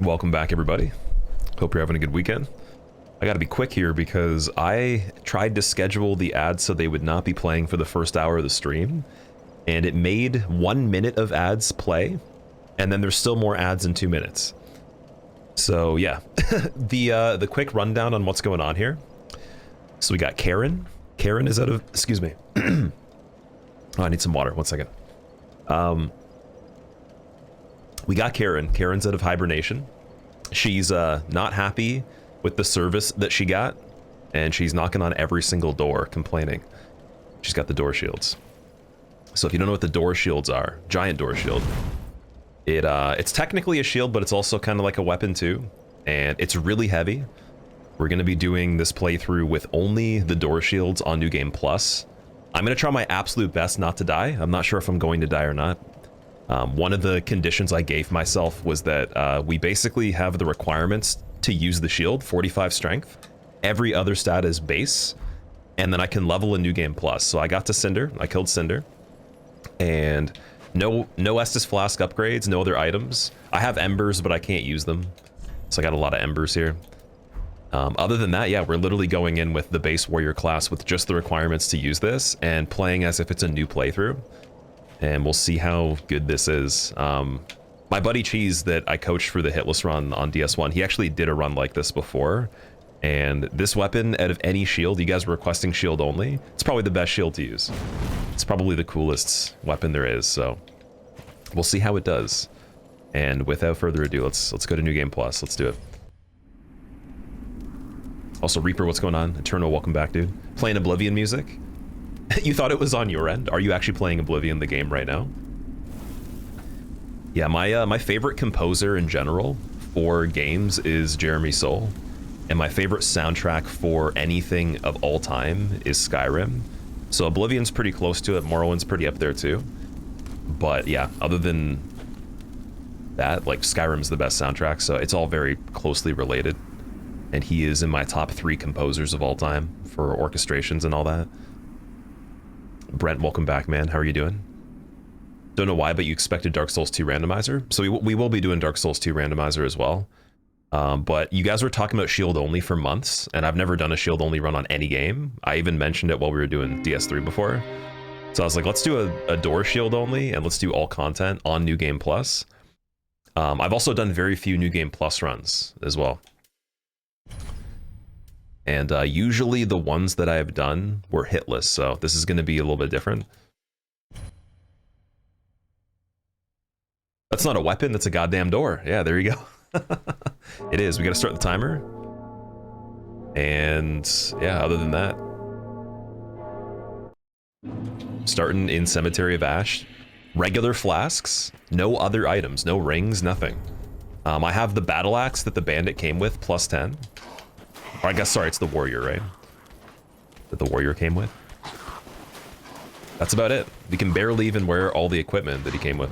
Welcome back, everybody. Hope you're having a good weekend. I gotta be quick here because I tried to schedule the ads so they would not be playing for the first hour of the stream, and it made 1 minute of ads play, and then there's still more ads in 2 minutes. So yeah, the quick rundown on what's going on here. So we got Karen. Karen is out of, excuse me. Oh, I need some water, 1 second. We got Karen. Karen's out of hibernation. She's not happy with the service that she got, and she's knocking on every single door complaining. She's got the door shields. So if you don't know what the door shields are, giant door shield. It's technically a shield, but it's also kind of like a weapon too, and it's really heavy. We're going to be doing this playthrough with only the door shields on New Game Plus. I'm going to try my absolute best not to die. I'm not sure if I'm going to die or not. One of the conditions I gave myself was that we basically have the requirements to use the shield, 45 strength. Every other stat is base, and then I can level a New Game Plus. So I got to Cinder, I killed Cinder, and no Estus Flask upgrades, no other items. I have Embers, but I can't use them, so I got a lot of Embers here. Other than that, yeah, we're literally going in with the base warrior class with just the requirements to use this, and playing as if it's a new playthrough. And we'll see how good this is. My buddy Cheese that I coached for the hitless run on DS1, he actually did a run like this before. And this weapon, out of any shield, you guys were requesting shield only, it's probably the best shield to use. It's probably the coolest weapon there is, so we'll see how it does. And without further ado, let's go to New Game Plus. Let's do it. Also, Reaper, what's going on? Eternal, welcome back, dude. Playing Oblivion music? You thought it was on your end? Are you actually playing Oblivion the game right now? Yeah, my favorite composer in general for games is Jeremy Soule, and my favorite soundtrack for anything of all time is Skyrim. So Oblivion's pretty close to it, Morrowind's pretty up there too. But yeah, other than that, like, Skyrim's the best soundtrack, so it's all very closely related. And he is in my top 3 composers of all time for orchestrations and all that. Brent, welcome back, man. How are you doing? Don't know why, but you expected Dark Souls 2 randomizer. So we will be doing Dark Souls 2 randomizer as well. But you guys were talking about shield only for months, and I've never done a shield only run on any game. I even mentioned it while we were doing DS3 before. So I was like, let's do a door shield only, and let's do all content on New Game Plus. I've also done very few New Game Plus runs as well. And usually the ones that I've done were hitless, so this is going to be a little bit different. That's not a weapon, that's a goddamn door. Yeah, there you go. It is. We got to start the timer. And yeah, other than that, starting in Cemetery of Ash. Regular flasks, no other items, no rings, nothing. I have the battle axe that the bandit came with, plus 10. Or I guess, sorry, it's the warrior, right? That the warrior came with. That's about it. We can barely even wear all the equipment that he came with.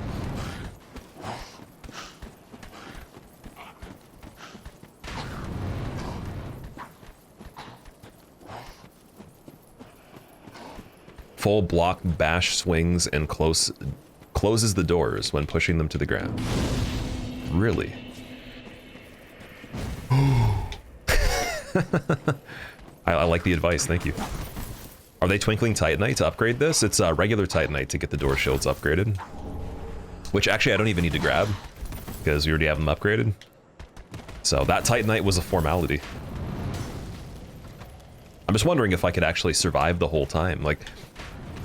Full block bash swings and closes the doors when pushing them to the ground. Really? I like the advice, thank you. Are they Twinkling Titanite to upgrade this? It's regular Titanite to get the door shields upgraded. Which actually I don't even need to grab, because we already have them upgraded. So that Titanite was a formality. I'm just wondering if I could actually survive the whole time. Like,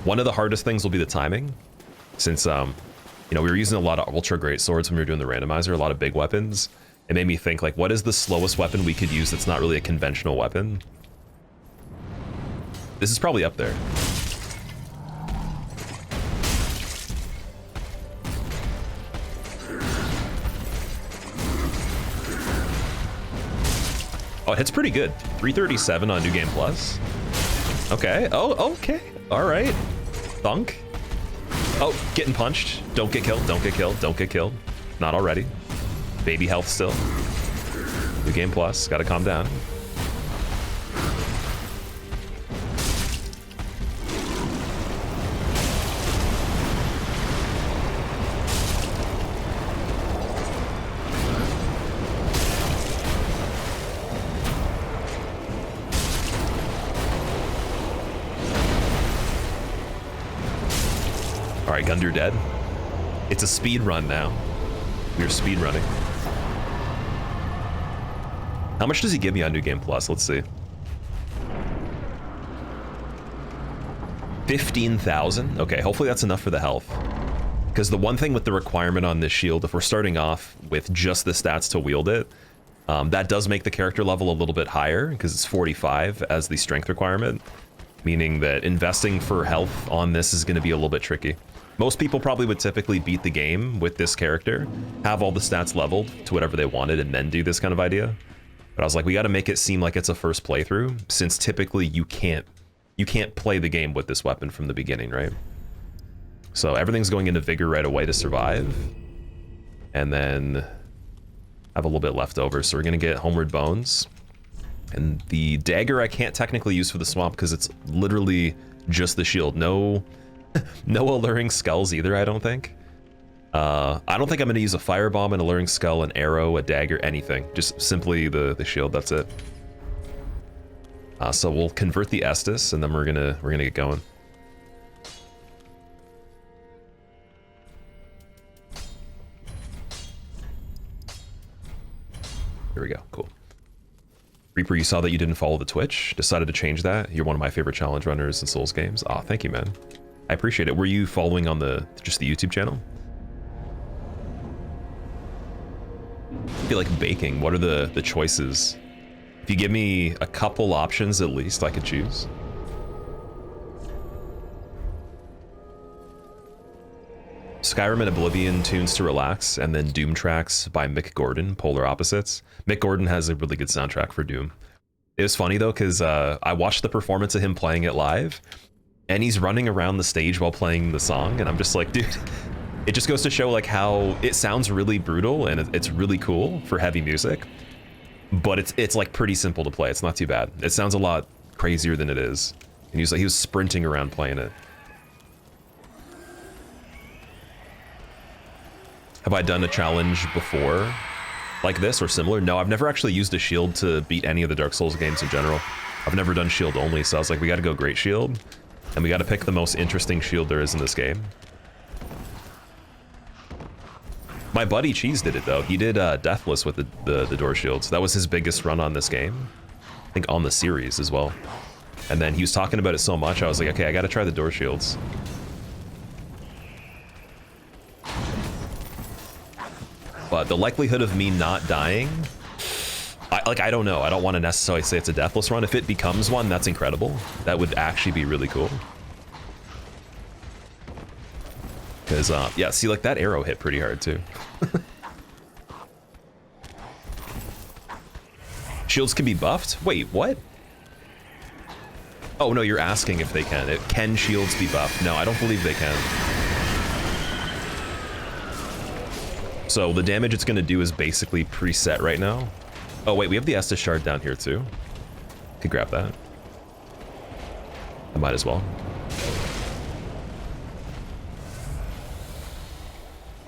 one of the hardest things will be the timing, since, you know, we were using a lot of ultra great swords when we were doing the randomizer, a lot of big weapons. It made me think, like, what is the slowest weapon we could use that's not really a conventional weapon? This is probably up there. Oh, it hits pretty good. 337 on New Game Plus. Okay. Oh, okay. All right. Thunk. Oh, getting punched. Don't get killed. Don't get killed. Don't get killed. Not already. Baby health still. New Game Plus. Gotta calm down. Alright, Gundyr dead. It's a speed run now. We're speed running. How much does he give me on New Game Plus? Let's see. 15,000? Okay, hopefully that's enough for the health. Because the one thing with the requirement on this shield, if we're starting off with just the stats to wield it, that does make the character level a little bit higher, because it's 45 as the strength requirement, meaning that investing for health on this is going to be a little bit tricky. Most people probably would typically beat the game with this character, have all the stats leveled to whatever they wanted, and then do this kind of idea. But I was like, we got to make it seem like it's a first playthrough, since typically you can't play the game with this weapon from the beginning, right? So everything's going into Vigor right away to survive, and then have a little bit left over. So we're gonna get Homeward Bones, and the dagger I can't technically use for the swamp because it's literally just the shield. No alluring skulls either, I don't think. I don't think I'm gonna use a firebomb, an alluring skull, an arrow, a dagger, anything. Just simply the shield. That's it. So we'll convert the Estus, and then we're gonna get going. Here we go. Cool. Reaper, you saw that you didn't follow the Twitch. Decided to change that. You're one of my favorite challenge runners in Souls games. Ah, thank you, man. I appreciate it. Were you following on just the YouTube channel? I feel like baking. What are the choices? If you give me a couple options at least, I could choose. Skyrim and Oblivion tunes to relax, and then Doom tracks by Mick Gordon, polar opposites. Mick Gordon has a really good soundtrack for Doom. It was funny though, because I watched the performance of him playing it live, and he's running around the stage while playing the song, and I'm just like, dude, it just goes to show like how it sounds really brutal, and it's really cool for heavy music, but it's like pretty simple to play. It's not too bad. It sounds a lot crazier than it is, and he was sprinting around playing it. Have I done a challenge before like this or similar? No, I've never actually used a shield to beat any of the Dark Souls games in general. I've never done shield only, so I was like, we gotta go Great Shield, and we gotta pick the most interesting shield there is in this game. My buddy Cheese did it though. He did Deathless with the door shields. That was his biggest run on this game. I think on the series as well. And then he was talking about it so much, I was like, okay, I gotta try the door shields. But the likelihood of me not dying, I don't know. I don't want to necessarily say it's a deathless run. If it becomes one, that's incredible. That would actually be really cool. Because, yeah, see, like, that arrow hit pretty hard, too. Shields can be buffed? Wait, what? Oh, no, you're asking if they can. Can shields be buffed? No, I don't believe they can. So the damage it's going to do is basically preset right now. Oh wait, we have the Estus shard down here too. Could grab that. I might as well.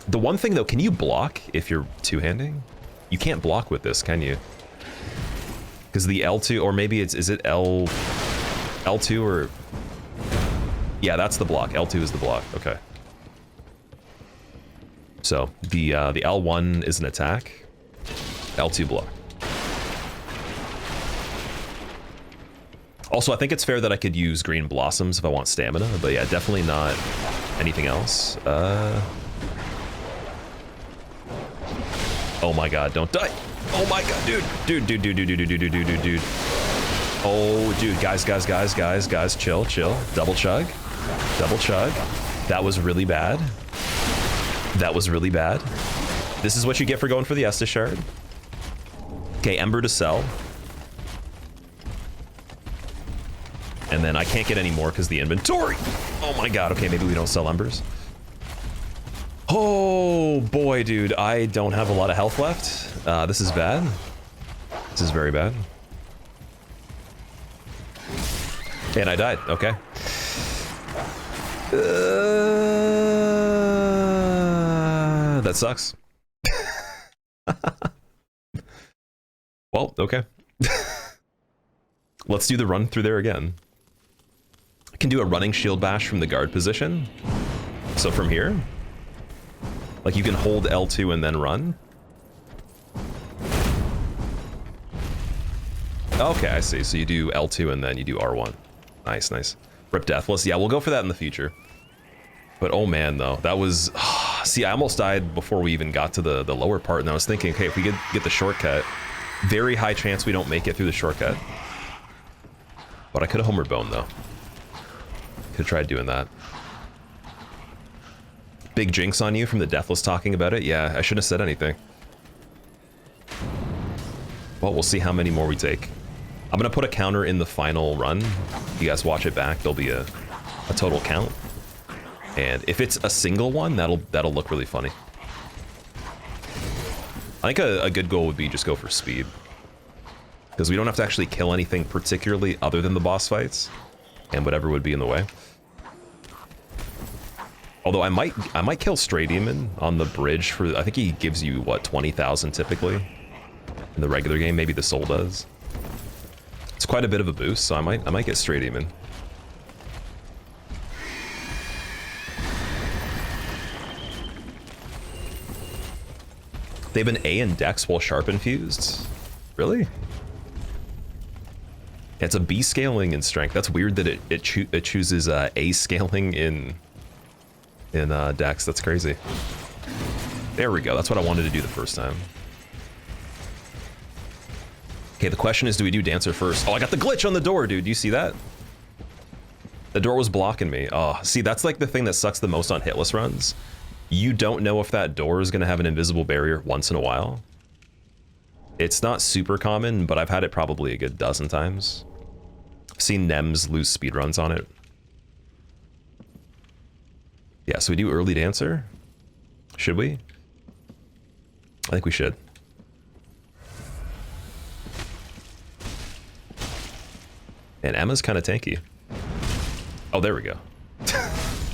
The one thing though, can you block if you're two-handing? You can't block with this, can you? Because the L2, or maybe is it L2 or... Yeah, that's the block. L2 is the block. Okay. So the L1 is an attack, L2 block. Also, I think it's fair that I could use Green Blossoms if I want stamina, but yeah, definitely not anything else. Oh my god, don't die. Oh my god, dude. Oh, dude, guys, chill. Double chug. That was really bad. This is what you get for going for the Estus shard. Okay, Ember to sell. And then I can't get any more because the inventory. Oh my god, okay, maybe we don't sell Embers. Oh boy, dude, I don't have a lot of health left. This is bad. This is very bad. And I died, okay. That sucks. Well, okay. Let's do the run through there again. I can do a running shield bash from the guard position. So from here, like you can hold L2 and then run. Okay, I see. So you do L2 and then you do R1. Nice, nice. Rip Deathless. Yeah, we'll go for that in the future. But oh man, though, that was... see, I almost died before we even got to the lower part, and I was thinking, okay, if we get the shortcut, very high chance we don't make it through the shortcut. But I could have Homered Bone, though. Could have tried doing that. Big jinx on you from the Deathless talking about it? Yeah, I shouldn't have said anything. Well, we'll see how many more we take. I'm gonna put a counter in the final run. If you guys watch it back, there'll be a total count. And if it's a single one, that'll look really funny. I think a good goal would be just go for speed. Because we don't have to actually kill anything particularly other than the boss fights. And whatever would be in the way. Although I might kill Stray Demon on the bridge for... I think he gives you, what, 20,000 typically? In the regular game, maybe the soul does. It's quite a bit of a boost, so I might get Stray Demon. They've been A in Dex while Sharp infused? Really? It's a B scaling in Strength. That's weird that it chooses A scaling in Dex. That's crazy. There we go. That's what I wanted to do the first time. Okay, the question is, do we do Dancer first? Oh, I got the glitch on the door, dude. Do you see that? The door was blocking me. Oh, see, that's like the thing that sucks the most on hitless runs. You don't know if that door is going to have an invisible barrier once in a while. It's not super common, but I've had it probably a good dozen times. I've seen Nems lose speedruns on it. Yeah, so we do early Dancer? Should we? I think we should. And Emma's kind of tanky. Oh, there we go.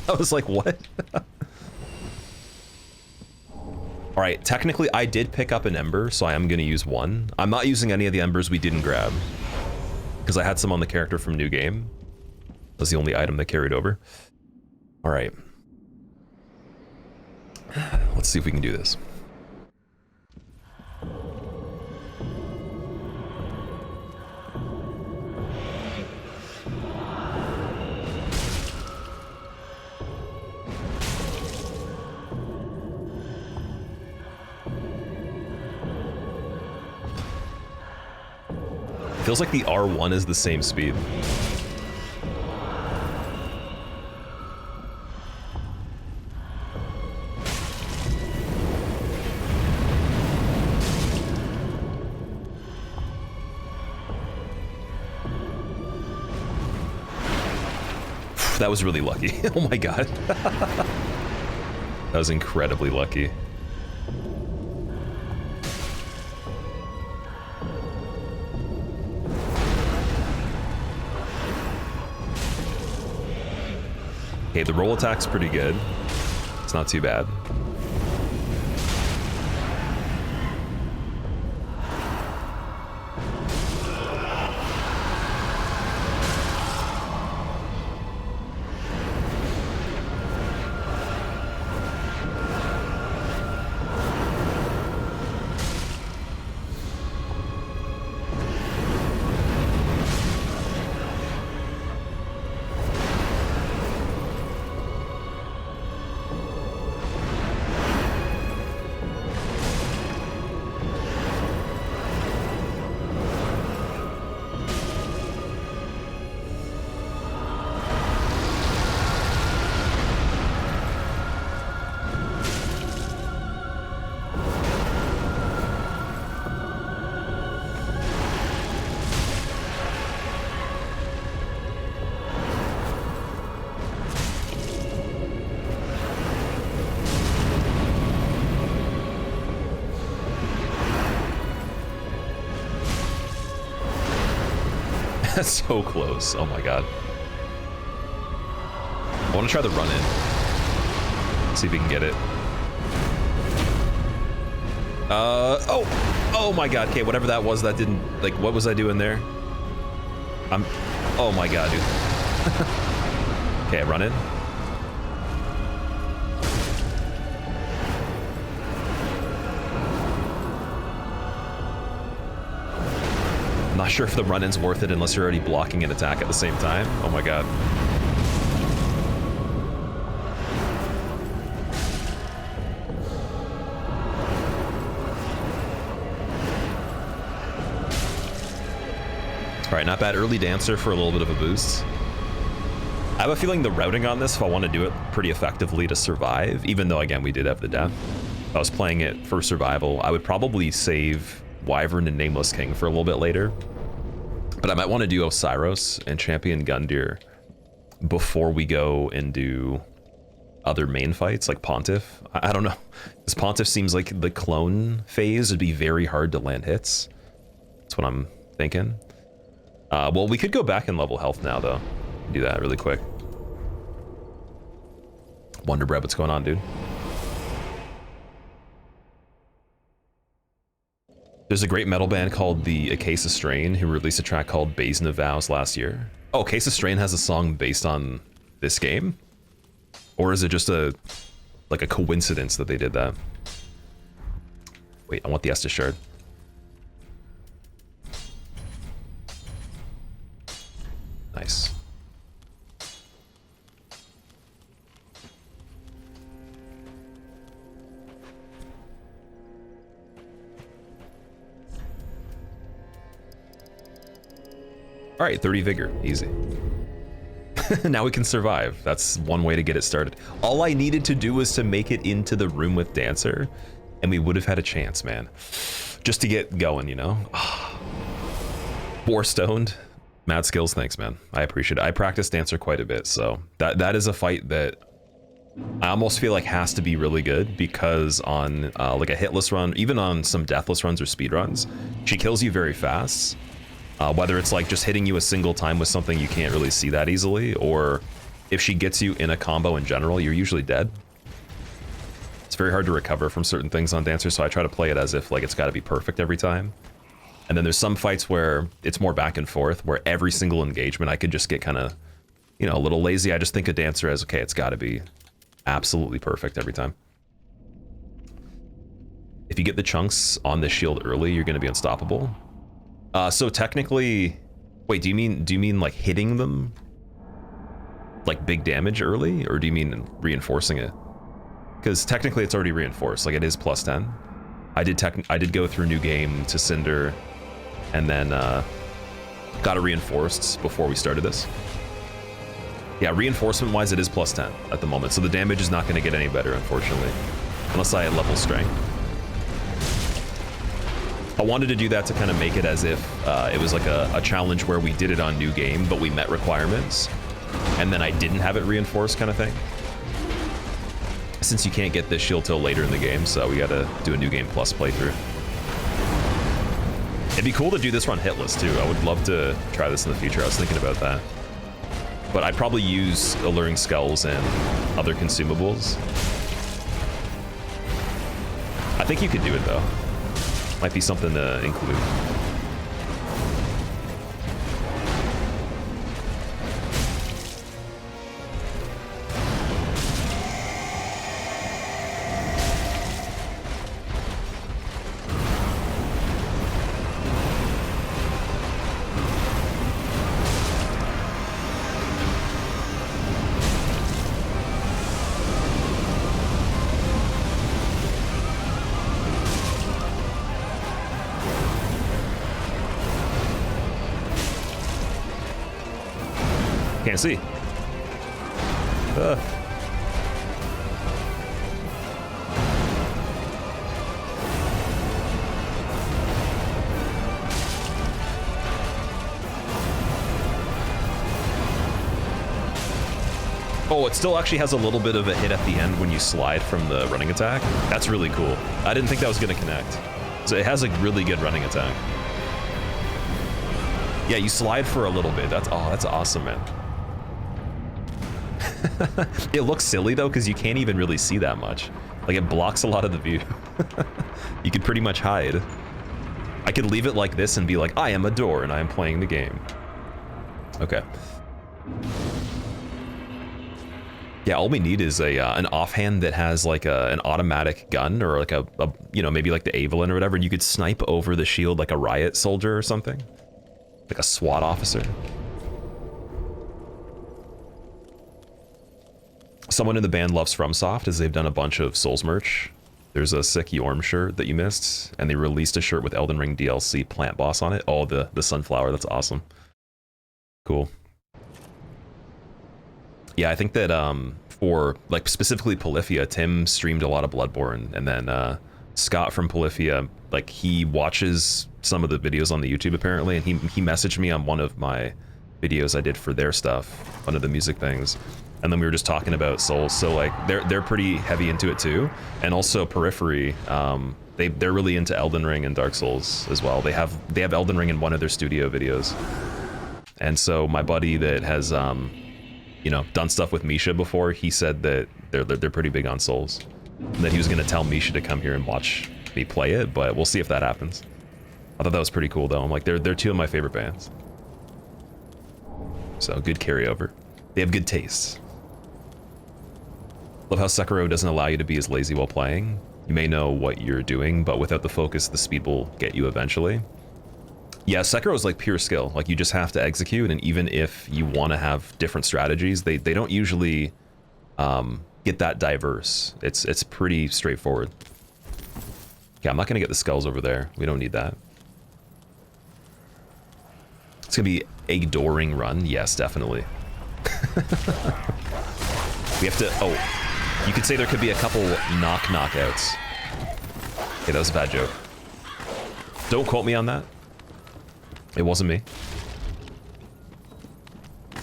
I was like, what? All right, technically I did pick up an Ember, so I am going to use one. I'm not using any of the Embers we didn't grab, because I had some on the character from New Game. That's the only item that carried over. All right. Let's see if we can do this. Feels like the R1 is the same speed. That was really lucky. Oh my god. That was incredibly lucky. Okay, the roll attack's pretty good. It's not too bad. That's so close. Oh my god. I want to try the run-in. See if we can get it. Oh my god. Okay, whatever that was, that didn't... Like, what was I doing there? Oh my god, dude. Okay, run in. I'm not sure if the run-in's worth it unless you're already blocking an attack at the same time. Oh my god. Alright, not bad. Early Dancer for a little bit of a boost. I have a feeling the routing on this, if I want to do it pretty effectively to survive, even though, again, we did have the death. If I was playing it for survival, I would probably save Wyvern and Nameless King for a little bit later. But I might want to do Oceiros and champion Gundyr before we go and do other main fights, like Pontiff. I don't know. This Pontiff seems like the clone phase would be very hard to land hits. That's what I'm thinking. Well, we could go back and level health now, though. Do that really quick. Wonder Bread, what's going on, dude? There's a great metal band called the Acasa Strain who released a track called Basin of Vows last year. Oh, Acasa Strain has a song based on this game? Or is it just like a coincidence that they did that? Wait, I want the Estus Shard. Nice. All right, 30 vigor, easy. Now we can survive. That's one way to get it started. All I needed to do was to make it into the room with Dancer, and we would have had a chance, man. Just to get going, you know? War stoned. Mad skills, thanks, man. I appreciate it. I practice Dancer quite a bit, so that is a fight that I almost feel like has to be really good, because on like a hitless run, even on some deathless runs or speed runs, she kills you very fast. Whether it's like just hitting you a single time with something you can't really see that easily, or if she gets you in a combo in general, you're usually dead. It's very hard to recover from certain things on Dancer, so I try to play it as if like it's got to be perfect every time. And then there's some fights where it's more back and forth, where every single engagement I could just get kind of, you know, a little lazy. I just think of Dancer as, okay, it's got to be absolutely perfect every time. If you get the chunks on this shield early, you're going to be unstoppable. So technically, wait, do you mean like hitting them like big damage early, or do you mean reinforcing it? Because technically it's already reinforced, like it is plus 10. I did go through new game to Cinder, and then got it reinforced before we started this. Yeah, reinforcement wise it is plus 10 at the moment, so the damage is not going to get any better, unfortunately, unless I level strength. I wanted to do that to kind of make it as if it was like a challenge where we did it on new game, but we met requirements, and then I didn't have it reinforced kind of thing. Since you can't get this shield till later in the game, so we gotta do a new game plus playthrough. It'd be cool to do this run hitless too. I would love to try this in the future. I was thinking about that. But I'd probably use Alluring Skulls and other consumables. I think you could do it though. Might be something to include. Can't see. Oh, it still actually has a little bit of a hit at the end when you slide from the running attack. That's really cool. I didn't think that was going to connect. So it has a really good running attack. Yeah, you slide for a little bit. That's awesome, man. It looks silly though, because you can't even really see that much. Like, it blocks a lot of the view. You could pretty much hide. I could leave it like this and be like, I am a door and I am playing the game. Okay. Yeah, all we need is an offhand that has like an automatic gun, or like you know, maybe like the Evelyn or whatever, and you could snipe over the shield like a riot soldier or something. Like a SWAT officer. Someone in the band loves FromSoft as they've done a bunch of Souls merch. There's a sick Yhorm shirt that you missed, and they released a shirt with Elden Ring DLC Plant Boss on it. Oh, the sunflower, that's awesome. Cool. Yeah, I think that for like specifically Polyphia, Tim streamed a lot of Bloodborne, and then Scott from Polyphia, like he watches some of the videos on the YouTube apparently, and he messaged me on one of my videos I did for their stuff, one of the music things. And then we were just talking about Souls, so like they're pretty heavy into it too. And also Periphery, they're really into Elden Ring and Dark Souls as well. They have Elden Ring in one of their studio videos. And so my buddy that has you know, done stuff with Misha before, he said that they're pretty big on Souls. And that he was gonna tell Misha to come here and watch me play it, but we'll see if that happens. I thought that was pretty cool though. I'm like, they're two of my favorite bands. So good carryover. They have good tastes. Love how Sekiro doesn't allow you to be as lazy while playing. You may know what you're doing, but without the focus, the speed will get you eventually. Yeah, Sekiro is like pure skill. Like you just have to execute, and even if you want to have different strategies, they don't usually get that diverse. It's pretty straightforward. Okay, I'm not gonna get the skulls over there. We don't need that. It's gonna be a Doring run. Yes, definitely. We have to. Oh. You could say there could be a couple knockouts. Okay, that was a bad joke. Don't quote me on that. It wasn't me.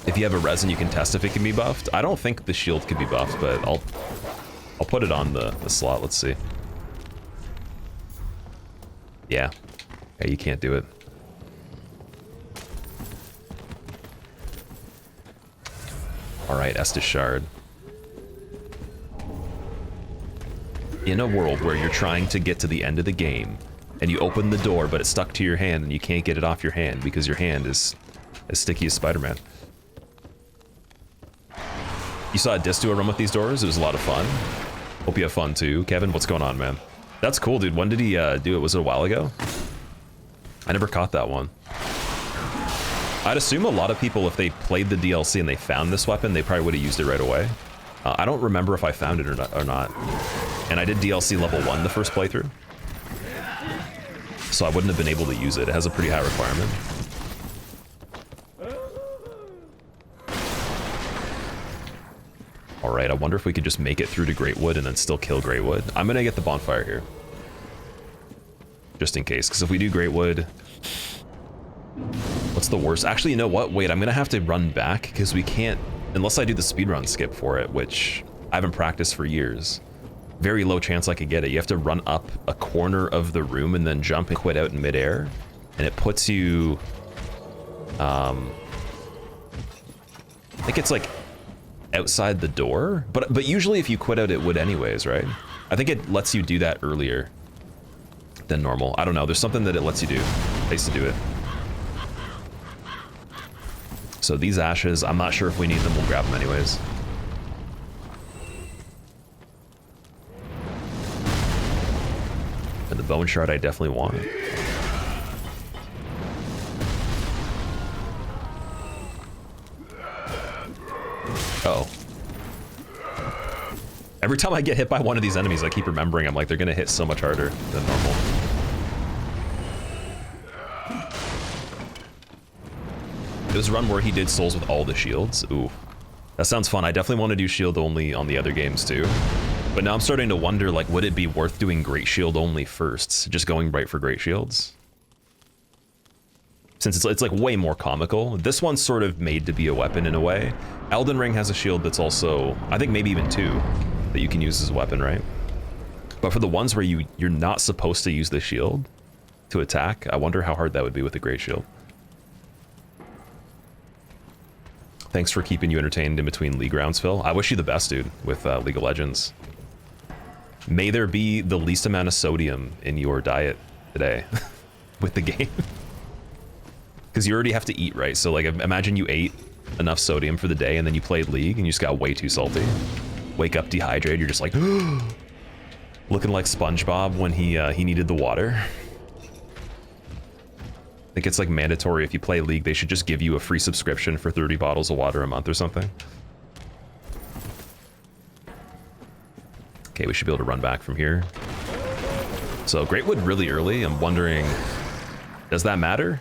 If you have a resin, you can test if it can be buffed. I don't think the shield can be buffed, but I'll put it on the slot. Let's see. Yeah. Yeah, you can't do it. All right, Estus Shard. In a world where you're trying to get to the end of the game and you open the door but it's stuck to your hand and you can't get it off your hand because your hand is as sticky as Spider-Man. You saw Dis do a run with these doors? It was a lot of fun. Hope you have fun too. Kevin, what's going on, man? That's cool, dude. When did he do it? Was it a while ago? I never caught that one. I'd assume a lot of people, if they played the DLC and they found this weapon, they probably would have used it right away. I don't remember if I found it or not. And I did DLC level 1 the first playthrough. So I wouldn't have been able to use it. It has a pretty high requirement. Alright, I wonder if we could just make it through to Greatwood and then still kill Greatwood. I'm gonna get the bonfire here. Just in case, because if we do Greatwood... What's the worst? Actually, you know what? Wait, I'm gonna have to run back, because we can't... Unless I do the speedrun skip for it, which I haven't practiced for years. Very low chance I could get it. You have to run up a corner of the room and then jump and quit out in midair. And it puts you... I think it's like outside the door. But usually if you quit out, it would anyways, right? I think it lets you do that earlier than normal. I don't know. There's something that it lets you do. I used to do it. So these ashes, I'm not sure if we need them. We'll grab them anyways. And the bone shard I definitely want. Uh-oh. Every time I get hit by one of these enemies, I keep remembering, I'm like, they're gonna hit so much harder than normal. It was a run where he did souls with all the shields. Ooh, that sounds fun. I definitely want to do shield only on the other games too. But now I'm starting to wonder, like, would it be worth doing Great Shield only first? Just going right for Great Shields? Since it's like way more comical. This one's sort of made to be a weapon in a way. Elden Ring has a shield that's also, I think maybe even 2, that you can use as a weapon, right? But for the ones where you're not supposed to use the shield to attack, I wonder how hard that would be with a Great Shield. Thanks for keeping you entertained in between League rounds, Phil. I wish you the best, dude, with League of Legends. May there be the least amount of sodium in your diet today with the game. Because you already have to eat, right? So, like, imagine you ate enough sodium for the day and then you played League and you just got way too salty. Wake up dehydrated, you're just like, looking like SpongeBob when he needed the water. I think it's like mandatory if you play League, they should just give you a free subscription for 30 bottles of water a month or something. Okay, we should be able to run back from here. So Greatwood really early. I'm wondering, does that matter?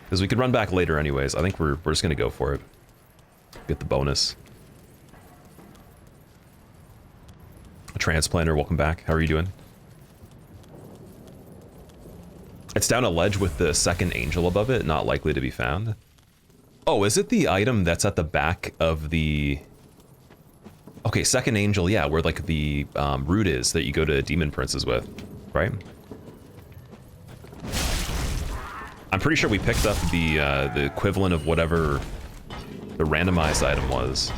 Because we could run back later anyways. I think we're just gonna go for it. Get the bonus. A transplanter, welcome back. How are you doing? It's down a ledge with the second angel above it, not likely to be found. Oh, is it the item that's at the back of the... Okay, second angel, yeah, where like the root is that you go to Demon Princes with, right? I'm pretty sure we picked up the equivalent of whatever the randomized item was.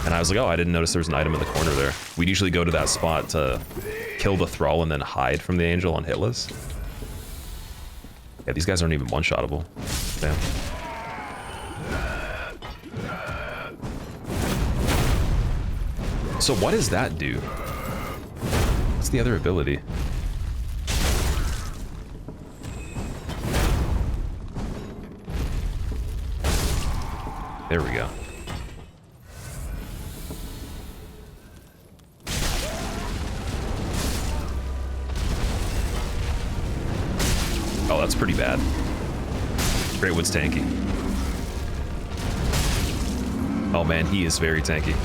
And I was like, oh, I didn't notice there's an item in the corner there. We'd usually go to that spot to kill the thrall and then hide from the angel on hitless. Yeah, these guys aren't even one-shottable. Damn. So what does that do? What's the other ability? There we go. Oh, that's pretty bad. Greatwood's tanky. Oh man, he is very tanky.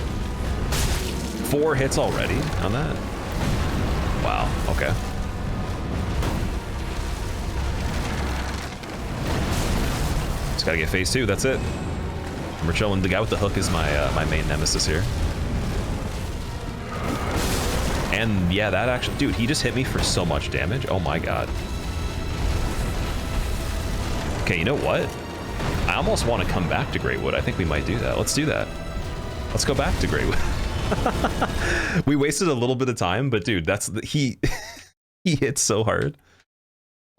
4 hits already on that? Wow, okay. Just gotta get phase 2, that's it. We're chilling. The guy with the hook is my my main nemesis here. And yeah, that actually, dude, he just hit me for so much damage. Oh my god. Okay, you know what? I almost want to come back to Greatwood. I think we might do that. Let's do that. Let's go back to Greatwood. We wasted a little bit of time, but dude, that's the, he hits so hard.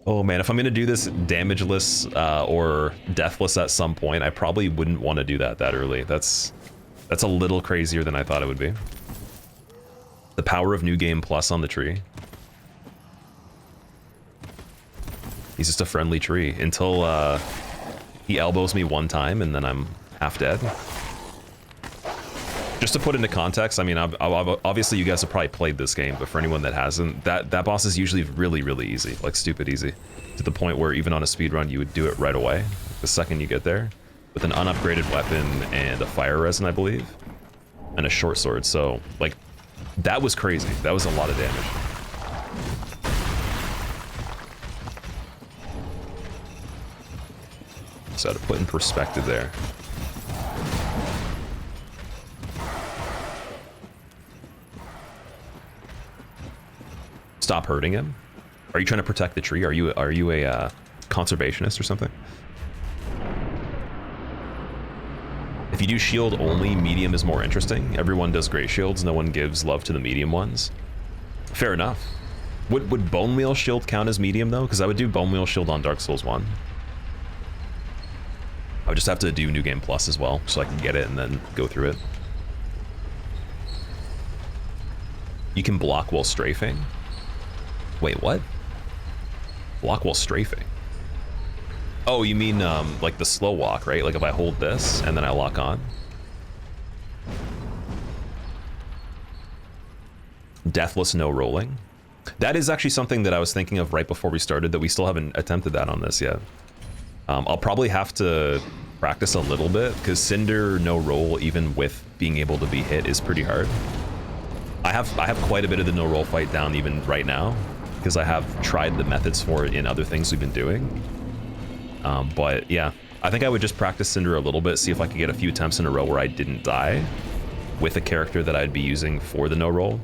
Oh man, if I'm gonna do this damageless or deathless at some point, I probably wouldn't want to do that early. That's a little crazier than I thought it would be. The power of New Game Plus on the tree. He's just a friendly tree until he elbows me one time and then I'm half dead. Just to put into context, I mean, obviously you guys have probably played this game, but for anyone that hasn't, that boss is usually really, really easy, like stupid easy, to the point where even on a speedrun you would do it right away, the second you get there, with an unupgraded weapon and a fire resin, I believe, and a short sword. So, like, that was crazy. That was a lot of damage. So to put in perspective there. Stop hurting him. Are you trying to protect the tree? Are you a conservationist or something? If you do shield only, medium is more interesting. Everyone does great shields. No one gives love to the medium ones. Fair enough. Would Bone Wheel Shield count as medium though? Because I would do Bone Wheel Shield on Dark Souls 1. I would just have to do New Game Plus as well, so I can get it and then go through it. You can block while strafing. Wait, what? Block while strafing? Oh, you mean like the slow walk, right? Like if I hold this and then I lock on. Deathless, no rolling. That is actually something that I was thinking of right before we started, that we still haven't attempted that on this yet. I'll probably have to practice a little bit, because Cinder no roll, even with being able to be hit, is pretty hard. I have quite a bit of the no roll fight down even right now, because I have tried the methods for it in other things we've been doing. But yeah, I think I would just practice Cinder a little bit, see if I could get a few attempts in a row where I didn't die with a character that I'd be using for the no roll.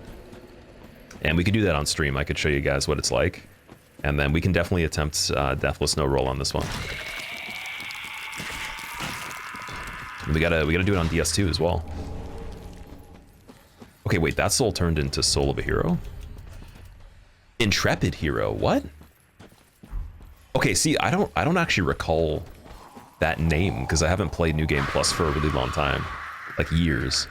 And we could do that on stream. I could show you guys what it's like. And then we can definitely attempt Deathless no roll on this one. We gotta do it on DS2 as well. Okay, wait, that soul turned into Soul of a Hero? Intrepid Hero, what? Okay, see, I don't actually recall that name, because I haven't played New Game Plus for a really long time. Like years.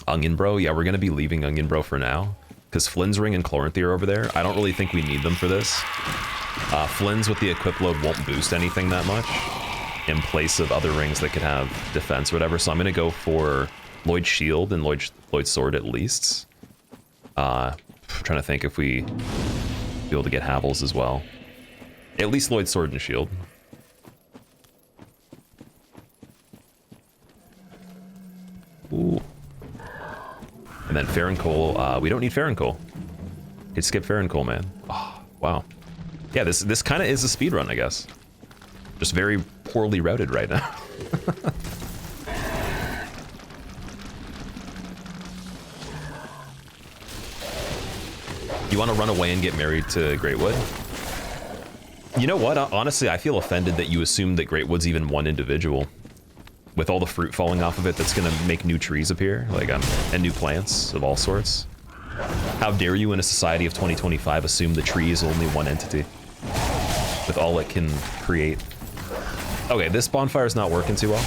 Onion Bro? Yeah, we're gonna be leaving Onion Bro for now. because Flynn's Ring and Chloranthy are over there. I don't really think we need them for this. Flynn's with the equip load won't boost anything that much in place of other rings that could have defense or whatever. So I'm going to go for Lloyd's Shield and Lloyd's Sword at least. I'm trying to think if we be able to get Havels as well. At least Lloyd's Sword and Shield. Ooh. And then Farron Cole. We don't need Farron Cole. Hit skip Farron Cole, man. Oh, wow. Yeah, this kind of is a speed run, I guess. Just very poorly routed right now. You want to run away and get married to Greatwood? You know what? Honestly, I feel offended that you assumed that Greatwood's even one individual. With all the fruit falling off of it, that's going to make new trees appear, like and new plants of all sorts. How dare you in a society of 2025 assume the tree is only one entity with all it can create. Okay, this bonfire is not working too well.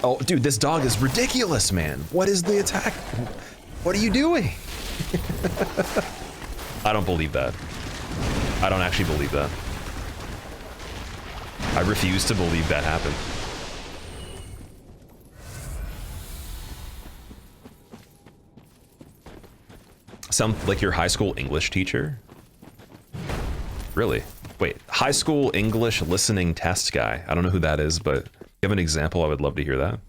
Oh, dude, this dog is ridiculous, man. What is the attack? What are you doing? I don't believe that. I don't actually believe that. I refuse to believe that happened. Sound like your high school English teacher? Really? Wait, high school English listening test guy. I don't know who that is, but if you have an example, I would love to hear that.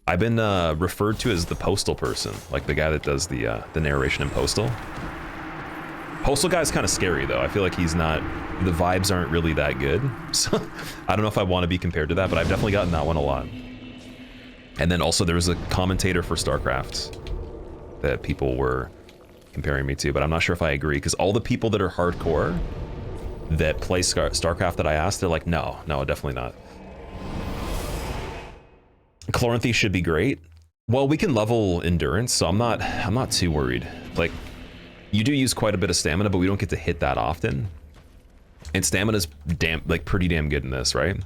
I've been referred to as the postal person, like the guy that does the narration in Postal. Postal guy's kind of scary though. I feel like he's not, the vibes aren't really that good. So I don't know if I want to be compared to that, but I've definitely gotten that one a lot. And then also there was a commentator for StarCraft that people were comparing me to, but I'm not sure if I agree, because all the people that are hardcore that play StarCraft that I asked, they're like, no, definitely not. Chloranthy should be great. Well, we can level endurance, so I'm not too worried. Like, you do use quite a bit of stamina, but we don't get to hit that often. And stamina's pretty damn good in this, right?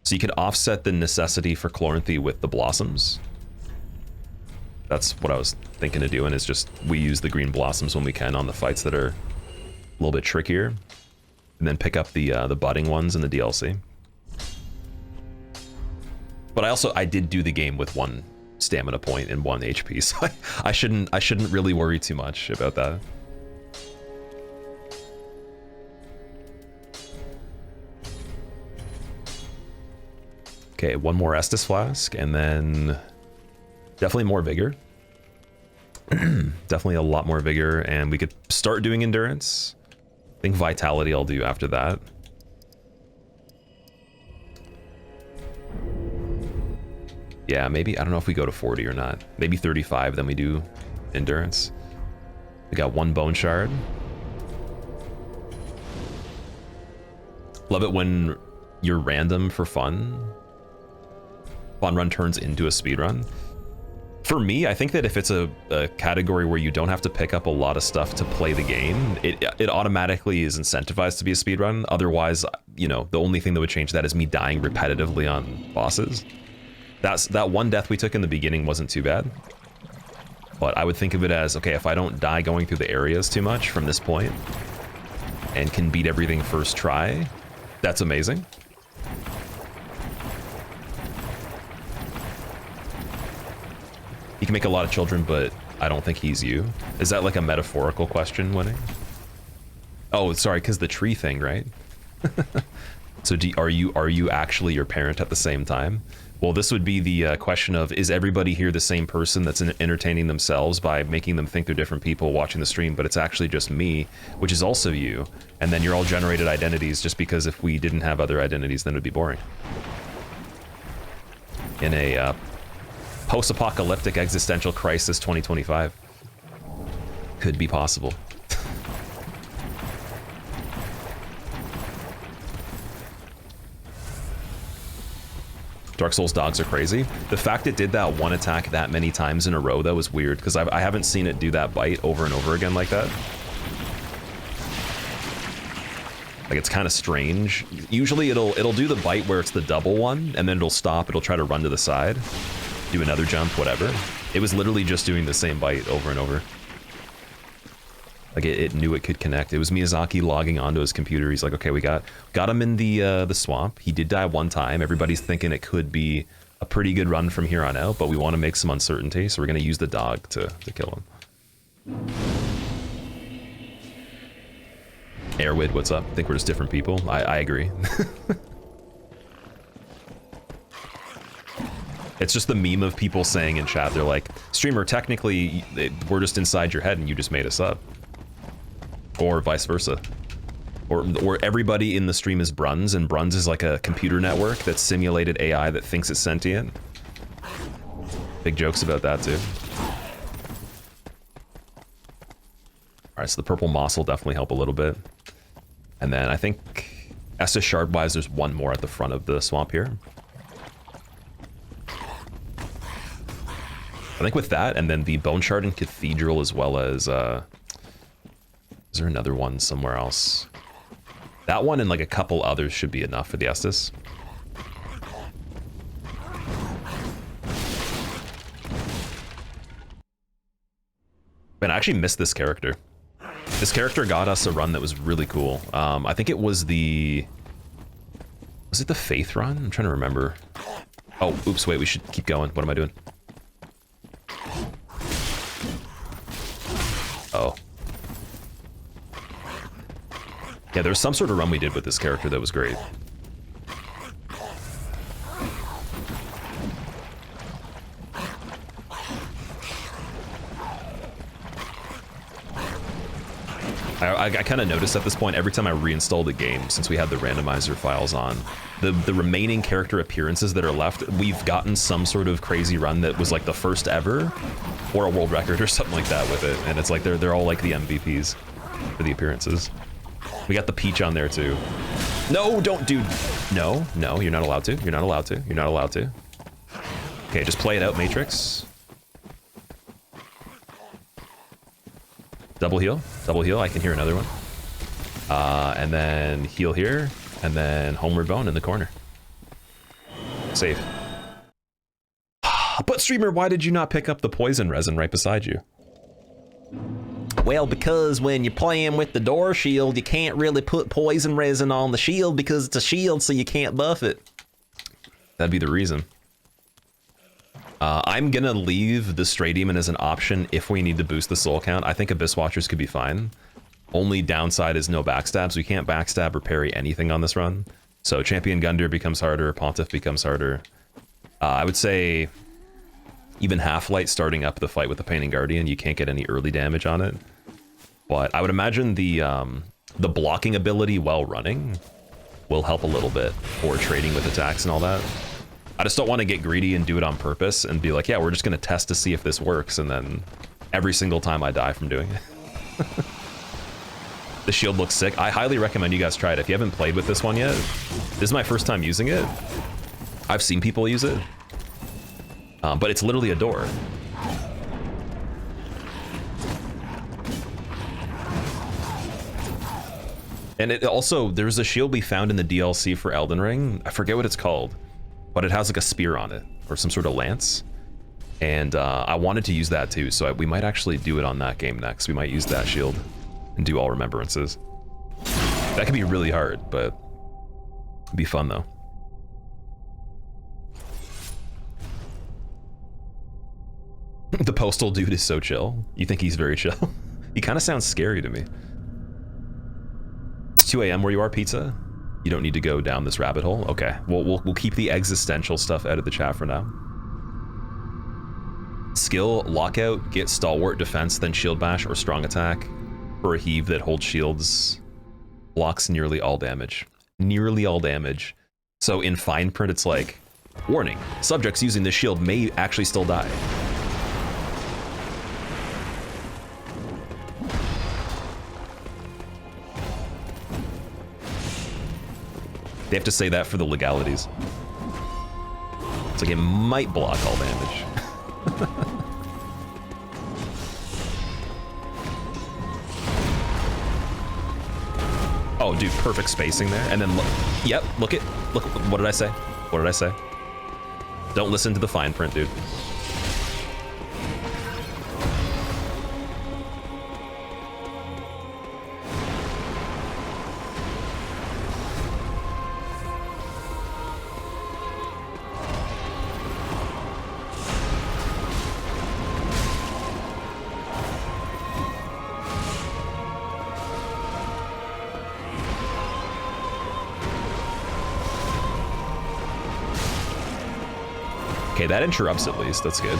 So you could offset the necessity for Chloranthy with the blossoms. That's what I was thinking of doing, is just we use the green blossoms when we can on the fights that are a little bit trickier, and then pick up the budding ones in the DLC. But I did do the game with 1 stamina point and 1 HP, so I shouldn't really worry too much about that. Okay, 1 more Estus Flask, and then definitely more Vigor. Definitely a lot more Vigor, and we could start doing Endurance. I think Vitality I'll do after that. Yeah, maybe, I don't know if we go to 40 or not. Maybe 35, then we do Endurance. We got 1 Bone Shard. Love it when you're random for fun. Fun run turns into a speed run. For me, I think that if it's a category where you don't have to pick up a lot of stuff to play the game, it automatically is incentivized to be a speed run. Otherwise, you know, the only thing that would change that is me dying repetitively on bosses. That 1 death we took in the beginning wasn't too bad. But I would think of it as, okay, if I don't die going through the areas too much from this point and can beat everything first try, that's amazing. You can make a lot of children, but I don't think he's you. Is that like a metaphorical question, Winning? Oh, sorry, because the tree thing, right? So are you actually your parent at the same time? Well, this would be the question of, is everybody here the same person that's entertaining themselves by making them think they're different people watching the stream, but it's actually just me, which is also you, and then you're all generated identities, just because if we didn't have other identities, then it would be boring. In a post-apocalyptic existential crisis 2025. Could be possible. Dark Souls dogs are crazy. The fact it did that 1 attack that many times in a row, though, was weird, because I haven't seen it do that bite over and over again like that. Like, it's kind of strange. Usually it'll do the bite where it's the double one, and then it'll stop, it'll try to run to the side, do another jump, whatever. It was literally just doing the same bite over and over. Like it knew it could connect. It was Miyazaki logging onto his computer. He's like, okay, we got him in the swamp. He did die one time. Everybody's thinking it could be a pretty good run from here on out, but we want to make some uncertainty, so we're gonna use the dog to kill him. Airwid, what's up? Think we're just different people? I agree. It's just the meme of people saying in chat, they're like, streamer, technically, we're just inside your head and you just made us up. Or vice versa. Or everybody in the stream is Bruns, and Bruns is like a computer network that's simulated AI that thinks it's sentient. Big jokes about that too. Alright, so the purple moss will definitely help a little bit. And then I think Estus Shardwise, there's one more at the front of the swamp here. I think with that, and then the Bone Shard and Cathedral, as well as, is there another one somewhere else? That one and like a couple others should be enough for the Estus. Man, I actually missed this character. This character got us a run that was really cool. I think it was the... Was it the Faith run? I'm trying to remember. Oh, oops, wait, we should keep going. What am I doing? Oh. Yeah, there was some sort of run we did with this character that was great. I kind of noticed at this point, every time I reinstall the game, since we had the randomizer files on, the remaining character appearances that are left, we've gotten some sort of crazy run that was like the first ever, or a world record or something like that with it, and it's like they're all like the MVPs for the appearances. We got the Peach on there too. No, don't do... No, you're not allowed to. You're not allowed to. You're not allowed to. Okay, just play it out, Matrix. Double heal, I can hear another one. And then heal here, and then Homeward Bone in the corner. Save. But streamer, why did you not pick up the poison resin right beside you? Well, because when you're playing with the door shield, you can't really put poison resin on the shield because it's a shield, so you can't buff it. That'd be the reason. I'm gonna leave the Stray Demon as an option if we need to boost the soul count. I think Abyss Watchers could be fine. Only downside is no backstabs. We can't backstab or parry anything on this run. So Champion Gundyr becomes harder, Pontiff becomes harder. I would say even Half-Light starting up the fight with the Painting Guardian, you can't get any early damage on it. But I would imagine the blocking ability while running will help a little bit for trading with attacks and all that. I just don't want to get greedy and do it on purpose and be like, yeah, we're just going to test to see if this works, and then every single time I die from doing it. The shield looks sick. I highly recommend you guys try it. If you haven't played with this one yet, this is my first time using it. I've seen people use it, but it's literally a door. And it also, there's a shield we found in the DLC for Elden Ring. I forget what it's called, but it has like a spear on it or some sort of lance. And I wanted to use that too, so we might actually do it on that game next. We might use that shield and do all remembrances. That could be really hard, but it'd be fun though. The postal dude is so chill. You think he's very chill? He kind of sounds scary to me. It's 2 a.m. where you are, Pizza? You don't need to go down this rabbit hole? Okay, we'll keep the existential stuff out of the chat for now. Skill, lockout, get stalwart defense, then shield bash or strong attack for a heave that holds shields, blocks nearly all damage. Nearly all damage. So in fine print, it's like, warning, subjects using this shield may actually still die. They have to say that for the legalities. It's like it might block all damage. Oh, dude, perfect spacing there. And then look, yep, look, what did I say? What did I say? Don't listen to the fine print, dude. Okay, that interrupts at least. That's good.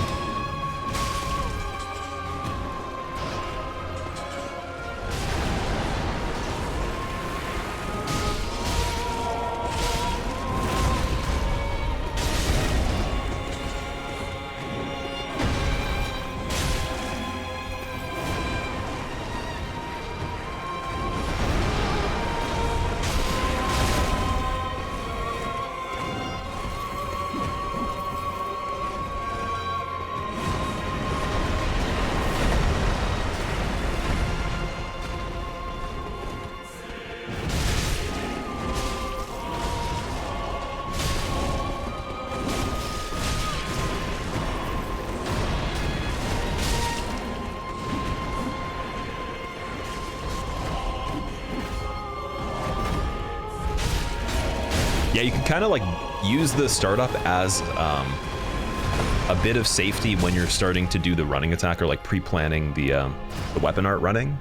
Yeah, you can kind of like use the startup as a bit of safety when you're starting to do the running attack or like pre-planning the weapon art running,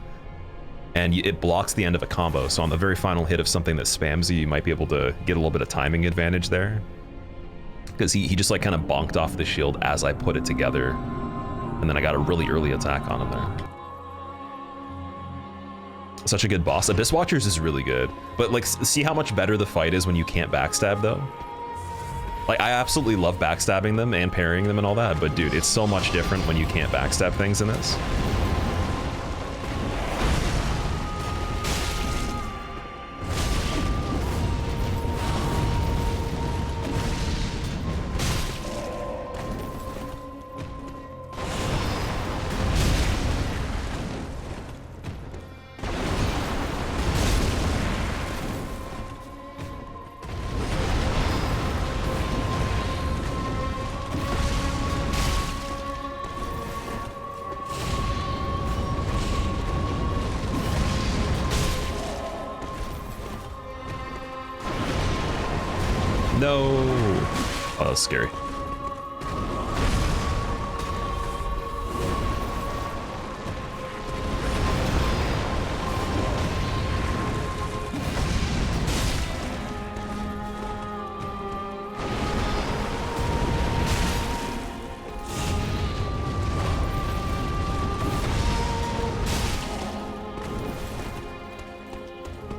and it blocks the end of a combo. So on the very final hit of something that spams you, you might be able to get a little bit of timing advantage there, because he just like kind of bonked off the shield as I put it together, and then I got a really early attack on him there. Such a good boss. Abyss Watchers is really good, but like, see how much better the fight is when you can't backstab though? Like, I absolutely love backstabbing them and parrying them and all that, but dude, it's so much different when you can't backstab things in this. No. Oh, that was scary.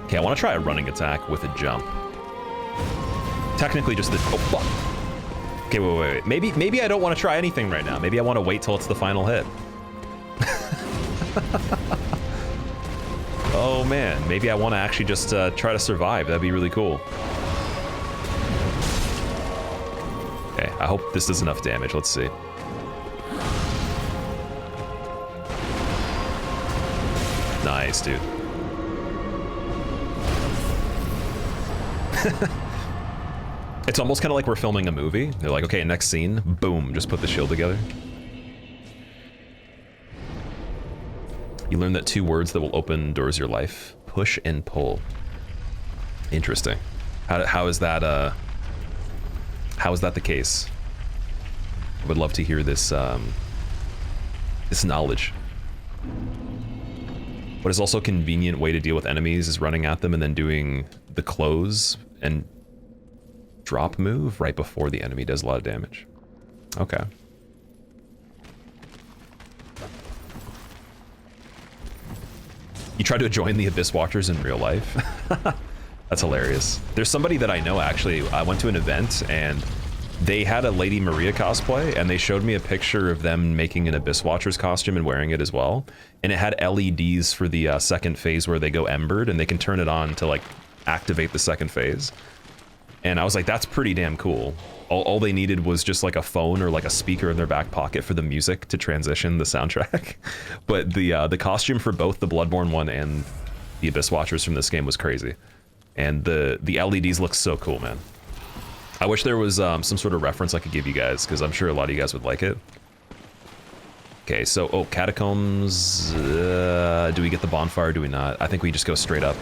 Okay, I want to try a running attack with a jump. Technically just the, oh fuck. Okay, wait. Maybe I don't want to try anything right now. Maybe I want to wait till it's the final hit. Oh man, maybe I want to actually just try to survive. That'd be really cool. Okay, I hope this does enough damage. Let's see. Nice, dude. It's almost kind of like we're filming a movie. They're like, okay, next scene, boom, just put the shield together. You learn that 2 words that will open doors your life: push and pull. Interesting. How is that the case? I would love to hear this this knowledge. What is also a convenient way to deal with enemies is running at them and then doing the close and drop move right before the enemy does a lot of damage. Okay. You tried to join the Abyss Watchers in real life? That's hilarious. There's somebody that I know, actually. I went to an event and they had a Lady Maria cosplay and they showed me a picture of them making an Abyss Watchers costume and wearing it as well. And it had LEDs for the second phase where they go embered and they can turn it on to like activate the second phase. And I was like, that's pretty damn cool. All they needed was just like a phone or like a speaker in their back pocket for the music to transition the soundtrack. But the costume for both the Bloodborne one and the Abyss Watchers from this game was crazy. And the LEDs look so cool, man. I wish there was some sort of reference I could give you guys, because I'm sure a lot of you guys would like it. Okay, so, oh, Catacombs. Do we get the bonfire or do we not? I think we just go straight up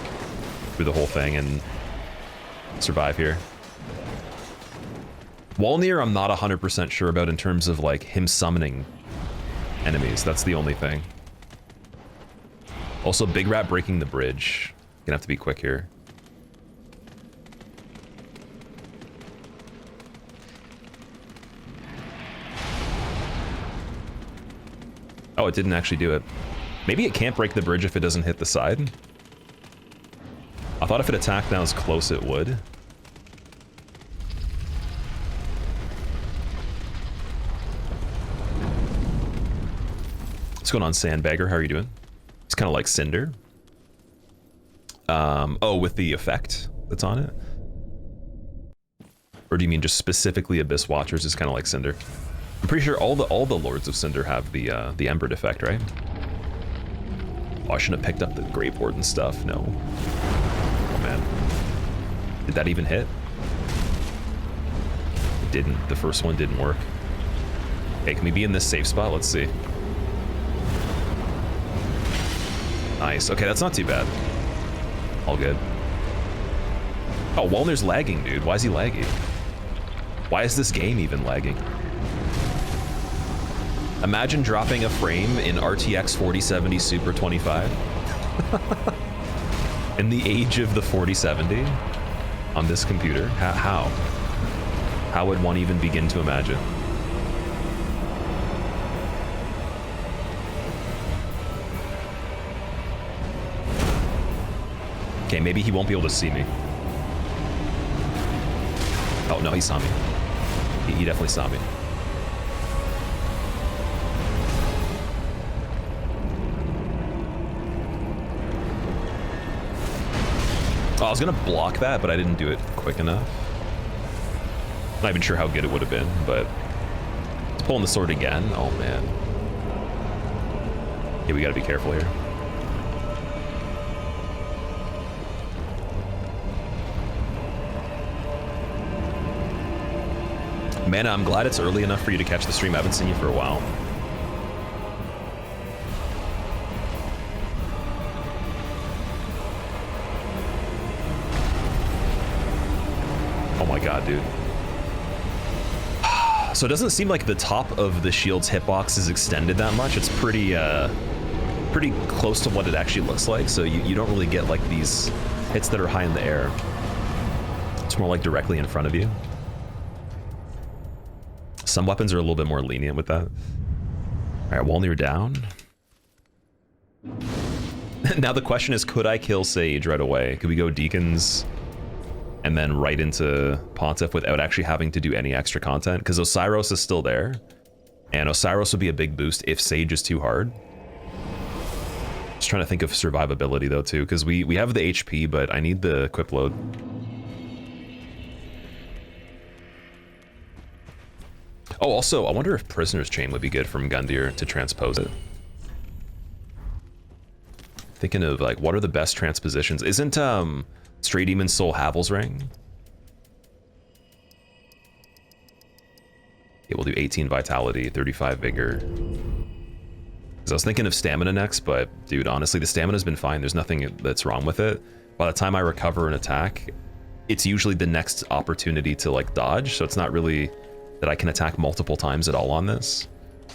through the whole thing and survive here. Wolnir, I'm not 100% sure about in terms of like him summoning enemies. That's the only thing. Also, Big Rat breaking the bridge. Gonna have to be quick here. Oh, it didn't actually do it. Maybe it can't break the bridge if it doesn't hit the side. I thought if it attacked down as close, it would. What's going on, Sandbagger? How are you doing? It's kind of like Cinder. Oh, with the effect that's on it? Or do you mean just specifically Abyss Watchers is kind of like Cinder? I'm pretty sure all the Lords of Cinder have the Embered effect, right? Oh, I shouldn't have picked up the Greatwood and stuff. No. Oh man. Did that even hit? It didn't. The first one didn't work. Okay, can we be in this safe spot? Let's see. Nice. Okay, that's not too bad. All good. Oh, Wolnir's lagging, dude. Why is he lagging? Why is this game even lagging? Imagine dropping a frame in RTX 4070 Super 25. In the age of the 4070 on this computer. How? How would one even begin to imagine? Okay, maybe he won't be able to see me. Oh, no, he saw me. He definitely saw me. Oh, I was gonna block that, but I didn't do it quick enough. Not even sure how good it would have been, but... It's pulling the sword again. Oh, man. Yeah, we gotta be careful here. Mana, I'm glad it's early enough for you to catch the stream. I haven't seen you for a while. Oh my god, dude. So it doesn't seem like the top of the shield's hitbox is extended that much. It's pretty pretty close to what it actually looks like, so you don't really get like these hits that are high in the air. It's more like directly in front of you. Some weapons are a little bit more lenient with that. All right, Wolnir down. Now the question is, could I kill Sage right away? Could we go Deacons and then right into Pontiff without actually having to do any extra content? Because Oceiros is still there, and Oceiros would be a big boost if Sage is too hard. Just trying to think of survivability though too, because we have the HP, but I need the equip load. Oh, also, I wonder if Prisoner's Chain would be good from Gundyr to transpose it. Thinking of, like, what are the best transpositions? Isn't, Stray Demon's Soul Havel's Ring? Yeah, we'll do 18 Vitality, 35 Vigor. Because I was thinking of Stamina next, but, dude, honestly, the Stamina's been fine. There's nothing that's wrong with it. By the time I recover an attack, it's usually the next opportunity to, like, dodge, so it's not really... that I can attack multiple times at all on this.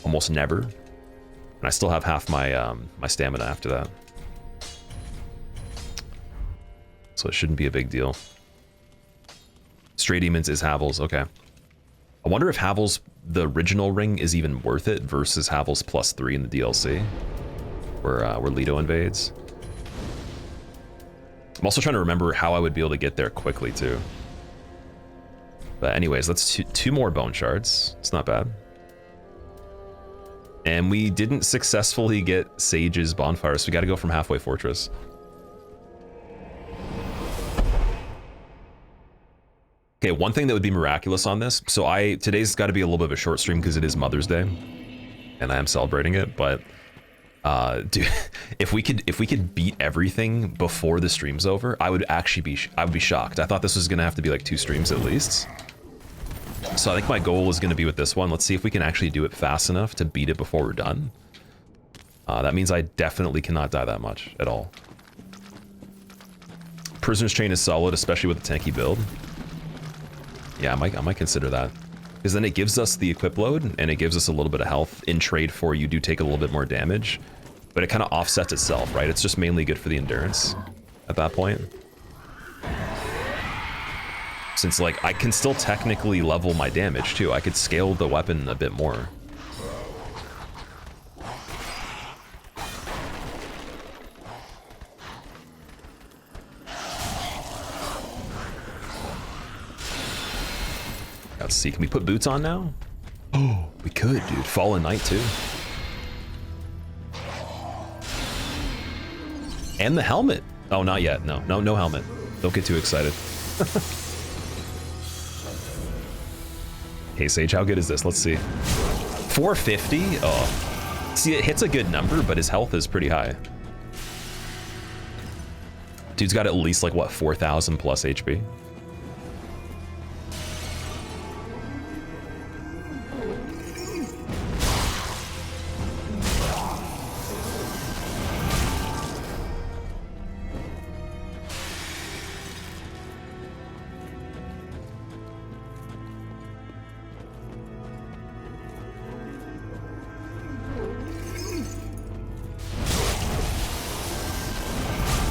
Almost never. And I still have half my my stamina after that. So it shouldn't be a big deal. Stray Demons is Havel's, okay. I wonder if Havel's, the original ring, is even worth it versus Havel's +3 in the DLC. Where Leto invades. I'm also trying to remember how I would be able to get there quickly too. But anyways, let's two more bone shards. It's not bad. And we didn't successfully get Sage's bonfire, so we got to go from Halfway Fortress. Okay, one thing that would be miraculous on this. So today's got to be a little bit of a short stream because it is Mother's Day, and I am celebrating it. But dude, if we could beat everything before the stream's over, I would be shocked. I thought this was gonna have to be like 2 streams at least. So I think my goal is gonna be with this one. Let's see if we can actually do it fast enough to beat it before we're done. That means I definitely cannot die that much at all. Prisoner's Chain is solid, especially with the tanky build. Yeah, I might consider that. Because then it gives us the equip load, and it gives us a little bit of health in trade for you do take a little bit more damage. But it kind of offsets itself, right? It's just mainly good for the endurance at that point. Since, like, I can still technically level my damage, too. I could scale the weapon a bit more. Let's see, can we put boots on now? Oh, we could, dude. Fallen Knight too. And the helmet. Oh, not yet. No helmet. Don't get too excited. Hey, Sage, how good is this? Let's see. 450? Oh. See, it hits a good number, but his health is pretty high. Dude's got at least, like, what, 4,000 plus HP?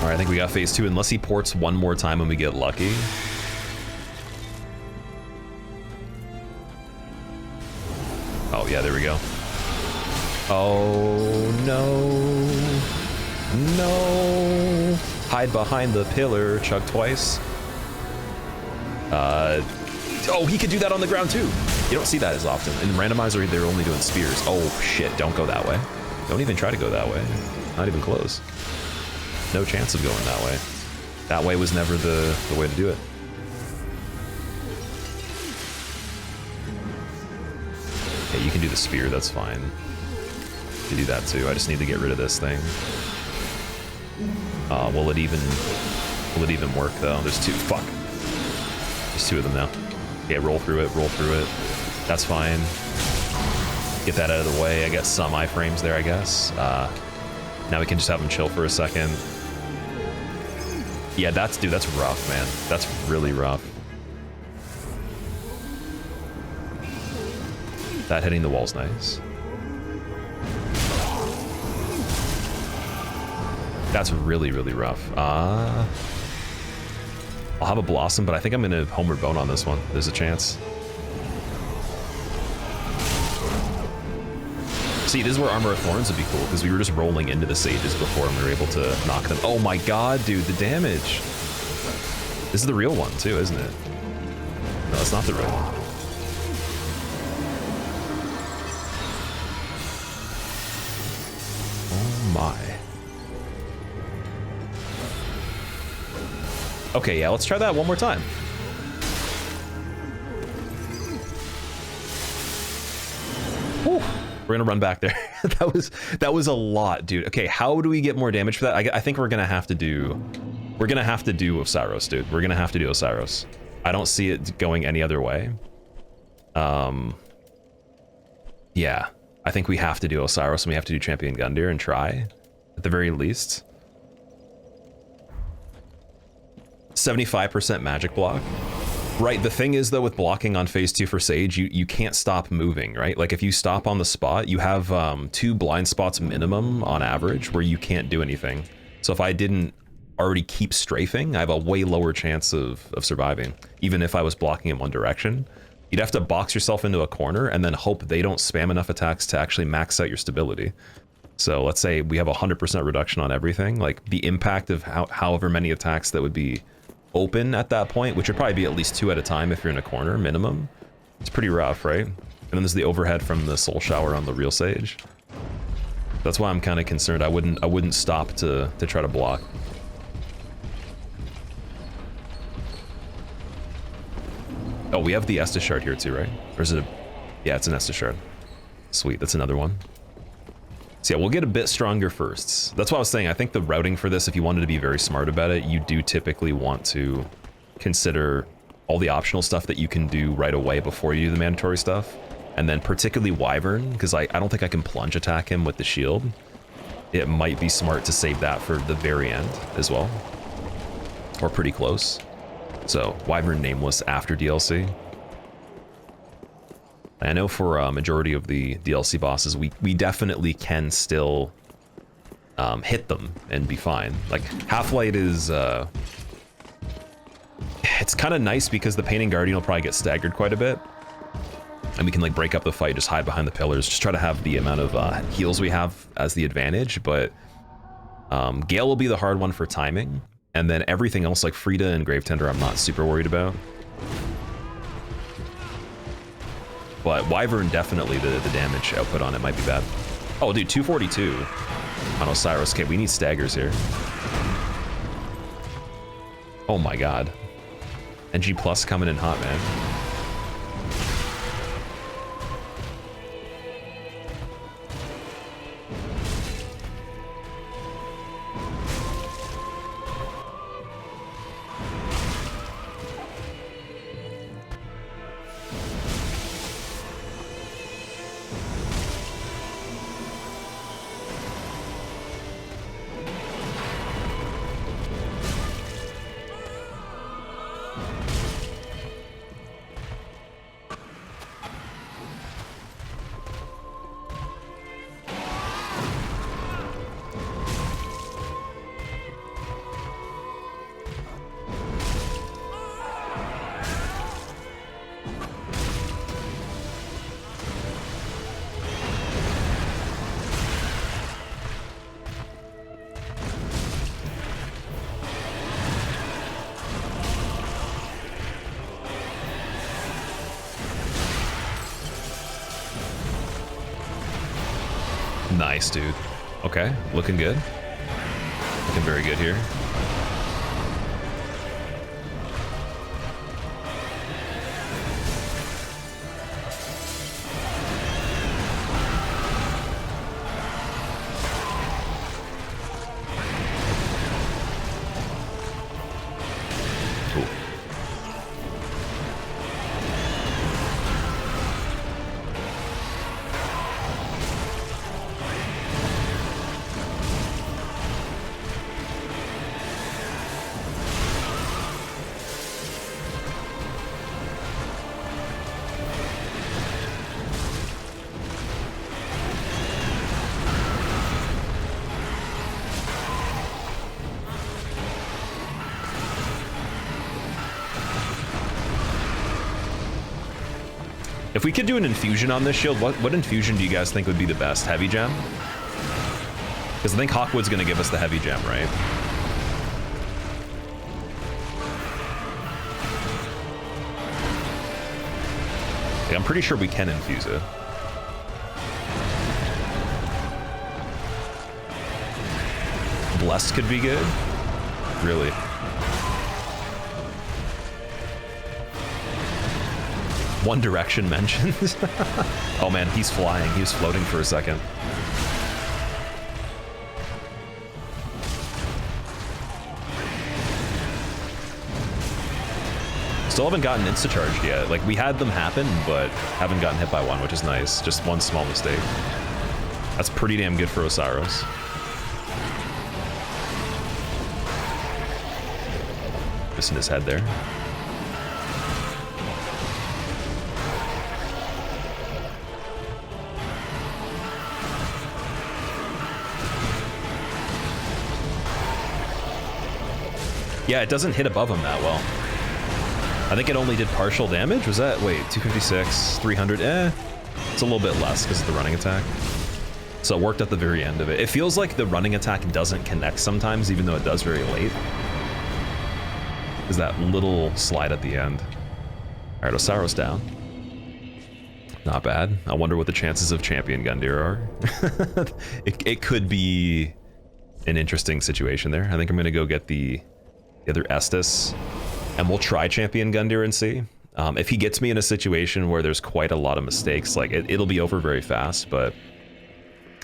I think we got phase 2, unless he ports one more time and we get lucky. Oh, yeah, there we go. Oh, no. No. Hide behind the pillar, chug twice. Oh, he could do that on the ground, too. You don't see that as often. In randomizer, they're only doing spears. Oh, shit, don't go that way. Don't even try to go that way. Not even close. No chance of going that way. That way was never the way to do it. Okay, you can do the spear, that's fine. You can do that too. I just need to get rid of this thing. Will it even work though? There's two. Fuck. There's two of them now. Okay, roll through it, roll through it. That's fine. Get that out of the way. I got some iframes there, I guess. Now we can just have him chill for a second. Yeah, that's rough, man. That's really rough. That hitting the wall's nice. That's really, really rough. I'll have a Blossom, but I think I'm gonna Homeward Bone on this one. There's a chance. See, this is where Armor of Thorns would be cool, because we were just rolling into the Sages before and we were able to knock them. Oh my god, dude, the damage. This is the real one too, isn't it? No, it's not the real one. Oh my. Okay, yeah, let's try that one more time. Whew. We're gonna run back there. that was a lot, dude. Okay, how do we get more damage for that? I think we're gonna have to do Oceiros, dude. We're gonna have to do Oceiros. I don't see it going any other way. Yeah, I think we have to do Oceiros and we have to do Champion Gundyr and try, at the very least. 75% magic block. Right, the thing is though with blocking on phase 2 for Sage, you can't stop moving, right? Like if you stop on the spot, you have 2 blind spots minimum on average where you can't do anything. So if I didn't already keep strafing, I have a way lower chance of surviving, even if I was blocking in one direction. You'd have to box yourself into a corner and then hope they don't spam enough attacks to actually max out your stability. So let's say we have 100% reduction on everything, like the impact of however many attacks that would be open at that point, which would probably be at least 2 at a time if you're in a corner minimum. It's pretty rough, right? And then there's the overhead from the Soul Shower on the real Sage. That's why I'm kind of concerned. I wouldn't stop to try to block. Oh, we have the Estus Shard here too, right? Or is it a... Yeah, it's an Estus Shard. Sweet, that's another one. So yeah, we'll get a bit stronger first. That's what I was saying. I think the routing for this, if you wanted to be very smart about it, you do typically want to consider all the optional stuff that you can do right away before you do the mandatory stuff. And then particularly Wyvern, because I don't think I can plunge attack him with the shield. It might be smart to save that for the very end as well. Or pretty close. So Wyvern Nameless after DLC. I know for a majority of the DLC bosses, we definitely can still hit them and be fine. Like Half-Light is, it's kind of nice because the Painting Guardian will probably get staggered quite a bit. And we can like break up the fight, just hide behind the pillars, just try to have the amount of heals we have as the advantage. But Gale will be the hard one for timing. And then everything else like Friede and Gravetender I'm not super worried about. But Wyvern, definitely the damage output on it might be bad. Oh, dude, 242 on Oceiros. Okay, we need staggers here. Oh my god. NG Plus coming in hot, man. Nice, dude. Okay, looking good. Looking very good here. Cool. If we could do an infusion on this shield, what infusion do you guys think would be the best? Heavy gem? Because I think Hawkwood's going to give us the heavy gem, right? Yeah, I'm pretty sure we can infuse it. Blessed could be good. Really? One Direction mentioned. Oh man, he's flying. He was floating for a second. Still haven't gotten insta-charged yet. Like, we had them happen, but haven't gotten hit by one, which is nice. Just one small mistake. That's pretty damn good for Oceiros. Missing his head there. Yeah, it doesn't hit above him that well. I think it only did partial damage. Was that, wait, 256, 300? It's a little bit less because of the running attack. So it worked at the very end of it. It feels like the running attack doesn't connect sometimes, even though it does very late. Is that little slide at the end. All right, Oceiros down. Not bad. I wonder what the chances of champion Gundyr are. It could be an interesting situation there. I think I'm going to go get the other Estus, and we'll try champion Gundyr and see. If he gets me in a situation where there's quite a lot of mistakes, like it'll be over very fast, but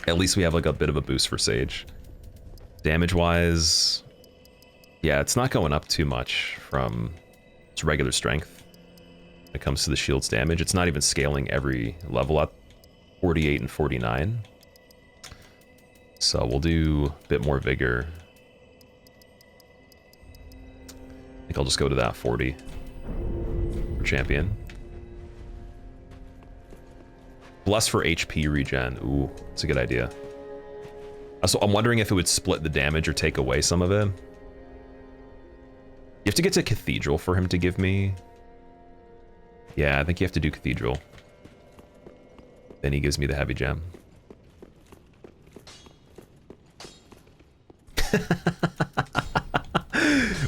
at least we have like a bit of a boost for Sage. Damage-wise, yeah, it's not going up too much from its regular strength when it comes to the shield's damage. It's not even scaling every level up, 48 and 49. So we'll do a bit more vigor. I think I'll just go to that 40 for champion. Bless for HP regen. Ooh, that's a good idea. So I'm wondering if it would split the damage or take away some of it. You have to get to Cathedral for him to give me. Yeah, I think you have to do Cathedral. Then he gives me the heavy gem.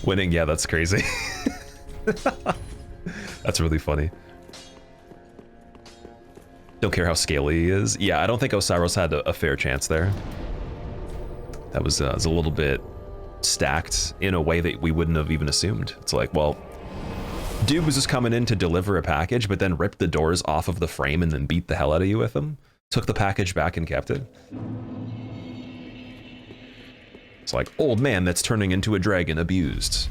Winning, yeah, that's crazy. That's really funny. Don't care how scaly he is. Yeah, I don't think Oceiros had a fair chance there. That was a little bit stacked in a way that we wouldn't have even assumed. It's like, well, dude was just coming in to deliver a package, but then ripped the doors off of the frame and then beat the hell out of you with them. Took the package back and kept it. It's like, old man that's turning into a dragon abused.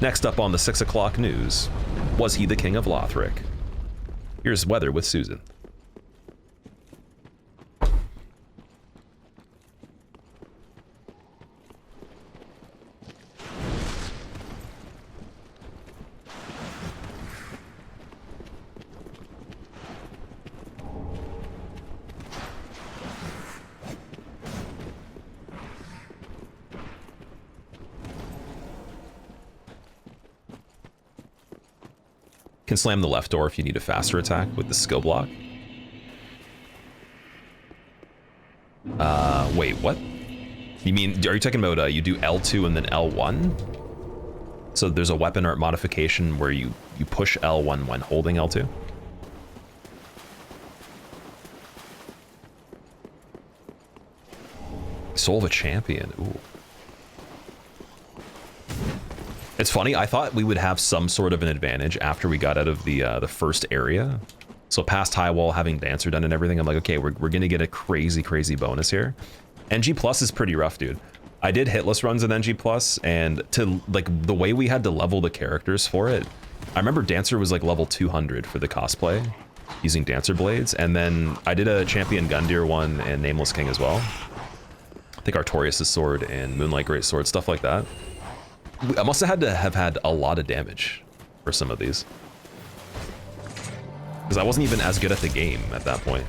Next up on the 6 o'clock news, was he the king of Lothric? Here's weather with Susan. Can slam the left door if you need a faster attack with the skill block. Wait, what? You mean, are you talking about you do L2 and then L1? So there's a weapon art modification where you push L1 when holding L2? Soul of a champion, ooh. It's funny, I thought we would have some sort of an advantage after we got out of the first area. So past high wall, having Dancer done and everything, I'm like, okay, we're gonna get a crazy bonus here. NG Plus is pretty rough, dude. I did hitless runs in NG Plus, and to like the way we had to level the characters for it, I remember Dancer was like level 200 for the cosplay, using Dancer blades, and then I did a champion Gundyr one and Nameless King as well. I think Artorias' sword and Moonlight Great Sword, stuff like that. I must have had to have had a lot of damage for some of these. Because I wasn't even as good at the game at that point.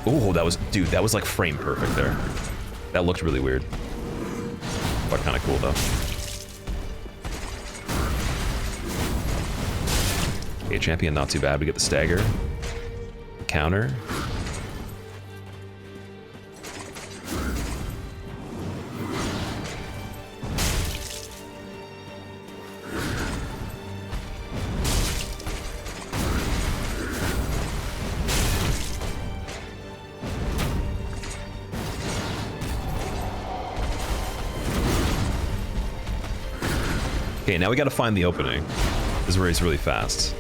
Oh, that was, dude, that was like frame perfect there. That looked really weird. But kind of cool though. Okay, champion not too bad. We get the stagger. Counter. Okay, now we gotta find the opening. This is where he's really fast.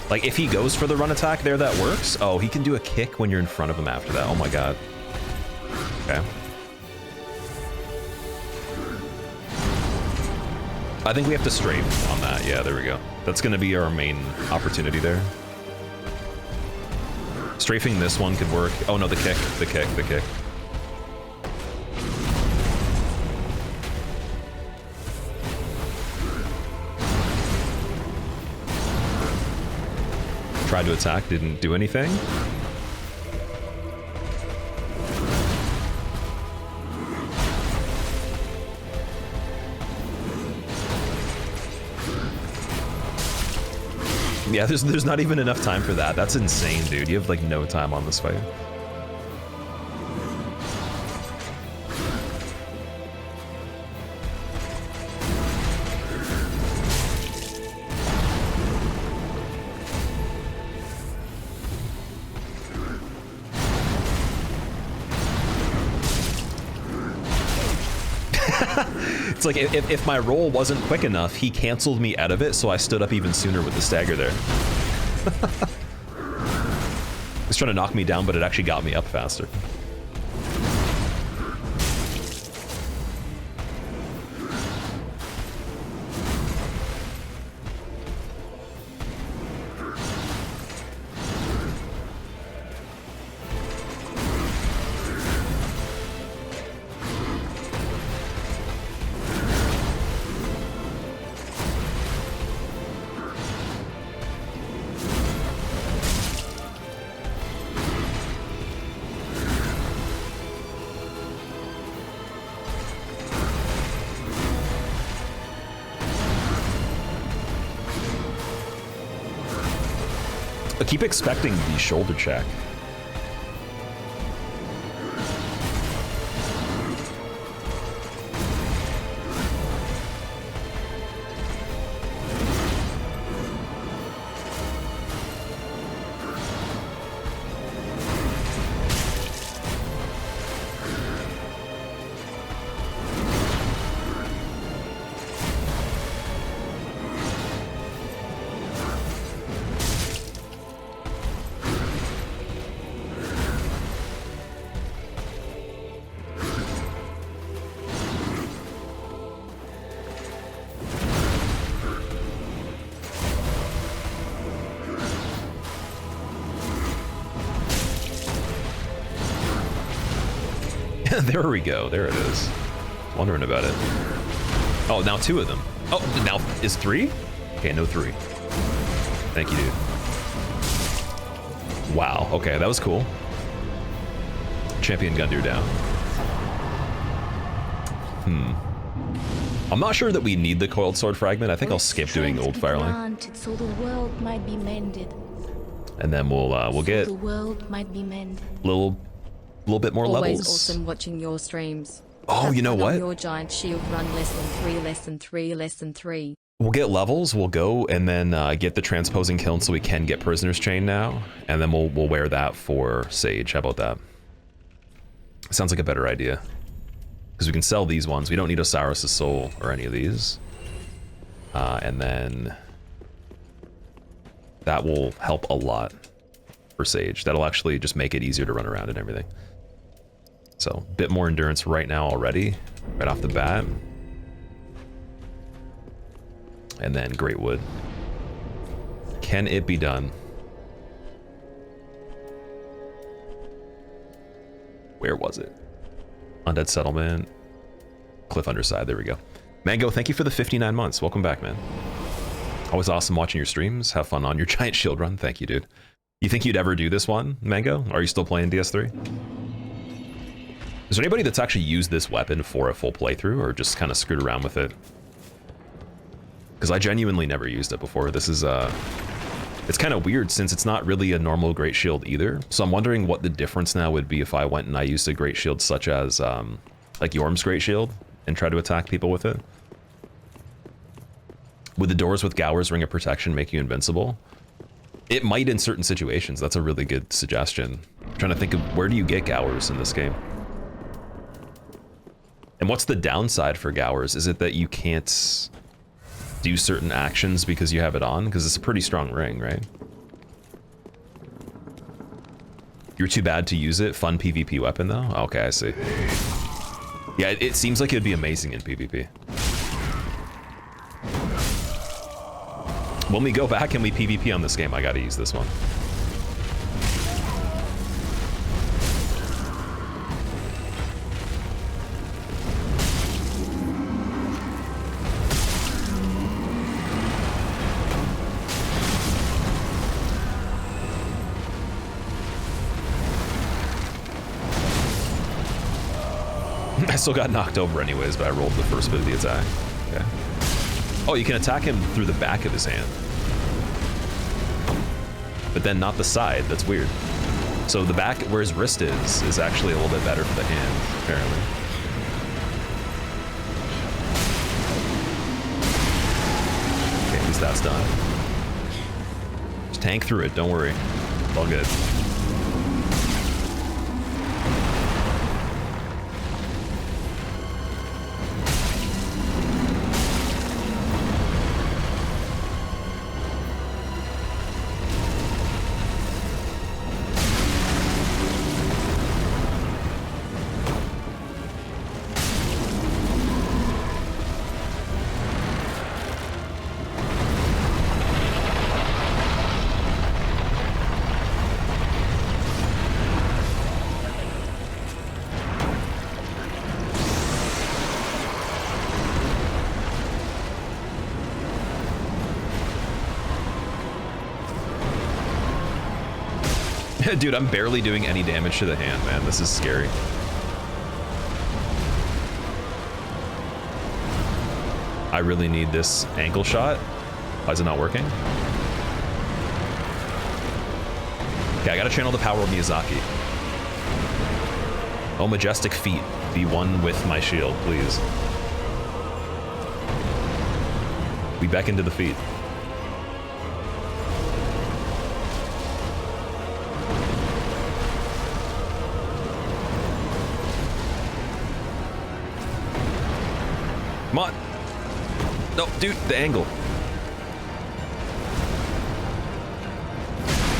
Like, if he goes for the run attack there, that works. Oh, he can do a kick when you're in front of him after that. Oh my god. Okay. I think we have to strafe on that. Yeah, there we go. That's gonna be our main opportunity there. Strafing this one could work. Oh no, the kick. Tried to attack, didn't do anything. Yeah, there's not even enough time for that. That's insane, dude. You have like no time on this fight. It's like, if my roll wasn't quick enough, he canceled me out of it, so I stood up even sooner with the stagger there. He's trying to knock me down, but it actually got me up faster. Keep expecting the shoulder check. There we go. There it is. Wondering about it. Oh, now 2 of them. Oh, now is 3? Okay, no 3. Thank you, dude. Wow. Okay, that was cool. Champion Gundyr down. I'm not sure that we need the coiled sword fragment. I think I'll skip doing old fireling. So the world might be mended. And then we'll get the world might be mended. little bit more Always levels. awesome watching your streams. Oh, you know Have fun on what? Your giant shield run less than 3, less than 3, less than 3. We'll get levels. We'll go and then get the transposing kiln so we can get prisoner's chain now, and then we'll wear that for Sage. How about that? Sounds like a better idea. Because we can sell these ones. We don't need Oceiros' soul or any of these. And then that will help a lot for Sage. That'll actually just make it easier to run around and everything. So, a bit more endurance right now already, right off the bat. And then Greatwood. Can it be done? Where was it? Undead Settlement. Cliff Underside, there we go. Mango, thank you for the 59 months. Welcome back, man. Always awesome watching your streams. Have fun on your giant shield run. Thank you, dude. You think you'd ever do this one, Mango? Are you still playing DS3? Is there anybody that's actually used this weapon for a full playthrough or just kind of screwed around with it? Because I genuinely never used it before. This is, it's kind of weird since it's not really a normal great shield either. So I'm wondering what the difference now would be if I went and I used a great shield such as, like Yhorm's great shield and tried to attack people with it. Would the doors with Gower's Ring of Protection make you invincible? It might in certain situations. That's a really good suggestion. I'm trying to think of where do you get Gower's in this game? And what's the downside for Gower's? Is it that you can't do certain actions because you have it on? Because it's a pretty strong ring, right? You're too bad to use it? Fun PvP weapon, though? Okay, I see. Yeah, it seems like it'd be amazing in PvP. When we go back and we PvP on this game, I gotta use this one. I still got knocked over anyways, but I rolled the first bit of the attack. Okay. Oh, you can attack him through the back of his hand. But then not the side. That's weird. So the back, where his wrist is actually a little bit better for the hand, apparently. Okay, at least that's done. Just tank through it, don't worry. It's all good. Dude, I'm barely doing any damage to the hand, man. This is scary. I really need this ankle shot. Why is it not working? Okay, I gotta channel the power of Miyazaki. Oh, majestic feet. Be one with my shield, please. We beckon to the feet. Come on. No, dude, the angle.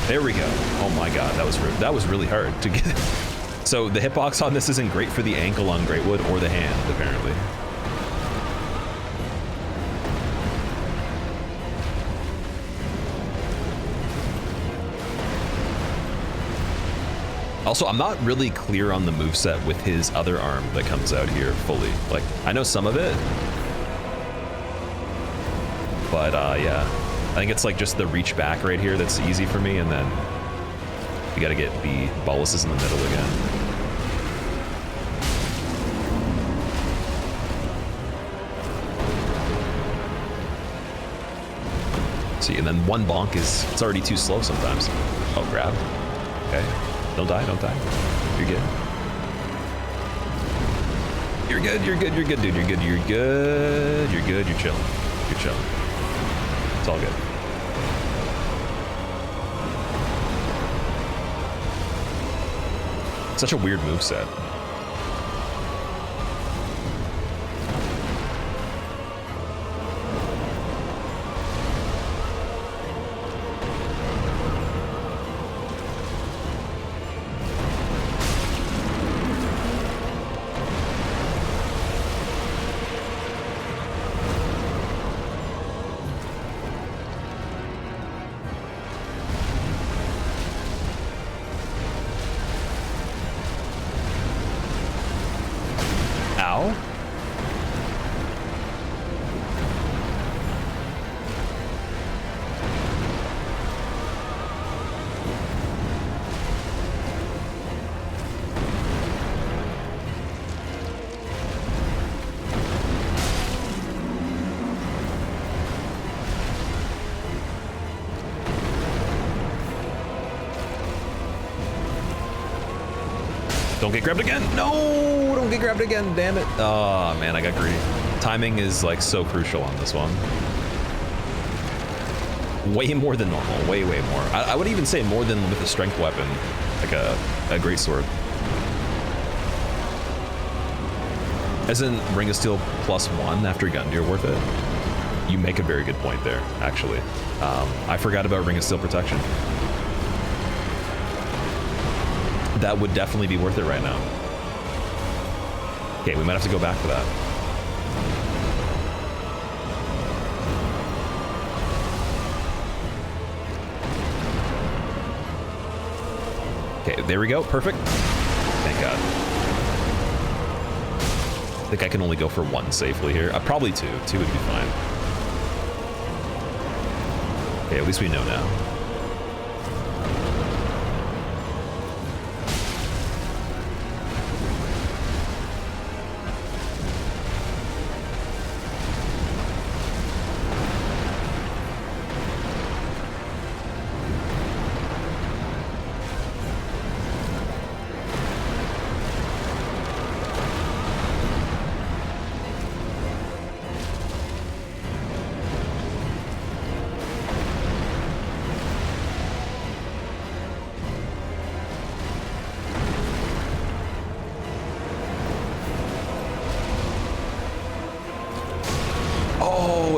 There we go. Oh my god, that was really hard to get. So the hitbox on this isn't great for the ankle on Greatwood or the hand, apparently. Also, I'm not really clear on the moveset with his other arm that comes out here fully. Like, I know some of it, but yeah. I think it's like just the reach back right here that's easy for me, and then you gotta get the boluses in the middle again. See, and then one bonk it's already too slow sometimes. Oh, grab. Okay. Don't die, don't die. You're good. You're good, you're good, you're good, dude. You're good, you're good. You're good, you're chilling. You're chilling. It's all good. Such a weird moveset. Don't get grabbed again. No, don't get grabbed again. Damn it. Oh, man, I got greedy. Timing is like so crucial on this one. Way more than normal. Way, way more. I would even say more than with a strength weapon, like a great sword. Isn't Ring of Steel +1 after Gundyr worth it? You make a very good point there, actually. I forgot about Ring of Steel protection. That would definitely be worth it right now. Okay, we might have to go back for that. Okay, there we go. Perfect. Thank God. I think I can only go for one safely here. Probably two. Two would be fine. Okay, at least we know now.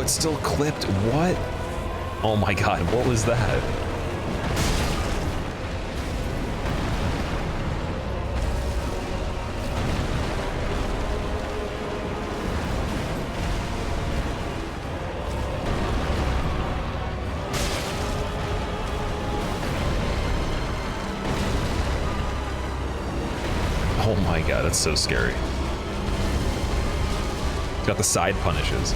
Still clipped. What? Oh my God, what was that? Oh my God, that's so scary. It's got the side punishes.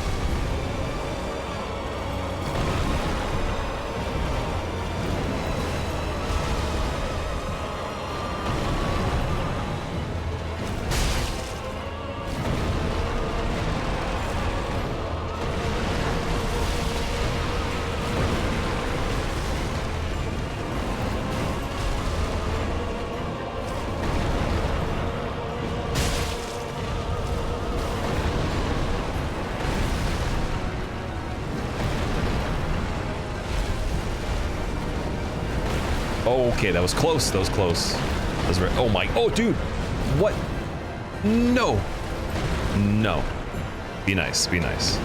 Okay, that was close. That was close. That was very, oh my, oh dude, what? No, no. Be nice, be nice.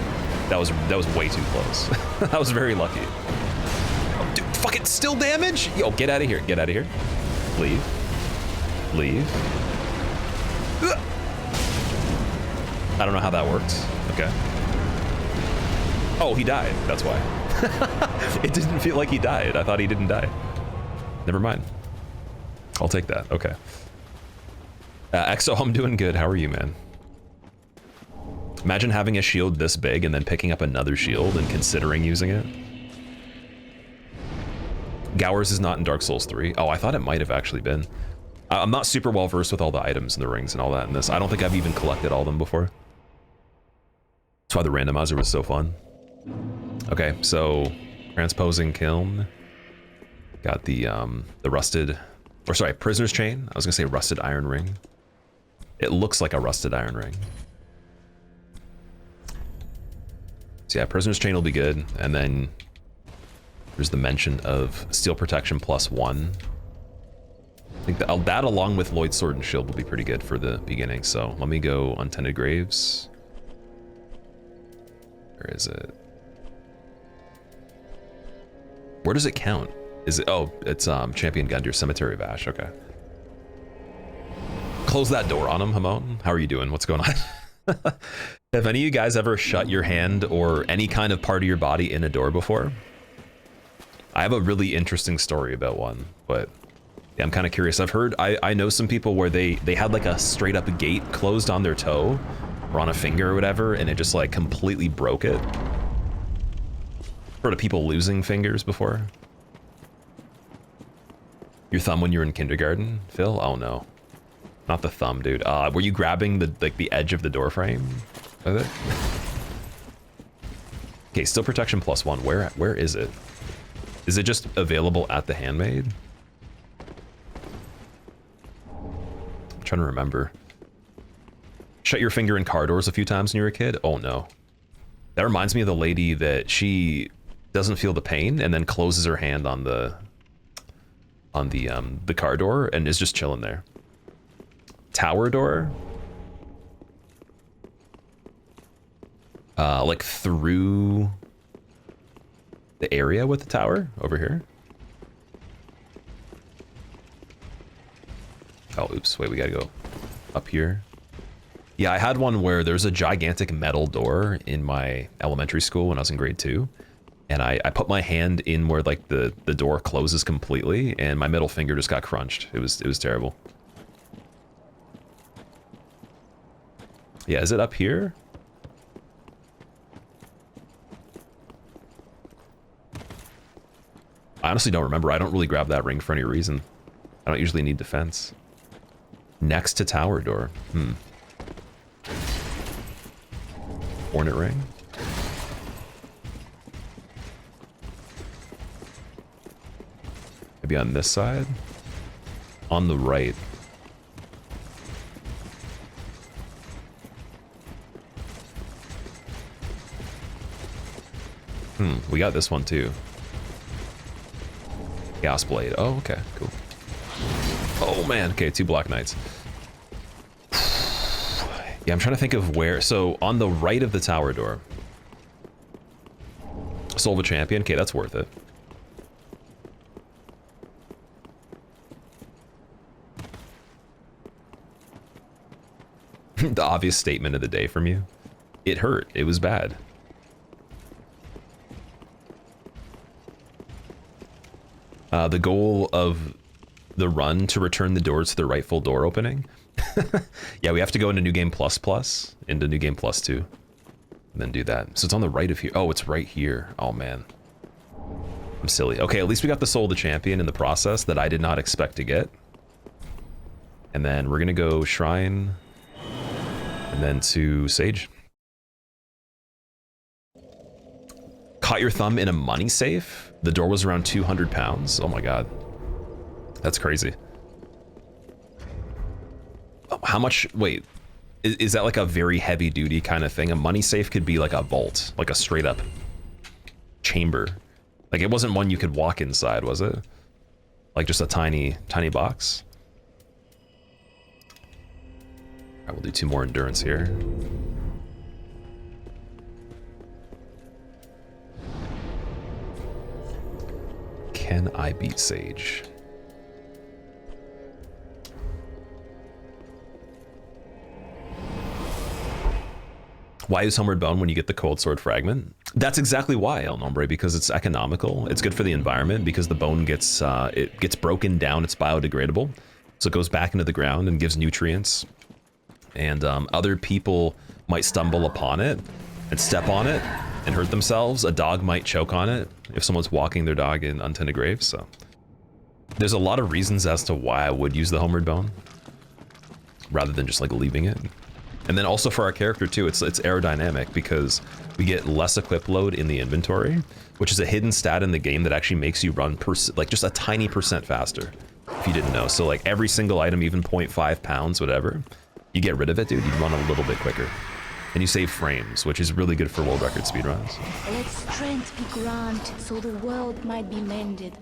That was way too close. I was very lucky. Oh, dude, fuck it, still damage? Yo, get out of here, get out of here. Leave, leave. I don't know how that works. Okay. Oh, he died, that's why. It didn't feel like he died. I thought he didn't die. Never mind. I'll take that. Okay. Exo, I'm doing good. How are you, man? Imagine having a shield this big and then picking up another shield and considering using it. Gowers is not in Dark Souls 3. Oh, I thought it might have actually been. I'm not super well versed with all the items and the rings and all that in this. I don't think I've even collected all of them before. That's why the randomizer was so fun. Okay, so transposing kiln. Got the rusted, or sorry, prisoner's chain. I was gonna say rusted iron ring. It looks like a rusted iron ring. So yeah, prisoner's chain will be good, and then there's the mention of steel protection +1. I think that along with Lloyd's sword and shield will be pretty good for the beginning. So let me go Untended Graves. Where is it? Where does it count? Is it? Oh, it's Champion Gundyr, Cemetery of Ash. Okay. Close that door on him, Hamon. How are you doing? What's going on? Have any of you guys ever shut your hand or any kind of part of your body in a door before? I have a really interesting story about one, but yeah, I'm kind of curious. I've heard, I know some people where they had like a straight up gate closed on their toe or on a finger or whatever, and it just like completely broke it. Heard of people losing fingers before? Your thumb when you were in kindergarten, Phil? Oh no. Not the thumb, dude. Were you grabbing the edge of the door frame with it? Okay, still protection +1. Where is it? Is it just available at the handmaid? I'm trying to remember. Shut your finger in car doors a few times when you were a kid? Oh no. That reminds me of the lady that she doesn't feel the pain and then closes her hand on the car door and is just chilling there. Tower door, like through the area with the tower over here. Oh, oops, wait, we gotta go up here. Yeah, I had one where there's a gigantic metal door in my elementary school when I was in grade 2. And I put my hand in where like the door closes completely and my middle finger just got crunched. It was terrible. Yeah, is it up here? I honestly don't remember. I don't really grab that ring for any reason. I don't usually need defense. Next to tower door. Hornet ring? Maybe on this side? On the right. We got this one too. Gas blade. Oh, okay, cool. Oh man, okay, 2 Black Knights. Yeah, I'm trying to think of where. So on the right of the tower door. Soul of a Champion. Okay, that's worth it. The obvious statement of the day from you. It hurt. It was bad. The goal of the run to return the doors to the rightful door opening. Yeah, we have to go into New Game Plus, into New Game Plus 2, and then do that. So it's on the right of here. Oh, it's right here. Oh man, I'm silly. Okay, at least we got the Soul of the Champion in the process that I did not expect to get. And then we're gonna go Shrine, and then to Sage. Caught your thumb in a money safe? The door was around 200 pounds. Oh my god. That's crazy. How much, wait, is that like a very heavy duty kind of thing? A money safe could be like a vault, like a straight up chamber. Like it wasn't one you could walk inside, was it? Like just a tiny box? All right, we'll do 2 more endurance here. Can I beat Sage? Why use Homeward Bone when you get the Cold Sword Fragment? That's exactly why, El Nombre, because it's economical. It's good for the environment because the bone gets it gets broken down. It's biodegradable. So it goes back into the ground and gives nutrients. And other people might stumble upon it and step on it and hurt themselves. A dog might choke on it if someone's walking their dog in Untended Graves. So there's a lot of reasons as to why I would use the Homeward Bone rather than just like leaving it. And then also for our character too, it's aerodynamic because we get less equip load in the inventory, which is a hidden stat in the game that actually makes you run like just a tiny % faster, if you didn't know. So like every single item, even 0.5 pounds, whatever, you get rid of it, dude, you run a little bit quicker. And you save frames, which is really good for world record speedruns. Let strength be granted, so the world might be mended.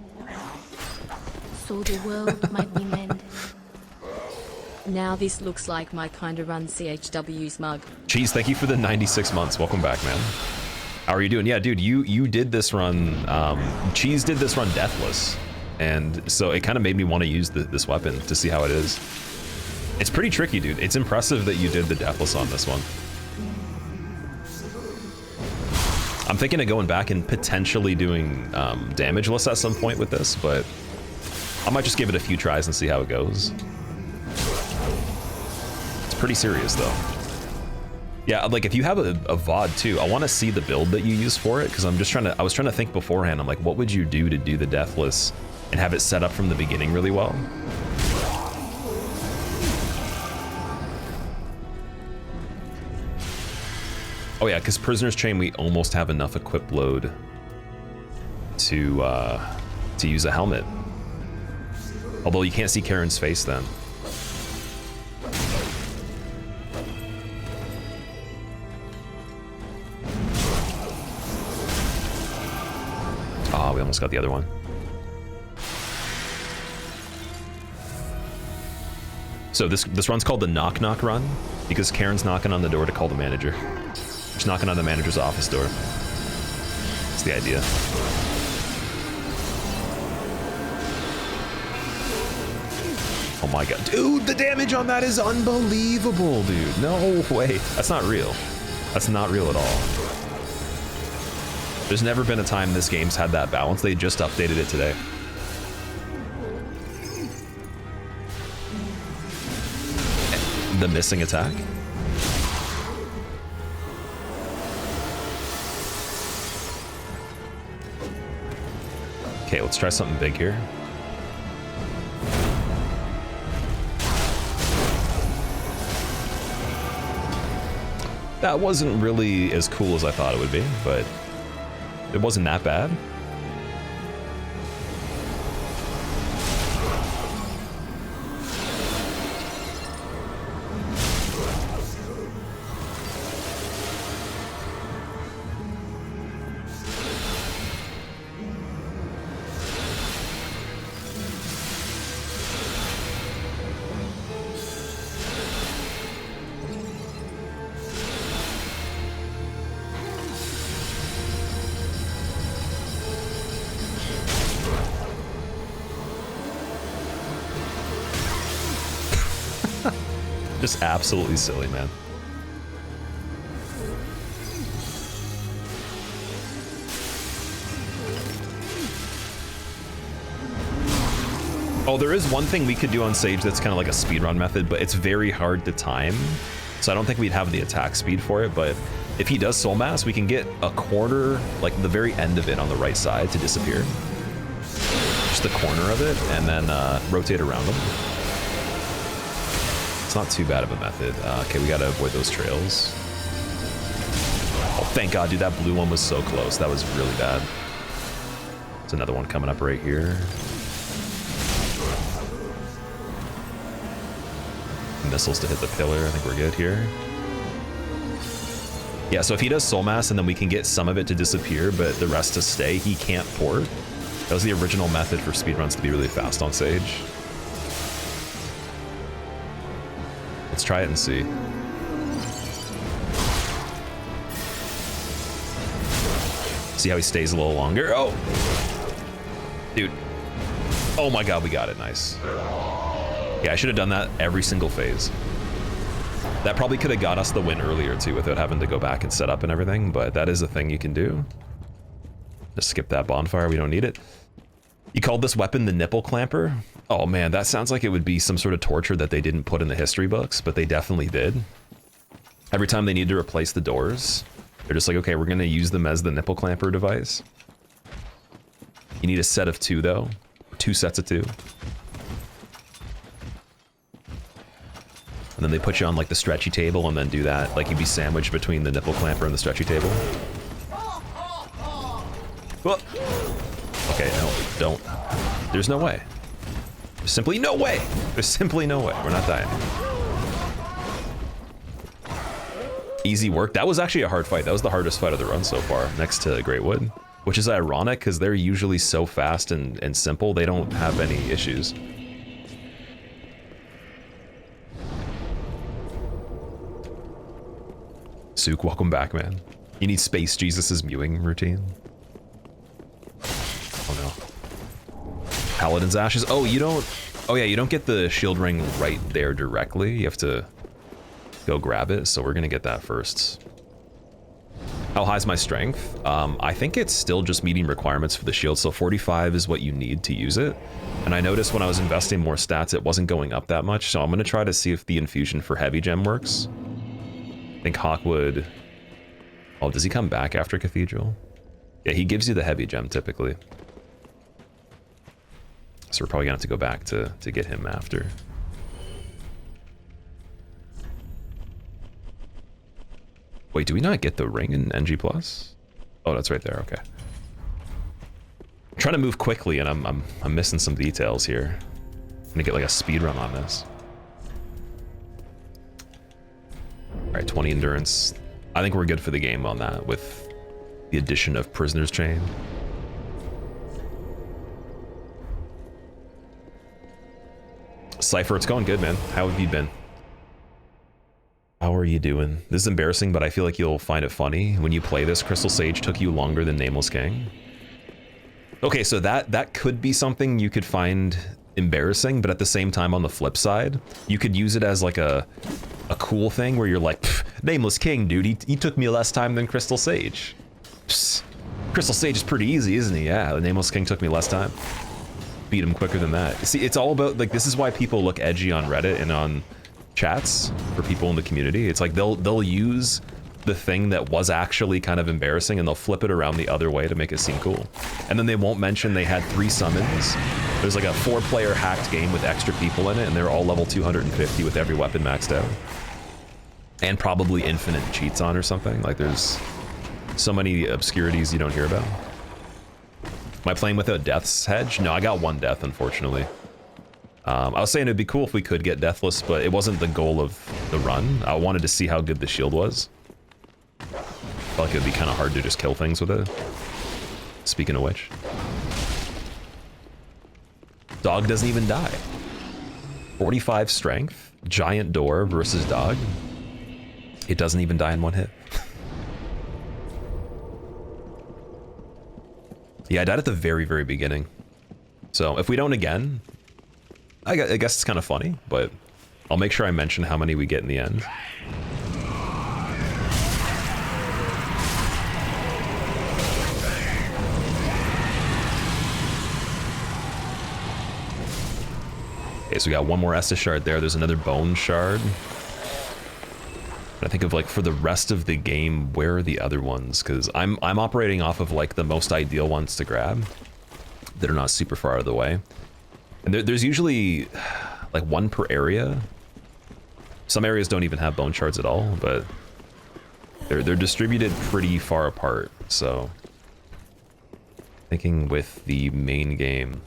So the world might be mended. Now this looks like my kind of run CHW's mug. Cheese, thank you for the 96 months. Welcome back, man. How are you doing? Yeah, dude, you did this run, Cheese did this run deathless. And so it kind of made me want to use this weapon to see how it is. It's pretty tricky, dude. It's impressive that you did the deathless on this one. I'm thinking of going back and potentially doing damageless at some point with this, but I might just give it a few tries and see how it goes. It's pretty serious though. Yeah, like if you have a VOD too, I want to see the build that you use for it, because I was trying to think beforehand. I'm like, what would you do to do the deathless and have it set up from the beginning really well? Oh yeah, because Prisoner's Chain, we almost have enough equip load to use a helmet. Although you can't see Karen's face then. Ah, we almost got the other one. So this run's called the Knock Knock run because Karen's knocking on the door to call the manager. She's knocking on the manager's office door. That's the idea. Oh my god. Dude, the damage on that is unbelievable, dude. No way. That's not real. That's not real at all. There's never been a time this game's had that balance. They just updated it today. The missing attack. Okay, let's try something big here. That wasn't really as cool as I thought it would be, but it wasn't that bad. Just absolutely silly, man. Oh, there is one thing we could do on Sage that's kind of like a speedrun method, but it's very hard to time. So I don't think we'd have the attack speed for it, but if he does Soul Mass, we can get a corner, like the very end of it on the right side to disappear. Just the corner of it, and then rotate around him. Not too bad of a method. Okay, we gotta avoid those trails. Oh, thank God, dude, that blue one was so close. That was really bad. There's another one coming up right here. Missiles to hit the pillar. I think we're good here. Yeah, so if he does Soul Mass and then we can get some of it to disappear, but the rest to stay, he can't port. That was the original method for speedruns to be really fast on Sage. Let's try it and see. See how he stays a little longer. Oh! Dude. Oh my god, we got it. Nice. Yeah, I should have done that every single phase. That probably could have got us the win earlier too without having to go back and set up and everything, but that is a thing you can do. Just skip that bonfire, we don't need it. You called this weapon the Nipple Clamper? Oh man, that sounds like it would be some sort of torture that they didn't put in the history books, but they definitely did. Every time they need to replace the doors, they're just like, okay, we're gonna use them as the nipple clamper device. You need a set of 2 though, 2 sets of 2. And then they put you on like the stretchy table and then do that, like you'd be sandwiched between the nipple clamper and the stretchy table. Whoa. Okay, no, don't. There's no way. There's simply no way. There's simply no way. We're not dying. Easy work. That was actually a hard fight. That was the hardest fight of the run so far, next to Greatwood. Which is ironic, because they're usually so fast and simple, they don't have any issues. Sook, welcome back, man. You need Space Jesus' mewing routine. Oh no. Paladin's Ashes. Oh, you don't... Oh yeah, you don't get the shield ring right there directly. You have to go grab it, so we're gonna get that first. How high's my strength? I think it's still just meeting requirements for the shield, so 45 is what you need to use it. And I noticed when I was investing more stats, it wasn't going up that much, so I'm gonna try to see if the infusion for heavy gem works. I think Hawkwood... Oh, does he come back after Cathedral? Yeah, he gives you the heavy gem typically. So we're probably gonna have to go back to get him after. Wait, do we not get the ring in NG+? Oh, that's right there, okay. I'm trying to move quickly and I'm missing some details here. I'm gonna get like a speed run on this. Alright, 20 endurance. I think we're good for the game on that with the addition of Prisoner's Chain. Cypher, it's going good, man. How have you been? How are you doing? This is embarrassing, but I feel like you'll find it funny. When you play this, Crystal Sage took you longer than Nameless King. Okay, so that could be something you could find embarrassing, but at the same time, on the flip side, you could use it as like a cool thing where you're like, Nameless King, dude, he took me less time than Crystal Sage. Psst. Crystal Sage is pretty easy, isn't he? Yeah, the Nameless King took me less time. Beat him quicker than that. See, it's all about, like, this is why people look edgy on Reddit and on chats for people in the community. It's like they'll use the thing that was actually kind of embarrassing and they'll flip it around the other way to make it seem cool. And then they won't mention they had 3 summons. There's like a 4-player hacked game with extra people in it, and they're all level 250 with every weapon maxed out. And probably infinite cheats on or something. Like, there's so many obscurities you don't hear about. Am I playing without Death's Hedge? No, I got 1 death, unfortunately. I was saying it'd be cool if we could get Deathless, but it wasn't the goal of the run. I wanted to see how good the shield was. I felt like it'd be kind of hard to just kill things with it. Speaking of which. Dog doesn't even die. 45 strength, giant door versus dog. It doesn't even die in 1 hit. Yeah, I died at the very, very beginning. So if we don't again, I guess it's kind of funny, but I'll make sure I mention how many we get in the end. Okay, so we got 1 more Estus shard there. There's another bone shard. I think of, like, for the rest of the game, where are the other ones? Because I'm operating off of, like, the most ideal ones to grab that are not super far out of the way. And there's usually like 1 per area. Some areas don't even have bone shards at all, but they're distributed pretty far apart. So thinking with the main game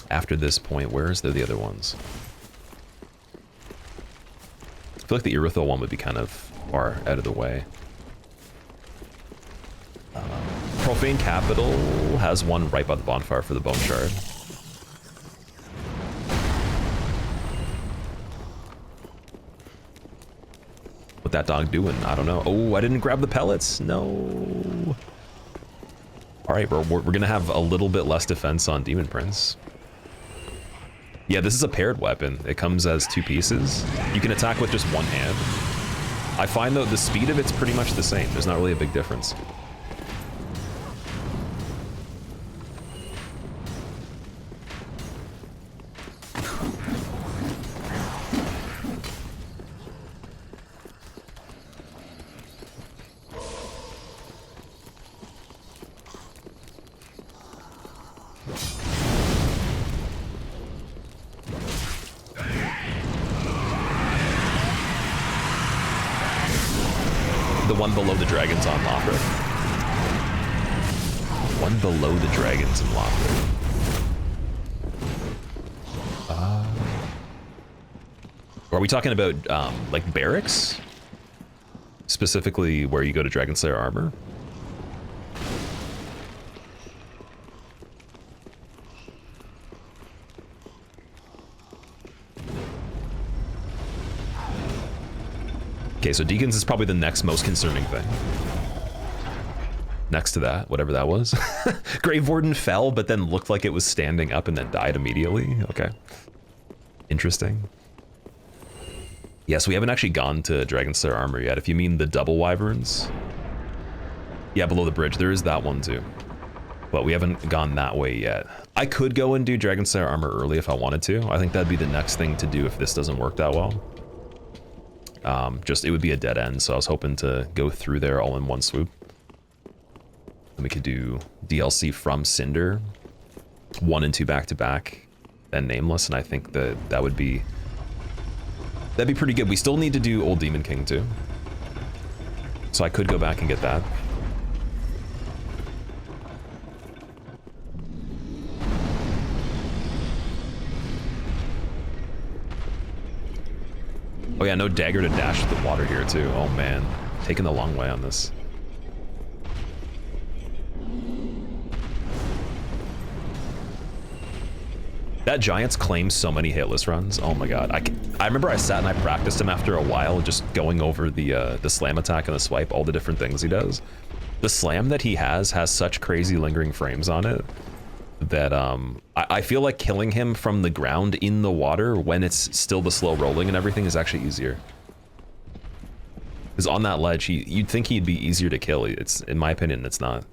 after this point, where's the other ones? I feel like the Irithyll one would be kind of far out of the way. Profaned Capital has 1 right by the bonfire for the bone shard. What that dog doing? I don't know. Oh, I didn't grab the pellets. No. All right, we're gonna have a little bit less defense on Demon Prince. Yeah, this is a paired weapon. It comes as 2 pieces. You can attack with just 1 hand. I find though the speed of it's pretty much the same. There's not really a big difference. one below the dragons on Lothric. One below the dragons in Lothric. Are we talking about like barracks? Specifically where you go to Dragonslayer armor? Okay, so Deacons is probably the next most concerning thing. Next to that, whatever that was. Grave Warden fell, but then looked like it was standing up and then died immediately. Okay. Interesting. Yes, we haven't actually gone to Dragonslayer armor yet. If you mean the double wyverns. Yeah, below the bridge. There is that one too. But we haven't gone that way yet. I could go and do Dragonslayer armor early if I wanted to. I think that'd be the next thing to do if this doesn't work that well. Just, it would be a dead end, so I was hoping to go through there all in one swoop. And we could do DLC from Cinder, 1 and 2 back to back, then Nameless, and I think that would be... That'd be pretty good. We still need to do Old Demon King too. So I could go back and get that. Oh yeah, no dagger to dash the water here too. Oh man, taking the long way on this. That Giants claims so many hitless runs. Oh my god. I remember I sat and I practiced him after a while, just going over the slam attack and the swipe, all the different things he does. The slam that he has such crazy lingering frames on it that I feel like killing him from the ground in the water when it's still the slow rolling and everything is actually easier. Because on that ledge, you'd think he'd be easier to kill. It's, in my opinion, it's not.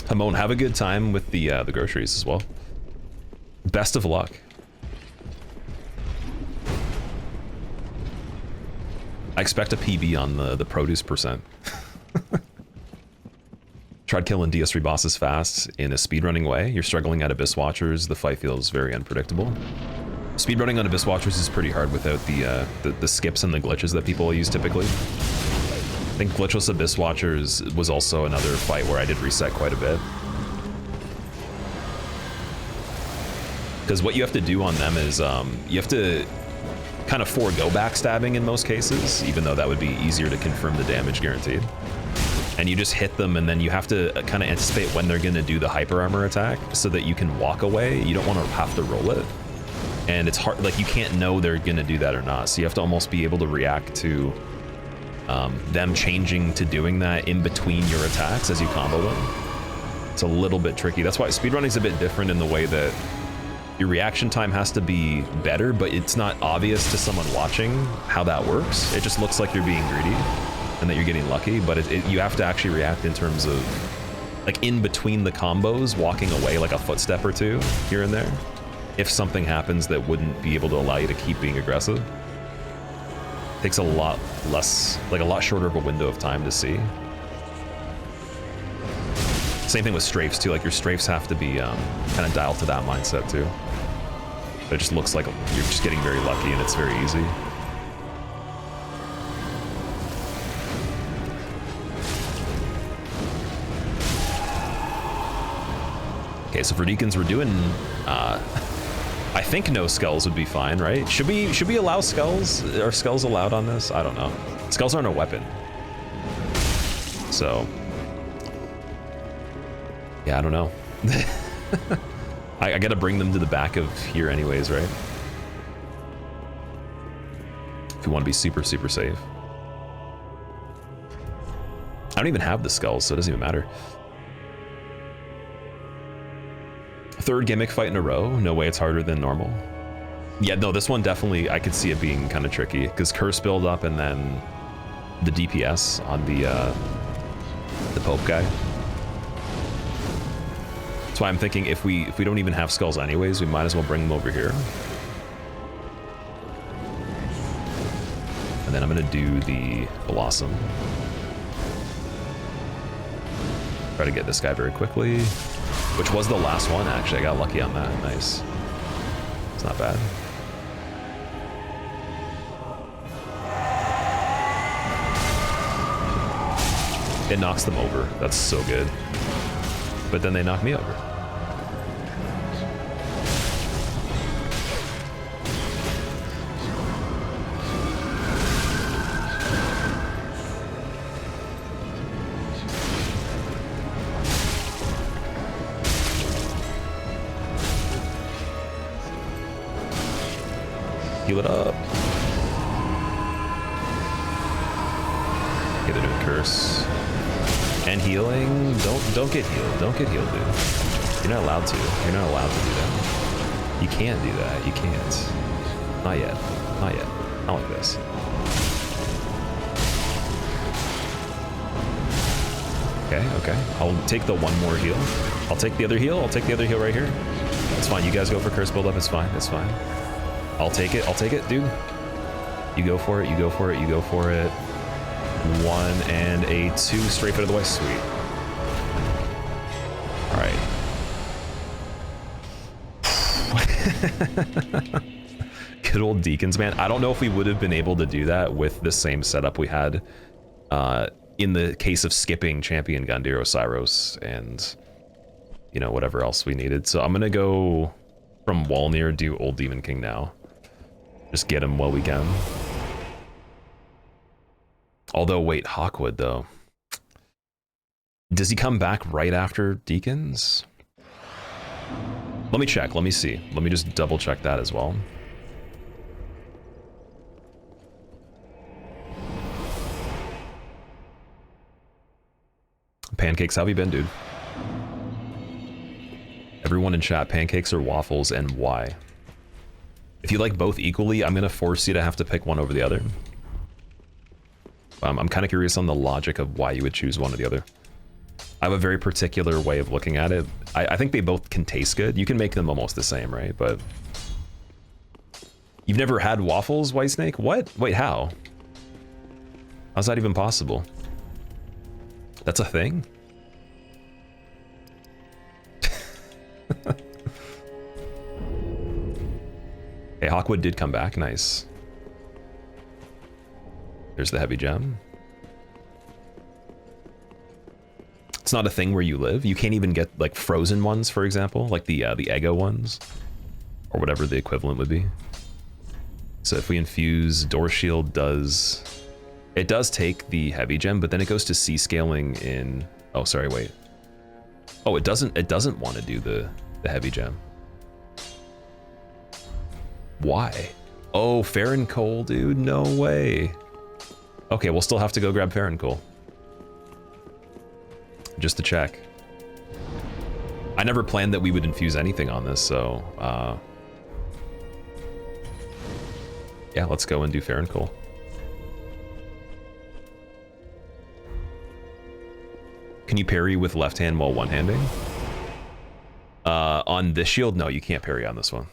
Hamon, have a good time with the groceries as well. Best of luck. I expect a PB on the produce percent. Tried killing DS3 bosses fast in a speedrunning way. You're struggling at Abyss Watchers. The fight feels very unpredictable. Speedrunning on Abyss Watchers is pretty hard without the skips and the glitches that people use typically. I think Glitchless Abyss Watchers was also another fight where I did reset quite a bit. Because what you have to do on them is you have to kind of forego backstabbing in most cases, even though that would be easier to confirm the damage guaranteed. And you just hit them, and then you have to kind of anticipate when they're going to do the hyper armor attack so that you can walk away. You don't want to have to roll it. And it's hard, like you can't know they're going to do that or not. So you have to almost be able to react to them changing to doing that in between your attacks as you combo them. It's a little bit tricky. That's why speedrunning is a bit different in the way that your reaction time has to be better, but it's not obvious to someone watching how that works. It just looks like you're being greedy and that you're getting lucky, but you have to actually react in terms of like in between the combos, walking away like a footstep or two here and there if something happens that wouldn't be able to allow you to keep being aggressive. Takes a lot less, like a lot shorter of a window of time to see. Same thing with strafes too, like your strafes have to be kind of dialed to that mindset too. But it just looks like you're just getting very lucky and it's very easy. Okay, so for Deacons we're doing, I think no skulls would be fine, right? Should we allow skulls? Are skulls allowed on this? I don't know. Skulls aren't a weapon. So, yeah, I don't know. I gotta bring them to the back of here anyways, right? If you want to be super, super safe. I don't even have the skulls, so it doesn't even matter. Third gimmick fight in a row. No way it's harder than normal. Yeah, no, this one definitely, I could see it being kind of tricky because curse build up and then the DPS on the Pope guy. That's why I'm thinking if we don't even have skulls anyways, we might as well bring them over here. And then I'm gonna do the Blossom. Try to get this guy very quickly, which was the last one, actually. I got lucky on that. Nice. It's not bad. It knocks them over. That's so good. But then they knock me over. Heal it up. Okay, they're doing curse. And healing. Don't get healed. Don't get healed, dude. You're not allowed to. You're not allowed to do that. You can't do that. You can't. Not yet. Not yet. Not like this. Okay, okay. I'll take the one more heal. I'll take the other heal. I'll take the other heal right here. It's fine. You guys go for curse buildup. It's fine. It's fine. I'll take it. I'll take it, dude. You go for it. You go for it. You go for it. 1 and a 2 straight foot of the way. Sweet. All right. Good old Deacons, man. I don't know if we would have been able to do that with the same setup we had in the case of skipping Champion Gundyr, Oceiros, and, you know, whatever else we needed. So I'm going to go from Wolnir, do Old Demon King now. Just get him while we can. Although, wait, Hawkwood, though. Does he come back right after Deacons? Let me check. Let me see. Let me just double check that as well. Pancakes, how have you been, dude? Everyone in chat, pancakes or waffles, and why? If you like both equally, I'm gonna force you to have to pick one over the other. I'm kind of curious on the logic of why you would choose one or the other. I have a very particular way of looking at it. I think they both can taste good. You can make them almost the same, right? But you've never had waffles, Whitesnake? What? Wait, how? How's that even possible? That's a thing? Hey, Hawkwood did come back. Nice. There's the heavy gem. It's not a thing where you live. You can't even get like frozen ones, for example, like the Ego ones, or whatever the equivalent would be. So if we infuse Door Shield, it does take the heavy gem, but then it goes to C scaling in. Oh, sorry, wait. Oh, it doesn't want to do the heavy gem. Why? Oh, Farron Cole, dude. No way. Okay, we'll still have to go grab Farron Cole. Just to check. I never planned that we would infuse anything on this, so yeah, let's go and do Farron Cole. Can you parry with left hand while one-handing? On this shield, no, you can't parry on this one.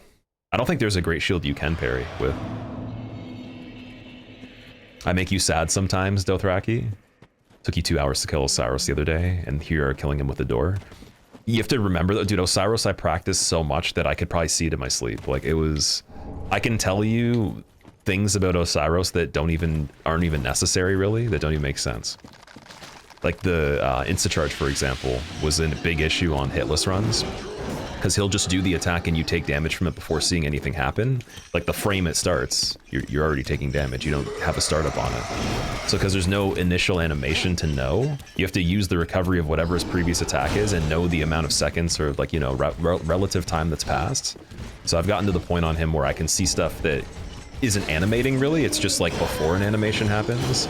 I don't think there's a great shield you can parry with. I make you sad sometimes, Dothraki. Took you 2 hours to kill Oceiros the other day, and here you're killing him with the door. You have to remember that, dude, Oceiros I practiced so much that I could probably see it in my sleep. Like, it was... I can tell you things about Oceiros that aren't even necessary, really, that don't even make sense. Like the Insta-Charge, for example, was a big issue on hitless runs. Because he'll just do the attack and you take damage from it before seeing anything happen. Like the frame it starts, you're already taking damage. You don't have a startup on it. So because there's no initial animation to know, you have to use the recovery of whatever his previous attack is and know the amount of seconds or like, you know, relative time that's passed. So I've gotten to the point on him where I can see stuff that isn't animating really. It's just like before an animation happens.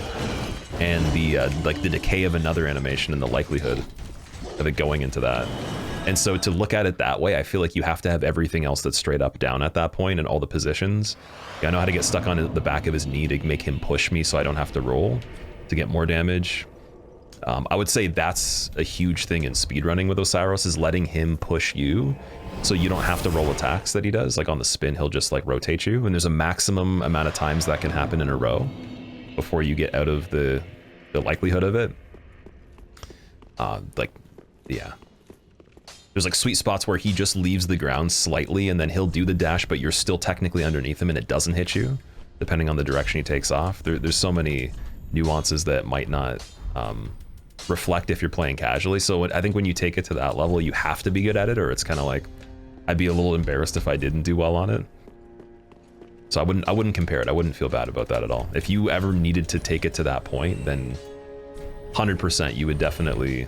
And the like the decay of another animation and the likelihood of it going into that. And so to look at it that way, I feel like you have to have everything else that's straight up down at that point and all the positions. Yeah, I know how to get stuck on the back of his knee to make him push me so I don't have to roll to get more damage. I would say that's a huge thing in speedrunning with Oceiros, is letting him push you so you don't have to roll attacks that he does. Like on the spin, he'll just like rotate you. And there's a maximum amount of times that can happen in a row. before you get out of the likelihood of it. Like, yeah. There's like sweet spots where he just leaves the ground slightly and then he'll do the dash, but you're still technically underneath him and it doesn't hit you, depending on the direction he takes off. There's so many nuances that might not reflect if you're playing casually. So I think when you take it to that level, you have to be good at it, or it's kind of like, I'd be a little embarrassed if I didn't do well on it. So I wouldn't compare it. I wouldn't feel bad about that at all. If you ever needed to take it to that point, then 100% you would definitely,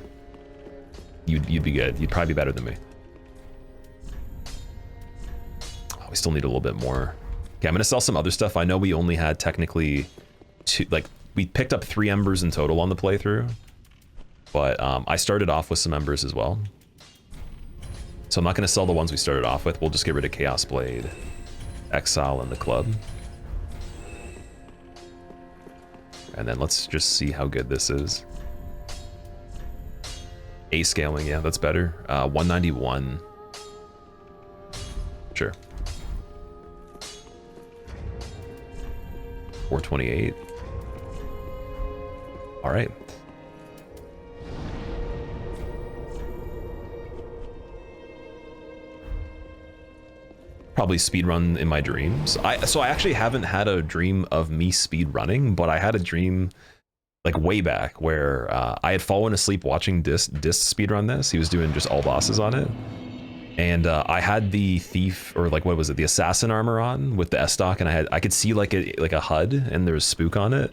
you'd be good. You'd probably be better than me. Oh, we still need a little bit more. Okay, I'm gonna sell some other stuff. I know we only had technically two, like we picked up 3 embers in total on the playthrough, but I started off with some embers as well. So I'm not gonna sell the ones we started off with. We'll just get rid of Chaos Blade, Exile, and the club. And then let's just see how good this is. A scaling, yeah, that's better. 191. Sure. 428. All right. Probably speedrun in my dreams. So I actually haven't had a dream of me speedrunning, but I had a dream like way back where I had fallen asleep watching Dist speedrun this. He was doing just all bosses on it. And I had the thief, or like, what was it? The assassin armor on with the S-Stock, and I could see like a HUD and there was spook on it.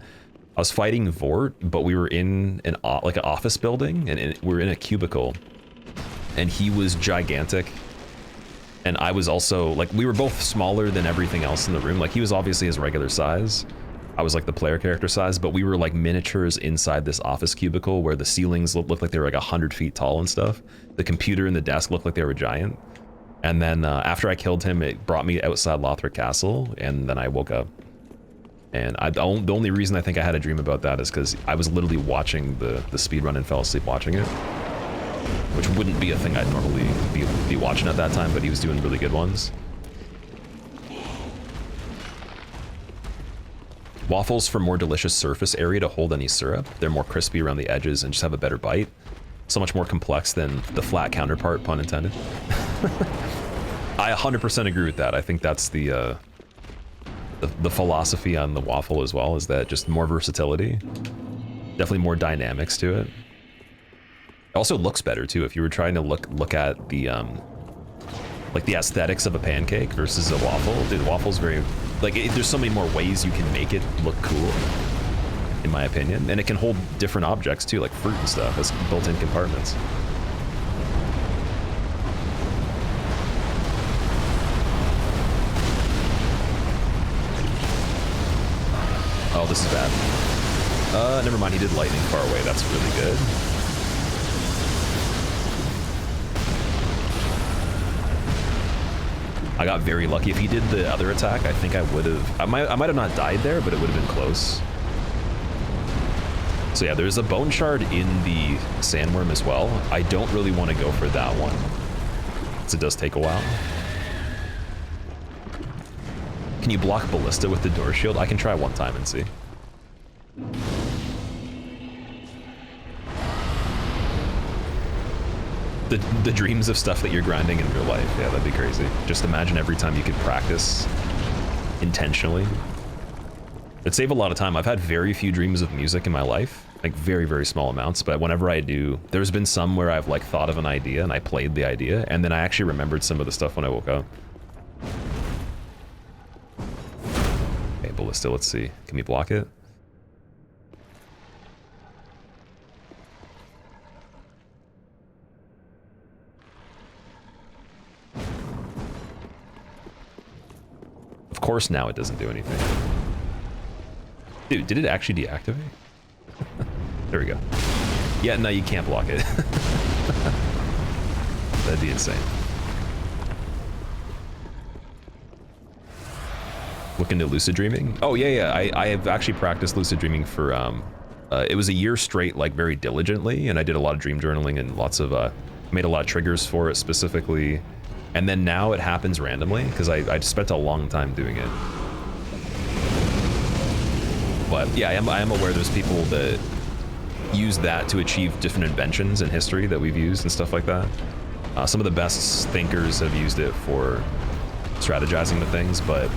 I was fighting Vordt, but we were in an office building, and we were in a cubicle, and he was gigantic. And I was also, like, we were both smaller than everything else in the room. Like, he was obviously his regular size. I was like the player character size, but we were like miniatures inside this office cubicle where the ceilings looked like they were like 100 feet tall and stuff. The computer and the desk looked like they were giant. And then after I killed him, it brought me outside Lothric Castle, and then I woke up. And the only reason I think I had a dream about that is because I was literally watching the speedrun and fell asleep watching it. Which wouldn't be a thing I'd normally be watching at that time, but he was doing really good ones. Waffles for more delicious surface area to hold any syrup. They're more crispy around the edges and just have a better bite. So much more complex than the flat counterpart, pun intended. I 100% agree with that. I think that's the philosophy on the waffle as well, is that just more versatility. Definitely more dynamics to it. It also looks better too. If you were trying to look at the like the aesthetics of a pancake versus a waffle, dude, the waffle's very like there's so many more ways you can make it look cool, in my opinion, and it can hold different objects too, like fruit and stuff as built-in compartments. Oh, this is bad. Never mind. He did lightning far away. That's really good. I got very lucky. If he did the other attack, I think I would have... I might have not died there, but it would have been close. So yeah, there's a bone shard in the sandworm as well. I don't really want to go for that one, because it does take a while. Can you block Ballista with the door shield? I can try one time and see. The dreams of stuff that you're grinding in real life. Yeah, that'd be crazy. Just imagine every time you could practice intentionally. It'd save a lot of time. I've had very few dreams of music in my life, like very, very small amounts, but whenever I do, there's been some where I've like thought of an idea and I played the idea, and then I actually remembered some of the stuff when I woke up. Okay, Ballista, let's see. Can we block it? Of course now it doesn't do anything. Dude, did it actually deactivate? There we go. Yeah, no, you can't block it. That'd be insane. Look into lucid dreaming? Oh, yeah. I have actually practiced lucid dreaming for, it was a year straight, like very diligently, and I did a lot of dream journaling and lots of, made a lot of triggers for it specifically. And then now it happens randomly, because I spent a long time doing it. But yeah, I am aware there's people that use that to achieve different inventions in history that we've used and stuff like that. Some of the best thinkers have used it for strategizing the things, but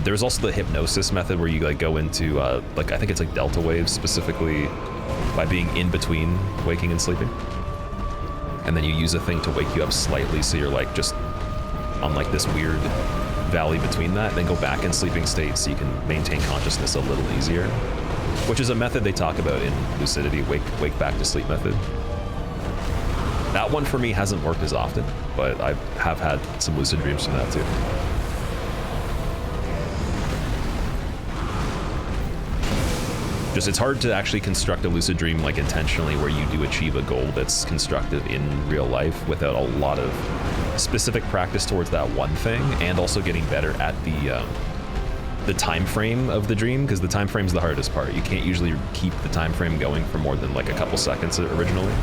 there's also the hypnosis method where you like go into like I think it's like delta waves specifically by being in between waking and sleeping, and then you use a thing to wake you up slightly so you're like just on like this weird valley between that, then go back in sleeping state so you can maintain consciousness a little easier, which is a method they talk about in lucidity, wake back to sleep method. That one for me hasn't worked as often, but I have had some lucid dreams from that too. Just it's hard to actually construct a lucid dream like intentionally where you do achieve a goal that's constructive in real life without a lot of specific practice towards that one thing, and also getting better at the time frame of the dream, because the time frame is the hardest part. You can't usually keep the time frame going for more than like a couple seconds originally,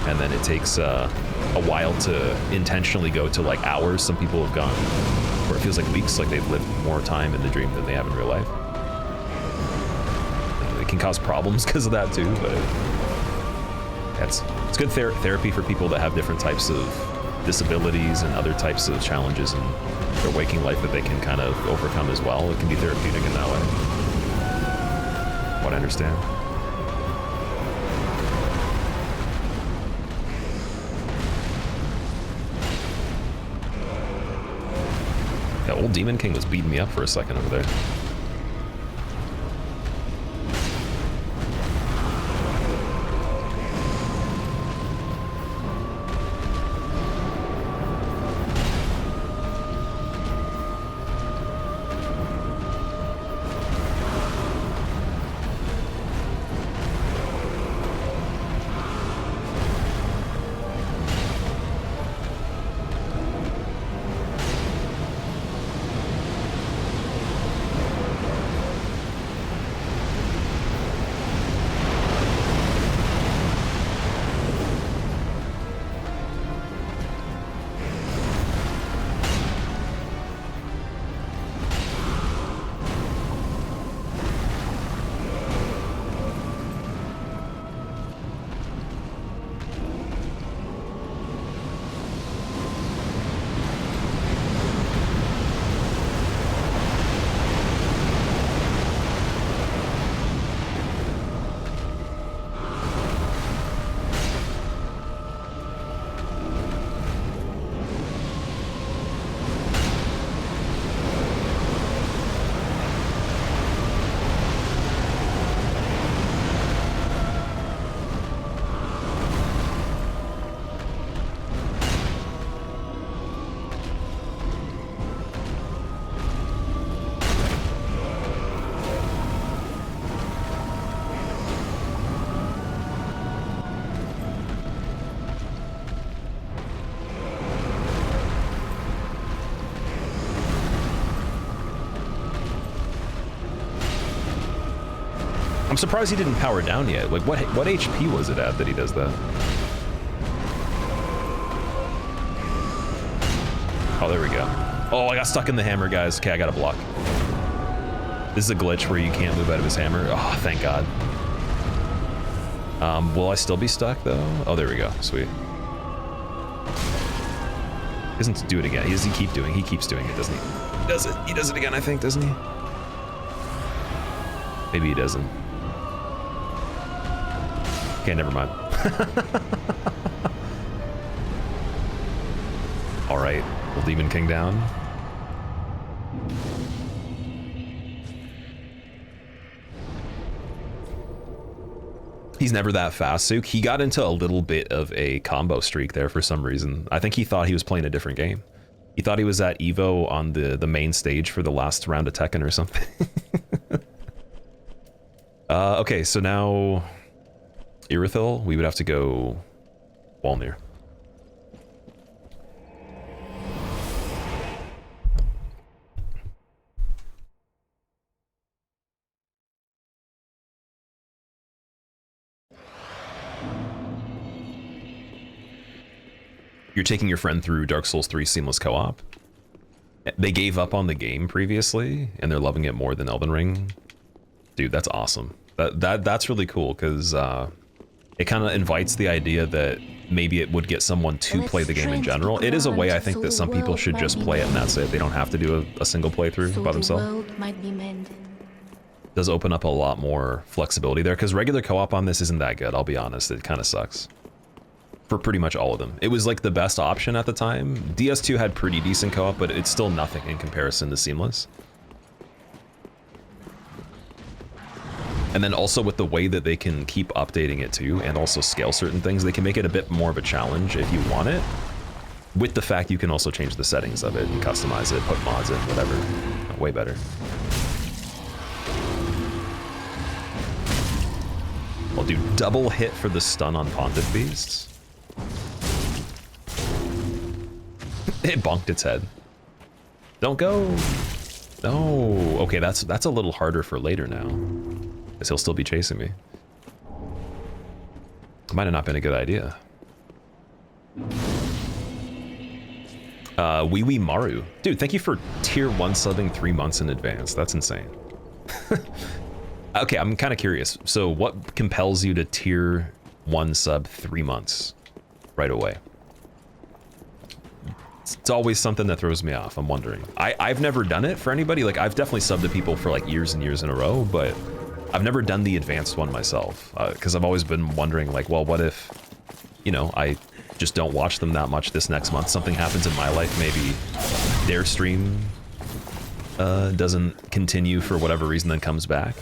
and then it takes a while to intentionally go to like hours. Some people have gone where it feels like weeks, like they've lived more time in the dream than they have in real life. It can cause problems because of that too, but it's good therapy for people that have different types of disabilities and other types of challenges in their waking life that they can kind of overcome as well. It can be therapeutic in that way. What I understand. Yeah, old Demon King was beating me up for a second over there. I'm surprised he didn't power down yet. Like, what HP was it at that he does that? Oh, there we go. Oh, I got stuck in the hammer, guys. Okay, I got to block. This is a glitch where you can't move out of his hammer. Oh, thank God. Will I still be stuck, though? Oh, there we go. Sweet. He doesn't do it again. He keeps doing it, doesn't he? He does it again, I think, doesn't he? Maybe he doesn't. Okay, never mind. All right, will Demon King down? He's never that fast, Sook. He got into a little bit of a combo streak there for some reason. I think he thought he was playing a different game. He thought he was at Evo on the main stage for the last round of Tekken or something. Okay, so now Irithyll, we would have to go Wolnir. You're taking your friend through Dark Souls 3 seamless co-op. They gave up on the game previously, and they're loving it more than Elden Ring. Dude, that's awesome. That's really cool because it kind of invites the idea that maybe it would get someone to play the game in general. It is a way I think that some people should just play it and that's it. They don't have to do a single playthrough by themselves. Does open up a lot more flexibility there because regular co-op on this isn't that good. I'll be honest, it kind of sucks for pretty much all of them. It was like the best option at the time. DS2 had pretty decent co-op, but it's still nothing in comparison to Seamless. And then also with the way that they can keep updating it too, and also scale certain things, they can make it a bit more of a challenge if you want it. With the fact you can also change the settings of it and customize it, put mods in, whatever. Way better. I'll do double hit for the stun on Pontiff Beasts. It bonked its head. Don't go. No. Okay, that's a little harder for later now. Because he'll still be chasing me. Might have not been a good idea. Wee Wee Maru. Dude, thank you for tier 1 subbing 3 months in advance. That's insane. Okay, I'm kind of curious. So what compels you to tier 1 sub 3 months right away? It's always something that throws me off. I'm wondering. I've never done it for anybody. Like, I've definitely subbed to people for like years and years in a row, but I've never done the advanced one myself. Because I've always been wondering, like, well, what if, you know, I just don't watch them that much this next month? Something happens in my life, maybe their stream doesn't continue for whatever reason, then comes back.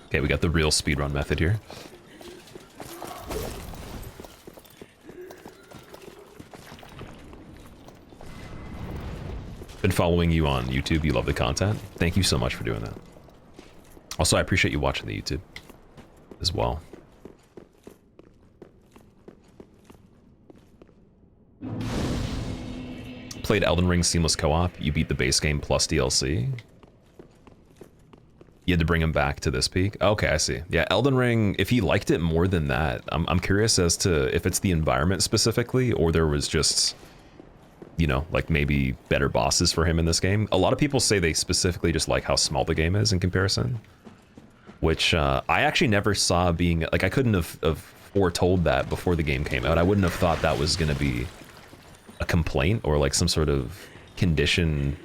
Okay, we got the real speedrun method here. Been following you on YouTube. You love the content. Thank you so much for doing that. Also, I appreciate you watching the YouTube as well. Played Elden Ring Seamless Co-op. You beat the base game plus DLC. You had to bring him back to this peak? Okay, I see. Yeah, Elden Ring, if he liked it more than that, I'm curious as to if it's the environment specifically, or there was just, you know, like maybe better bosses for him in this game. A lot of people say they specifically just like how small the game is in comparison, which I actually never saw being, like, I couldn't have foretold that before the game came out. I wouldn't have thought that was going to be a complaint or like some sort of condition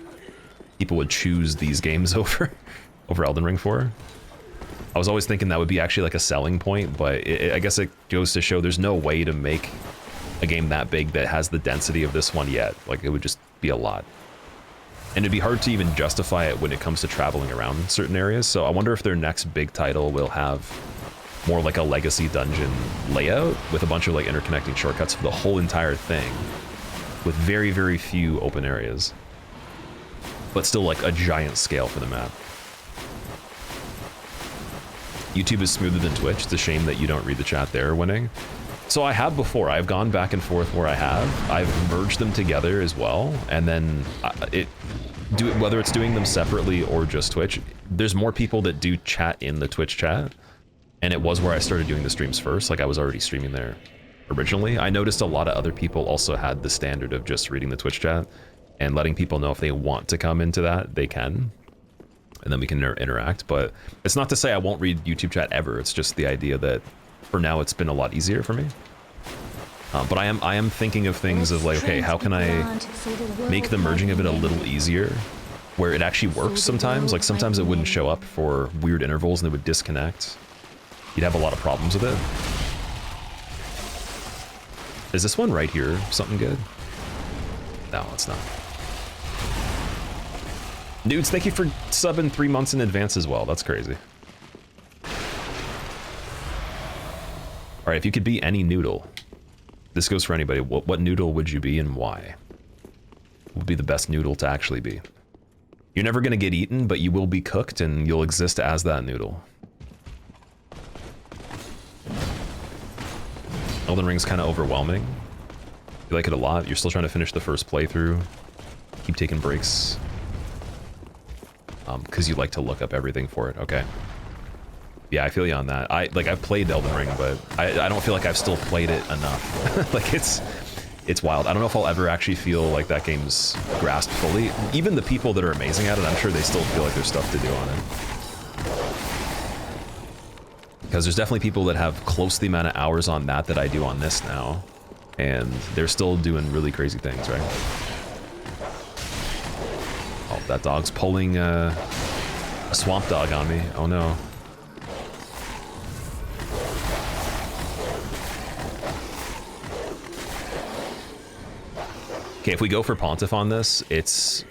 people would choose these games over Elden Ring for. I was always thinking that would be actually like a selling point, but I guess it goes to show there's no way to make a game that big that has the density of this one yet. Like, it would just be a lot. And it'd be hard to even justify it when it comes to traveling around certain areas. So I wonder if their next big title will have more like a legacy dungeon layout with a bunch of like interconnecting shortcuts for the whole entire thing with very, very few open areas, but still like a giant scale for the map. YouTube is smoother than Twitch. It's a shame that you don't read the chat there, Winning. So I have before. I've gone back and forth where I have. I've merged them together as well, and then whether it's doing them separately or just Twitch, there's more people that do chat in the Twitch chat, and it was where I started doing the streams first. Like, I was already streaming there originally. I noticed a lot of other people also had the standard of just reading the Twitch chat and letting people know if they want to come into that, they can. And then we can interact, but it's not to say I won't read YouTube chat ever. It's just the idea that for now it's been a lot easier for me. But I am thinking of things of like, okay, how can I make the merging of it a little easier where it actually works sometimes? Like, sometimes it wouldn't show up for weird intervals and it would disconnect. You'd have a lot of problems with it. Is this one right here something good? No, it's not. Dudes, thank you for subbing 3 months in advance as well. That's crazy. Alright, if you could be any noodle, this goes for anybody, what noodle would you be and why? What would be the best noodle to actually be? You're never going to get eaten, but you will be cooked and you'll exist as that noodle. Elden Ring's kind of overwhelming. You like it a lot. You're still trying to finish the first playthrough. Keep taking breaks. because you like to look up everything for it. Okay. Yeah, I feel you on that. I've played Elden Ring, but I don't feel like I've still played it enough. Like it's wild. I don't know if I'll ever actually feel like that game's grasped fully. Even the people that are amazing at it, I'm sure they still feel like there's stuff to do on it. Because there's definitely people that have close to the amount of hours on that I do on this now, and they're still doing really crazy things, right? Oh, that dog's pulling a swamp dog on me. Oh no. Okay, if we go for Pontiff on this, it's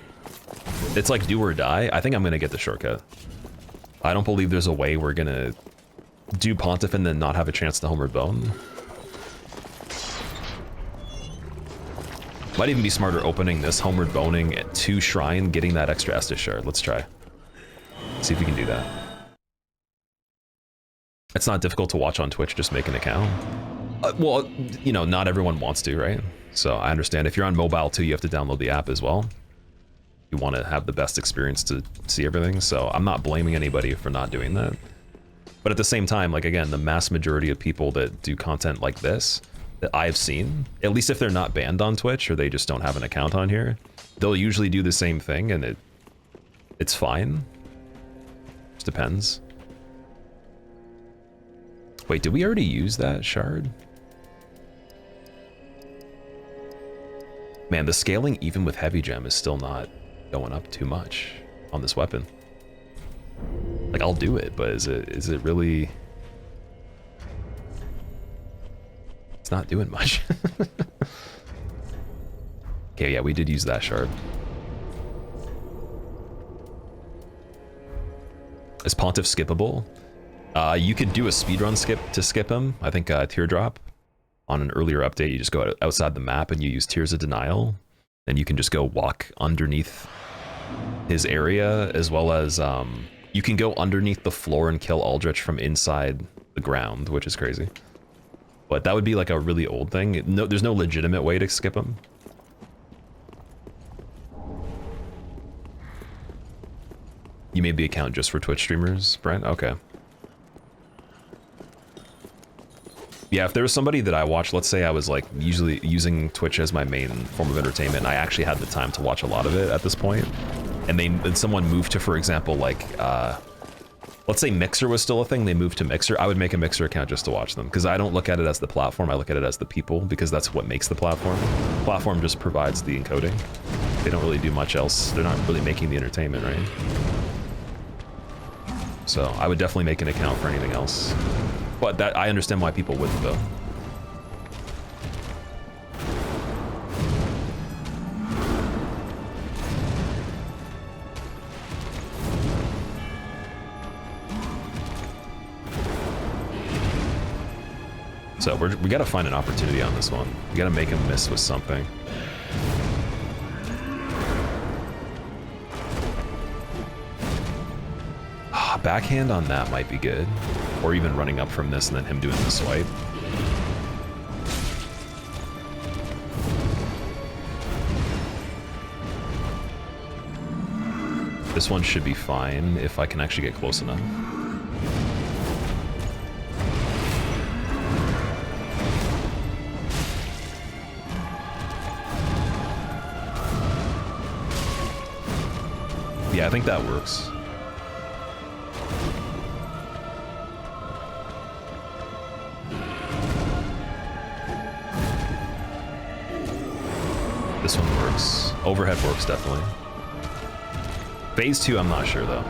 like do or die. I think I'm gonna get the shortcut. I don't believe there's a way we're gonna do Pontiff and then not have a chance to Homeward Bone. Might even be smarter opening this, Homeward Boning at 2 Shrine, getting that extra Estus Shard. Let's try. See if we can do that. It's not difficult to watch on Twitch, just make an account. Well, you know, not everyone wants to, right? So I understand. If you're on mobile too, you have to download the app as well. You want to have the best experience to see everything, so I'm not blaming anybody for not doing that. But at the same time, like again, the mass majority of people that do content like this, that I've seen, at least if they're not banned on Twitch or they just don't have an account on here, they'll usually do the same thing and it's fine. Just depends. Wait, did we already use that shard? Man, the scaling even with heavy gem is still not going up too much on this weapon. Like, I'll do it, but is it really... It's not doing much. Okay, yeah, we did use that shard. Is Pontiff skippable? You could do a speedrun skip to skip him. I think Teardrop on an earlier update, you just go outside the map and you use Tears of Denial, and you can just go walk underneath his area, as well as you can go underneath the floor and kill Aldrich from inside the ground, which is crazy. But that would be like a really old thing. No, there's no legitimate way to skip him. You made the account just for Twitch streamers, Brent? Okay. Yeah, if there was somebody that I watched, let's say I was like usually using Twitch as my main form of entertainment, and I actually had the time to watch a lot of it at this point, and someone moved to, for example, like, let's say Mixer was still a thing, they moved to Mixer, I would make a Mixer account just to watch them, because I don't look at it as the platform, I look at it as the people, because that's what makes the platform. The platform just provides the encoding. They don't really do much else. They're not really making the entertainment, right? So I would definitely make an account for anything else. But that, I understand why people wouldn't, though. So we gotta find an opportunity on this one. We gotta make him miss with something. Backhand on that might be good. Or even running up from this and then him doing the swipe. This one should be fine if I can actually get close enough. Yeah, I think that works. This one works. Overhead works, definitely. Phase 2, I'm not sure, though.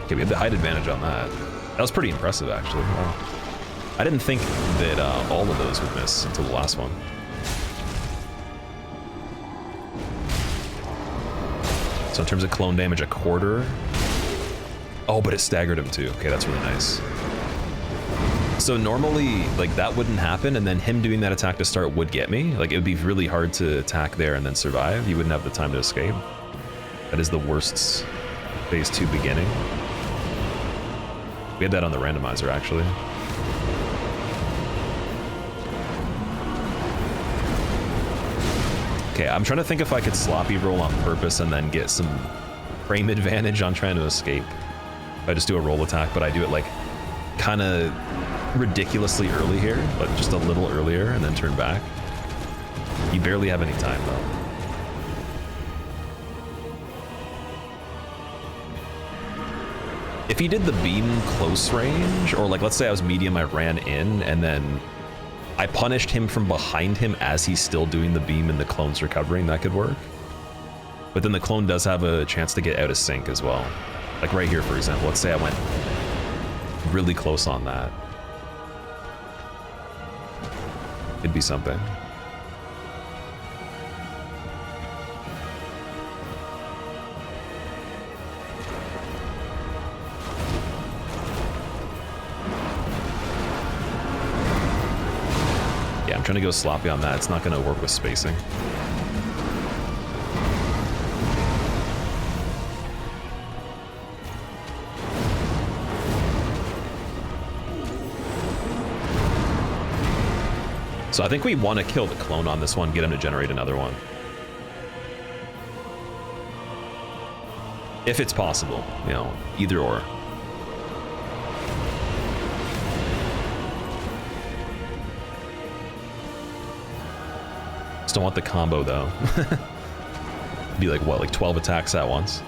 Okay, we had the height advantage on that. That was pretty impressive, actually. Wow. I didn't think that all of those would miss until the last one. So in terms of clone damage, a quarter. Oh, but it staggered him too. Okay, that's really nice. So normally, like, that wouldn't happen, and then him doing that attack to start would get me. Like, it would be really hard to attack there and then survive. You wouldn't have the time to escape. That is the worst phase 2 beginning. We had that on the randomizer, actually. Okay, I'm trying to think if I could sloppy roll on purpose and then get some frame advantage on trying to escape. I just do a roll attack, but I do it like kind of ridiculously early here, but just a little earlier and then turn back. You barely have any time though. If he did the beam close range, or like let's say I was medium, I ran in and then I punished him from behind him as he's still doing the beam and the clone's recovering, that could work. But then the clone does have a chance to get out of sync as well. Like right here, for example, let's say I went really close on that. It'd be something. Yeah, I'm trying to go sloppy on that. It's not going to work with spacing. So I think we want to kill the clone on this one, get him to generate another one. If it's possible, you know, either or. Just don't want the combo though. Be like, what, like 12 attacks at once?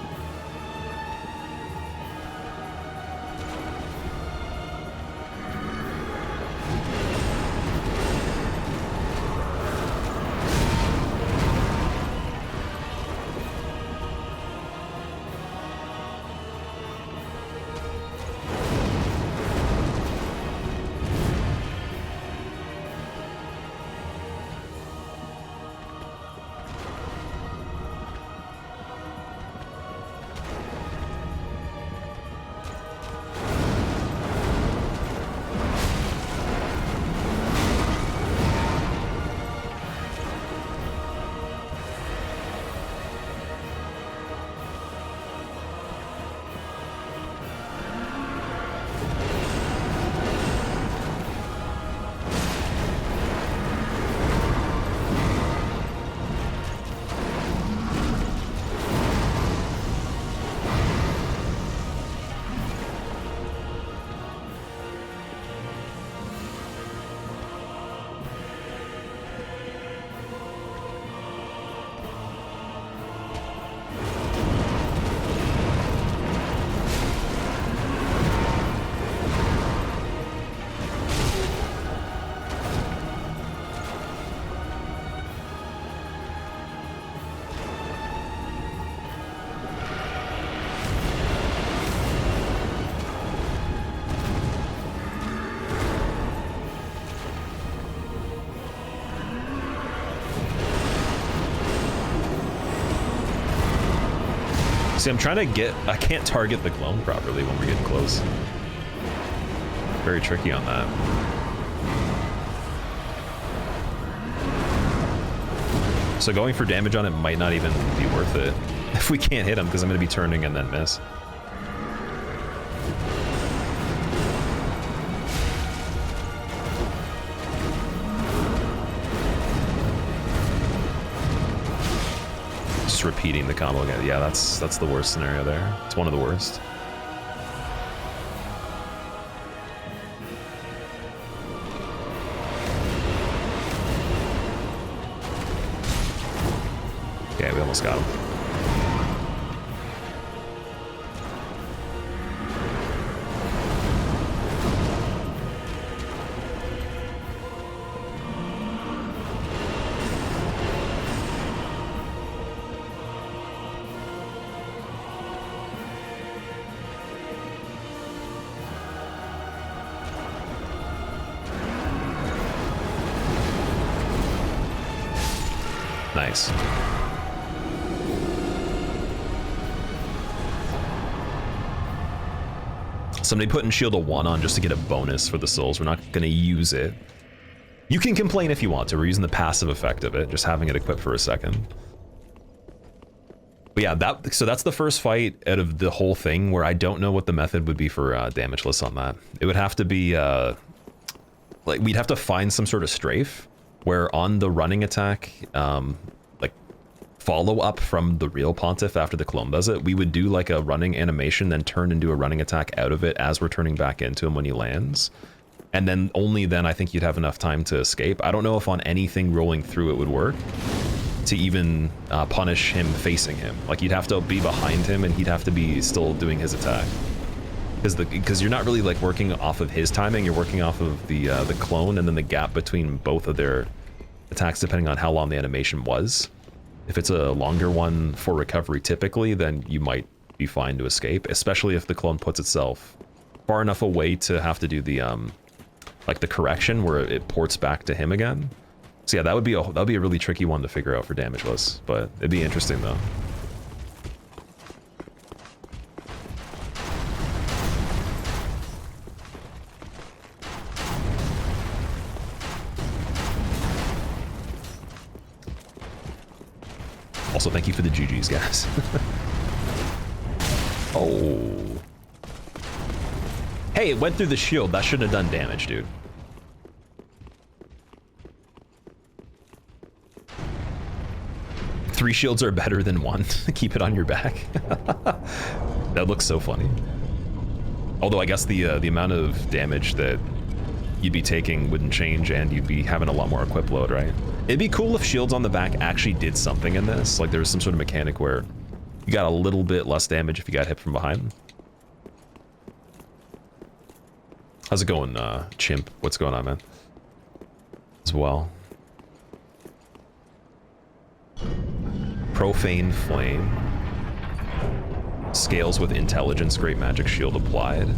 See, I'm trying to get... I can't target the clone properly when we're getting close. Very tricky on that. So going for damage on it might not even be worth it if we can't hit him, because I'm going to be turning and then miss. Just repeating the combo again. Yeah, that's the worst scenario there. It's one of the worst. Okay, we almost got him. Damageless. Somebody putting Shield of 1 on just to get a bonus for the souls. We're not going to use it. You can complain if you want to. We're using the passive effect of it, just having it equipped for a second. But yeah, so that's the first fight out of the whole thing where I don't know what the method would be for damageless on that. It would have to be, like, we'd have to find some sort of strafe where on the running attack, like, follow up from the real Pontiff after the clone does it, we would do like a running animation, then turn into a running attack out of it as we're turning back into him when he lands. And then only then I think you'd have enough time to escape. I don't know if on anything rolling through it would work to even punish him facing him. Like, you'd have to be behind him and he'd have to be still doing his attack. Because you're not really like working off of his timing, you're working off of the clone and then the gap between both of their attacks depending on how long the animation was. If it's a longer one for recovery typically, then you might be fine to escape, especially if the clone puts itself far enough away to have to do the like the correction where it ports back to him again. So yeah, that'd be a really tricky one to figure out for damageless, but it'd be interesting though. Also, thank you for the GGs, guys. Oh. Hey, it went through the shield. That shouldn't have done damage, dude. Three shields are better than one. Keep it on your back. That looks so funny. Although I guess the amount of damage that you'd be taking wouldn't change and you'd be having a lot more equip load, right? It'd be cool if shields on the back actually did something in this. Like there was some sort of mechanic where you got a little bit less damage if you got hit from behind. How's it going, Chimp? What's going on, man? As well. Profaned Flame. Scales with Intelligence, Great Magic Shield applied.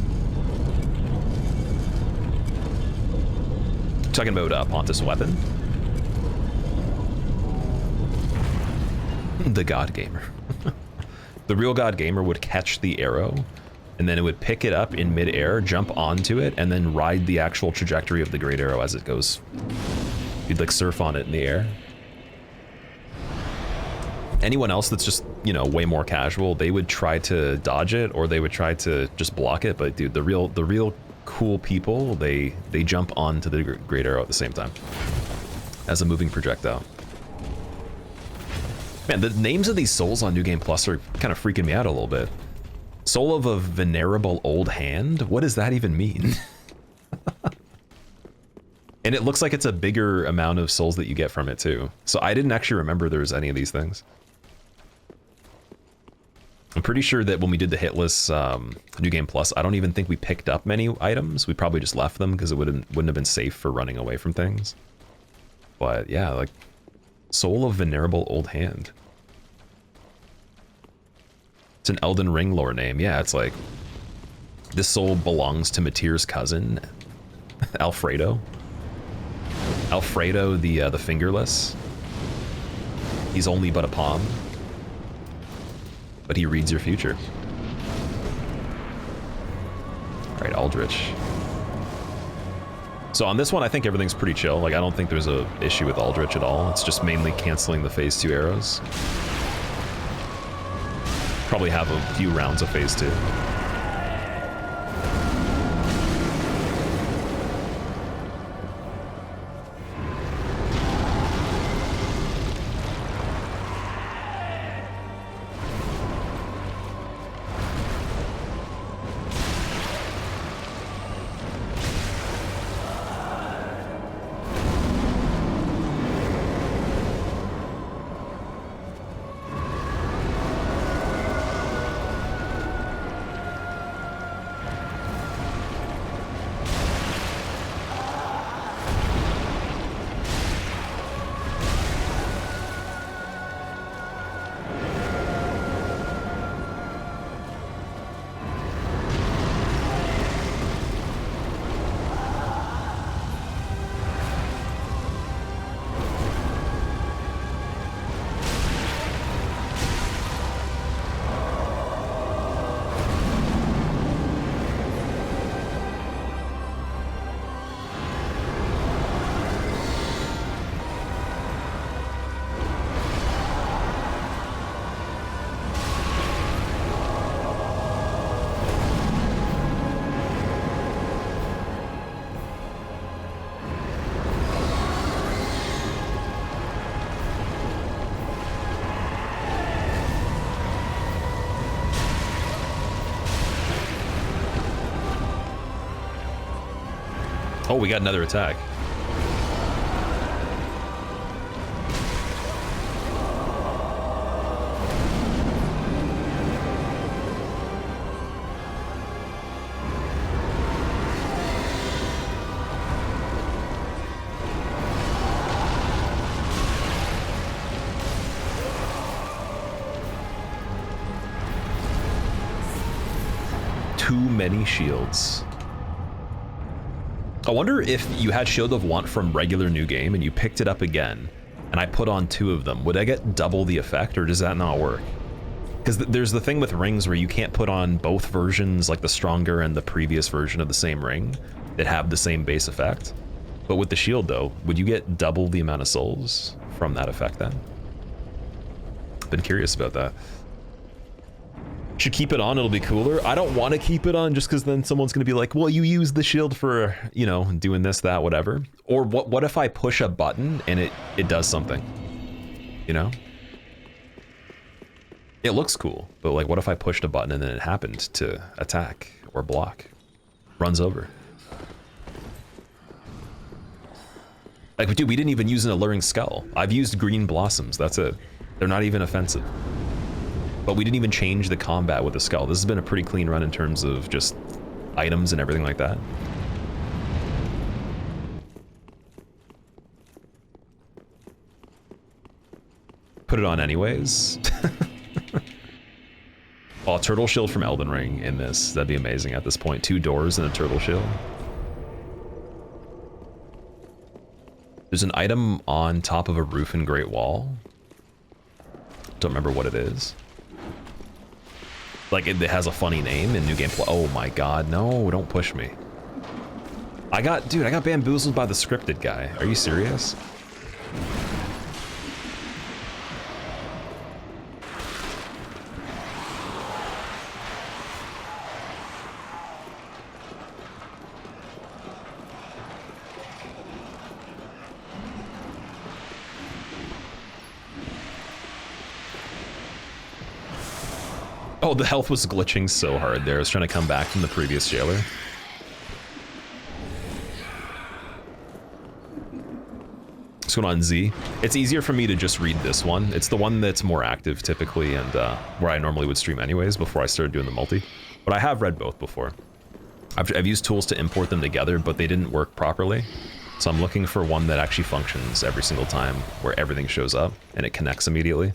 Talking about Pontiff's weapon. The God Gamer. The real God Gamer would catch the arrow, and then it would pick it up in mid-air, jump onto it, and then ride the actual trajectory of the great arrow as it goes. You'd like surf on it in the air. Anyone else that's just, you know, way more casual, they would try to dodge it or they would try to just block it. But dude, the real cool people, they jump onto the great arrow at the same time as a moving projectile. Man, the names of these souls on New Game Plus are kind of freaking me out a little bit. Soul of a Venerable Old Hand? What does that even mean? And it looks like it's a bigger amount of souls that you get from it too. So I didn't actually remember there was any of these things. I'm pretty sure that when we did the hitless New Game Plus, I don't even think we picked up many items. We probably just left them because it wouldn't have been safe for running away from things. But yeah, like Soul of Venerable Old Hand. It's an Elden Ring lore name. Yeah, it's like this soul belongs to Matir's cousin, Alfredo. Alfredo the Fingerless. He's only but a pawn, but he reads your future. All right, Aldrich. So on this one, I think everything's pretty chill. Like, I don't think there's a issue with Aldrich at all. It's just mainly canceling the phase 2 arrows. Probably have a few rounds of phase 2. Oh, we got another attack. Too many shields. I wonder if you had Shield of Want from regular new game and you picked it up again, and I put on 2 of them, would I get double the effect, or does that not work? Because there's the thing with rings where you can't put on both versions, like the stronger and the previous version of the same ring, that have the same base effect. But with the shield though, would you get double the amount of souls from that effect then? Been curious about that. Should keep it on, it'll be cooler. I don't want to keep it on just because then someone's going to be like, well, you use the shield for, you know, doing this, that, whatever. Or what if I push a button and it does something? You know? It looks cool, but like what if I pushed a button and then it happened to attack or block? Runs over. Like, dude, we didn't even use an alluring skull. I've used green blossoms, that's it. They're not even offensive. But we didn't even change the combat with the skull. This has been a pretty clean run in terms of just items and everything like that. Put it on anyways. Oh, a turtle shield from Elden Ring in this. That'd be amazing at this point. 2 doors and a turtle shield. There's an item on top of a roof in Great Wall. Don't remember what it is. Like, it has a funny name in New Game Plus. Oh my god, no, don't push me. Dude, I got bamboozled by the scripted guy. Are you serious? Oh, the health was glitching so hard there. I was trying to come back from the previous jailer. What's going on, Z? It's easier for me to just read this one. It's the one that's more active typically and where I normally would stream anyways before I started doing the multi. But I have read both before. I've used tools to import them together, but they didn't work properly. So I'm looking for one that actually functions every single time where everything shows up and it connects immediately.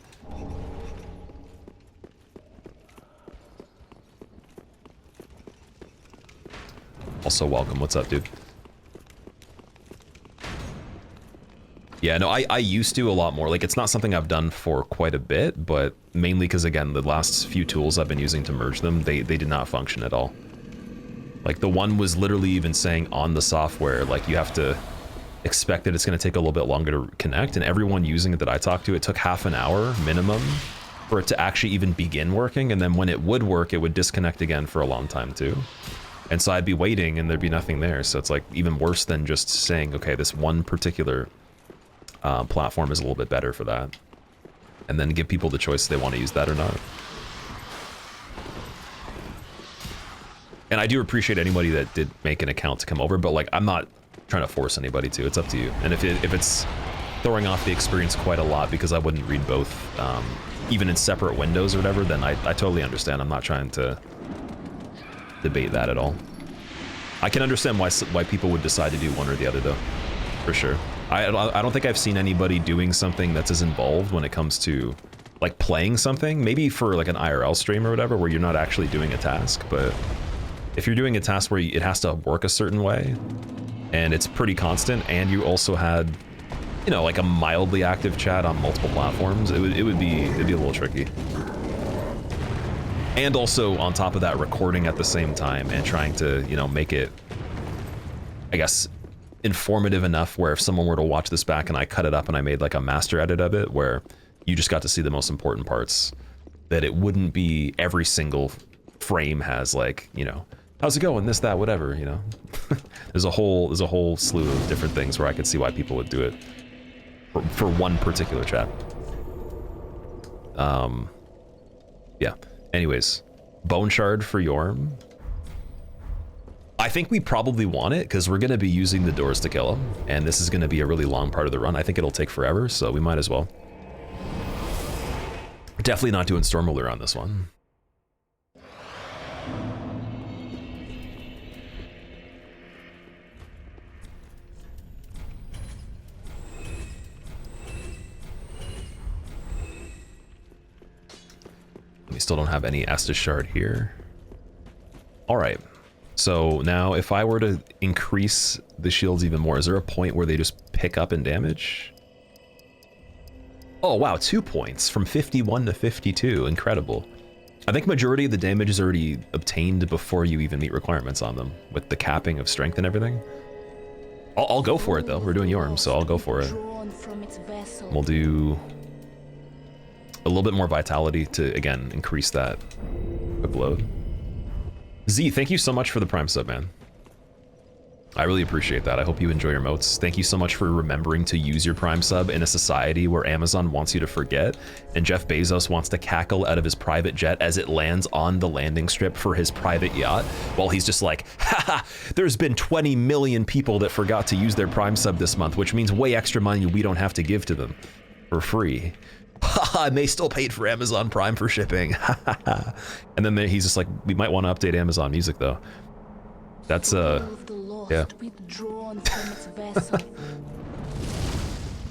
Also welcome, what's up, dude? Yeah, no, I used to a lot more. Like, it's not something I've done for quite a bit, but mainly because, again, the last few tools I've been using to merge them, they did not function at all. Like, the one was literally even saying on the software, like, you have to expect that it's going to take a little bit longer to connect, and everyone using it that I talked to, it took half an hour minimum for it to actually even begin working, and then when it would work, it would disconnect again for a long time, too. And so I'd be waiting and there'd be nothing there. So it's like even worse than just saying, okay, this one particular platform is a little bit better for that. And then give people the choice if they want to use that or not. And I do appreciate anybody that did make an account to come over, but like, I'm not trying to force anybody to. It's up to you. And if it's throwing off the experience quite a lot because I wouldn't read both, even in separate windows or whatever, then I totally understand. I'm not trying to debate that at all. I can understand why people would decide to do one or the other though, for sure. I don't think I've seen anybody doing something that's as involved when it comes to like playing something, maybe for like an IRL stream or whatever, where you're not actually doing a task, but if you're doing a task where it has to work a certain way and it's pretty constant, and you also had, you know, like a mildly active chat on multiple platforms, it'd be a little tricky. And also, on top of that, recording at the same time and trying to, you know, make it, I guess, informative enough where if someone were to watch this back and I cut it up and I made like a master edit of it where you just got to see the most important parts, that it wouldn't be every single frame has like, you know, how's it going, this, that, whatever, you know. There's a whole slew of different things where I could see why people would do it for one particular chat. Yeah. Anyways, Bone Shard for Yhorm. I think we probably want it because we're going to be using the doors to kill him, and this is going to be a really long part of the run. I think it'll take forever, so we might as well. Definitely not doing Stormwheeler on this one. We still don't have any Estus Shard here. All right. So now if I were to increase the shields even more, is there a point where they just pick up in damage? Oh, wow, 2 points from 51 to 52. Incredible. I think majority of the damage is already obtained before you even meet requirements on them with the capping of strength and everything. I'll go for it though. We're doing Yhorm, so I'll go for it. We'll do a little bit more vitality to, again, increase that quick load. Z, thank you so much for the Prime sub, man. I really appreciate that. I hope you enjoy your motes. Thank you so much for remembering to use your Prime sub in a society where Amazon wants you to forget, and Jeff Bezos wants to cackle out of his private jet as it lands on the landing strip for his private yacht, while he's just like, haha, there's been 20 million people that forgot to use their Prime sub this month, which means way extra money we don't have to give to them for free. Haha, and they still paid for Amazon Prime for shipping. And then he's just like, we might want to update Amazon Music though. That's yeah.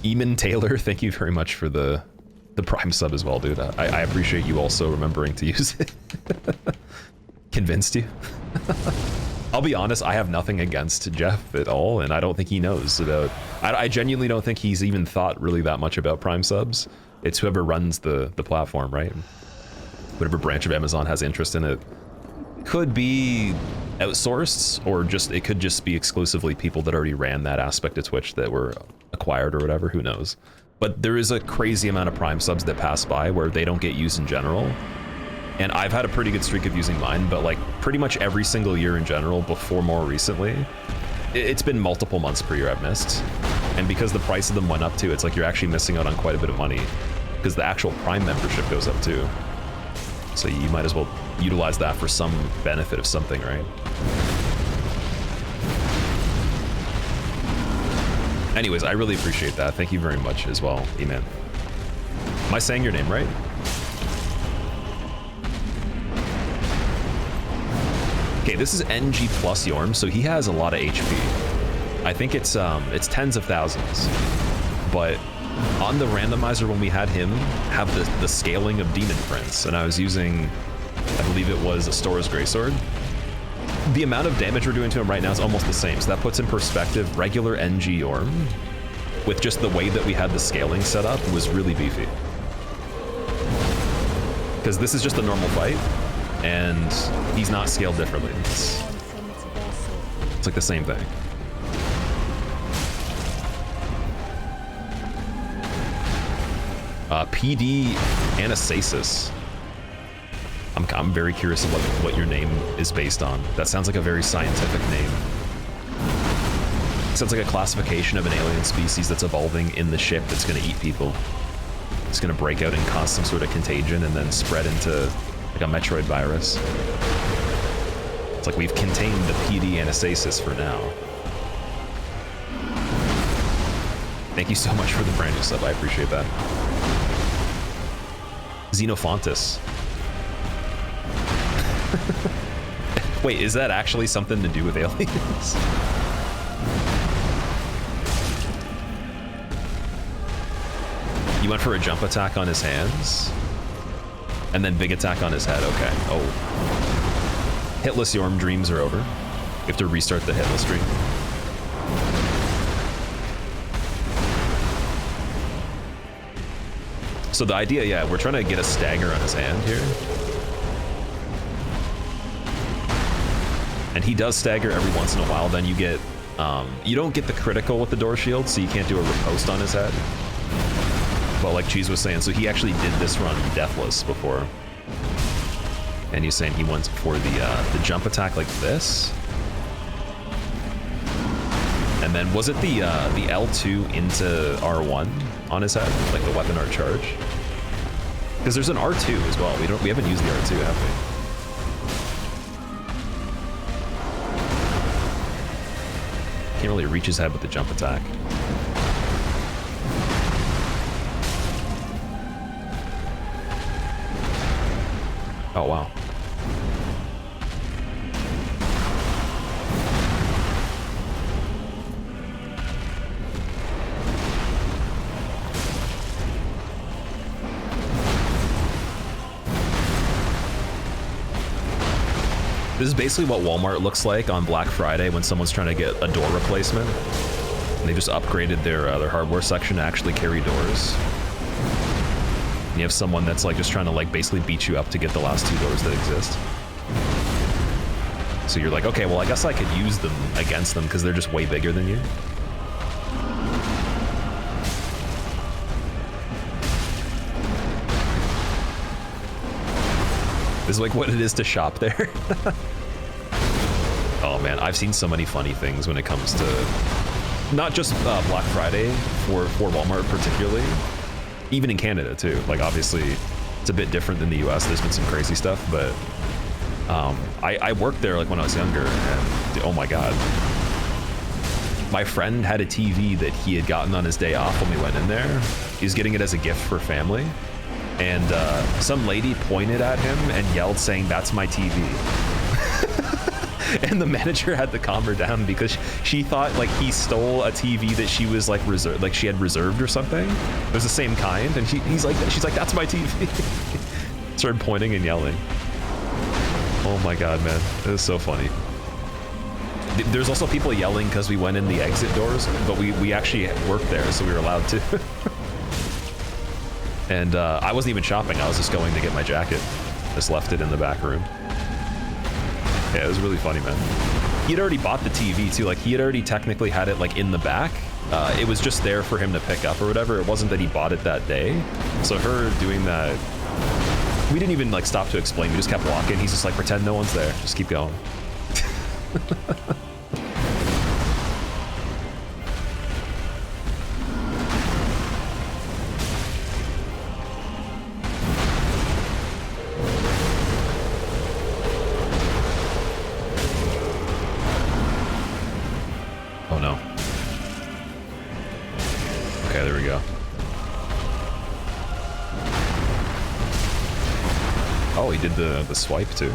Eamon Taylor, thank you very much for the Prime sub as well, dude. I appreciate you also remembering to use it. Convinced you? I'll be honest, I have nothing against Jeff at all, and I don't think he knows about... I genuinely don't think he's even thought really that much about Prime subs. It's whoever runs the platform, right? Whatever branch of Amazon has interest in it. Could be outsourced, or just it could just be exclusively people that already ran that aspect of Twitch that were acquired or whatever, who knows. But there is a crazy amount of Prime subs that pass by where they don't get used in general. And I've had a pretty good streak of using mine, but like pretty much every single year in general before more recently, it's been multiple months per year I've missed. And because the price of them went up too, it's like you're actually missing out on quite a bit of money because the actual Prime membership goes up too. So you might as well utilize that for some benefit of something, right? Anyways, I really appreciate that. Thank you very much as well, E-Man. Am I saying your name right? Okay, this is NG plus Yhorm, so he has a lot of HP. I think it's tens of thousands. But on the randomizer when we had him have the scaling of Demon Prince, and I was using, I believe it was Astora's Greysword, the amount of damage we're doing to him right now is almost the same. So that puts in perspective, regular NG Yhorm, with just the way that we had the scaling set up, was really beefy. Because this is just a normal fight, and he's not scaled differently. It's like the same thing. PD Anastasis. I'm very curious of what your name is based on. That sounds like a very scientific name. Sounds like a classification of an alien species that's evolving in the ship that's going to eat people. It's going to break out and cause some sort of contagion and then spread into like a Metroid virus. It's like we've contained the PD Anastasis for now. Thank you so much for the brand new sub. I appreciate that. Xenophontus. Wait, is that actually something to do with aliens? You went for a jump attack on his hands? And then big attack on his head, okay. Oh. Hitless Yhorm dreams are over. You have to restart the hitless dream. So the idea, yeah, we're trying to get a stagger on his hand here. And he does stagger every once in a while, then you get, you don't get the critical with the door shield, so you can't do a riposte on his head. But like Cheese was saying, so he actually did this run deathless before. And he's saying he went for the jump attack like this. And then was it the L2 into R1 on his head, like the weapon art charge? Because there's an R2 as well. We haven't used the R2, have we? Can't really reach his head with the jump attack. Oh, wow. This is basically what Walmart looks like on Black Friday when someone's trying to get a door replacement. And they just upgraded their hardware section to actually carry doors. And you have someone that's like just trying to like basically beat you up to get the last 2 doors that exist. So you're like, okay, well, I guess I could use them against them because they're just way bigger than you. This is like what it is to shop there. Oh man, I've seen so many funny things when it comes to not just Black Friday for Walmart particularly, even in Canada too. Like obviously it's a bit different than the US. There's been some crazy stuff, but I worked there like when I was younger, and oh my god. My friend had a TV that he had gotten on his day off when we went in there. He was getting it as a gift for family. And some lady pointed at him and yelled saying, "That's my TV." And the manager had to calm her down because she thought like he stole a TV that she was like reserved, like she had reserved or something. It was the same kind, and she's like, "That's my TV." Started pointing and yelling. Oh my god, man, it was so funny. There's also people yelling because we went in the exit doors, but we actually worked there, so we were allowed to. And I wasn't even shopping. I was just going to get my jacket. Just left it in the back room. Yeah, it was really funny, man. He'd already bought the TV too. Like he had already technically had it like in the back. It was just there for him to pick up or whatever. It wasn't that he bought it that day. So her doing that, we didn't even like stop to explain. We just kept walking. He's just like, pretend no one's there. Just keep going. The swipe too.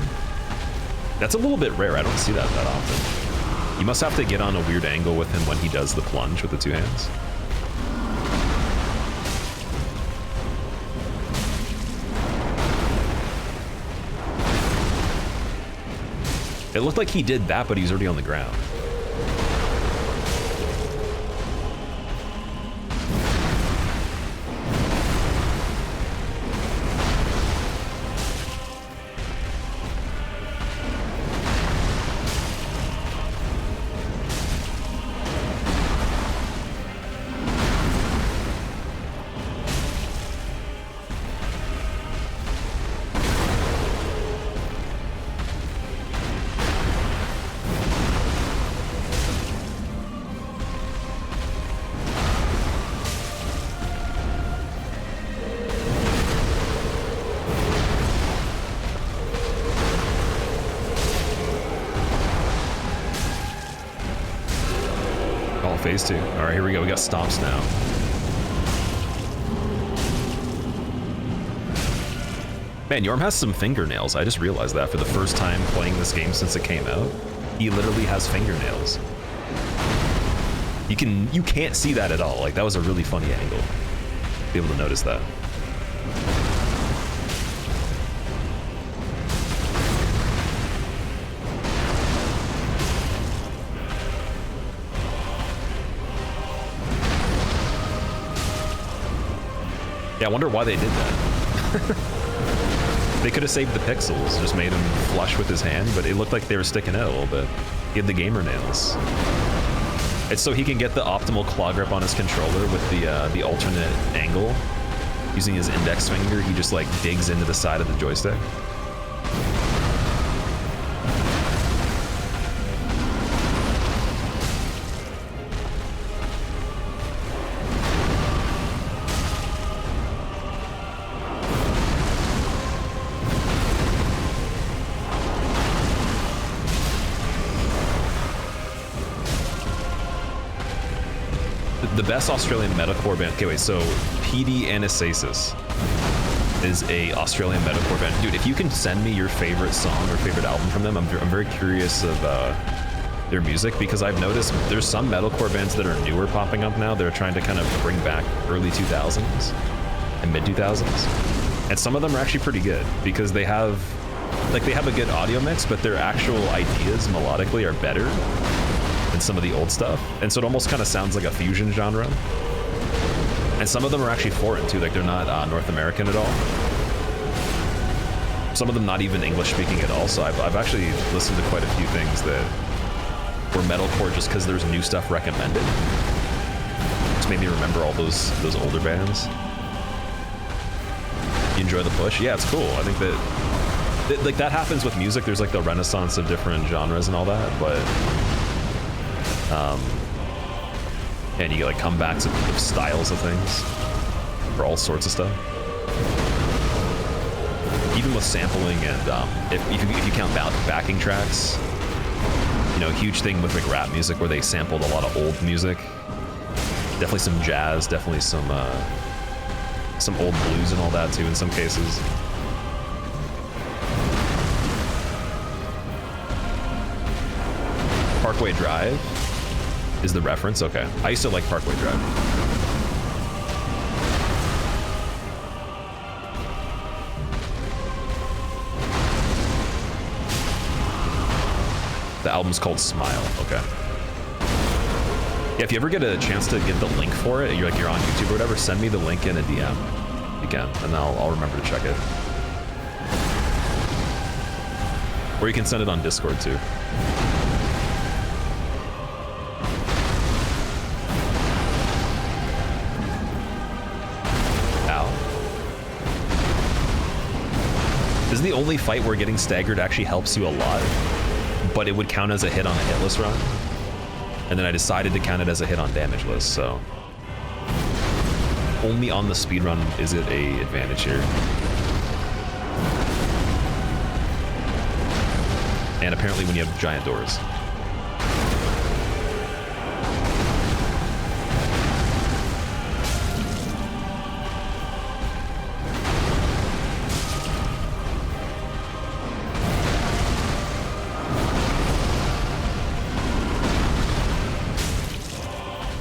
That's a little bit rare. I don't see that often. You must have to get on a weird angle with him when he does the plunge with the 2 hands. It looked like he did that, but he's already on the ground. Phase 2. All right, here we go. We got stomps now. Man, Yhorm has some fingernails. I just realized that for the first time playing this game since it came out. He literally has fingernails. You can't see that at all. Like that was a really funny angle. Be able to notice that. Yeah, I wonder why they did that. They could have saved the pixels, just made him flush with his hand, but it looked like they were sticking out a little bit. He had the gamer nails. It's so he can get the optimal claw grip on his controller with the alternate angle. Using his index finger, he just like digs into the side of the joystick. The best Australian metalcore band. Okay, wait. So PD Anastasis is a Australian metalcore band. Dude, if you can send me your favorite song or favorite album from them, I'm very curious of their music, because I've noticed there's some metalcore bands that are newer popping up now. They're trying to kind of bring back early 2000s and mid 2000s, and some of them are actually pretty good because they have a good audio mix, but their actual ideas melodically are better than some of the old stuff, and so it almost kind of sounds like a fusion genre. And some of them are actually foreign too, like they're not North American at all. Some of them not even English speaking at all. So I've actually listened to quite a few things that were metalcore just because there's new stuff recommended. Just made me remember all those older bands. You enjoy the push? Yeah, it's cool. I think that like that happens with music. There's like the renaissance of different genres and all that, but and you get like comebacks of styles of things for all sorts of stuff. Even with sampling and if you count backing tracks, you know, a huge thing with like rap music where they sampled a lot of old music. Definitely some jazz, definitely some old blues and all that too in some cases. Parkway Drive is the reference? Okay. I used to like Parkway Drive. The album's called Smile. Okay. Yeah, if you ever get a chance to get the link for it, you're on YouTube or whatever, send me the link in a DM. If you can, and I'll remember to check it. Or you can send it on Discord too. This is the only fight where getting staggered actually helps you a lot, but it would count as a hit on a hitless run. And then I decided to count it as a hit on damageless, so only on the speed run is it a advantage here. And apparently when you have giant doors.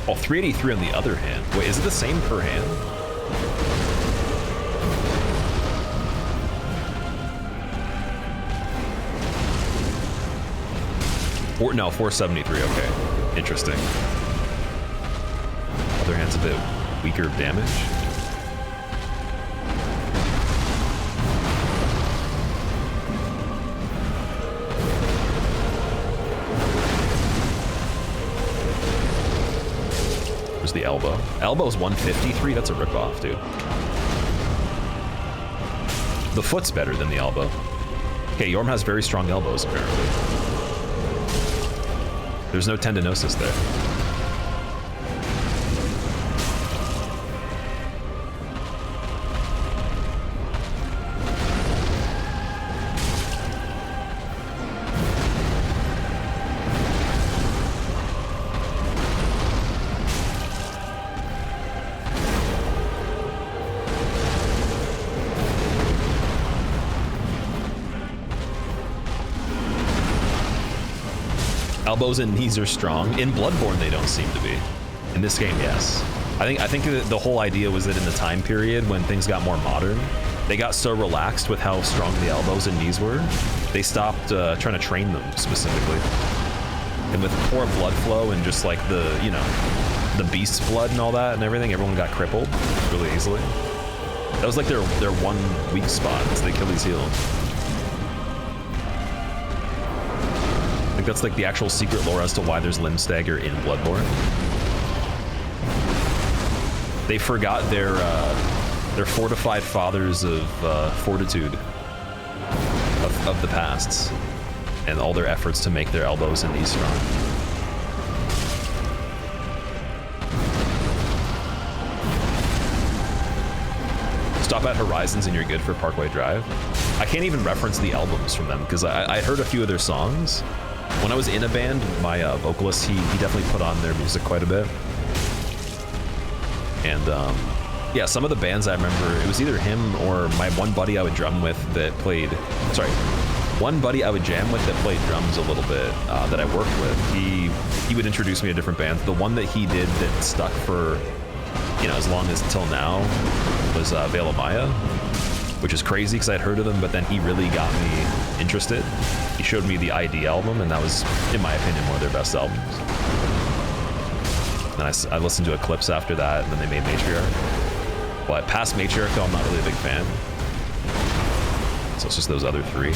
Oh, 383 on the other hand. Wait, is it the same per hand? Or no, 473, okay. Interesting. Other hand's a bit weaker damage. The elbow. Elbow's 153? That's a ripoff, dude. The foot's better than the elbow. Okay, Yhorm has very strong elbows, apparently. There's no tendinosis there. Elbows and knees are strong. In Bloodborne, they don't seem to be. In this game, yes. I think that the whole idea was that in the time period when things got more modern, they got so relaxed with how strong the elbows and knees were, they stopped trying to train them specifically. And with poor blood flow and just like the, you know, the beast's blood and all that and everything, everyone got crippled really easily. That was like their one weak spot, is the Achilles heel. I think that's like the actual secret lore as to why there's limb stagger in Bloodborne. They forgot their fortified fathers of fortitude of the pasts and all their efforts to make their elbows and knees strong. Stop at Horizons and you're good for Parkway Drive. I can't even reference the albums from them because I heard a few of their songs. When I was in a band, my vocalist, he definitely put on their music quite a bit. And yeah, some of the bands I remember, it was either him or my one buddy I would drum with that played, sorry, one buddy I would jam with that played drums a little bit that I worked with. He would introduce me to different bands. The one that he did that stuck for, you know, as long as till now was Veil of Maya, which is crazy because I'd heard of them, but then he really got me interested. He showed me the ID album, and that was, in my opinion, one of their best albums. And I listened to Eclipse after that, and then they made Matriarch. But past Matriarch, though, I'm not really a big fan. So it's just those other three.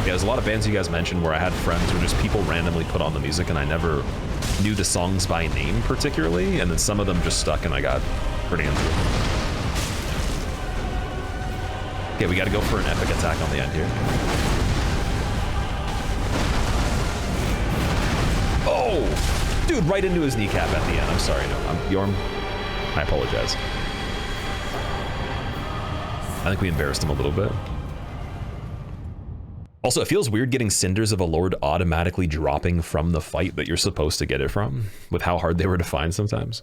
Yeah, there's a lot of bands you guys mentioned where I had friends where just people randomly put on the music, and I never knew the songs by name particularly, and then some of them just stuck, and I got pretty into it. Okay, we got to go for an epic attack on the end here. Oh! Dude, right into his kneecap at the end. I'm sorry, no. Yhorm, I apologize. I think we embarrassed him a little bit. Also, it feels weird getting Cinders of a Lord automatically dropping from the fight that you're supposed to get it from, with how hard they were to find sometimes.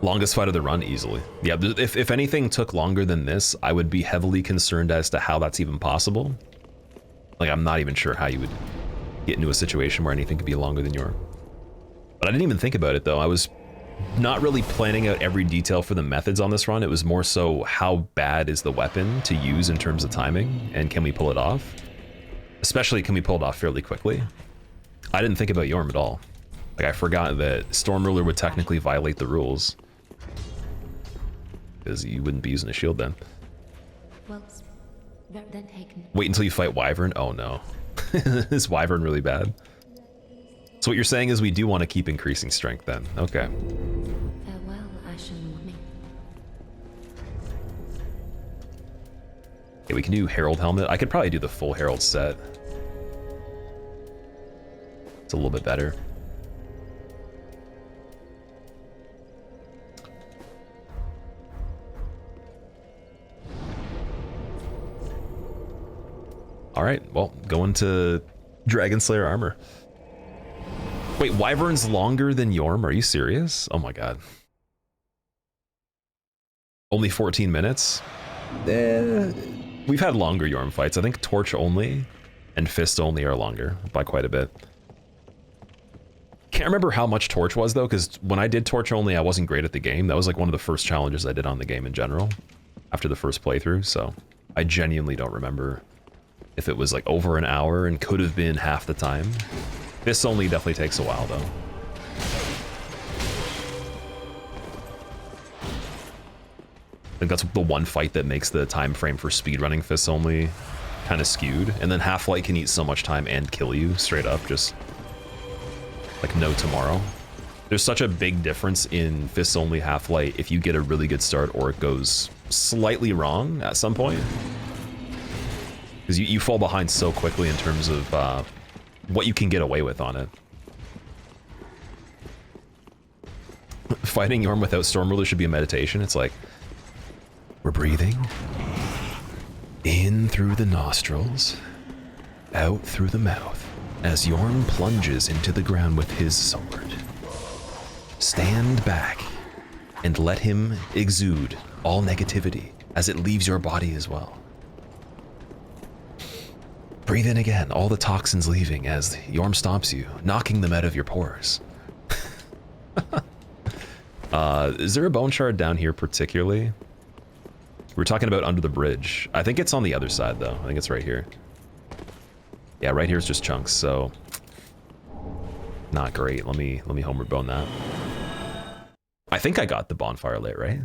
Longest fight of the run, easily. Yeah, if anything took longer than this, I would be heavily concerned as to how that's even possible. Like, I'm not even sure how you would get into a situation where anything could be longer than Yhorm. But I didn't even think about it, though. I was not really planning out every detail for the methods on this run. It was more so how bad is the weapon to use in terms of timing, and can we pull it off? Especially, can we pull it off fairly quickly? I didn't think about Yhorm at all. Like, I forgot that Storm Ruler would technically violate the rules, because you wouldn't be using a shield then. Well, then taken. Wait until you fight Wyvern? Oh no. Is Wyvern really bad? So what you're saying is we do want to keep increasing strength then. Okay. Farewell, Ashen Woman. Okay, we can do Herald Helmet. I could probably do the full Herald set. It's a little bit better. All right, well, going to Dragon Slayer armor. Wait, Wyvern's longer than Yhorm? Are you serious? Oh my god. Only 14 minutes? We've had longer Yhorm fights. I think Torch only and Fist only are longer by quite a bit. Can't remember how much Torch was though, because when I did Torch only, I wasn't great at the game. That was like one of the first challenges I did on the game in general after the first playthrough, so I genuinely don't remember if it was like over an hour and could have been half the time. This only definitely takes a while though. I think that's the one fight that makes the time frame for speedrunning Fists only kind of skewed. And then Half-Light can eat so much time and kill you straight up, just like no tomorrow. There's such a big difference in Fists only Half-Light if you get a really good start or it goes slightly wrong at some point. Because you fall behind so quickly in terms of what you can get away with on it. Fighting Yhorm without Storm Ruler should be a meditation. It's like, we're breathing in through the nostrils, out through the mouth, as Yhorm plunges into the ground with his sword. Stand back and let him exude all negativity as it leaves your body as well. Breathe in again, all the toxins leaving as Yhorm stomps you, knocking them out of your pores. Is there a bone shard down here particularly? We're talking about under the bridge. I think it's on the other side though. I think it's right here. Yeah, right here is just chunks, so not great. Let me homeward bone that. I think I got the bonfire lit, right?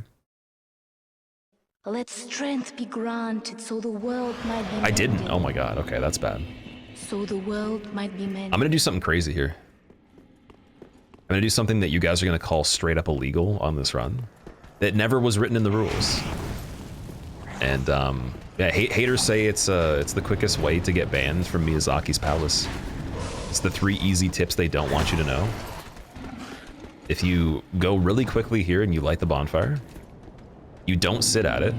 Let strength be granted so the world might be mended. I didn't. Oh my god. Okay, that's bad. So the world might be mended. I'm gonna do something crazy here. I'm gonna do something that you guys are gonna call straight up illegal on this run. That never was written in the rules. And yeah, haters say it's the quickest way to get banned from Miyazaki's palace. It's the 3 easy tips they don't want you to know. If you go really quickly here and you light the bonfire, you don't sit at it,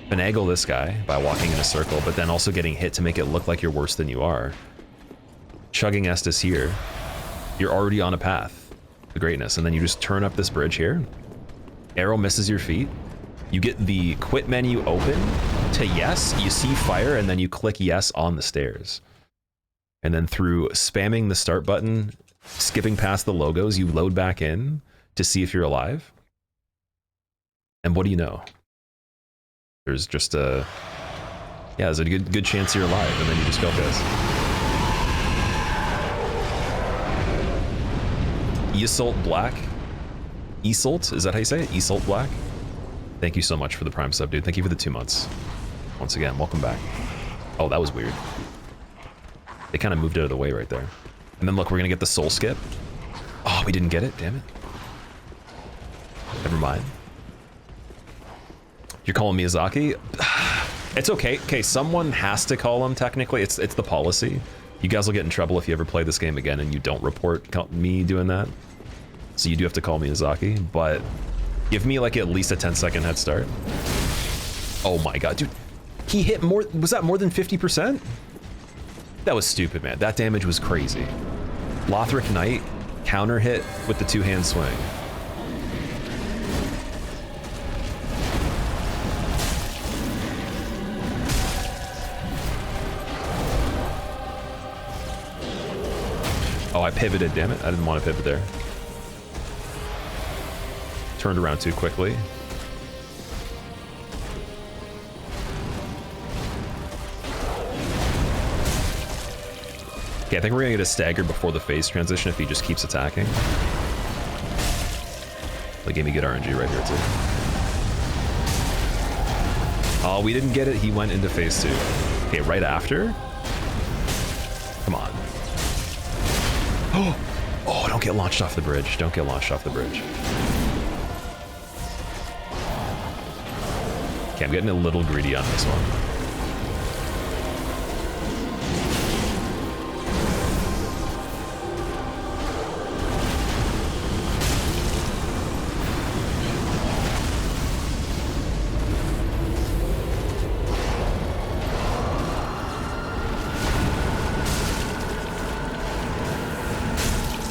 finagle this guy by walking in a circle, but then also getting hit to make it look like you're worse than you are. chugging Estus here, you're already on a path to greatness. And then you just turn up this bridge here. Arrow misses your feet. You get the quit menu open to yes, you see fire, and then you click yes on the stairs. And then through spamming the start button, skipping past the logos, you load back in to see if you're alive. And what do you know? There's just a... Yeah, there's a good chance you're alive, and then you just focus. Isolt Black. Isolt, is that how you say it? Isolt Black? Thank you so much for the Prime sub, dude. Thank you for the 2 months. Once again, welcome back. Oh, that was weird. They kind of moved out of the way right there. And then look, we're gonna get the soul skip. Oh, we didn't get it, damn it. Never mind. You're calling Miyazaki? It's okay. Okay, someone has to call him technically. It's the policy. You guys will get in trouble if you ever play this game again and you don't report me doing that. So you do have to call Miyazaki, but give me like at least a 10-second head start. Oh my god, dude. He hit more, was that more than 50%? That was stupid, man. That damage was crazy. Lothric Knight, counter hit with the two-hand swing. Oh, I pivoted, damn it. I didn't want to pivot there. Turned around too quickly. Okay, I think we're gonna get a stagger before the phase transition if he just keeps attacking. They gave me good RNG right here too. Oh, we didn't get it. He went into phase 2. Okay, right after? Come on. Oh, don't get launched off the bridge. Don't get launched off the bridge. Okay, I'm getting a little greedy on this one.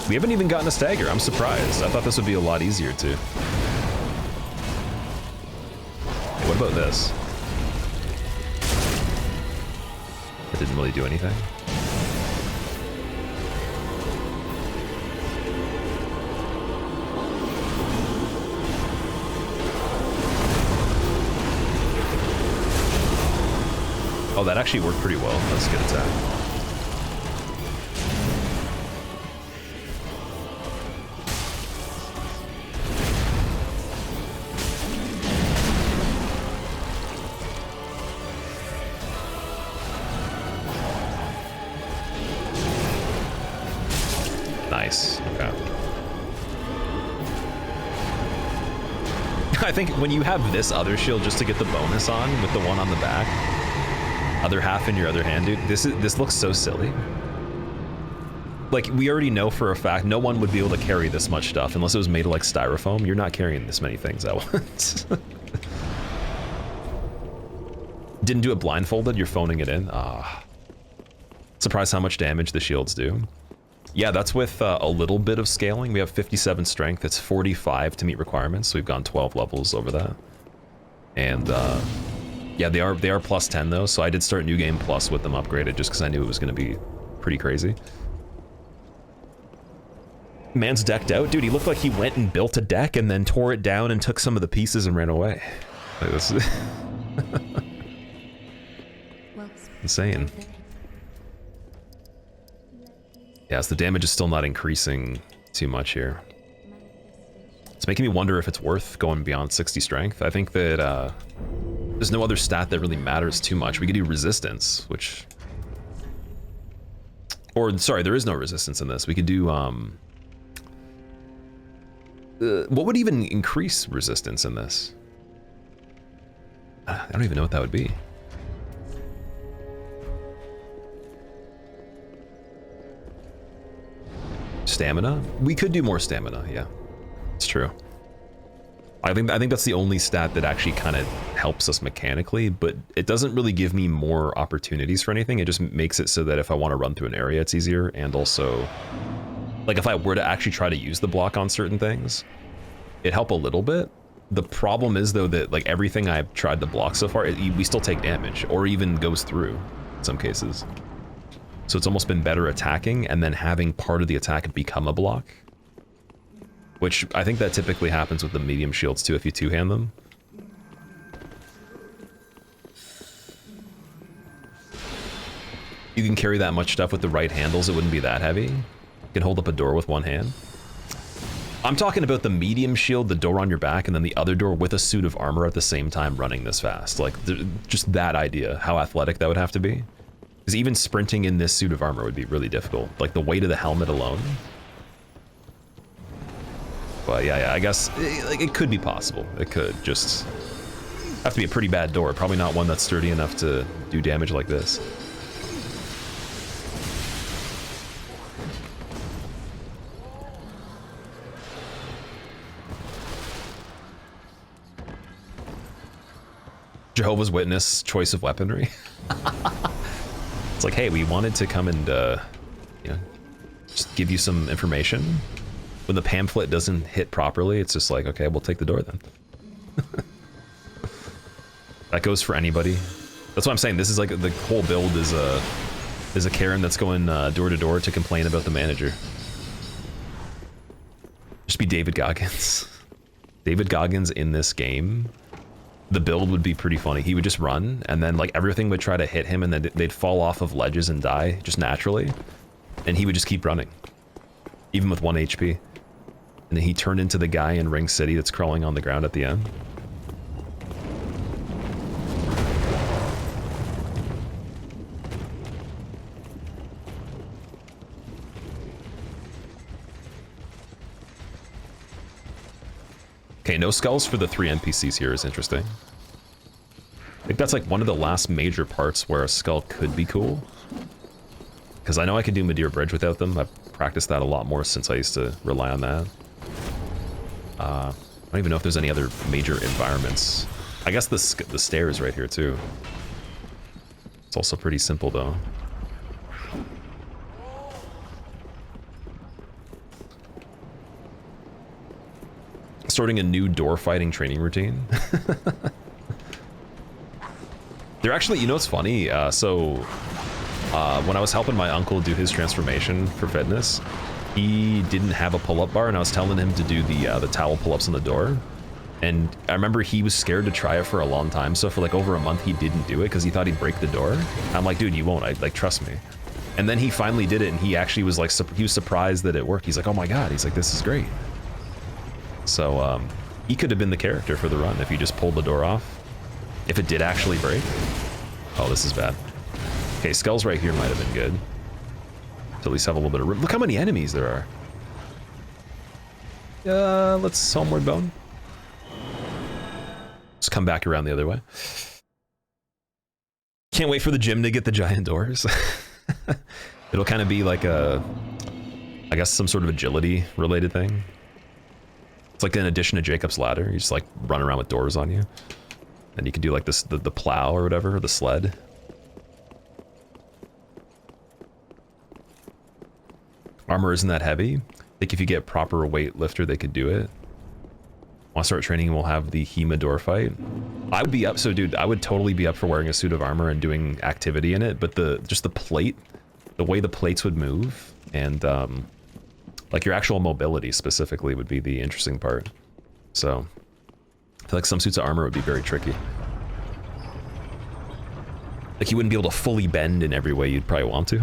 We haven't even gotten a stagger. I'm surprised. I thought this would be a lot easier too. Hey, what about this? That didn't really do anything. Oh, that actually worked pretty well. That's a good attack. I think when you have this other shield just to get the bonus on with the one on the back, other half in your other hand, dude, this looks so silly. Like, we already know for a fact no one would be able to carry this much stuff unless it was made of like styrofoam. You're not carrying this many things at once. Didn't do it blindfolded, you're phoning it in. Ah. Surprised how much damage the shields do. Yeah, that's with a little bit of scaling. We have 57 strength. It's 45 to meet requirements. So we've gone 12 levels over that. And yeah, they are plus 10 though. So I did start New Game Plus with them upgraded just because I knew it was going to be pretty crazy. Man's decked out. Dude, he looked like he went and built a deck and then tore it down and took some of the pieces and ran away. Like this. Insane. Yes, the damage is still not increasing too much here. It's making me wonder if it's worth going beyond 60 strength. I think that there's no other stat that really matters too much. We could do resistance, which... Or, sorry, there is no resistance in this. We could do, what would even increase resistance in this? I don't even know what that would be. Stamina? We could do more stamina, yeah. It's true. I think that's the only stat that actually kind of helps us mechanically, but it doesn't really give me more opportunities for anything. It just makes it so that if I want to run through an area, it's easier. And also, like if I were to actually try to use the block on certain things, it'd help a little bit. The problem is though that like everything I've tried to block so far, we still take damage or even goes through in some cases. So it's almost been better attacking and then having part of the attack become a block. Which I think that typically happens with the medium shields too if you two-hand them. You can carry that much stuff with the right handles, it wouldn't be that heavy. You can hold up a door with one hand. I'm talking about the medium shield, the door on your back, and then the other door with a suit of armor at the same time running this fast. Like, just that idea, how athletic that would have to be. Because even sprinting in this suit of armor would be really difficult. Like, the weight of the helmet alone. But yeah, I guess like it could be possible. It could just have to be a pretty bad door. Probably not one that's sturdy enough to do damage like this. Jehovah's Witness choice of weaponry. It's like, hey, we wanted to come and you know, just give you some information. When the pamphlet doesn't hit properly, it's just like, okay, we'll take the door then. That goes for anybody. That's what I'm saying. This is like the whole build is a Karen that's going door to door to complain about the manager. Just be David Goggins. David Goggins in this game. The build would be pretty funny. He would just run, and then like everything would try to hit him, and then they'd fall off of ledges and die just naturally, and he would just keep running, even with 1 HP. And then he turned into the guy in Ring City that's crawling on the ground at the end. Okay, no skulls for the 3 NPCs here is interesting. I think that's like one of the last major parts where a skull could be cool. Because I know I can do Madeira Bridge without them. I've practiced that a lot more since I used to rely on that. I don't even know if there's any other major environments. I guess the stairs right here too. It's also pretty simple though. Starting a new door fighting training routine. They're actually, you know what's funny? When I was helping my uncle do his transformation for fitness, he didn't have a pull-up bar, and I was telling him to do the towel pull-ups on the door. And I remember he was scared to try it for a long time, so for like over a month he didn't do it because he thought he'd break the door. I'm like, dude, you won't. Like, trust me. And then he finally did it, and he actually was like, he was surprised that it worked. He's like, oh my god. He's like, this is great. So he could have been the character for the run if you just pulled the door off. If it did actually break. Oh, this is bad. Okay, skulls right here might have been good. To at least have a little bit of room. Look how many enemies there are. Let's Homeward Bone. Just come back around the other way. Can't wait for the gym to get the giant doors. It'll kind of be like a, I guess some sort of agility related thing. It's like an addition to Jacob's Ladder. You just like run around with doors on you. And you can do like this, the plow or whatever, or the sled. Armor isn't that heavy. I think if you get proper weightlifter, they could do it. Want to start training, we'll have the Hema door fight. I would be up, so dude, I would totally be up for wearing a suit of armor and doing activity in it, but just the plate, the way the plates would move, and like your actual mobility specifically would be the interesting part. So, I feel like some suits of armor would be very tricky. Like you wouldn't be able to fully bend in every way you'd probably want to.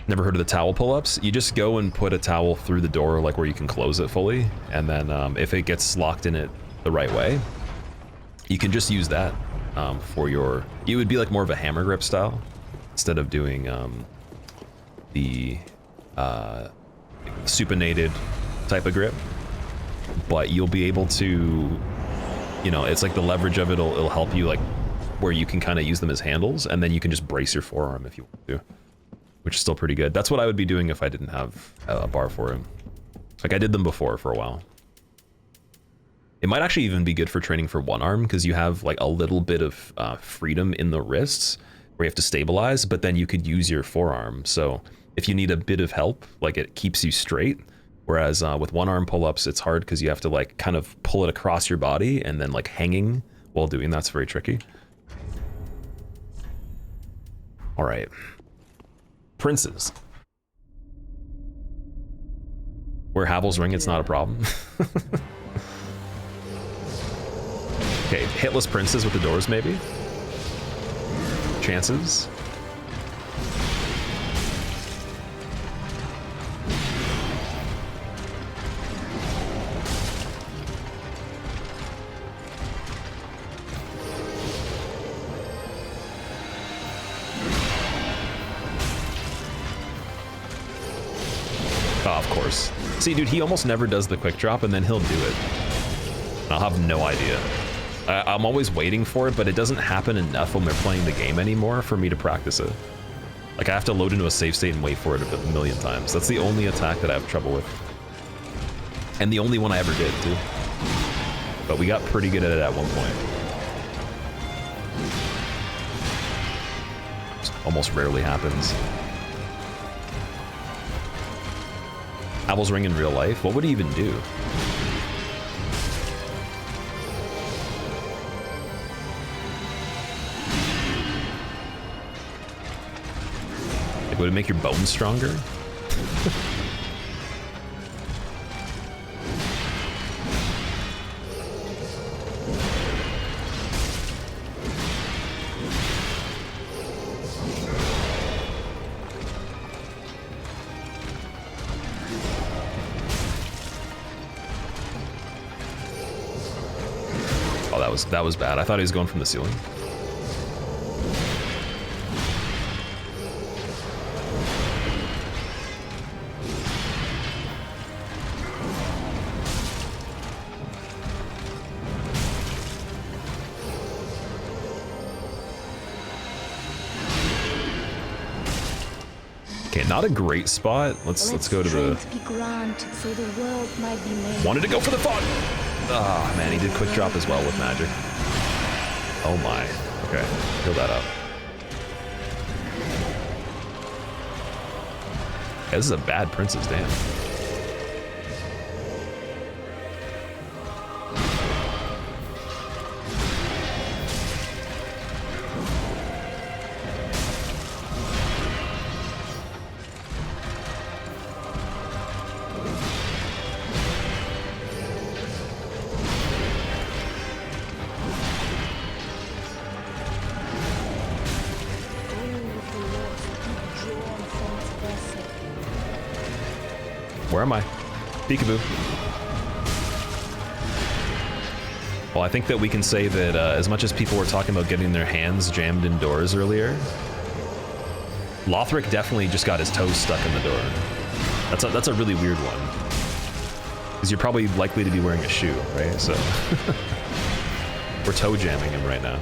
Never heard of the towel pull-ups? You just go and put a towel through the door, like where you can close it fully, and then if it gets locked in it the right way, you can just use that for your... It would be like more of a hammer grip style, instead of doing the supinated type of grip. But you'll be able to, you know, it's like the leverage of it'll help you, like, where you can kind of use them as handles, and then you can just brace your forearm if you want to. Which is still pretty good. That's what I would be doing if I didn't have a bar for him. Like I did them before for a while. It might actually even be good for training for one arm because you have like a little bit of freedom in the wrists where you have to stabilize, but then you could use your forearm. So if you need a bit of help, like it keeps you straight. Whereas with one arm pull-ups, it's hard because you have to like kind of pull it across your body and then like hanging while doing that's very tricky. All right. Princes. Where Havel's ring, it's not a problem. Okay, hitless princes with the doors, maybe? Chances? Oh, of course. See, dude, he almost never does the quick drop, and then he'll do it. I'll have no idea. I'm always waiting for it, but it doesn't happen enough when we're playing the game anymore for me to practice it. Like, I have to load into a save state and wait for it a million times. That's the only attack that I have trouble with. And the only one I ever did, too. But we got pretty good at it at one point. It almost rarely happens. Havel's ring in real life? What would he even do? Would it make your bones stronger? Oh, that was bad. I thought he was going from the ceiling. Not a great spot. Let's go to the. So the world might be made. Wanted to go for the fun. Ah, oh, man, he did quick drop as well with magic. Oh my. Okay, heal that up. Yeah, this is a bad Princess, damn. Where am I? Peekaboo. Well, I think that we can say that as much as people were talking about getting their hands jammed indoors earlier, Lothric definitely just got his toes stuck in the door. That's a really weird one. Because you're probably likely to be wearing a shoe, right? So we're toe jamming him right now.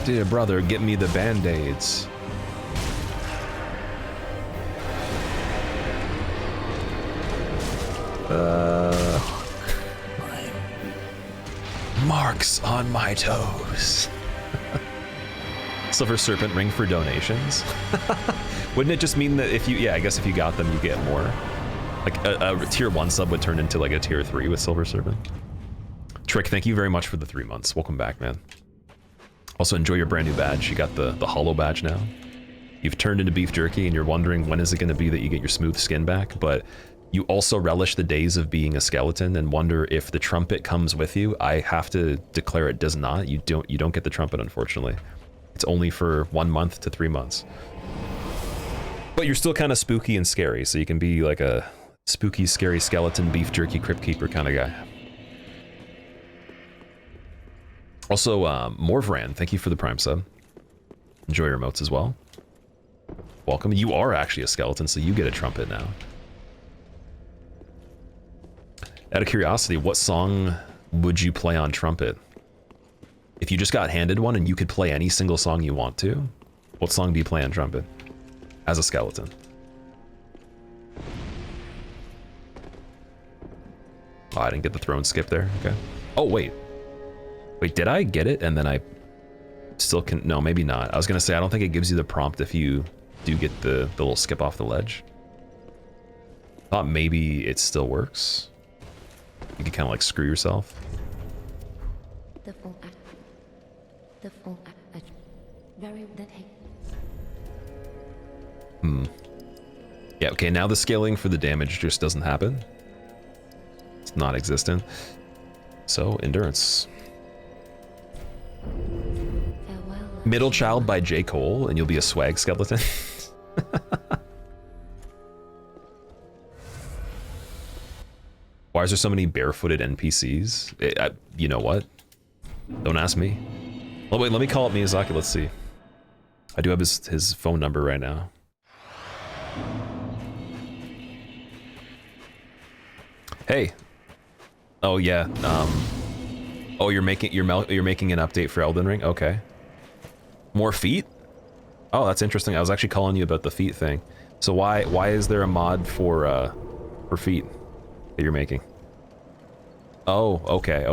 Dear brother, get me the band-aids. Marks on my toes. Silver Serpent ring for donations. Wouldn't it just mean that if you, yeah, I guess if you got them, you get more. Like a tier 1 sub would turn into like a tier 3 with Silver Serpent. Trick, thank you very much for the 3 months. Welcome back, man. Also, enjoy your brand new badge. You got the hollow badge now. You've turned into beef jerky and you're wondering when is it going to be that you get your smooth skin back, but you also relish the days of being a skeleton and wonder if the trumpet comes with you. I have to declare it does not. You don't get the trumpet, unfortunately. It's only for 1 month to 3 months. But you're still kind of spooky and scary, so you can be like a spooky, scary skeleton, beef jerky, crypt keeper kind of guy. Also, Morvran, thank you for the Prime sub. Enjoy your emotes as well. Welcome. You are actually a skeleton, so you get a trumpet now. Out of curiosity, what song would you play on trumpet? If you just got handed one and you could play any single song you want to, what song do you play on trumpet? As a skeleton. Oh, I didn't get the throne skip there. Okay. Oh, wait. Wait, did I get it? And then I still can... No, maybe not. I was going to say, I don't think it gives you the prompt if you do get the little skip off the ledge. Thought maybe it still works. You could kind of like screw yourself. The full act. The full act. Very that. Yeah, okay, now the scaling for the damage just doesn't happen. It's non-existent. So, endurance. Farewell. Middle Child by J. Cole, and you'll be a swag skeleton. Why is there so many barefooted NPCs? You know what? Don't ask me. Oh wait, let me call up Miyazaki, let's see. I do have his phone number right now. Hey. Oh yeah. Oh, you're making an update for Elden Ring? Okay. More feet? Oh, that's interesting. I was actually calling you about the feet thing. So why is there a mod for feet that you're making? Oh, okay.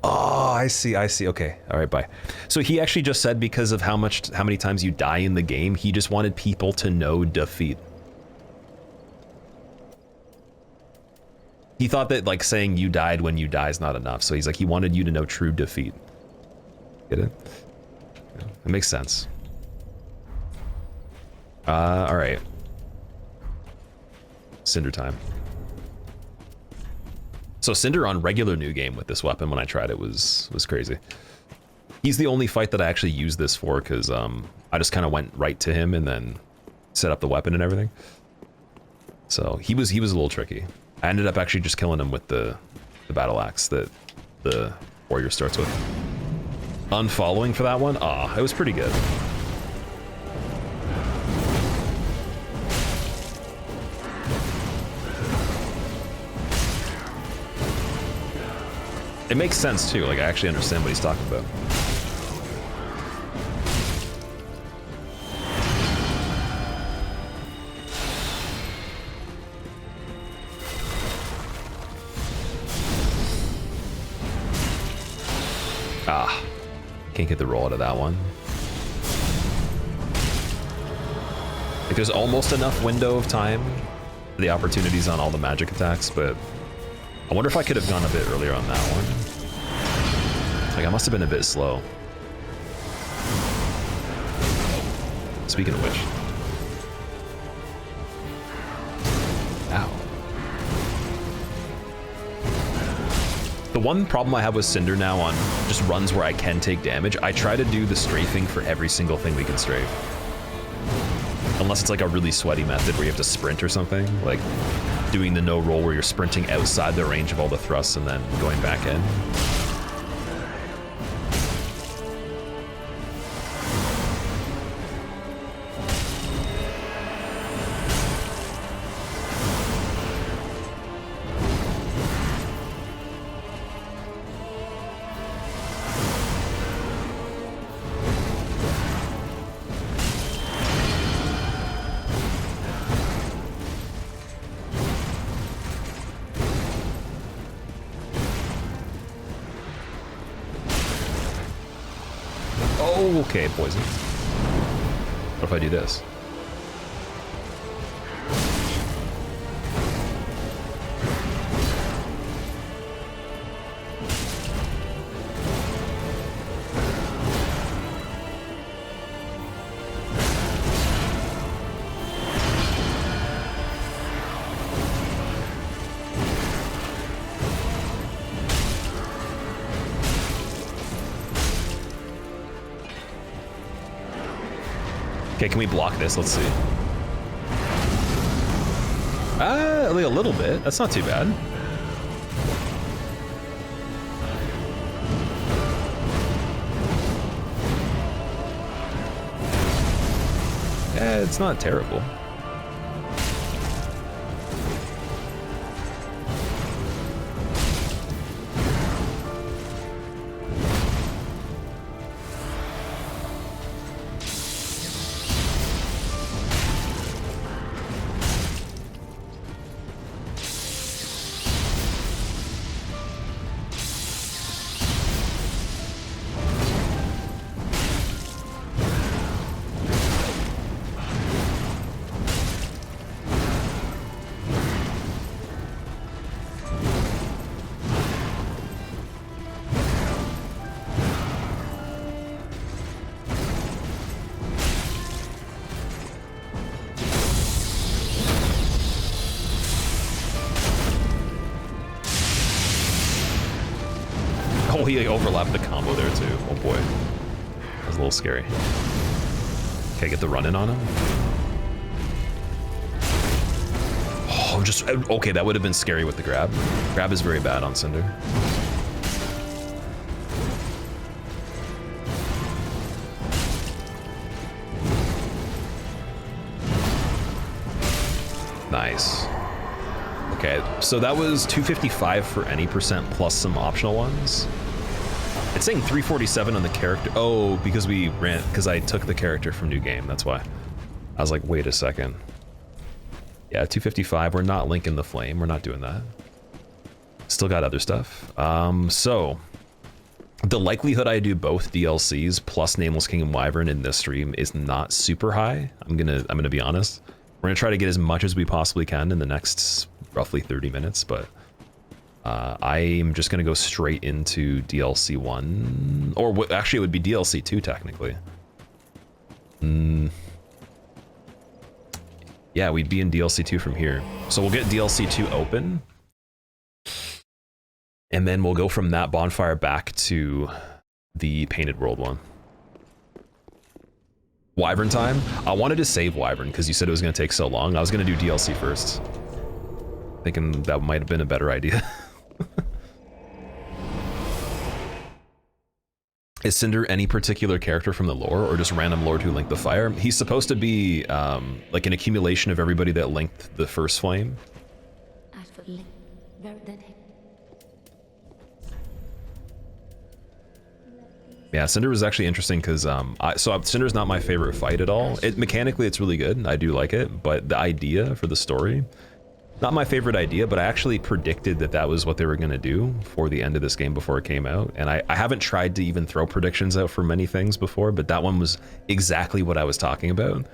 Oh, I see. Okay. All right, bye. So he actually just said because of how many times you die in the game, he just wanted people to know defeat. He thought that like saying you died when you die is not enough. So he's like, he wanted you to know true defeat. Get it? Yeah, it makes sense. All right. Cinder time. So Cinder on regular new game with this weapon when I tried it was crazy. He's the only fight that I actually used this for because I just kind of went right to him and then set up the weapon and everything. So he was a little tricky. I ended up actually just killing him with the battle axe that the warrior starts with. Unfollowing for that one? Ah, it was pretty good. It makes sense too, like I actually understand what he's talking about. Ah, can't get the roll out of that one. Like there's almost enough window of time for the opportunities on all the magic attacks, but I wonder if I could have gone a bit earlier on that one. Like I must have been a bit slow. Speaking of which. Ow. The one problem I have with Cinder now on just runs where I can take damage, I try to do the strafing for every single thing we can strafe. Unless it's like a really sweaty method where you have to sprint or something, like doing the no roll where you're sprinting outside the range of all the thrusts and then going back in. Okay, poison. What if I do this? Okay, can we block this? Let's see. Like a little bit. That's not too bad. Yeah, it's not terrible. he like, overlapped the combo there too. Oh boy. That was a little scary. Okay, get the run in on him. Oh, just... Okay, that would have been scary with the grab. Grab is very bad on Cinder. Nice. Okay, so that was 255 for any percent plus some optional ones. It's saying 347 on the character. Oh, because we ran, because I took the character from New Game, that's why. I was like, wait a second. Yeah, 255, we're not linking the flame, we're not doing that. Still got other stuff. So, the likelihood I do both DLCs plus Nameless King and Wyvern in this stream is not super high. I'm gonna be honest. We're gonna try to get as much as we possibly can in the next roughly 30 minutes, but I'm just gonna go straight into DLC 1, or actually it would be DLC 2 technically. Yeah, we'd be in DLC 2 from here. So we'll get DLC 2 open, and then we'll go from that bonfire back to the Painted World one. Wyvern time? I wanted to save Wyvern because you said it was going to take so long. I was going to do DLC first. Thinking that might have been a better idea. Is Cinder any particular character from the lore, or just random lord who linked the fire? He's supposed to be like an accumulation of everybody that linked the first flame. Yeah, Cinder was actually interesting because so Cinder's not my favorite fight at all. Mechanically it's really good, I do like it, but the idea for the story, not my favorite idea, but I actually predicted that that was what they were going to do for the end of this game before it came out. And I haven't tried to even throw predictions out for many things before, but that one was exactly what I was talking about.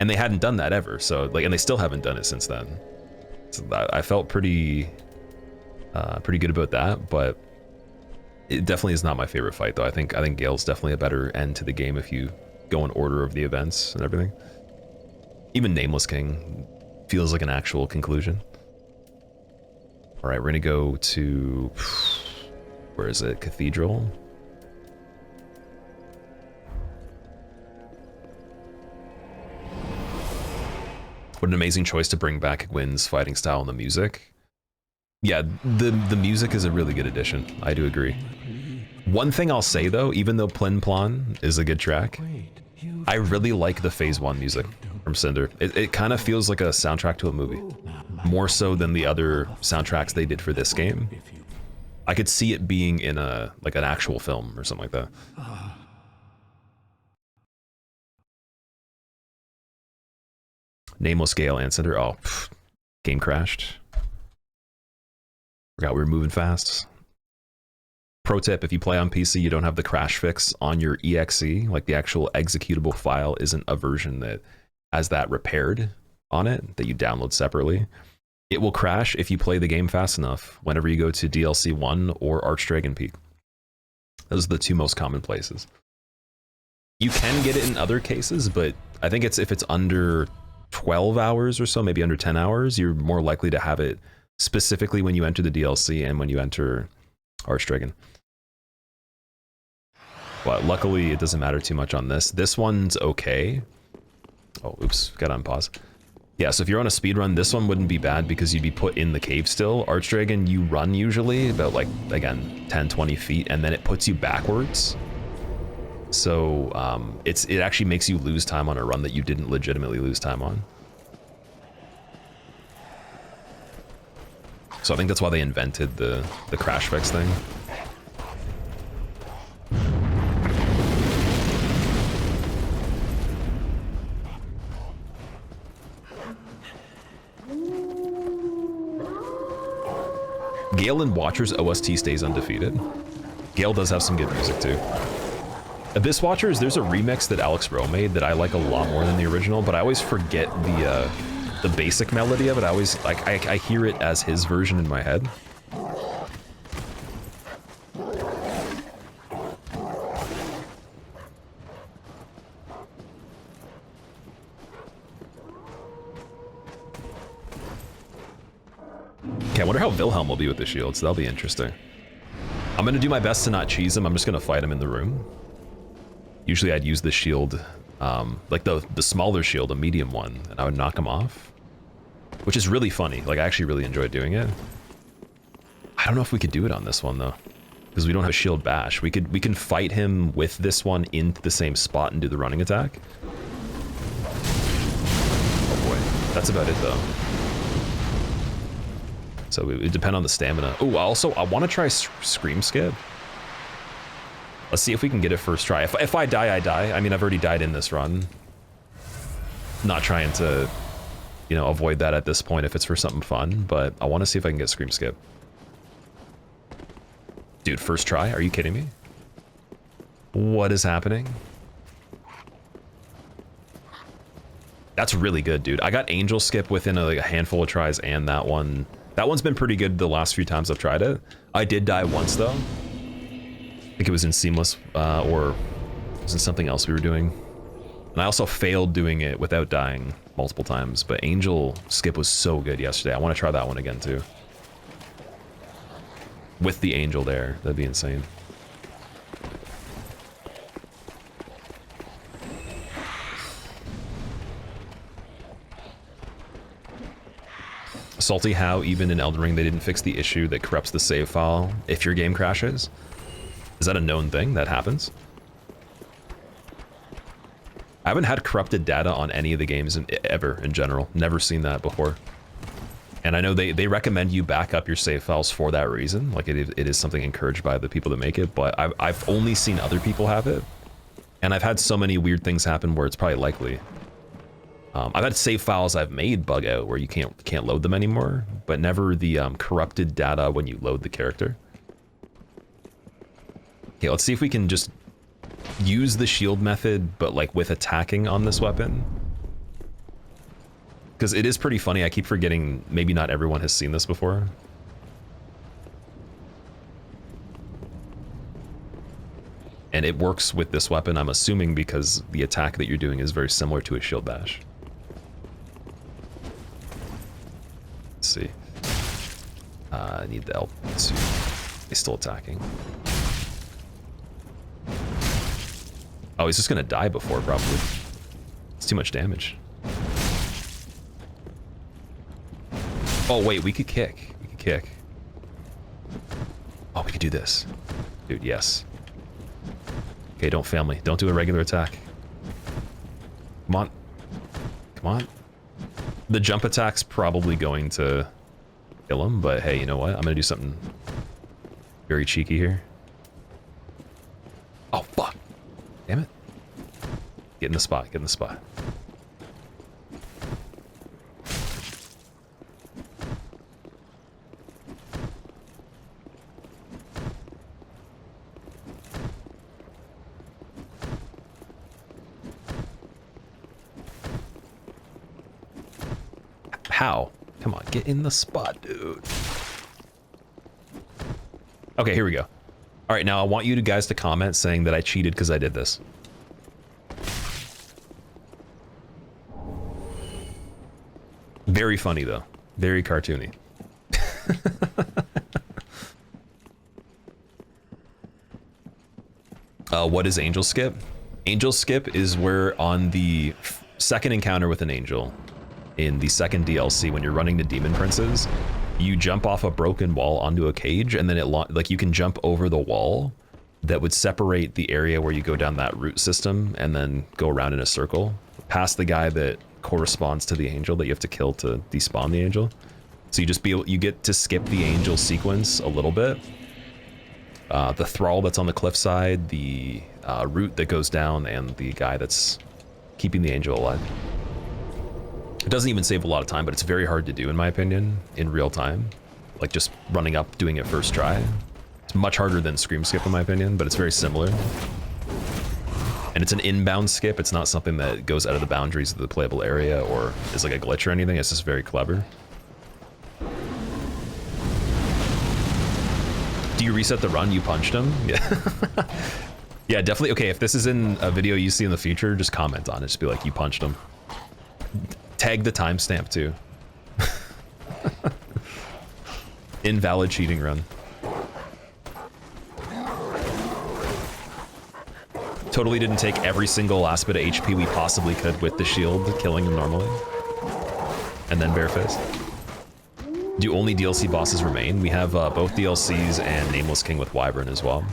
And they hadn't done that ever, so like, and they still haven't done it since then. So I felt pretty good about that, but it definitely is not my favorite fight though. I think Gale's definitely a better end to the game if you go in order of the events and everything. Even Nameless King feels like an actual conclusion. All right, we're gonna go to, where is it? Cathedral. What an amazing choice to bring back Gwyn's fighting style and the music. Yeah, the music is a really good addition. I do agree. One thing I'll say though, even though Plin Plon is a good track, I really like the Phase 1 music from Cinder. It kind of feels like a soundtrack to a movie, more so than the other soundtracks they did for this game. I could see it being in like an actual film or something like that. Nameless, Gale, and Cinder. Oh, game crashed. Forgot we were moving fast. Pro tip, if you play on PC, you don't have the crash fix on your exe, like the actual executable file isn't a version that has that repaired on it, that you download separately. It will crash if you play the game fast enough whenever you go to DLC 1 or Archdragon Peak. Those are the two most common places. You can get it in other cases, but I think if it's under 12 hours or so, maybe under 10 hours, you're more likely to have it specifically when you enter the DLC and when you enter Archdragon. But luckily it doesn't matter too much on this. This one's okay. Oh, oops, gotta unpause. Yeah, so if you're on a speed run, this one wouldn't be bad because you'd be put in the cave still. Archdragon, you run usually about like, again, 10, 20 feet, and then it puts you backwards. So it actually makes you lose time on a run that you didn't legitimately lose time on. So I think that's why they invented the crash fix thing. Gale and Watcher's OST stays undefeated. Gale does have some good music too. Abyss Watchers, there's a remix that Alex Rowe made that I like a lot more than the original, but I always forget the basic melody of it. I always like I hear it as his version in my head. Okay, I wonder how Wilhelm will be with the shields. That'll be interesting. I'm gonna do my best to not cheese him. I'm just gonna fight him in the room. Usually I'd use the shield, like the smaller shield, a medium one, and I would knock him off. Which is really funny. Like, I actually really enjoyed doing it. I don't know if we could do it on this one, though. Because we don't have a shield bash. We can fight him with this one into the same spot and do the running attack. Oh boy. That's about it, though. So it would depend on the stamina. Oh, also, I want to try Scream Skip. Let's see if we can get it first try. If I die, I die. I mean, I've already died in this run. Not trying to, you know, avoid that at this point if it's for something fun, but I want to see if I can get Scream Skip. Dude, first try? Are you kidding me? What is happening? That's really good, dude. I got Angel Skip within like a handful of tries, and that one's been pretty good the last few times I've tried it. I did die once, though. I think it was in Seamless, or it was in something else we were doing. And I also failed doing it without dying multiple times, but Angel Skip was so good yesterday. I want to try that one again, too. With the Angel there. That'd be insane. Salty how even in Elden Ring they didn't fix the issue that corrupts the save file if your game crashes. Is that a known thing that happens? I haven't had corrupted data on any of the games ever in general. Never seen that before. And I know they recommend you back up your save files for that reason. Like it is something encouraged by the people that make it, but I've only seen other people have it. And I've had so many weird things happen where it's probably likely. I've had save files I've made bug out where you can't load them anymore, but never the corrupted data when you load the character. Okay, let's see if we can just use the shield method, but like with attacking on this weapon. Because it is pretty funny, I keep forgetting maybe not everyone has seen this before. And it works with this weapon, I'm assuming, because the attack that you're doing is very similar to a shield bash. Let's see. I need the L2. He's still attacking. Oh, he's just gonna die before, probably. It's too much damage. Oh, wait, we could kick. We could kick. Oh, we could do this. Dude, yes. Okay, don't fail me. Don't do a regular attack. Come on. Come on. The jump attack's probably going to kill him, but hey, you know what? I'm gonna do something very cheeky here. Oh, fuck. Damn it. Get in the spot. Get in the spot. How? Come on, get in the spot, dude. Okay, here we go. All right, now I want you guys to comment saying that I cheated because I did this. Very funny, though. Very cartoony. What is Angel Skip? Angel Skip is where on the second encounter with an angel, in the second DLC, when you're running the Demon Princes, you jump off a broken wall onto a cage, and then like you can jump over the wall that would separate the area where you go down that route system and then go around in a circle past the guy that corresponds to the angel that you have to kill to despawn the angel. So you get to skip the angel sequence a little bit. The thrall that's on the cliffside, the route that goes down, and the guy that's keeping the angel alive. It doesn't even save a lot of time, but it's very hard to do, in my opinion, in real time. Like just running up, doing it first try. It's much harder than Scream Skip, in my opinion, but it's very similar. And it's an inbound skip. It's not something that goes out of the boundaries of the playable area or is like a glitch or anything. It's just very clever. Do you reset the run? You punched him? Yeah. Yeah, definitely. Okay, if this is in a video you see in the future, just comment on it. Just be like, you punched him. Tag the timestamp too. Invalid cheating run. Totally didn't take every single last bit of HP we possibly could with the shield, killing him normally. And then bare fist. Do only DLC bosses remain? We have both DLCs and Nameless King with Wyvern as well.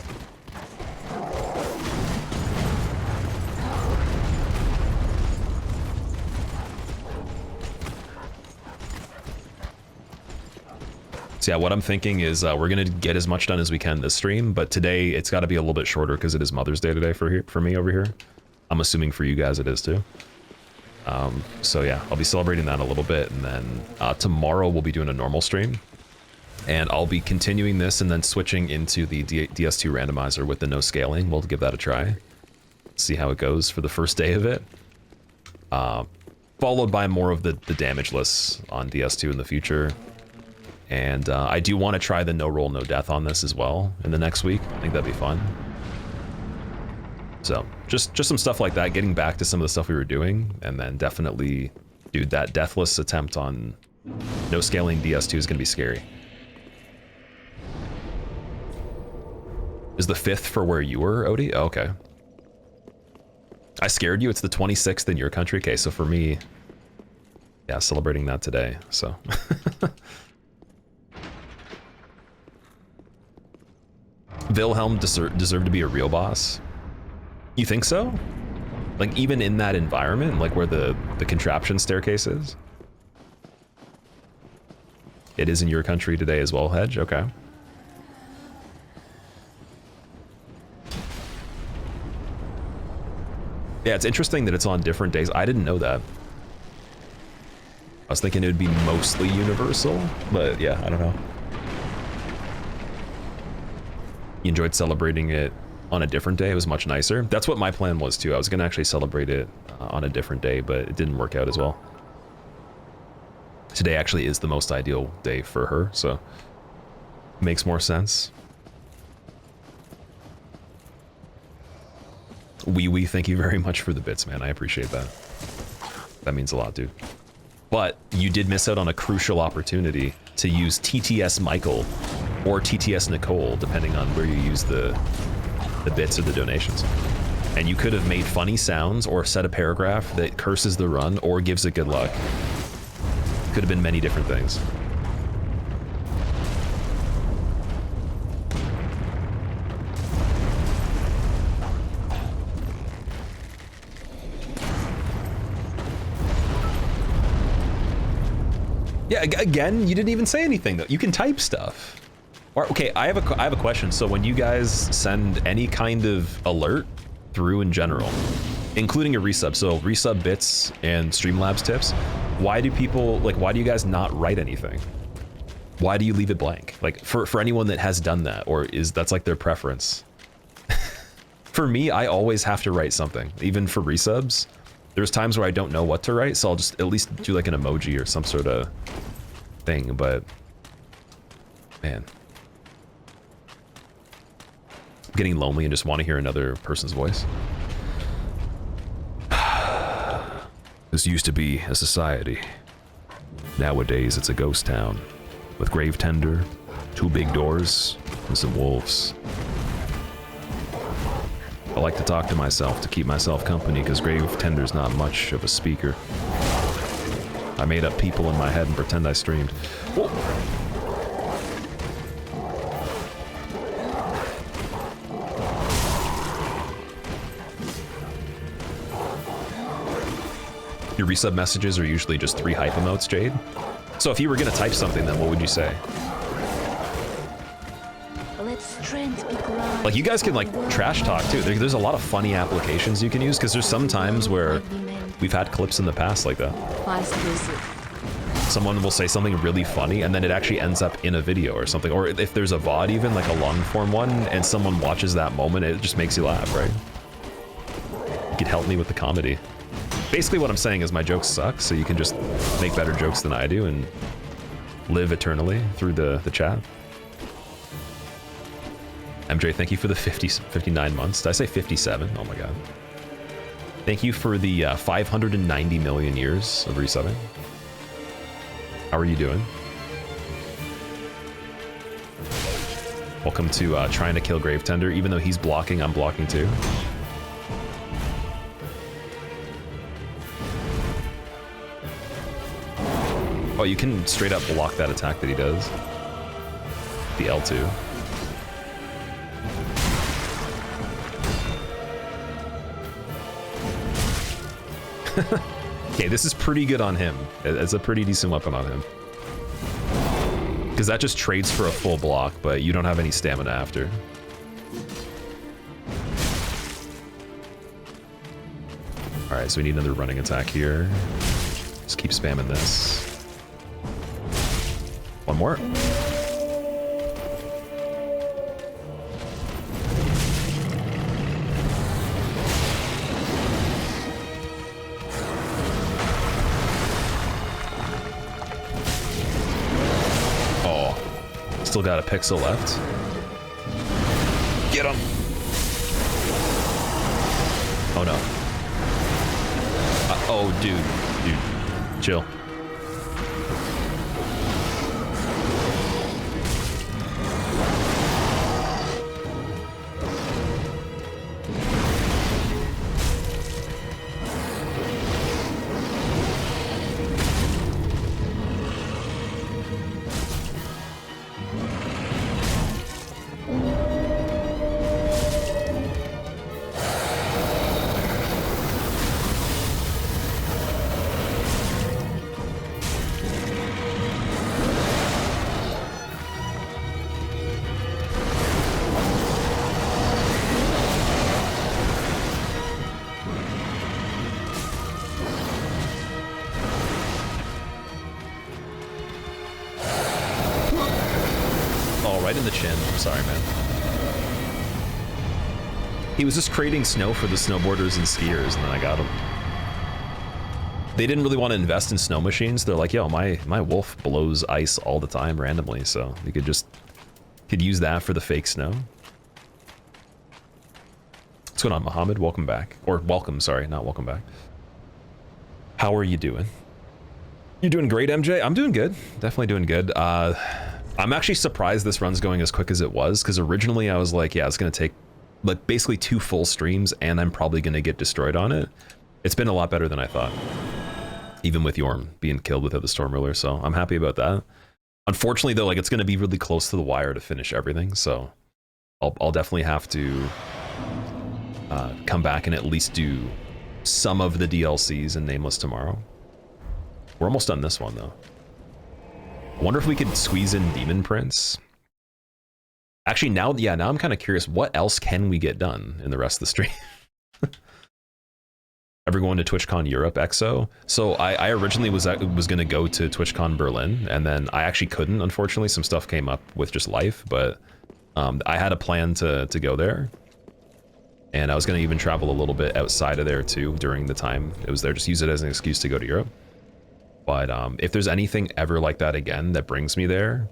So yeah, what I'm thinking is we're gonna get as much done as we can this stream, but today it's got to be a little bit shorter because it is Mother's Day today for me over here. I'm assuming for you guys it is too. So yeah, I'll be celebrating that a little bit, and then tomorrow we'll be doing a normal stream, and I'll be continuing this and then switching into the DS2 randomizer with the no scaling. We'll give that a try, see how it goes for the first day of it. Followed by more of the damageless on DS2 in the future. And I do want to try the no roll, no death on this as well in the next week. I think that'd be fun. So just some stuff like that, getting back to some of the stuff we were doing, and then definitely, dude, that deathless attempt on no scaling DS2 is going to be scary. Is the 5th for where you were, Odie? Oh, okay. I scared you. It's the 26th in your country. Okay, so for me, yeah, celebrating that today, so. Wilhelm deserved to be a real boss? You think so? Like, even in that environment, like where the contraption staircase is? It is in your country today as well, Hedge? Okay. Yeah, it's interesting that it's on different days. I didn't know that. I was thinking it would be mostly universal, but yeah, I don't know. You enjoyed celebrating it on a different day? It was much nicer. That's what my plan was too. I was gonna actually celebrate it on a different day, but it didn't work out as well. Today actually is the most ideal day for her, so makes more sense. Wee, thank you very much for the bits, man. I appreciate that. That means a lot, dude. But you did miss out on a crucial opportunity to use TTS Michael or TTS Nicole, depending on where you use the bits or the donations. And you could have made funny sounds or said a paragraph that curses the run or gives it good luck. Could have been many different things. Yeah, again, you didn't even say anything though. You can type stuff. Or, okay, I have a question. So when you guys send any kind of alert through in general, including a resub, so resub bits and Streamlabs tips, why do people, like, why do you guys not write anything? Why do you leave it blank? Like, for anyone that has done that, or that's like their preference? For me, I always have to write something, even for resubs. There's times where I don't know what to write, so I'll just at least do like an emoji or some sort of thing, but man. I'm getting lonely and just want to hear another person's voice. This used to be a society. Nowadays, it's a ghost town with grave tender, 2 big doors, and some wolves. I like to talk to myself to keep myself company because grave tender's not much of a speaker. I made up people in my head and pretend I streamed. Whoa. Your resub messages are usually just 3 hype emotes, Jade. So if you were gonna type something, then what would you say? Let strength be grand. Like, you guys can like trash talk too. There's a lot of funny applications you can use because there's some times where we've had clips in the past like that. Someone will say something really funny and then it actually ends up in a video or something. Or if there's a VOD even, like a long form one, and someone watches that moment, it just makes you laugh, right? You could help me with the comedy. Basically what I'm saying is my jokes suck, so you can just make better jokes than I do and live eternally through the chat. MJ, thank you for the 59 months. Did I say 57? Oh my god. Thank you for the 590 million years of resubbing. How are you doing? Welcome to trying to kill Grave Tender. Even though he's blocking, I'm blocking too. Oh, you can straight up block that attack that he does. The L2. Okay, this is pretty good on him. It's a pretty decent weapon on him. Because that just trades for a full block, but you don't have any stamina after. Alright, so we need another running attack here. Just keep spamming this. One more. Still got a pixel left. Get him! Oh no. Oh, dude. Chill. In the chin. I'm sorry, man. He was just creating snow for the snowboarders and skiers, and then I got him. They didn't really want to invest in snow machines. They're like, yo, my wolf blows ice all the time randomly, so you could use that for the fake snow. What's going on, Mohammed? Welcome back. Or welcome, sorry, not welcome back. How are you doing? You doing great, MJ? I'm doing good. Definitely doing good. I'm actually surprised this run's going as quick as it was, because originally I was like, yeah, it's going to take like basically 2 full streams and I'm probably going to get destroyed on it. It's been a lot better than I thought, even with Yhorm being killed without the Storm Ruler, so I'm happy about that. Unfortunately though, like it's going to be really close to the wire to finish everything, so I'll definitely have to come back and at least do some of the DLCs and Nameless tomorrow. We're almost done this one though. I wonder if we could squeeze in Demon Prince. Actually, now I'm kind of curious, what else can we get done in the rest of the stream? Ever going to TwitchCon Europe, EXO? So I originally was going to go to TwitchCon Berlin, and then I actually couldn't, unfortunately. Some stuff came up with just life, but I had a plan to go there. And I was going to even travel a little bit outside of there too during the time it was there, just use it as an excuse to go to Europe. But if there's anything ever like that again that brings me there,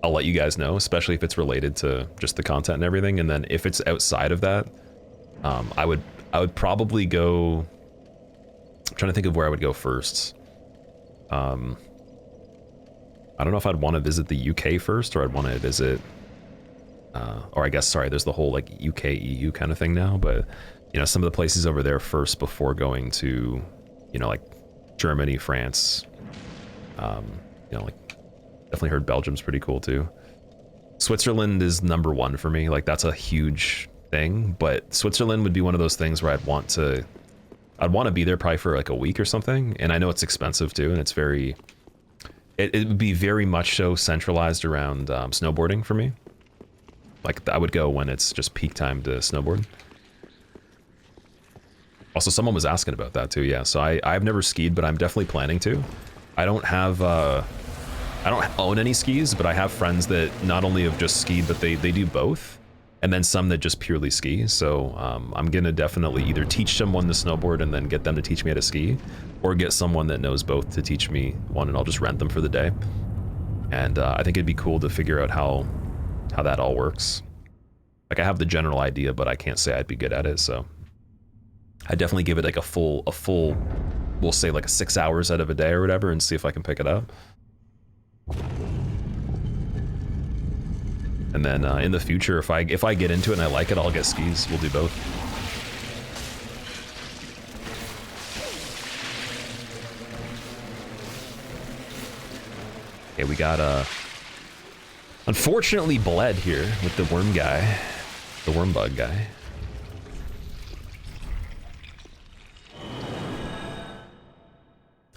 I'll let you guys know, especially if it's related to just the content and everything. And then if it's outside of that, I would probably go. I'm trying to think of where I would go first. I don't know if I'd want to visit the UK first, or I'd want to visit, or I guess, sorry, there's the whole like UK EU kind of thing now. But you know, some of the places over there first before going to, you know, like Germany, France. You know, like definitely heard Belgium's pretty cool too. Switzerland is #1 for me. Like that's a huge thing, but Switzerland would be one of those things where I'd want to be there probably for like a week or something. And I know it's expensive too, and it's very, it would be very much so centralized around snowboarding for me. Like I would go when it's just peak time to snowboard. Also, someone was asking about that too. Yeah, so I've never skied, but I'm definitely planning to. I don't own any skis, but I have friends that not only have just skied, but they do both, and then some that just purely ski. So I'm gonna definitely either teach someone to snowboard and then get them to teach me how to ski, or get someone that knows both to teach me one, and I'll just rent them for the day. And I think it'd be cool to figure out how that all works. Like I have the general idea, but I can't say I'd be good at it. So I definitely give it like a full, we'll say like 6 hours out of a day or whatever, and see if I can pick it up. And then in the future, if I get into it and I like it, I'll get skis. We'll do both. Okay, we got unfortunately bled here with the worm guy, the worm bug guy.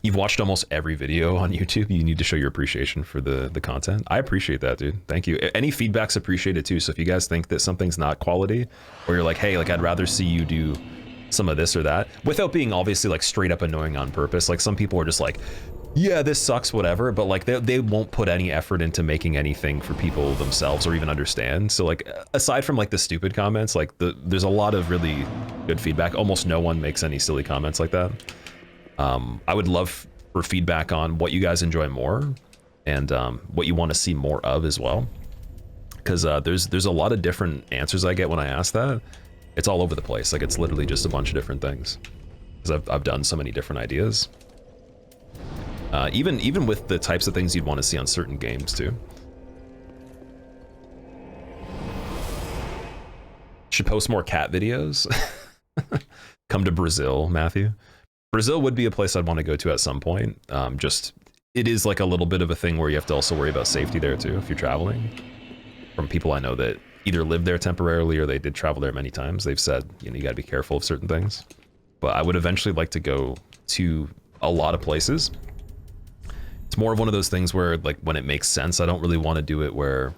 You've watched almost every video on YouTube. You need to show your appreciation for the content. I appreciate that, dude. Thank you. Any feedback's appreciated too. So if you guys think that something's not quality, or you're like, hey, like I'd rather see you do some of this or that, without being obviously like straight up annoying on purpose. Like some people are just like, yeah, this sucks, whatever, but like they won't put any effort into making anything for people themselves or even understand. So like aside from like the stupid comments, like there's a lot of really good feedback. Almost no one makes any silly comments like that. I would love for feedback on what you guys enjoy more and what you want to see more of as well. Because there's a lot of different answers I get when I ask that. It's all over the place. Like it's literally just a bunch of different things. Because I've done so many different ideas. Even with the types of things you'd want to see on certain games too. Should post more cat videos. Come to Brazil, Matthew. Brazil would be a place I'd want to go to at some point. Just, it is like a little bit of a thing where you have to also worry about safety there too if you're traveling. From people I know that either live there temporarily or they did travel there many times, they've said, you know, you gotta be careful of certain things. But I would eventually like to go to a lot of places. It's more of one of those things where like when it makes sense, I don't really want to do it where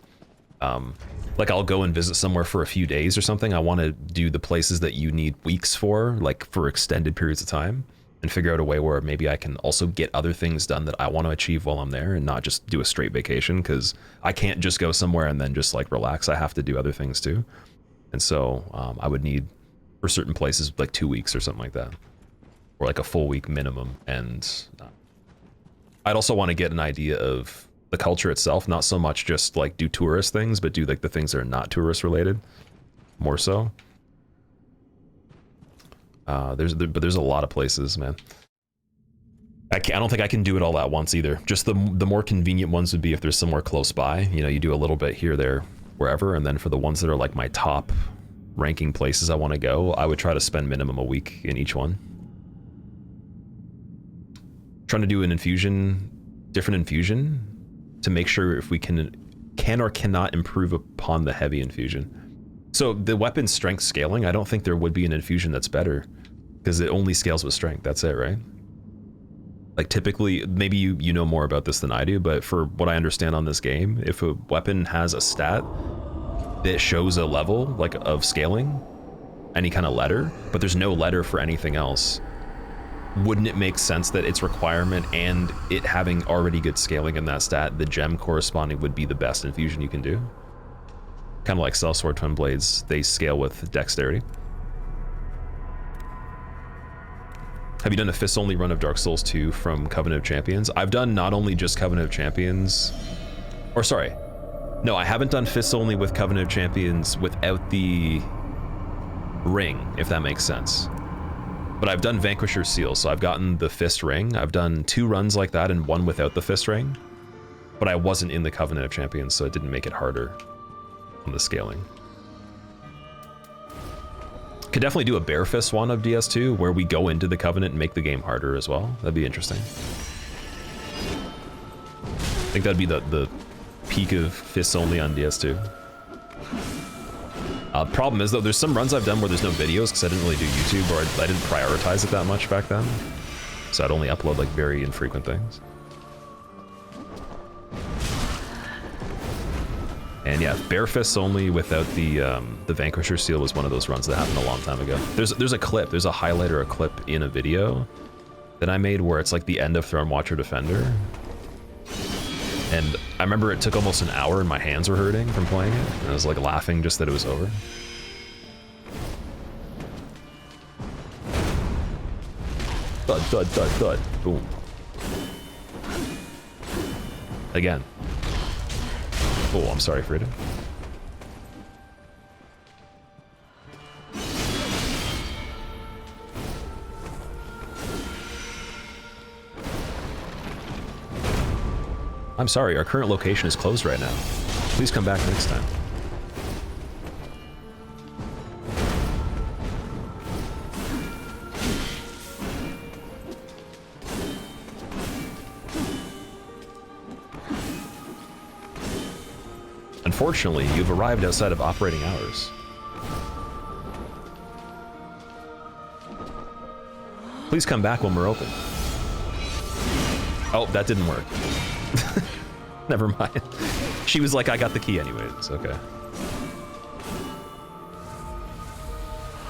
like I'll go and visit somewhere for a few days or something. I want to do the places that you need weeks for, like for extended periods of time, and figure out a way where maybe I can also get other things done that I want to achieve while I'm there and not just do a straight vacation, because I can't just go somewhere and then just like relax. I have to do other things too. And so I would need for certain places like 2 weeks or something like that, or like a full week minimum. And I'd also want to get an idea of the culture itself, not so much just like do tourist things, but do like the things that are not tourist related more so. But there's a lot of places, man. I don't think I can do it all at once either. Just the more convenient ones would be if there's somewhere close by, you know, you do a little bit here, there, wherever. And then for the ones that are like my top ranking places I want to go, I would try to spend minimum a week in each one. Trying to do an infusion, different infusion, to make sure if we can or cannot improve upon the heavy infusion. So the weapon strength scaling, I don't think there would be an infusion that's better, because it only scales with strength. That's it, right? Like typically, maybe you know more about this than I do, but for what I understand on this game, if a weapon has a stat that shows a level like of scaling, any kind of letter, but there's no letter for anything else, wouldn't it make sense that its requirement and it having already good scaling in that stat, the gem corresponding would be the best infusion you can do? Kind of like Sellsword Twin Blades, they scale with dexterity. Have you done a fists-only run of Dark Souls 2 from Covenant of Champions? I've done not only just Covenant of Champions, or sorry, no, I haven't done fists-only with Covenant of Champions without the ring, if that makes sense. But I've done Vanquisher's Seal, so I've gotten the fist ring. I've done 2 runs like that and 1 without the fist ring. But I wasn't in the Covenant of Champions, so it didn't make it harder on the scaling. Could definitely do a bare fist one of DS2 where we go into the Covenant and make the game harder as well. That'd be interesting. I think that'd be the peak of fists only on DS2. Problem is though, there's some runs I've done where there's no videos because I didn't really do YouTube, or I didn't prioritize it that much back then. So I'd only upload like very infrequent things. And yeah, bare fists only without the Vanquisher Seal was one of those runs that happened a long time ago. There's a clip, there's a highlight or a clip in a video that I made where it's like the end of Throne Watcher Defender. And I remember it took almost an hour and my hands were hurting from playing it. And I was like laughing just that it was over. Thud, thud, thud, thud. Boom. Again. Oh, I'm sorry, Friede. I'm sorry, our current location is closed right now. Please come back next time. Unfortunately, you've arrived outside of operating hours. Please come back when we're open. Oh, that didn't work. Never mind. She was like, I got the key anyways. Okay.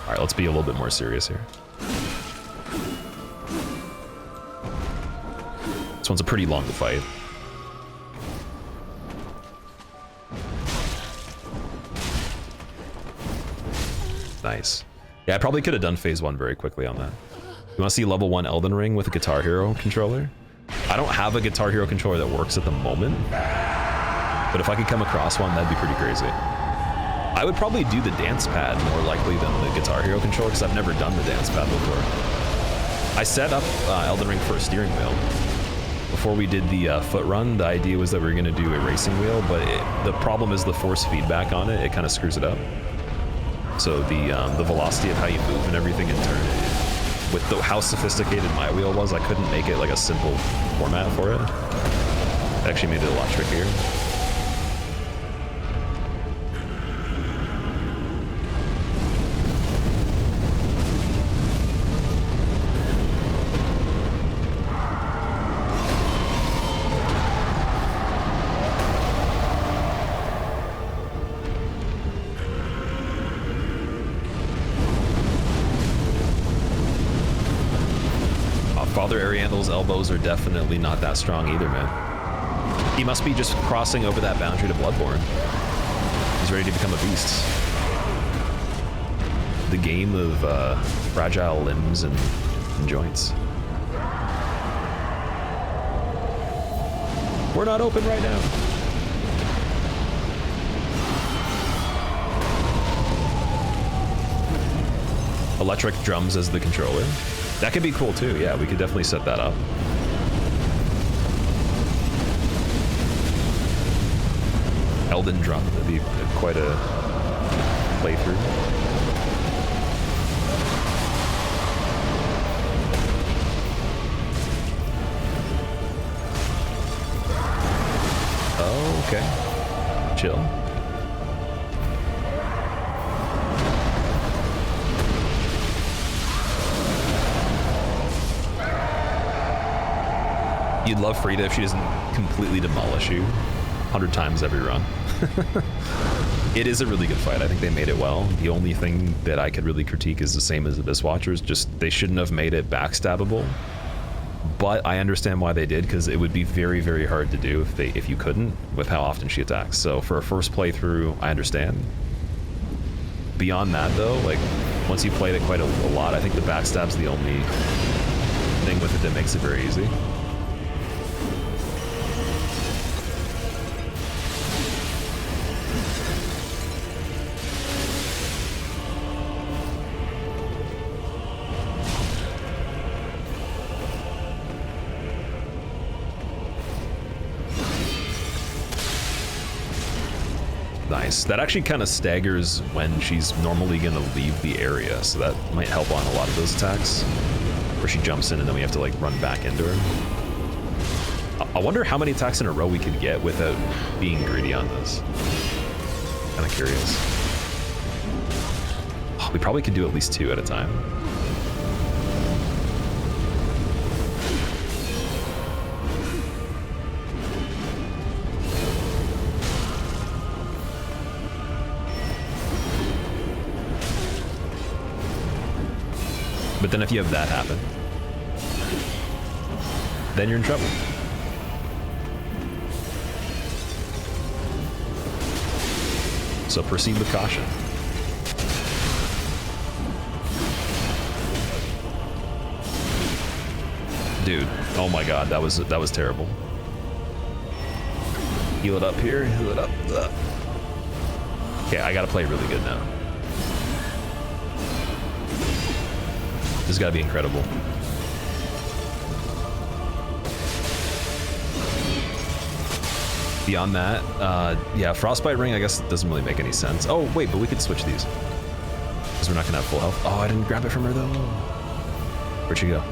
All right, let's be a little bit more serious here. This one's a pretty long fight. Nice. Yeah, I probably could have done phase 1 very quickly on that. You want to see level 1 Elden Ring with a Guitar Hero controller? I don't have a Guitar Hero controller that works at the moment, but if I could come across one, that'd be pretty crazy. I would probably do the dance pad more likely than the Guitar Hero controller because I've never done the dance pad before. I set up Elden Ring for a steering wheel. Before we did the foot run, the idea was that we were going to do a racing wheel, but the problem is the force feedback on it. It kind of screws it up. So the velocity of how you move and everything in turn, with how sophisticated my wheel was, I couldn't make it like a simple format for it. It actually made it a lot trickier. Father Ariandel's elbows are definitely not that strong either, man. He must be just crossing over that boundary to Bloodborne. He's ready to become a beast. The game of fragile limbs and joints. We're not open right now. Electric drums as the controller. That could be cool too, yeah, we could definitely set that up. Elden drum, that'd be quite a playthrough. Oh, okay. Chill. You'd love Friede if she doesn't completely demolish you 100 times every run. It is a really good fight. I think they made it well. The only thing that I could really critique is the same as Abyss Watchers, just they shouldn't have made it backstabbable. But I understand why they did, because it would be very, very hard to do if you couldn't, with how often she attacks. So for a first playthrough, I understand. Beyond that though, like once you played it quite a lot, I think the backstab's the only thing with it that makes it very easy. Nice. That actually kind of staggers when she's normally going to leave the area, so that might help on a lot of those attacks, where she jumps in and then we have to like run back into her. I wonder how many attacks in a row we could get without being greedy on this. Kind of curious. Oh, we probably could do at least 2 at a time. But then if you have that happen, then you're in trouble. So proceed with caution. Dude, oh my god, that was terrible. Heal it up here, heal it up. Ugh. Okay, I gotta play really good now. This has got to be incredible. Beyond that, yeah, Frostbite Ring, I guess, doesn't really make any sense. Oh, wait, but we could switch these. Because we're not going to have full health. Oh, I didn't grab it from her, though. Where'd she go?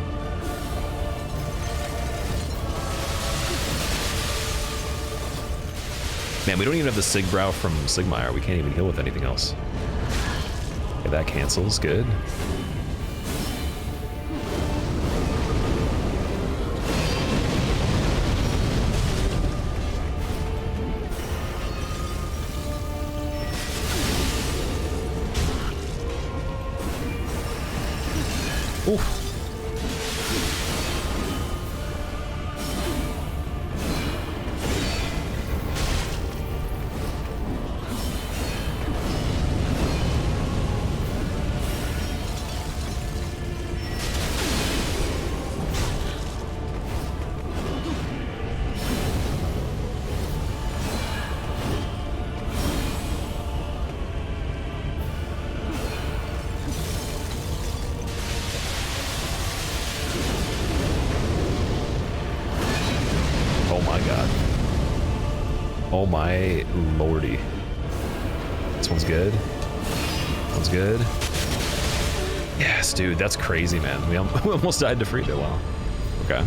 Man, we don't even have the Sigbrow from Sigmire. We can't even heal with anything else. Okay, that cancels. Good. Oof. Oh my lordy. This one's good. One's good. Yes, dude, that's crazy, man. We almost died to Friede. Wow. Okay.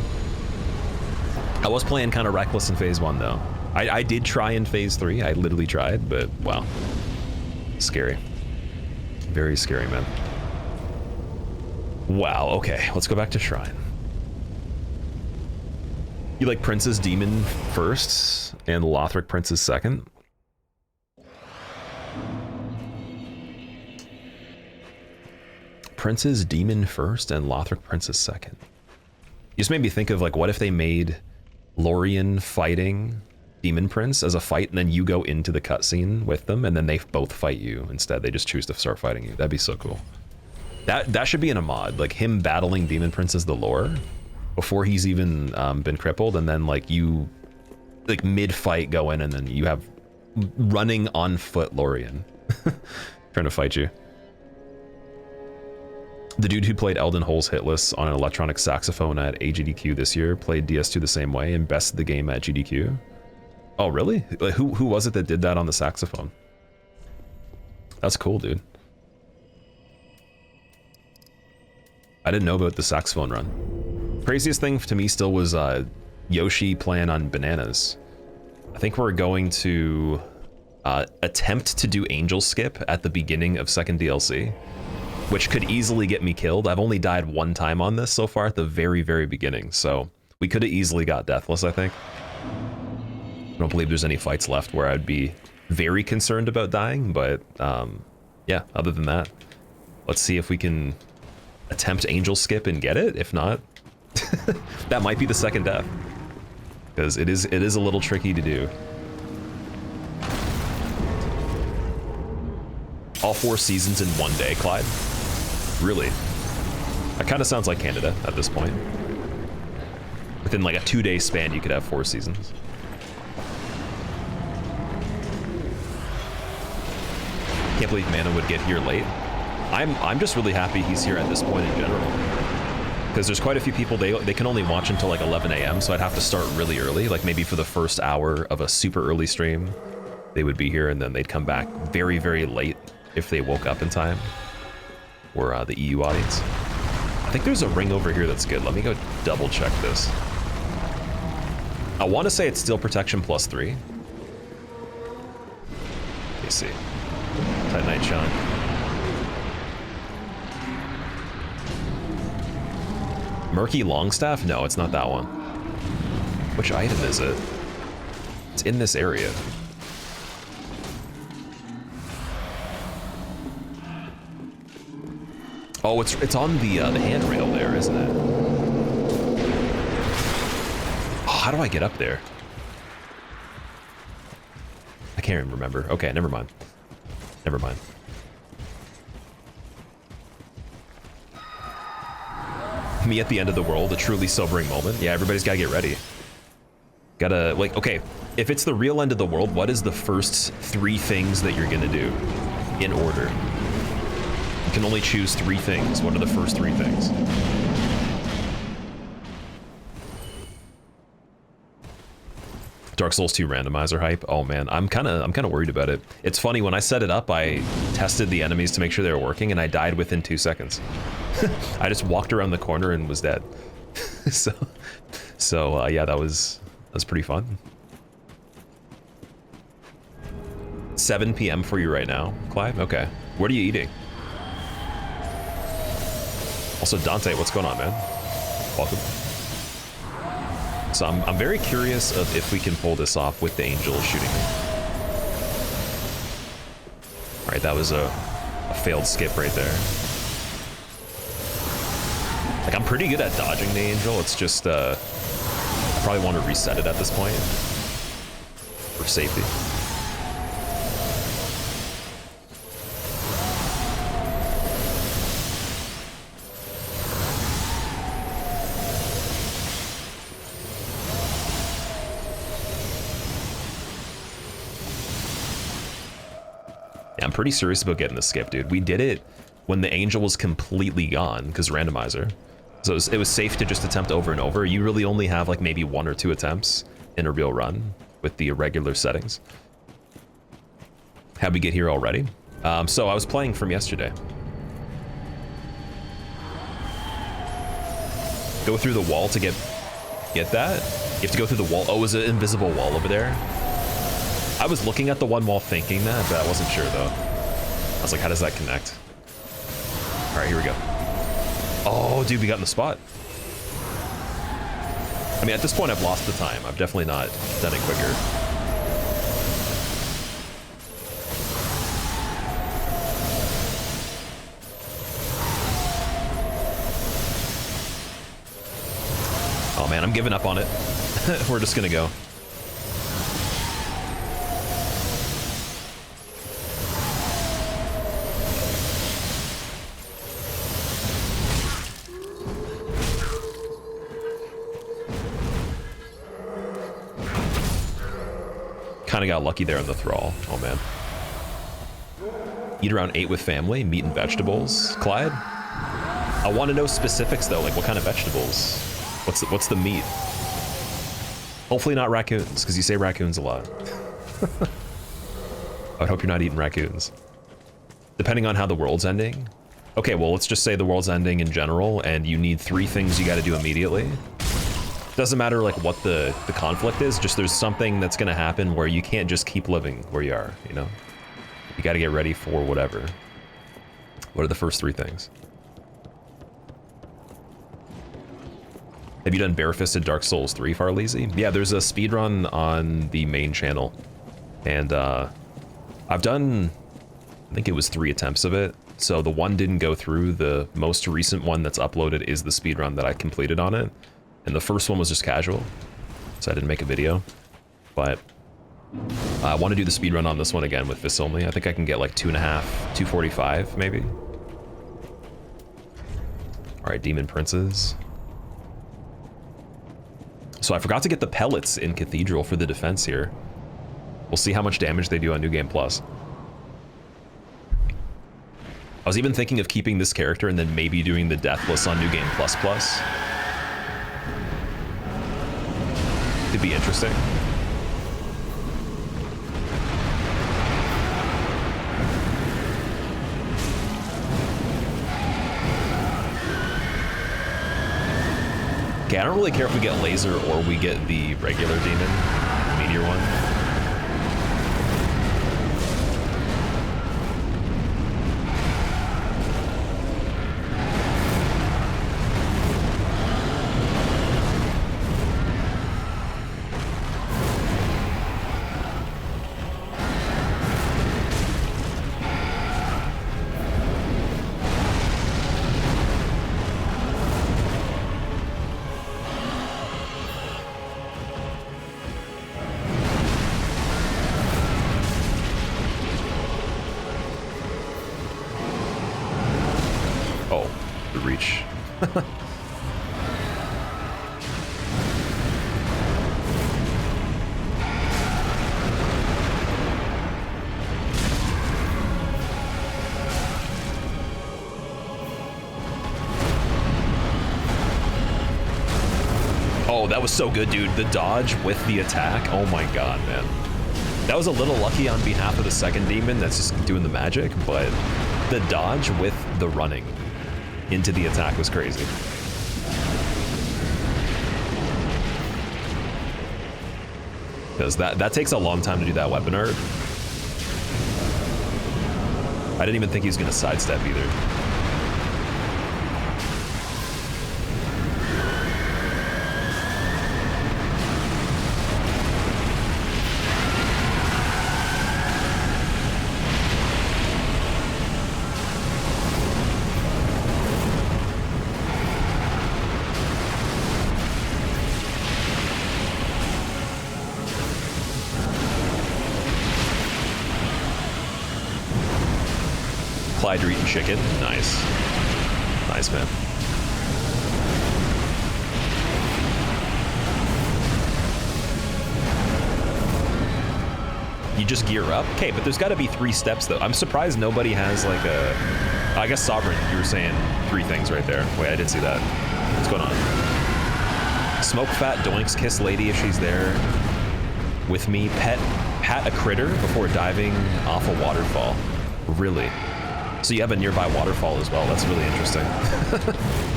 I was playing kind of reckless in phase 1, though. I did try in phase 3. I literally tried, but wow. Scary. Very scary, man. Wow, okay. Let's go back to Shrine. You like Prince's Demon first and Lothric Princes second? Prince's Demon first and Lothric Princes second. You just made me think of, like, what if they made Lorien fighting Demon Prince as a fight, and then you go into the cutscene with them, and then they both fight you instead. They just choose to start fighting you. That'd be so cool. That should be in a mod, like him battling Demon Prince as the lore before he's even been crippled, and then like you, like mid-fight go in, and then you have running on foot Lorien trying to fight you. The dude who played Elden Hole's Hitless on an electronic saxophone at AGDQ this year played DS2 the same way and bested the game at GDQ. Oh, really? Like, who was it that did that on the saxophone? That's cool, dude. I didn't know about the saxophone run. Craziest thing to me still was Yoshi playing on bananas. I think we're going to attempt to do Angel Skip at the beginning of second DLC, which could easily get me killed. I've only died one time on this so far at the very, very beginning, so we could have easily got Deathless, I think. I don't believe there's any fights left where I'd be very concerned about dying, but yeah, other than that, let's see if we can attempt Angel Skip and get it. If not, that might be the second death, because it is a little tricky to do. All 4 seasons in one day, Clyde? Really? That kind of sounds like Canada at this point. Within like a 2-day span, you could have 4 seasons. Can't believe Mana would get here late. I'm just really happy he's here at this point in general, because there's quite a few people, they can only watch until like 11 a.m. so I'd have to start really early, like maybe for the first hour of a super early stream they would be here, and then they'd come back very, very late if they woke up in time, or the EU audience. I think there's a ring over here that's good. Let me go double check this. I want to say it's still protection +3. Let me see. Titanite Shine. Murky Longstaff? No, it's not that one. Which item is it? It's in this area. Oh, it's on the handrail there, isn't it? Oh, how do I get up there? I can't even remember. Okay, never mind. Never mind. Me at the end of the world, a truly sobering moment. Yeah, everybody's gotta get ready. Gotta, like, okay, if it's the real end of the world, what is the first 3 things that you're gonna do in order? You can only choose 3 things. What are the first 3 things? Dark Souls 2 randomizer hype. Oh man, I'm kind of worried about it. It's funny, when I set it up, I tested the enemies to make sure they were working, and I died within 2 seconds. I just walked around the corner and was dead. so yeah, that was pretty fun. 7 p.m. for you right now, Clive? Okay. What are you eating? Also, Dante, what's going on, man? Welcome. So I'm very curious of if we can pull this off with the angel shooting me. All right, that was a failed skip right there. Like, I'm pretty good at dodging the angel. It's just, I probably want to reset it at this point for safety. I'm pretty serious about getting the skip, dude. We did it when the angel was completely gone because randomizer. So it was safe to just attempt over and over. You really only have like maybe 1 or 2 attempts in a real run with the irregular settings. How'd we get here already? So I was playing from yesterday. Go through the wall to get that? You have to go through the wall. Oh, is it an invisible wall over there? I was looking at the one wall thinking that, but I wasn't sure though. I was like, how does that connect? All right, here we go. Oh, dude, we got in the spot. I mean, at this point, I've lost the time. I've definitely not done it quicker. Oh man, I'm giving up on it. We're just gonna go. Kind of got lucky there on the thrall. Oh man. Eat around 8 with family, meat and vegetables. Clyde? I want to know specifics though, like what kind of vegetables? What's the meat? Hopefully not raccoons, because you say raccoons a lot. I would hope you're not eating raccoons. Depending on how the world's ending. Okay, well, let's just say the world's ending in general, and you need 3 things you got to do immediately. Doesn't matter like what the conflict is, just there's something that's gonna happen where you can't just keep living where you are, you know? You gotta get ready for whatever. What are the first 3 things? Have you done Barefisted Dark Souls 3, Farleezy? Yeah, there's a speedrun on the main channel. And I've done, I think it was 3 attempts of it. So the one didn't go through. The most recent one that's uploaded is the speedrun that I completed on it. And the first one was just casual, so I didn't make a video. But I want to do the speedrun on this one again with this only. I think I can get like 2.5, 245 maybe. All right, Demon Princes. So I forgot to get the pellets in Cathedral for the defense here. We'll see how much damage they do on New Game Plus. I was even thinking of keeping this character and then maybe doing the Deathless on New Game Plus Plus. Could be interesting. Okay, I don't really care if we get laser or we get the regular demon, meteor one. That was so good, dude. The dodge with the attack. Oh my god, man. That was a little lucky on behalf of the second demon that's just doing the magic, but the dodge with the running into the attack was crazy. Because that takes a long time to do that weapon art. I didn't even think he was gonna sidestep either. You're eating chicken. Nice. Nice, man. You just gear up? Okay, but there's got to be 3 steps, though. I'm surprised nobody has, like, a... I guess Sovereign, you were saying 3 things right there. Wait, I didn't see that. What's going on? Smoke Fat Doinks Kiss Lady if she's there with me. Pat a critter before diving off a waterfall. Really? So you have a nearby waterfall as well. That's really interesting.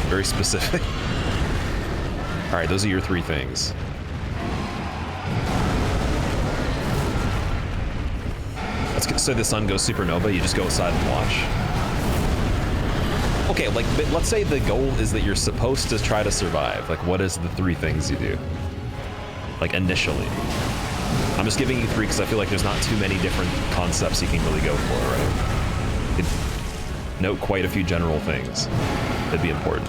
Very specific. All right, those are your 3 things. Let's say the sun goes supernova, you just go outside and watch. Okay, like, but let's say the goal is that you're supposed to try to survive. Like, what is the 3 things you do? Like, initially. I'm just giving you 3 because I feel like there's not too many different concepts you can really go for, right? Note quite a few general things that'd be important.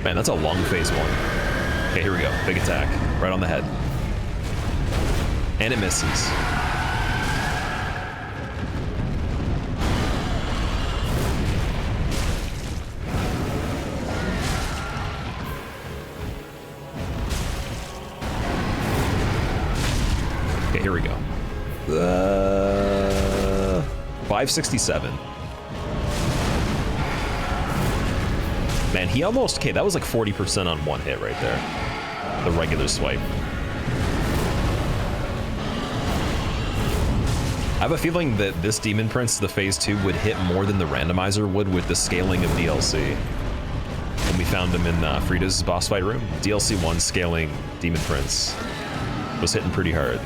Man, that's a long phase 1. Okay, here we go. Big attack. Right on the head. And it misses. Okay, here we go. 567. Man, he almost... Okay, that was like 40% on 1 hit right there. The regular swipe. I have a feeling that this Demon Prince, the Phase 2, would hit more than the randomizer would with the scaling of DLC. When we found him in Friede's boss fight room, DLC 1 scaling Demon Prince was hitting pretty hard.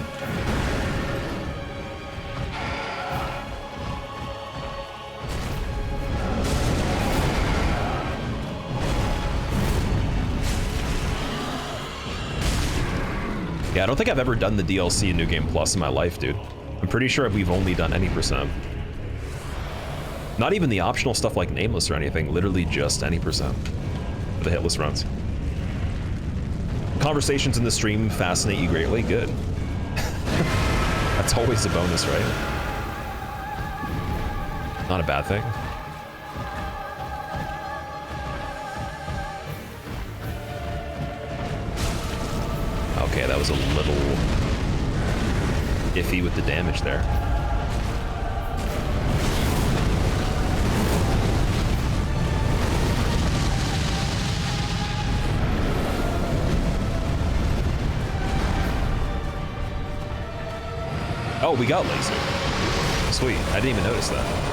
Yeah, I don't think I've ever done the DLC in New Game Plus in my life, dude. I'm pretty sure we've only done any percent. Not even the optional stuff like Nameless or anything, literally just any percent of the hitless runs. Conversations in the stream fascinate you greatly? Good. That's always a bonus, right? Not a bad thing. Okay, that was a little iffy with the damage there. Oh, we got laser. Sweet, I didn't even notice that.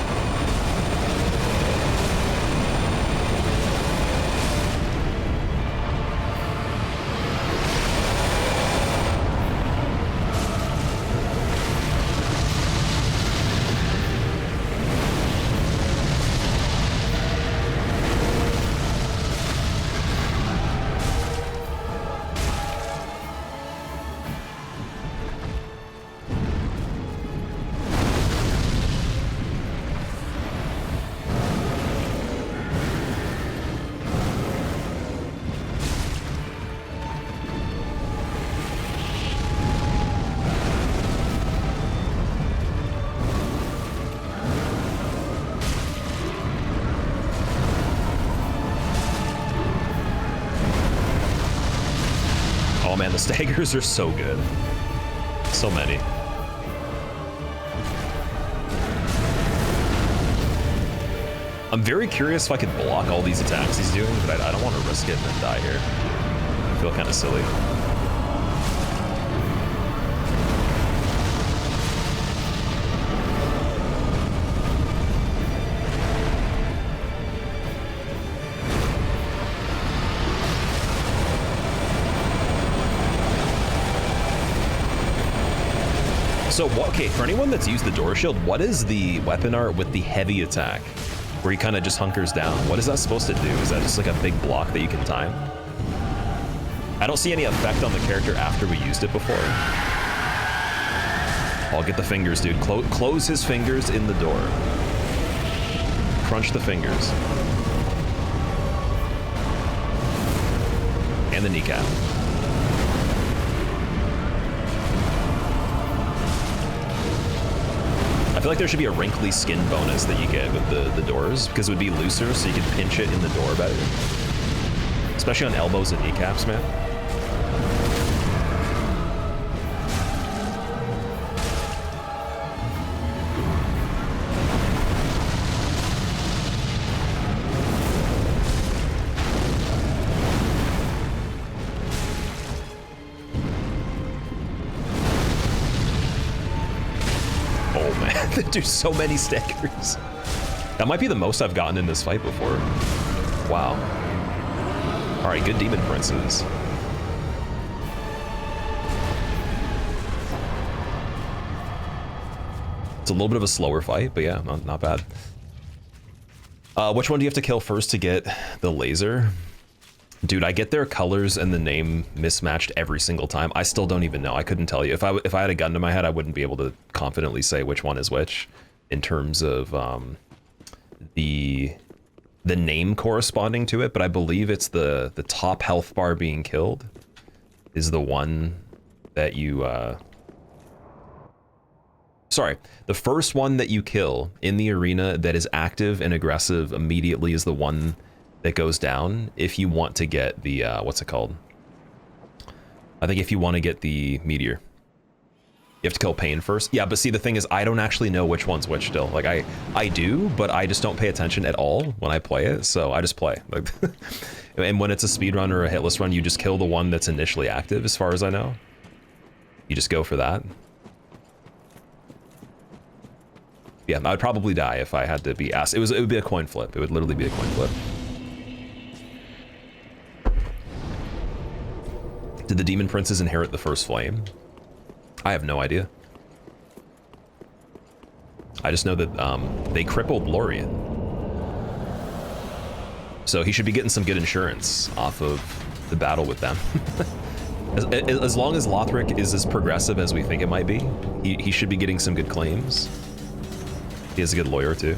Oh man, the staggers are so good. So many. I'm very curious if I could block all these attacks he's doing, but I don't want to risk it and then die here. I feel kind of silly. So, okay, for anyone that's used the door shield, what is the weapon art with the heavy attack? Where he kind of just hunkers down. What is that supposed to do? Is that just like a big block that you can time? I don't see any effect on the character after we used it before. I'll get the fingers, dude. Close his fingers in the door. Crunch the fingers. And the kneecap. I feel like there should be a wrinkly skin bonus that you get with the doors, because it would be looser, so you could pinch it in the door better. Especially on elbows and kneecaps, man. There's so many staggers. That might be the most I've gotten in this fight before. Wow. All right, good demon princes. It's a little bit of a slower fight, but yeah, not bad. Which one do you have to kill first to get the laser? Dude, I get their colors and the name mismatched every single time. I still don't even know. I couldn't tell you. If I had a gun to my head, I wouldn't be able to confidently say which one is which in terms of the name corresponding to it. But I believe it's the top health bar being killed is the one that you... Sorry, the first one that you kill in the arena that is active and aggressive immediately is the one that goes down if you want to get the, what's it called? I think if you want to get the meteor. You have to kill Pain first. Yeah, but see, the thing is, I don't actually know which one's which still. Like, I do, but I just don't pay attention at all when I play it, so I just play. Like, and when it's a speedrun or a hitless run, you just kill the one that's initially active, as far as I know. You just go for that. Yeah, I would probably die if I had to be asked. It would be a coin flip. It would literally be a coin flip. Did the demon princes inherit the first flame? I have no idea. I just know that they crippled Lorien. So he should be getting some good insurance off of the battle with them. As long as Lothric is as progressive as we think it might be, he should be getting some good claims. He has a good lawyer too.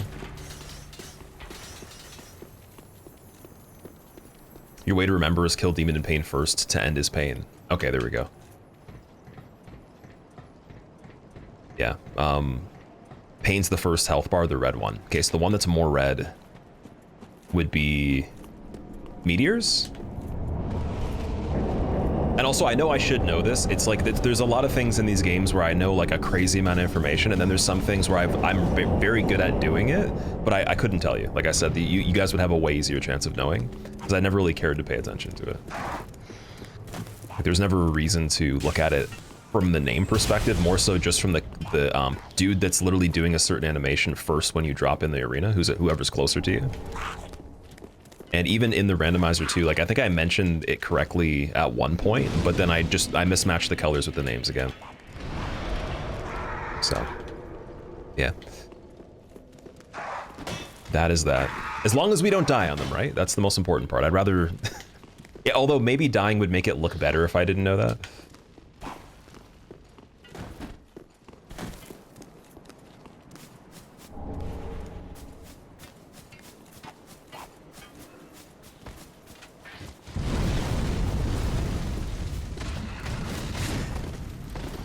Your way to remember is kill Demon in Pain first to end his pain. Okay, there we go. Yeah, Pain's the first health bar, the red one. Okay, so the one that's more red would be Meteors? And also, I know I should know this. It's like, there's a lot of things in these games where I know like a crazy amount of information, and then there's some things where I'm very good at doing it, but I couldn't tell you. Like I said, you guys would have a way easier chance of knowing, because I never really cared to pay attention to it. Like, there's never a reason to look at it from the name perspective, more so just from the dude that's literally doing a certain animation first when you drop in the arena, whoever's closer to you. And even in the randomizer too, like I think I mentioned it correctly at one point, but then I mismatched the colors with the names again. So, yeah. That is that. As long as we don't die on them, right? That's the most important part. I'd rather... yeah, although maybe dying would make it look better if I didn't know that.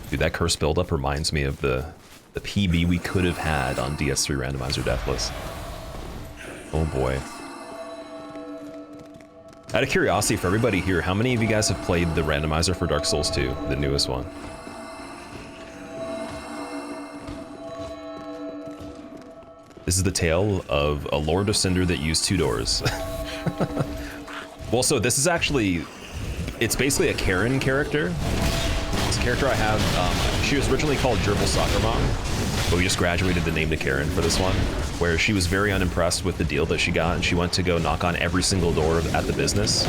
Dude, that curse buildup reminds me of the PB we could have had on DS3 Randomizer Deathless. Oh boy. Out of curiosity, for everybody here, how many of you guys have played the randomizer for Dark Souls 2, the newest one? This is the tale of a Lord of Cinder that used 2 doors. Well, so this is actually, it's basically a Karen character. It's a character I have, she was originally called Gerbil Soccer Mom, but we just graduated the name to Karen for this one, where she was very unimpressed with the deal that she got, and she went to go knock on every single door at the business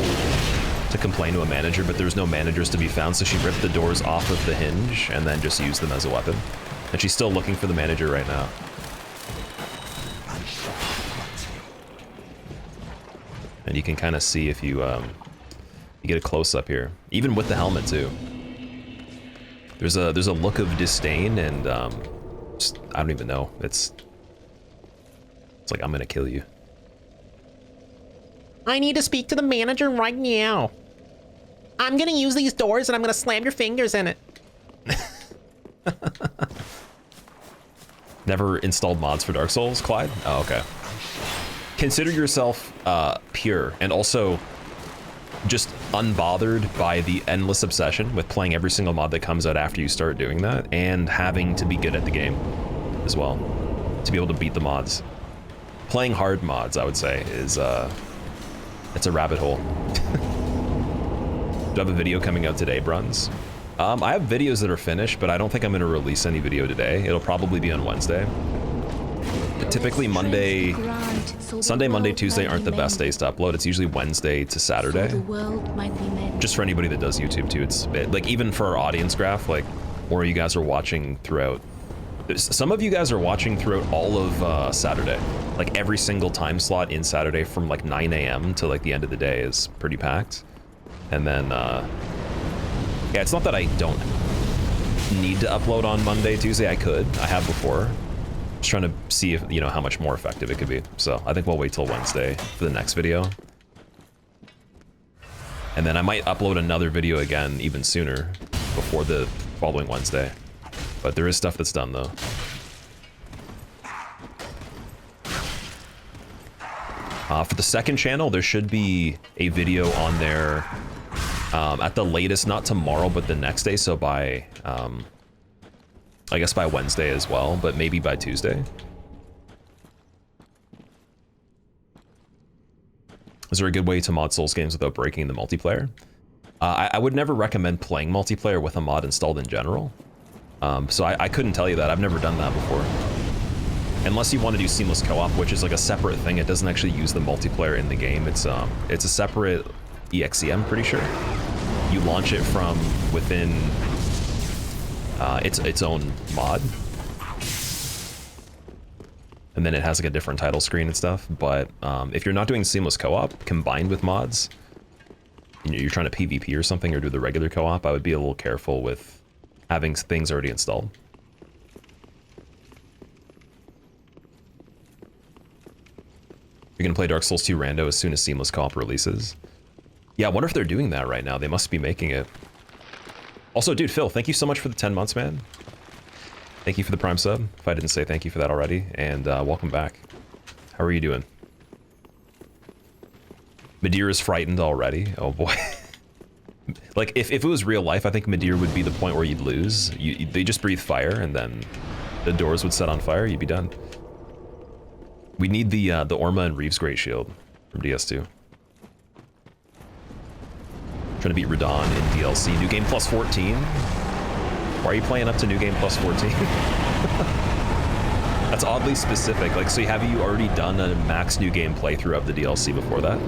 to complain to a manager, but there was no managers to be found, so she ripped the doors off of the hinge and then just used them as a weapon. And she's still looking for the manager right now. And you can kind of see if you you get a close-up here, even with the helmet too. There's a look of disdain and just, I don't even know. It's like, I'm gonna kill you. I need to speak to the manager right now. I'm gonna use these doors and I'm gonna slam your fingers in it. Never installed mods for Dark Souls, Clyde? Oh, okay. Consider yourself pure and also just unbothered by the endless obsession with playing every single mod that comes out after you start doing that, and having to be good at the game as well to be able to beat the mods. Playing hard mods, I would say, is it's a rabbit hole. Do I have a video coming out today, Bruns? I have videos that are finished, but I don't think I'm going to release any video today. It'll probably be on Wednesday. Typically Sunday, Monday, Tuesday aren't the best days to upload. It's usually Wednesday to Saturday. Just for anybody that does YouTube too. It's like, even for our audience graph, like, or you guys are watching throughout. Some of you guys are watching throughout all of Saturday. Like every single time slot in Saturday from like 9 a.m. to like the end of the day is pretty packed. And then, yeah, it's not that I don't need to upload on Monday, Tuesday. I could. I have before. Just trying to see if, you know, how much more effective it could be. So I think we'll wait till Wednesday for the next video. And then I might upload another video again even sooner before the following Wednesday. But there is stuff that's done though. For the second channel, there should be a video on there at the latest, not tomorrow, but the next day. So by, I guess by Wednesday as well, but maybe by Tuesday. Is there a good way to mod Souls games without breaking the multiplayer? I would never recommend playing multiplayer with a mod installed in general. So I couldn't tell you that. I've never done that before. Unless you want to do seamless co-op, which is like a separate thing. It doesn't actually use the multiplayer in the game. It's a separate exe, I'm pretty sure. You launch it from within its own mod. And then it has like a different title screen and stuff. But if you're not doing seamless co-op combined with mods, you're trying to PvP or something or do the regular co-op, I would be a little careful with having things already installed. You're gonna play Dark Souls 2 Rando as soon as seamless co-op releases. Yeah, I wonder if they're doing that right now. They must be making it. Also, dude, Phil, thank you so much for the 10 months, man. Thank you for the Prime sub, if I didn't say thank you for that already, and welcome back. How are you doing? Midir is frightened already. Oh boy. Like, if it was real life, I think Midir would be the point where you'd lose. They just breathe fire, and then the doors would set on fire, you'd be done. We need the Orma and Reeves Great Shield from DS2. Trying to beat Radon in DLC. New game plus 14? Why are you playing up to new game plus 14? That's oddly specific. Like, so have you already done a max new game playthrough of the DLC before that?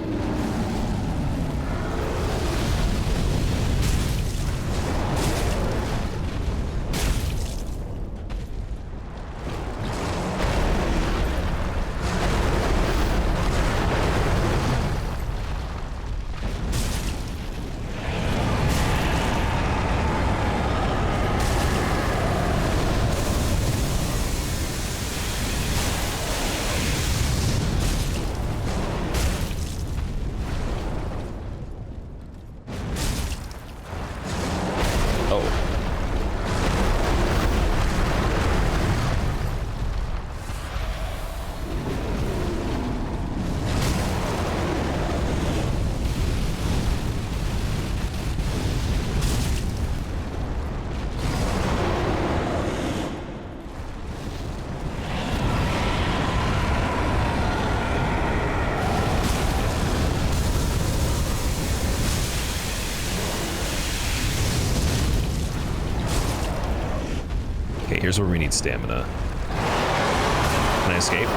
Okay, here's where we need stamina. Can I escape?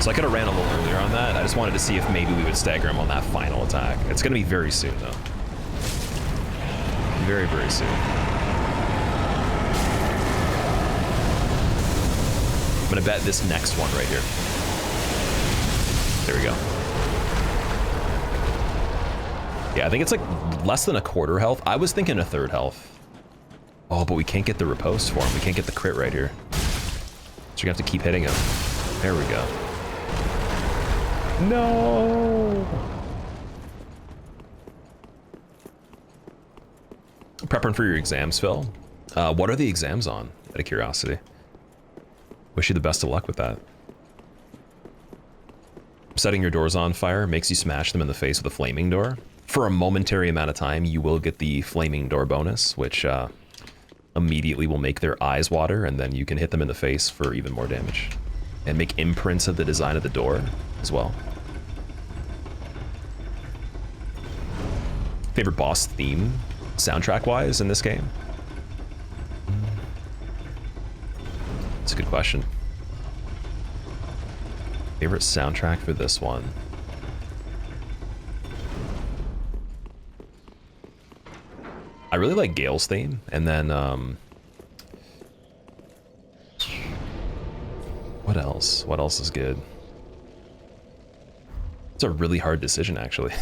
So I could have ran a little earlier on that. I just wanted to see if maybe we would stagger him on that final attack. It's going to be very soon, though. Very, very soon. I'm going to bet this next one right here. There we go. Yeah, I think it's like less than a quarter health. I was thinking a third health. Oh, but we can't get the riposte for him. We can't get the crit right here. So we have to keep hitting him. There we go. No! Prepping for your exams, Phil. What are the exams on, out of curiosity? Wish you the best of luck with that. Setting your doors on fire makes you smash them in the face with a flaming door. For a momentary amount of time, you will get the flaming door bonus, which immediately will make their eyes water, and then you can hit them in the face for even more damage. And make imprints of the design of the door as well. Favorite boss theme, soundtrack-wise, in this game? That's a good question. Favorite soundtrack for this one? I really like Gale's theme, and then, what else? What else is good? It's a really hard decision, actually.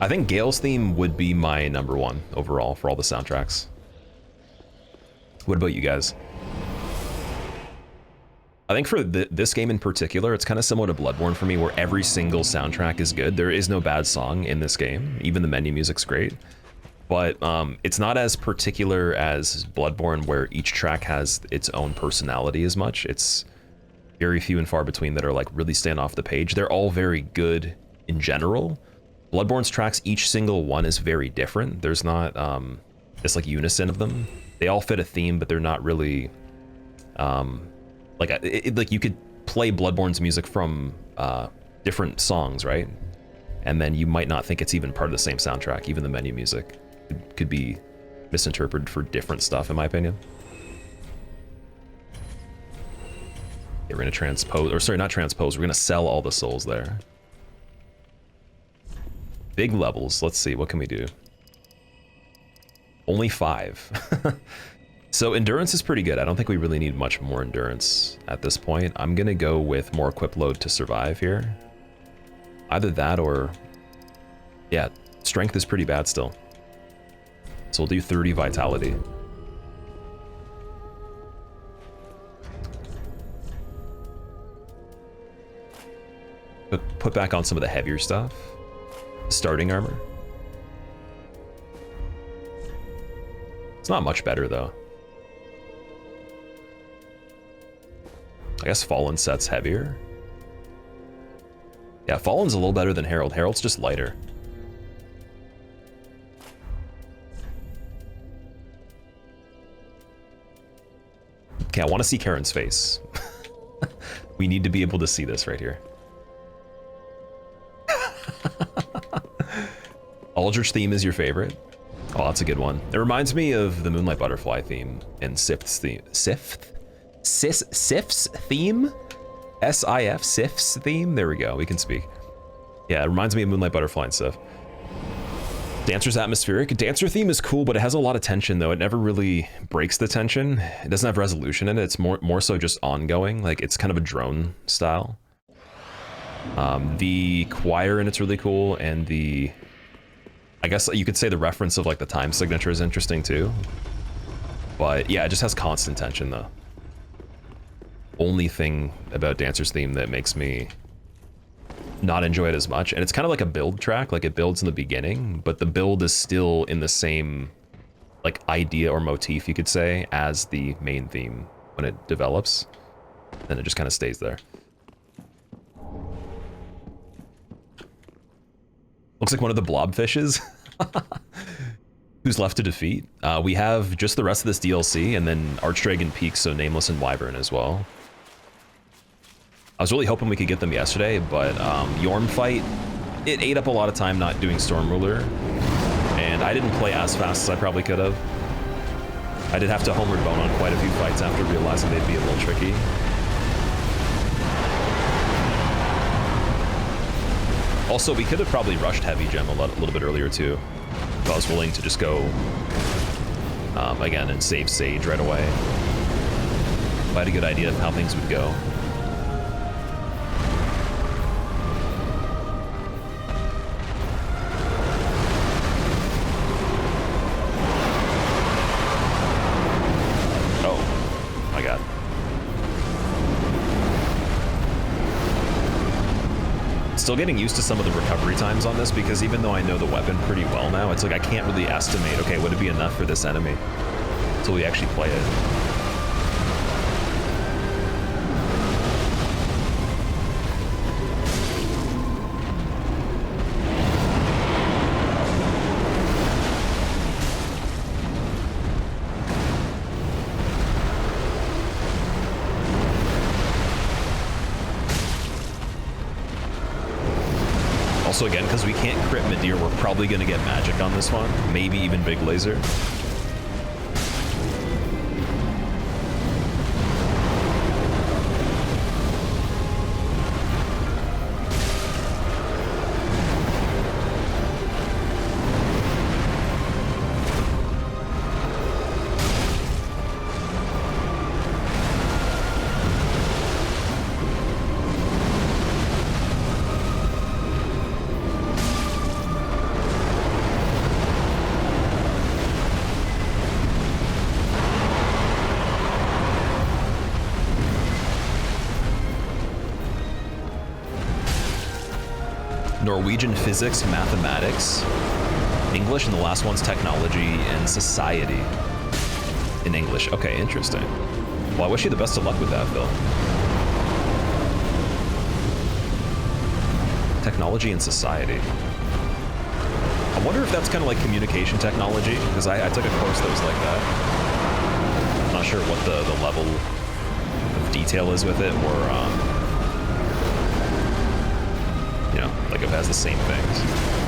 I think Gale's theme would be my #1 overall for all the soundtracks. What about you guys? I think for this game in particular, it's kind of similar to Bloodborne for me, where every single soundtrack is good. There is no bad song in this game. Even the menu music's great. But it's not as particular as Bloodborne, where each track has its own personality as much. It's very few and far between that are like really stand off the page. They're all very good in general. Bloodborne's tracks, each single one is very different. There's not it's like unison of them. They all fit a theme, but they're not really like you could play Bloodborne's music from different songs, right? And then you might not think it's even part of the same soundtrack. Even the menu music could be misinterpreted for different stuff, in my opinion. Yeah, we're gonna transpose, or sorry, not transpose, we're gonna sell all the souls there. Big levels, let's see, what can we do? Only 5. So endurance is pretty good. I don't think we really need much more endurance at this point. I'm gonna go with more equip load to survive here. Either that or, yeah, strength is pretty bad still. So we'll do 30 vitality. But put back on some of the heavier stuff. Starting armor. It's not much better though. I guess Fallen set's heavier. Yeah, Fallen's a little better than Herald. Herald's just lighter. Okay, I want to see Karen's face. We need to be able to see this right here. Aldrich theme is your favorite? Oh, that's a good one. It reminds me of the Moonlight Butterfly theme and Sif's theme. Sif's theme? S-I-F, Sif's theme? There we go, we can speak. Yeah, it reminds me of Moonlight Butterfly and stuff. Dancer's atmospheric. Dancer theme is cool, but it has a lot of tension though. It never really breaks the tension. It doesn't have resolution in it. It's more so just ongoing. Like it's kind of a drone style. The choir in it's really cool, and the, I guess you could say the reference of like the time signature is interesting too. But yeah, it just has constant tension though. Only thing about Dancer's theme that makes me not enjoy it as much, and it's kind of like a build track, like it builds in the beginning, but the build is still in the same like idea or motif, you could say, as the main theme when it develops, and it just kind of stays there. Looks like one of the blobfishes. Who's left to defeat? We have just the rest of this DLC, and then Archdragon Peak, so Nameless and Wyvern as well. I was really hoping we could get them yesterday, but Yhorm fight, it ate up a lot of time not doing Storm Ruler, and I didn't play as fast as I probably could have. I did have to homeward bone on quite a few fights after realizing they'd be a little tricky. Also, we could have probably rushed Heavy Gem a little bit earlier too, if I was willing to just go again and save Sage right away. I had a good idea of how things would go. Still getting used to some of the recovery times on this, because even though I know the weapon pretty well now, it's like I can't really estimate, okay, would it be enough for this enemy until we actually play it. Also, again, because we can't crit Midir, we're probably going to get magic on this one. Maybe even big laser. Norwegian physics, mathematics, English, and the last one's technology and society. In English. Okay, interesting. Well, I wish you the best of luck with that, Phil. Technology and society. I wonder if that's kind of like communication technology, because I took a course that was like that. I'm not sure what the level of detail is with it, or you know, like if it has the same things.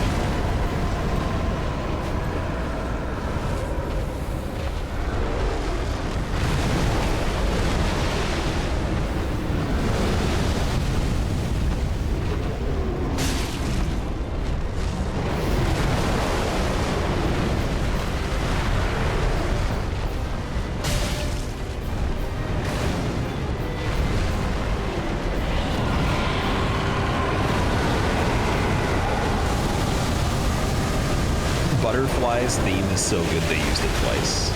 Butterfly's theme is so good they used it twice.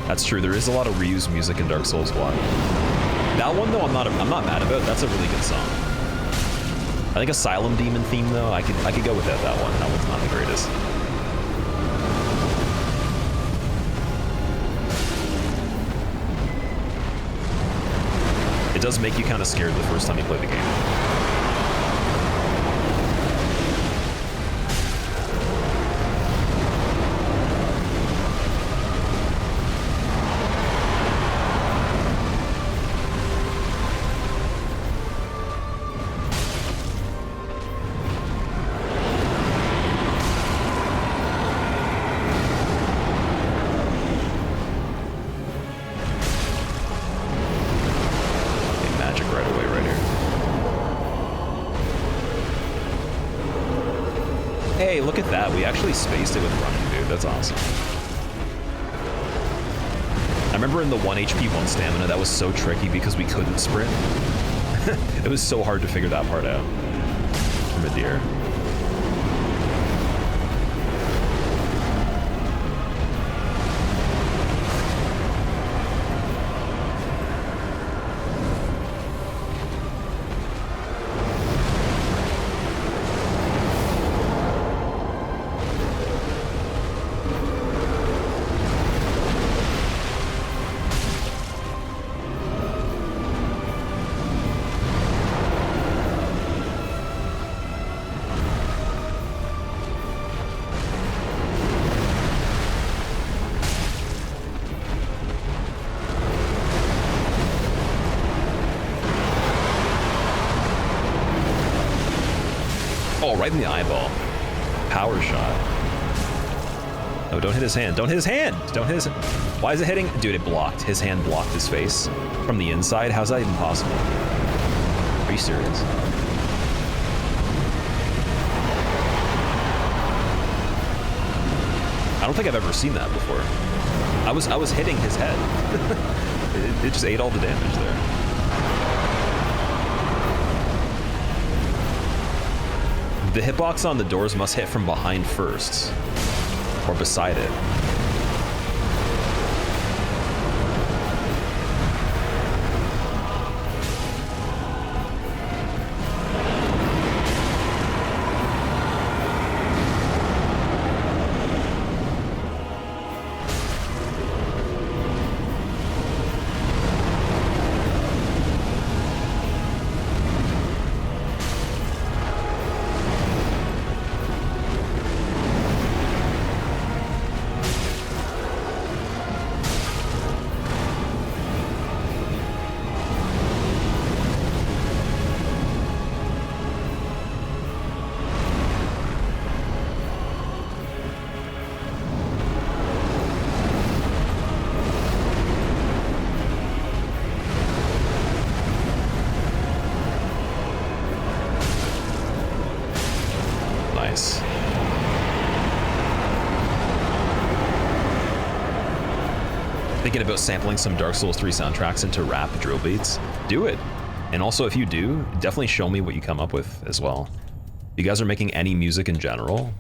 That's true. There is a lot of reused music in Dark Souls 1. That one though, I'm not mad about. That's a really good song. I think Asylum Demon theme though, I could go with that one. That one's not the greatest. It does make you kind of scared the first time you play the game. Look at that. We actually spaced it with running, dude. That's awesome. I remember in the 1 HP, 1 stamina, that was so tricky because we couldn't sprint. It was so hard to figure that part out from a deer. Oh, right in the eyeball. Power shot. No, don't hit his hand. Don't hit his hand. Don't hit his... Why is it hitting? Dude, it blocked. His hand blocked his face from the inside. How's that even possible? Are you serious? I don't think I've ever seen that before. I was hitting his head. it just ate all the damage there. The hitbox on the doors must hit from behind first, or beside it. Thinking about sampling some Dark Souls 3 soundtracks into rap drill beats? Do it. And also, if you do, definitely show me what you come up with as well. If you guys are making any music in general,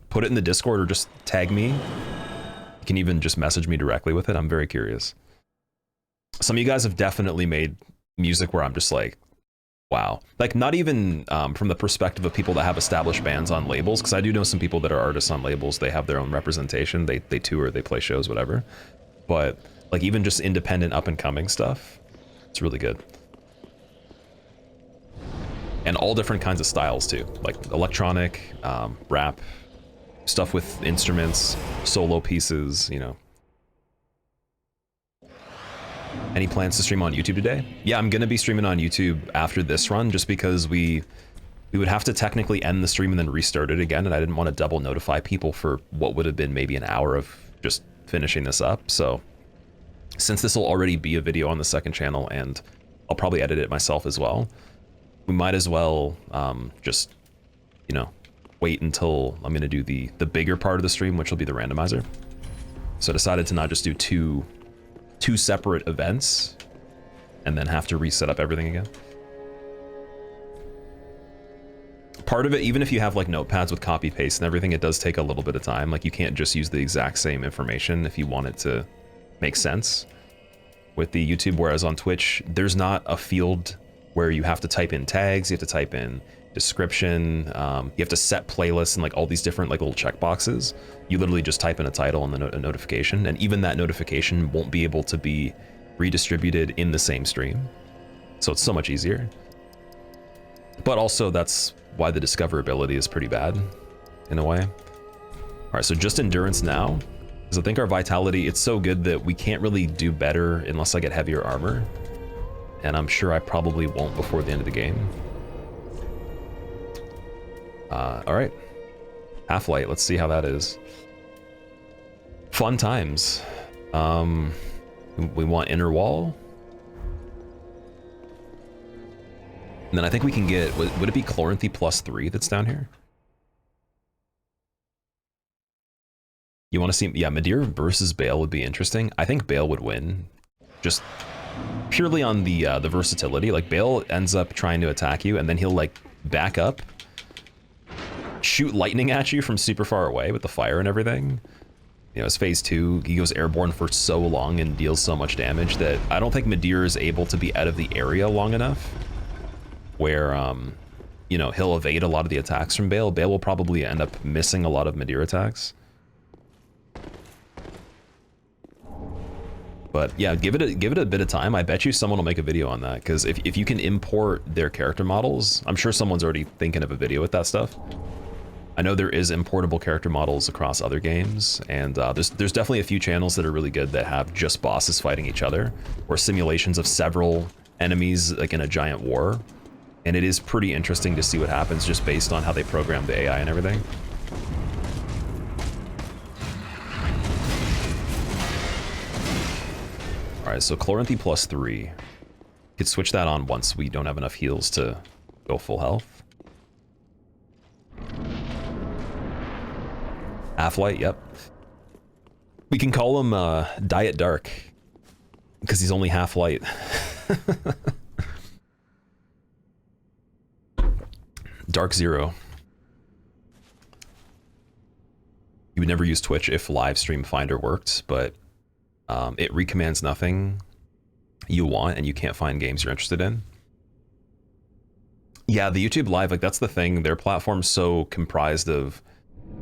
put it in the Discord or just tag me. You can even just message me directly with it. I'm very curious. Some of you guys have definitely made music where I'm just like, wow. Like, not even from the perspective of people that have established bands on labels, because I do know some people that are artists on labels. They have their own representation. They tour, they play shows, whatever. But like even just independent up and coming stuff, it's really good. And all different kinds of styles too, like electronic, rap, stuff with instruments, solo pieces, you know. Any plans to stream on YouTube today? Yeah, I'm gonna be streaming on YouTube after this run, just because we would have to technically end the stream and then restart it again, and I didn't want to double notify people for what would have been maybe an hour of just finishing this up. So since this will already be a video on the second channel and I'll probably edit it myself as well, we might as well just, you know, wait until I'm going to do the bigger part of the stream, which will be the randomizer. So I decided to not just do two separate events and then have to reset up everything again. Part of it, even if you have like notepads with copy paste and everything, it does take a little bit of time. Like you can't just use the exact same information if you want it to make sense with the YouTube, whereas on Twitch, there's not a field where you have to type in tags, you have to type in description, you have to set playlists and like all these different like little checkboxes. You literally just type in a title and then a notification, and even that notification won't be able to be redistributed in the same stream. So it's so much easier. But also that's why the discoverability is pretty bad in a way. All right, so just endurance now, because I think our vitality, it's so good that we can't really do better unless I get heavier armor. And I'm sure I probably won't before the end of the game. All right, Half-Light, let's see how that is. Fun times. We want Inner Wall. And then I think we can get, would it be Chloranthy +3 that's down here? You want to see, yeah, Midir versus Bale would be interesting. I think Bale would win, just purely on the versatility. Like Bale ends up trying to attack you, and then he'll like back up, shoot lightning at you from super far away with the fire and everything. You know, it's phase 2, he goes airborne for so long and deals so much damage that I don't think Midir is able to be out of the area long enough where, you know, he'll evade a lot of the attacks from Bale. Bale will probably end up missing a lot of Midir attacks. But yeah, give it a bit of time. I bet you someone will make a video on that, because if you can import their character models, I'm sure someone's already thinking of a video with that stuff. I know there is importable character models across other games, and there's definitely a few channels that are really good that have just bosses fighting each other, or simulations of several enemies like in a giant war. And it is pretty interesting to see what happens just based on how they program the AI and everything. Alright, so Chloranthy +3. Could switch that on once we don't have enough heals to go full health. Half-Light, yep. We can call him Diet Dark, because he's only half-light. Dark Zero. You would never use Twitch if live stream finder worked, but it recommands nothing you want and you can't find games you're interested in. Yeah, the YouTube Live, like, that's the thing. Their platform's so comprised of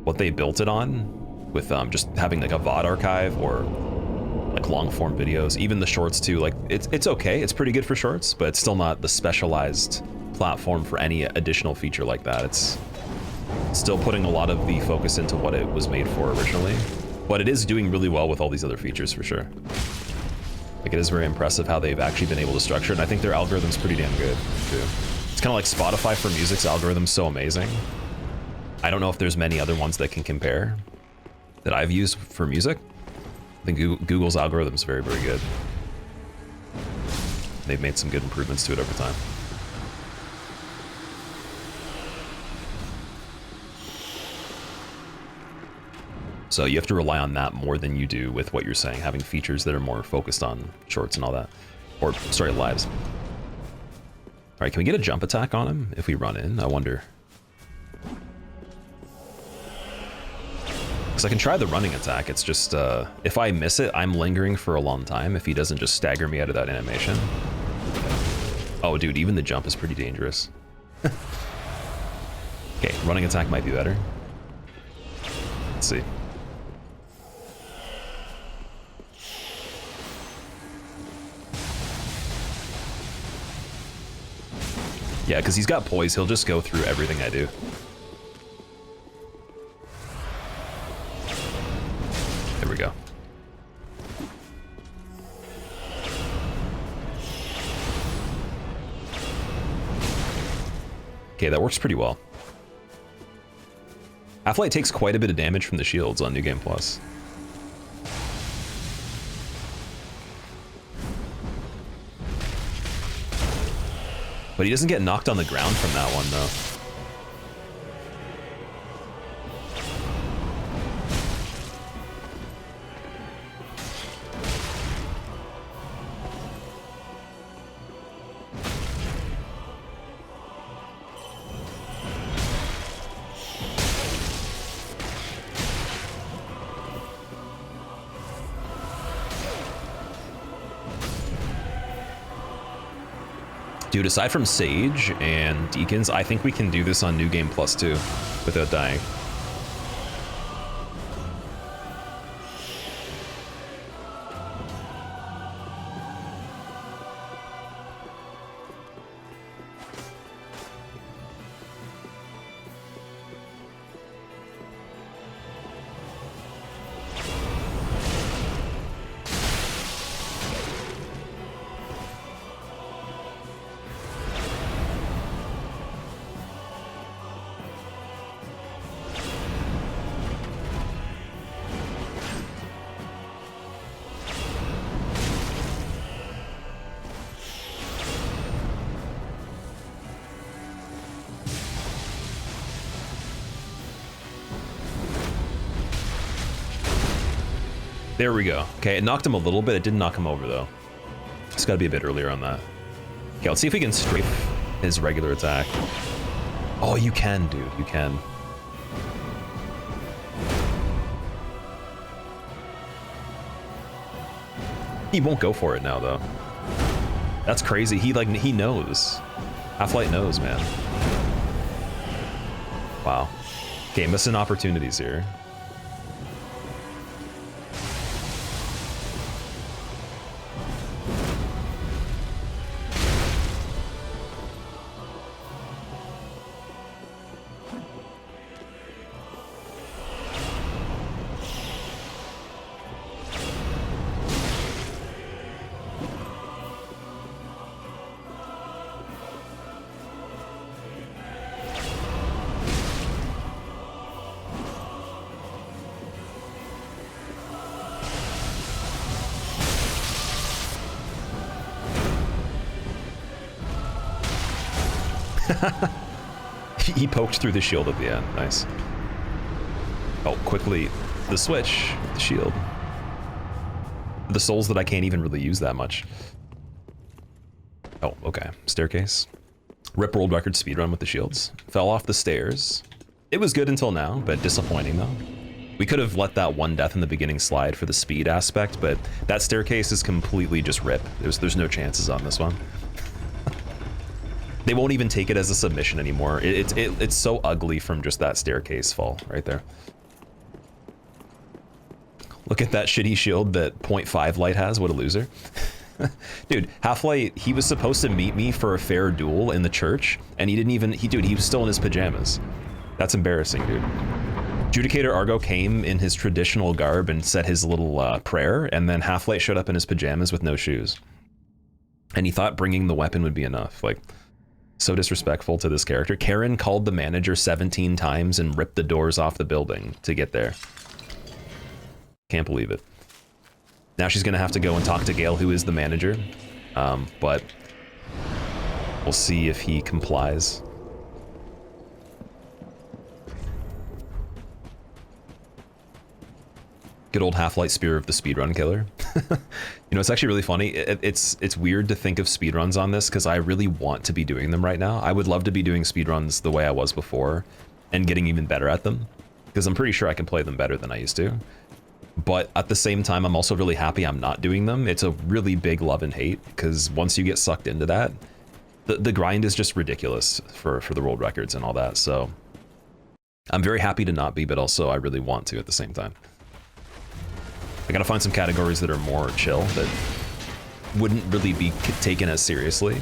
what they built it on, with just having like a VOD archive or like long form videos, even the shorts too. Like, it's okay, it's pretty good for shorts, but it's still not the specialized platform for any additional feature like that. It's still putting a lot of the focus into what it was made for originally, but it is doing really well with all these other features for sure. Like, it is very impressive how they've actually been able to structure it, and I think their algorithm's pretty damn good too. It's kind of like Spotify for music's algorithm's so amazing. I don't know if there's many other ones that can compare that I've used for music. I think Google's algorithm's very, very good. They've made some good improvements to it over time. So you have to rely on that more than you do with what you're saying, having features that are more focused on shorts and all that. Or, sorry, lives. All right, can we get a jump attack on him if we run in? I wonder. Because I can try the running attack. It's just, if I miss it, I'm lingering for a long time if he doesn't just stagger me out of that animation. Oh, dude, even the jump is pretty dangerous. Okay, running attack might be better. Let's see. Yeah, because he's got poise, he'll just go through everything I do. There we go. Okay, that works pretty well. Half-Light takes quite a bit of damage from the shields on New Game Plus. But he doesn't get knocked on the ground from that one, though. Dude, aside from Sage and Deacons, I think we can do this on New Game Plus too, without dying. There we go. Okay, it knocked him a little bit. It didn't knock him over, though. It's got to be a bit earlier on that. Okay, let's see if we can strafe his regular attack. Oh, you can, dude. You can. He won't go for it now, though. That's crazy. He knows. Half-Light knows, man. Wow. Okay, missing opportunities here. He poked through the shield at the end. Nice. Oh, quickly, the switch, the shield. The souls that I can't even really use that much. Oh, okay. Staircase. Rip world record speedrun with the shields. Fell off the stairs. It was good until now, but disappointing though. We could have let that one death in the beginning slide for the speed aspect, but that staircase is completely just rip. There's no chances on this one. They won't even take it as a submission anymore. It's so ugly from just that staircase fall right there. Look at that shitty shield that 0.5 light has. What a loser. Dude, Half-Light, he was supposed to meet me for a fair duel in the church, and he didn't even, he was still in his pajamas. That's embarrassing, dude. Judicator Argo came in his traditional garb and said his little prayer, and then Half-Light showed up in his pajamas with no shoes. And he thought bringing the weapon would be enough. Like, so disrespectful to this character. Karen called the manager 17 times and ripped the doors off the building to get there. Can't believe it. Now she's gonna have to go and talk to Gale, who is the manager, but we'll see if he complies. Good old Half-Light Spear of the Speedrun Killer. You know, it's actually really funny. It's weird to think of speedruns on this because I really want to be doing them right now. I would love to be doing speedruns the way I was before and getting even better at them because I'm pretty sure I can play them better than I used to. But at the same time, I'm also really happy I'm not doing them. It's a really big love and hate because once you get sucked into that, the grind is just ridiculous for the world records and all that. So I'm very happy to not be, but also I really want to at the same time. I gotta find some categories that are more chill, that wouldn't really be taken as seriously,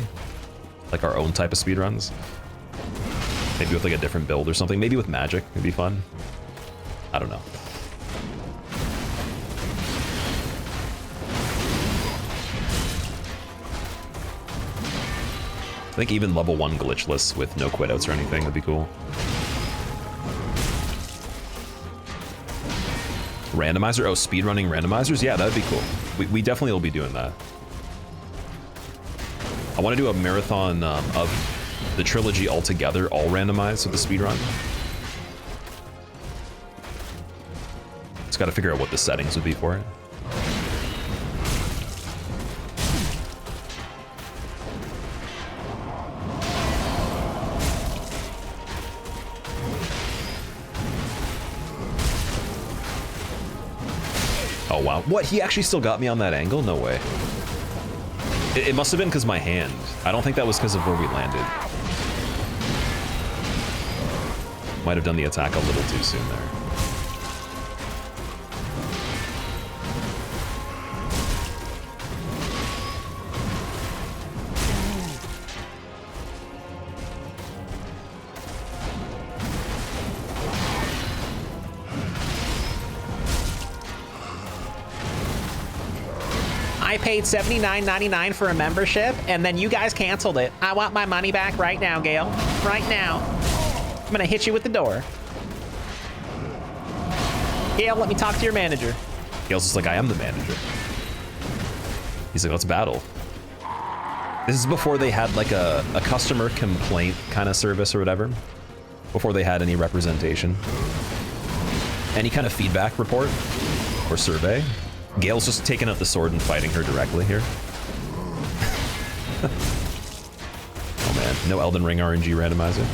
like our own type of speedruns. Maybe with like a different build or something. Maybe with magic, it'd be fun. I don't know. I think even level 1 glitchless with no quit outs or anything would be cool. Randomizer? Oh, speedrunning randomizers? Yeah, that'd be cool. We definitely will be doing that. I want to do a marathon of the trilogy altogether, all randomized with the speedrun. Just got to figure out what the settings would be for it. Oh wow, what? He actually still got me on that angle? No way. It must have been because my hand. I don't think that was because of where we landed. Might have done the attack a little too soon there. I paid $79.99 for a membership, and then you guys canceled it. I want my money back right now, Gale. Right now. I'm gonna hit you with the door. Gale, let me talk to your manager. Gale's just like, I am the manager. He's like, let's battle. This is before they had like a customer complaint kind of service or whatever. Before they had any representation. Any kind of feedback report or survey. Gale's just taking out the sword and fighting her directly here. Oh man, no Elden Ring RNG randomizer.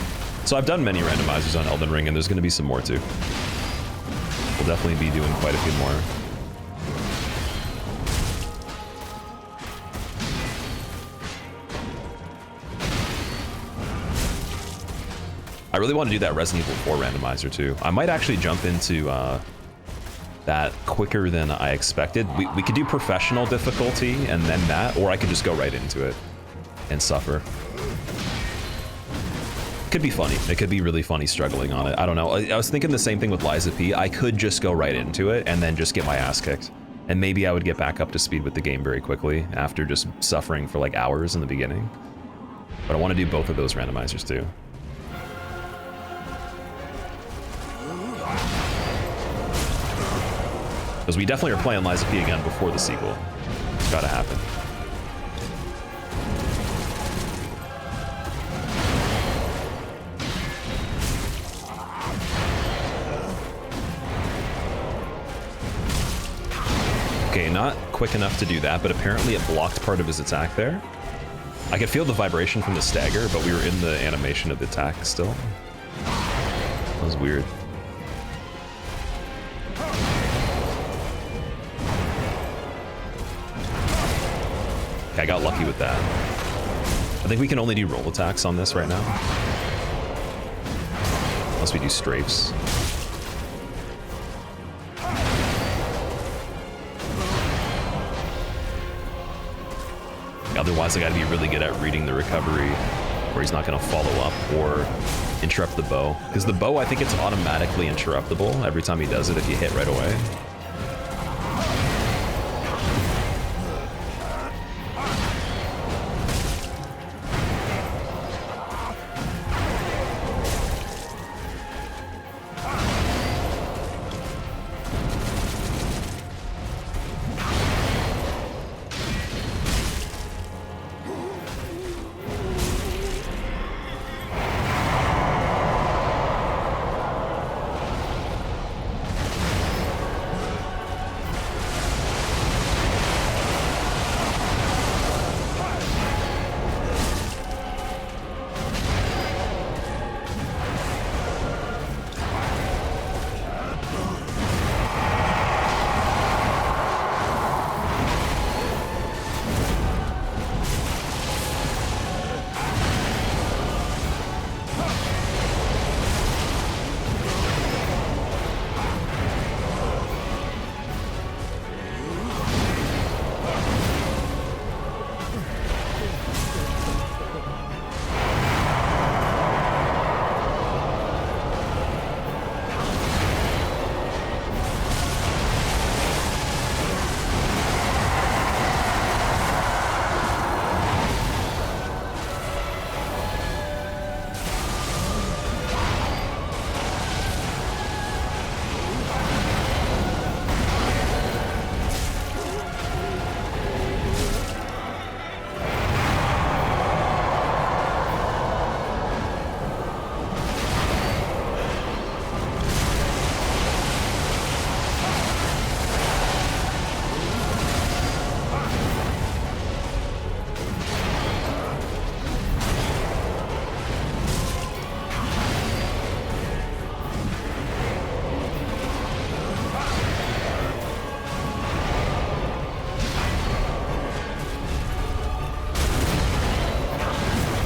So I've done many randomizers on Elden Ring, and there's going to be some more too. We'll definitely be doing quite a few more. I really want to do that Resident Evil 4 randomizer too. I might actually jump into that quicker than I expected. We could do professional difficulty and then that, or I could just go right into it and suffer. Could be funny. It could be really funny struggling on it. I don't know. I was thinking the same thing with Liza P. I could just go right into it and then just get my ass kicked. And maybe I would get back up to speed with the game very quickly after just suffering for like hours in the beginning. But I want to do both of those randomizers too. Because we definitely are playing Liza P again before the sequel. It's gotta happen. Okay, not quick enough to do that, but apparently it blocked part of his attack there. I could feel the vibration from the stagger, but we were in the animation of the attack still. That was weird. Okay, I got lucky with that. I think we can only do roll attacks on this right now. Unless we do strafes. Otherwise, I gotta be really good at reading the recovery, where he's not gonna follow up or interrupt the bow. Because the bow, I think it's automatically interruptible every time he does it if you hit right away.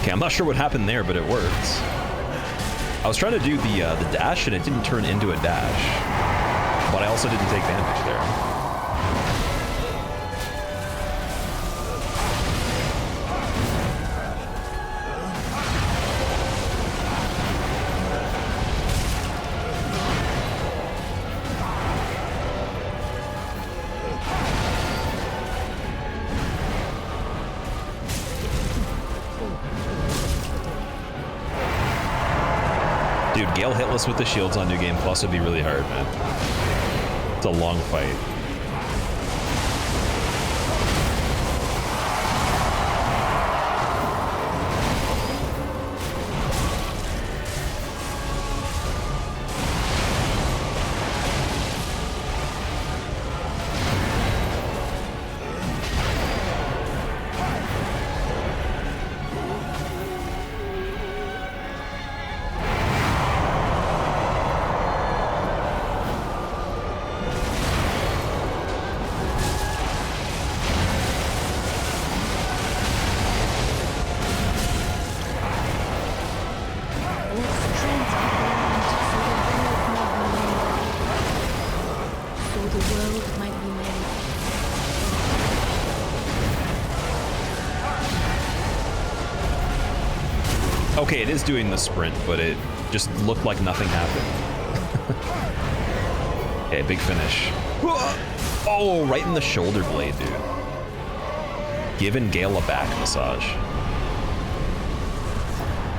I'm not sure what happened there, but it worked. I was trying to do the dash, and it didn't turn into a dash. But I also didn't take damage there. Dude, Gale hitless with the shields on New Game Plus would be really hard, man. It's a long fight. Okay, it is doing the sprint, but it just looked like nothing happened. Okay, big finish. Oh, right in the shoulder blade, dude. Giving Gale a back massage.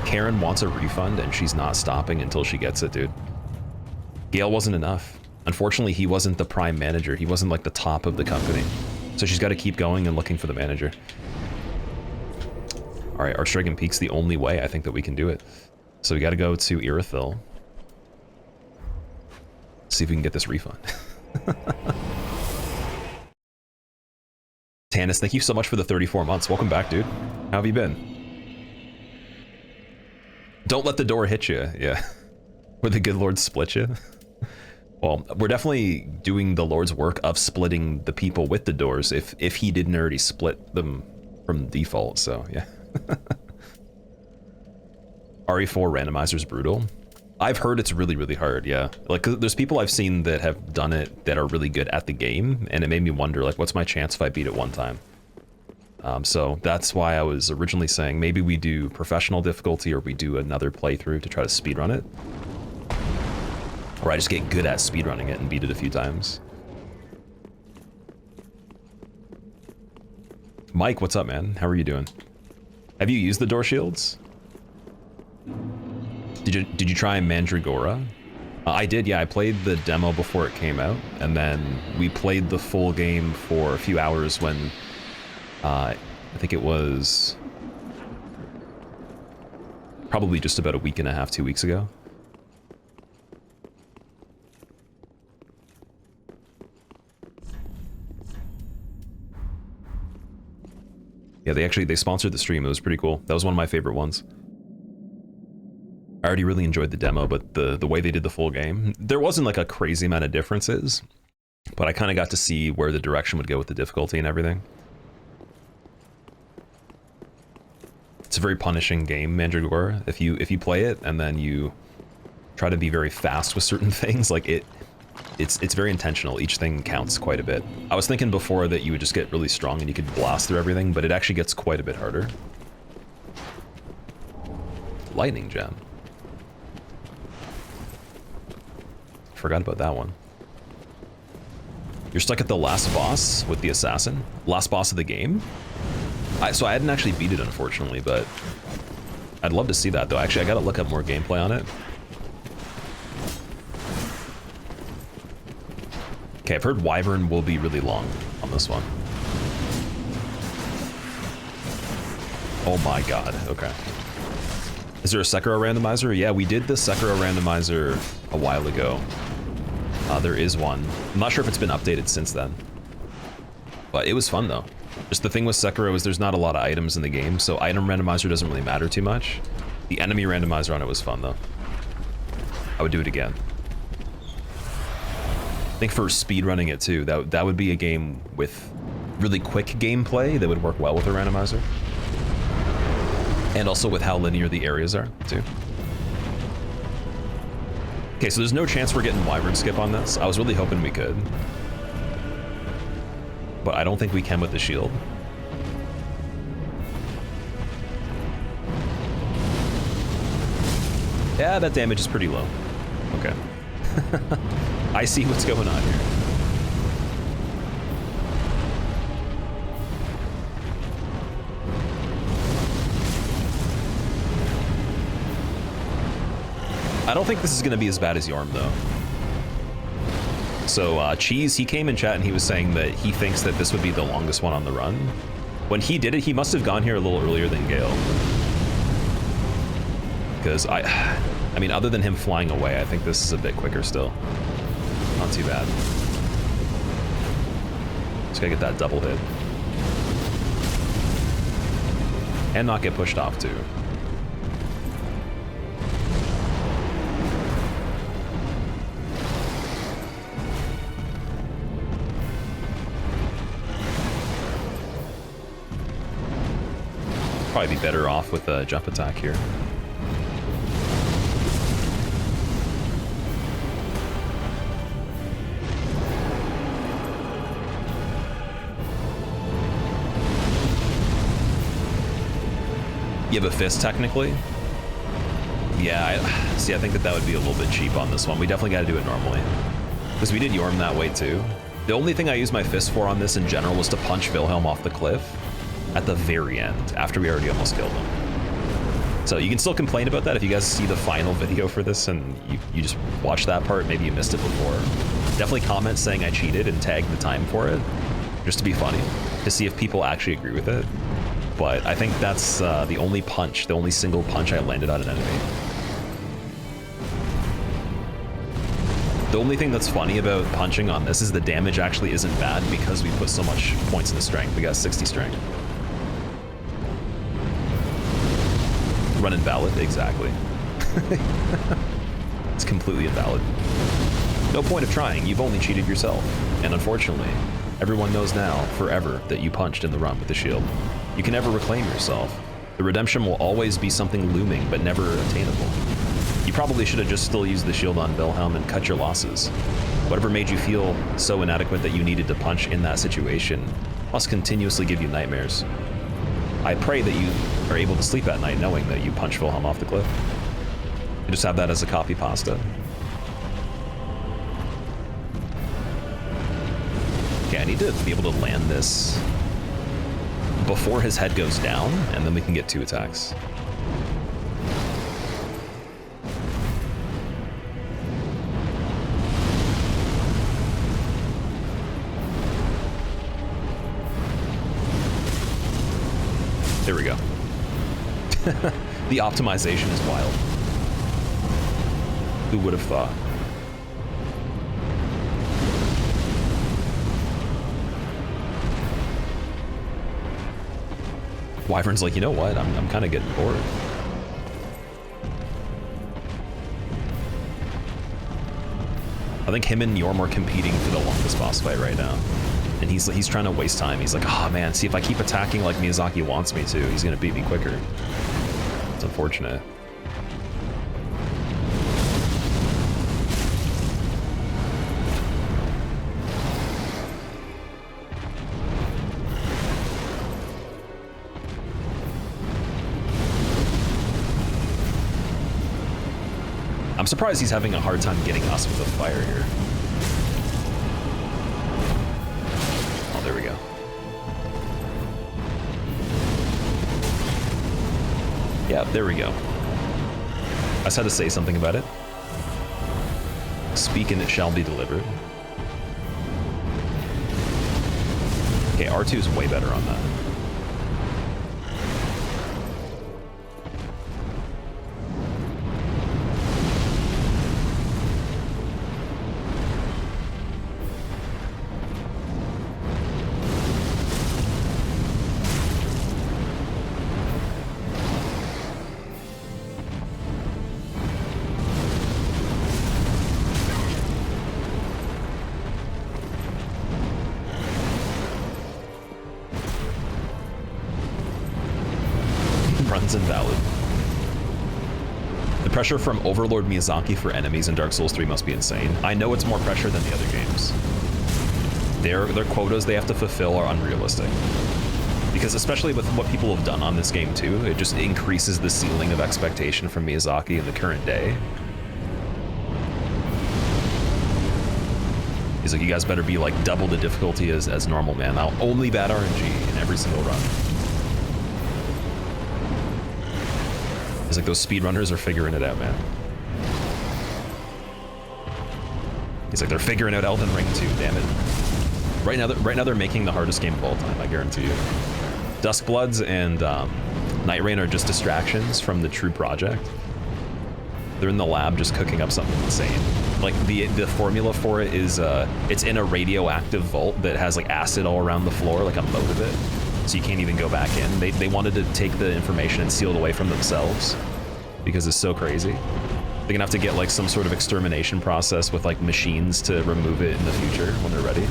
Karen wants a refund, and she's not stopping until she gets it, dude. Gale wasn't enough. Unfortunately, he wasn't the prime manager. He wasn't like the top of the company. So she's got to keep going and looking for the manager. All right, Archdragon Peak's the only way I think that we can do it. So we got to go to Irithyll. See if we can get this refund. Tannis, thank you so much for the 34 months. Welcome back, dude. How have you been? Don't let the door hit you. Yeah. Where the good Lord split you. Well, we're definitely doing the Lord's work of splitting the people with the doors if he didn't already split them from default, so yeah. RE4 randomizer's brutal. I've heard it's really, really hard, yeah. Like, there's people I've seen that have done it that are really good at the game, and it made me wonder, like, what's my chance if I beat it one time? So that's why I was originally saying maybe we do professional difficulty or we do another playthrough to try to speedrun it. Or I just get good at speedrunning it and beat it a few times. Mike, what's up, man? How are you doing? Have you used the door shields? Did you try Mandragora? I did, yeah. I played the demo before it came out, and then we played the full game for a few hours when I think it was probably just about a week and a half, 2 weeks ago. Yeah, they sponsored the stream. It was pretty cool. That was one of my favorite ones. I already really enjoyed the demo, but the way they did the full game, there wasn't like a crazy amount of differences, but I kind of got to see where the direction would go with the difficulty and everything. It's a very punishing game, Mandragora. If you play it and then you try to be very fast with certain things, like it's very intentional. Each thing counts quite a bit. I was thinking before that you would just get really strong and you could blast through everything, but it actually gets quite a bit harder. Lightning gem. Forgot about that one. You're stuck at the last boss with the assassin? Last boss of the game? So I hadn't actually beat it, unfortunately, but I'd love to see that, though. Actually, I gotta look up more gameplay on it. Okay, I've heard Wyvern will be really long on this one. Oh my god, okay. Is there a Sekiro randomizer? Yeah, we did the Sekiro randomizer a while ago. There is one. I'm not sure if it's been updated since then. But it was fun, though. Just the thing with Sekiro is there's not a lot of items in the game, so item randomizer doesn't really matter too much. The enemy randomizer on it was fun, though. I would do it again. I think for speedrunning it, too, that would be a game with really quick gameplay that would work well with a randomizer. And also with how linear the areas are, too. Okay, so there's no chance we're getting Wyvern skip on this. I was really hoping we could. But I don't think we can with the shield. Yeah, that damage is pretty low. Okay. I see what's going on here. I don't think this is going to be as bad as Yhorm, though. So, Cheese, he came in chat and he was saying that he thinks that this would be the longest one on the run. When he did it, he must have gone here a little earlier than Gale. Because I mean, other than him flying away, I think this is a bit quicker still. Not too bad. Just gotta get that double hit. And not get pushed off, too. Probably be better off with a jump attack here. You have a fist, technically? Yeah, I think that would be a little bit cheap on this one. We definitely got to do it normally. Because we did Yhorm that way, too. The only thing I used my fist for on this in general was to punch Wilhelm off the cliff at the very end, after we already almost killed him. So you can still complain about that if you guys see the final video for this and you just watch that part, maybe you missed it before. Definitely comment saying I cheated and tag the time for it, just to be funny, to see if people actually agree with it. But I think that's the only single punch I landed on an enemy. The only thing that's funny about punching on this is the damage actually isn't bad because we put so much points into strength. We got 60 strength. Run invalid? Exactly. It's completely invalid. No point of trying, you've only cheated yourself. And unfortunately, everyone knows now, forever, that you punched in the run with the shield. You can never reclaim yourself. The redemption will always be something looming, but never attainable. You probably should have just still used the shield on Wilhelm and cut your losses. Whatever made you feel so inadequate that you needed to punch in that situation must continuously give you nightmares. I pray that you are able to sleep at night knowing that you punched Wilhelm off the cliff. You just have that as a copy pasta. Okay, I need to be able to land this before his head goes down, and then we can get 2 attacks. There we go. The optimization is wild. Who would have thought? Wyvern's like, you know what? I'm kind of getting bored. I think him and Yhorm are competing for the longest boss fight right now. And he's trying to waste time. He's like, oh man, see if I keep attacking like Miyazaki wants me to, he's gonna beat me quicker. It's unfortunate. I'm surprised he's having a hard time getting us with a fire here. Oh, there we go. Yeah, there we go. I just had to say something about it. Speak and it shall be delivered. Okay, R2 is way better on that. Invalid. The pressure from Overlord Miyazaki for enemies in Dark Souls 3 must be insane. I know it's more pressure than the other games. Their quotas they have to fulfill are unrealistic. Because especially with what people have done on this game too, it just increases the ceiling of expectation from Miyazaki in the current day. He's like, you guys better be like double the difficulty as normal, man. I'll only bat RNG in every single run. It's like those speedrunners are figuring it out, man. He's like, they're figuring out Elden Ring too, damn it. Right now they're making the hardest game of all time, I guarantee you. Duskbloods and Night Rain are just distractions from the true project. They're in the lab just cooking up something insane. Like the formula for it is it's in a radioactive vault that has like acid all around the floor, like a moat of it. So you can't even go back in. They wanted to take the information and seal it away from themselves because it's so crazy. They're gonna have to get like some sort of extermination process with like machines to remove it in the future when they're ready.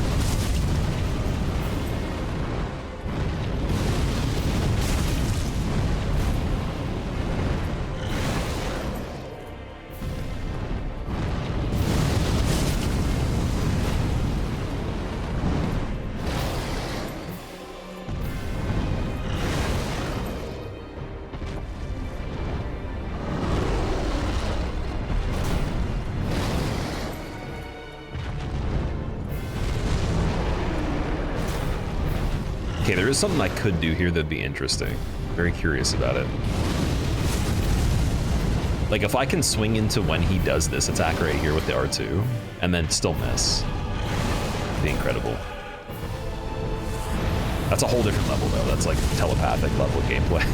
Okay, there is something I could do here that'd be interesting. Very curious about it. Like if I can swing into when he does this attack right here with the R2 and then still miss, it'd be incredible. That's a whole different level though. That's like telepathic level gameplay.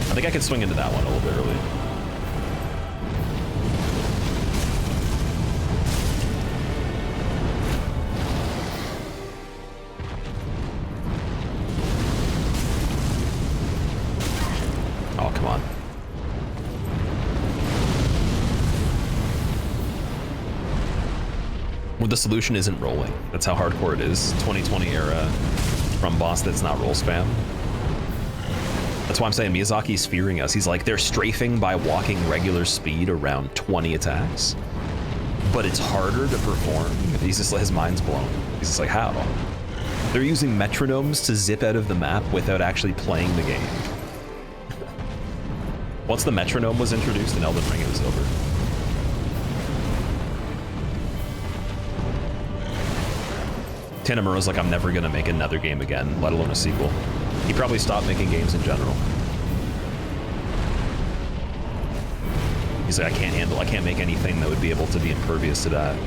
I think I could swing into that one a little bit early. come on. Well, the solution isn't rolling. That's how hardcore it is. 2020 era from boss that's not roll spam. That's why I'm saying Miyazaki's fearing us. He's like, they're strafing by walking regular speed around 20 attacks, but it's harder to perform. He's just, his mind's blown. He's just like, how? They're using metronomes to zip out of the map without actually playing the game. Once the metronome was introduced in Elden Ring, it was over. Tanamura's like, I'm never gonna make another game again, let alone a sequel. He probably stopped making games in general. He's like, I can't make anything that would be able to be impervious to that.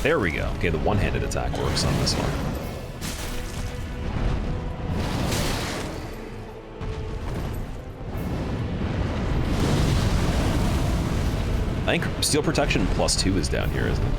There we go. Okay, the one-handed attack works on this one. I think Steel Protection +2 is down here, isn't it?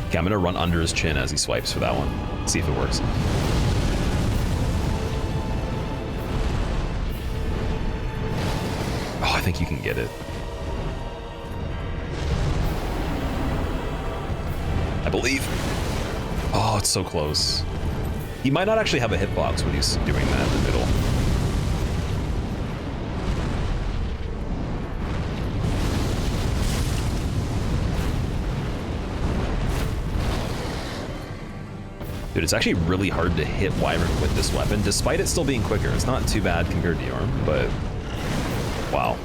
Okay, I'm gonna run under his chin as he swipes for that one. See if it works. Oh, I think you can get it. I believe. Oh, it's so close. He might not actually have a hitbox when he's doing that in the middle. Dude, it's actually really hard to hit Wyvern with this weapon, despite it still being quicker. It's not too bad compared to Yhorm, but wow.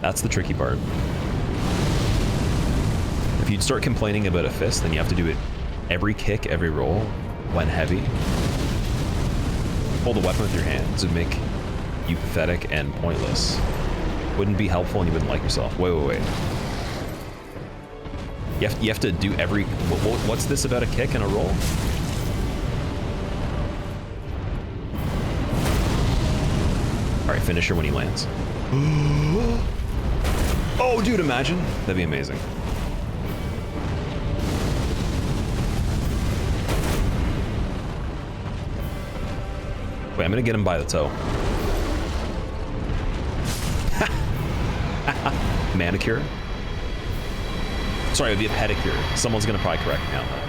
That's the tricky part. If you'd start complaining about a fist, then you have to do it every kick, every roll, when heavy. Hold the weapon with your hands would make you pathetic and pointless. Wouldn't be helpful and you wouldn't like yourself. Wait. You have to do every... What's this about a kick and a roll? All right, finisher when he lands. Oh, dude, imagine. That'd be amazing. Wait, I'm gonna get him by the toe. Manicure? Sorry, it would be a pedicure. Someone's gonna probably correct me on that.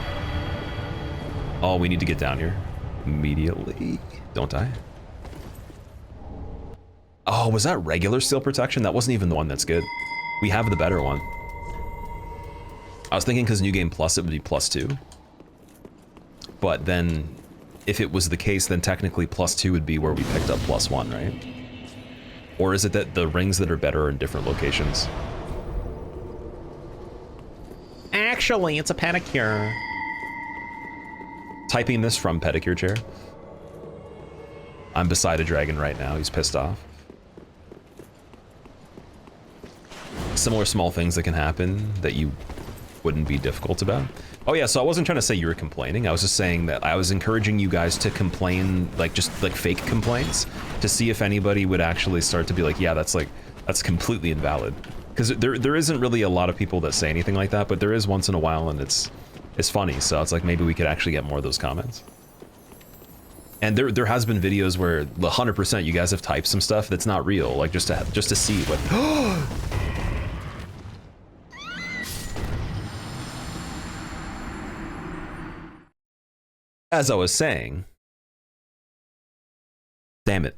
Oh, we need to get down here immediately. Don't die. Oh, was that regular steel protection? That wasn't even the one that's good. We have the better one. I was thinking because New Game Plus, it would be +2. But then, if it was the case, then technically +2 would be where we picked up +1, right? Or is it that the rings that are better are in different locations? Actually, it's a pedicure. Typing this from pedicure chair. I'm beside a dragon right now. He's pissed off. Similar small things that can happen that you wouldn't be difficult about. Oh yeah, so I wasn't trying to say you were complaining. I was just saying that I was encouraging you guys to complain, like just like fake complaints, to see if anybody would actually start to be like, yeah, that's completely invalid. Because there isn't really a lot of people that say anything like that, but there is once in a while, and it's funny. So it's like maybe we could actually get more of those comments. And there has been videos where 100% you guys have typed some stuff that's not real, like just to see what. as I was saying, damn it.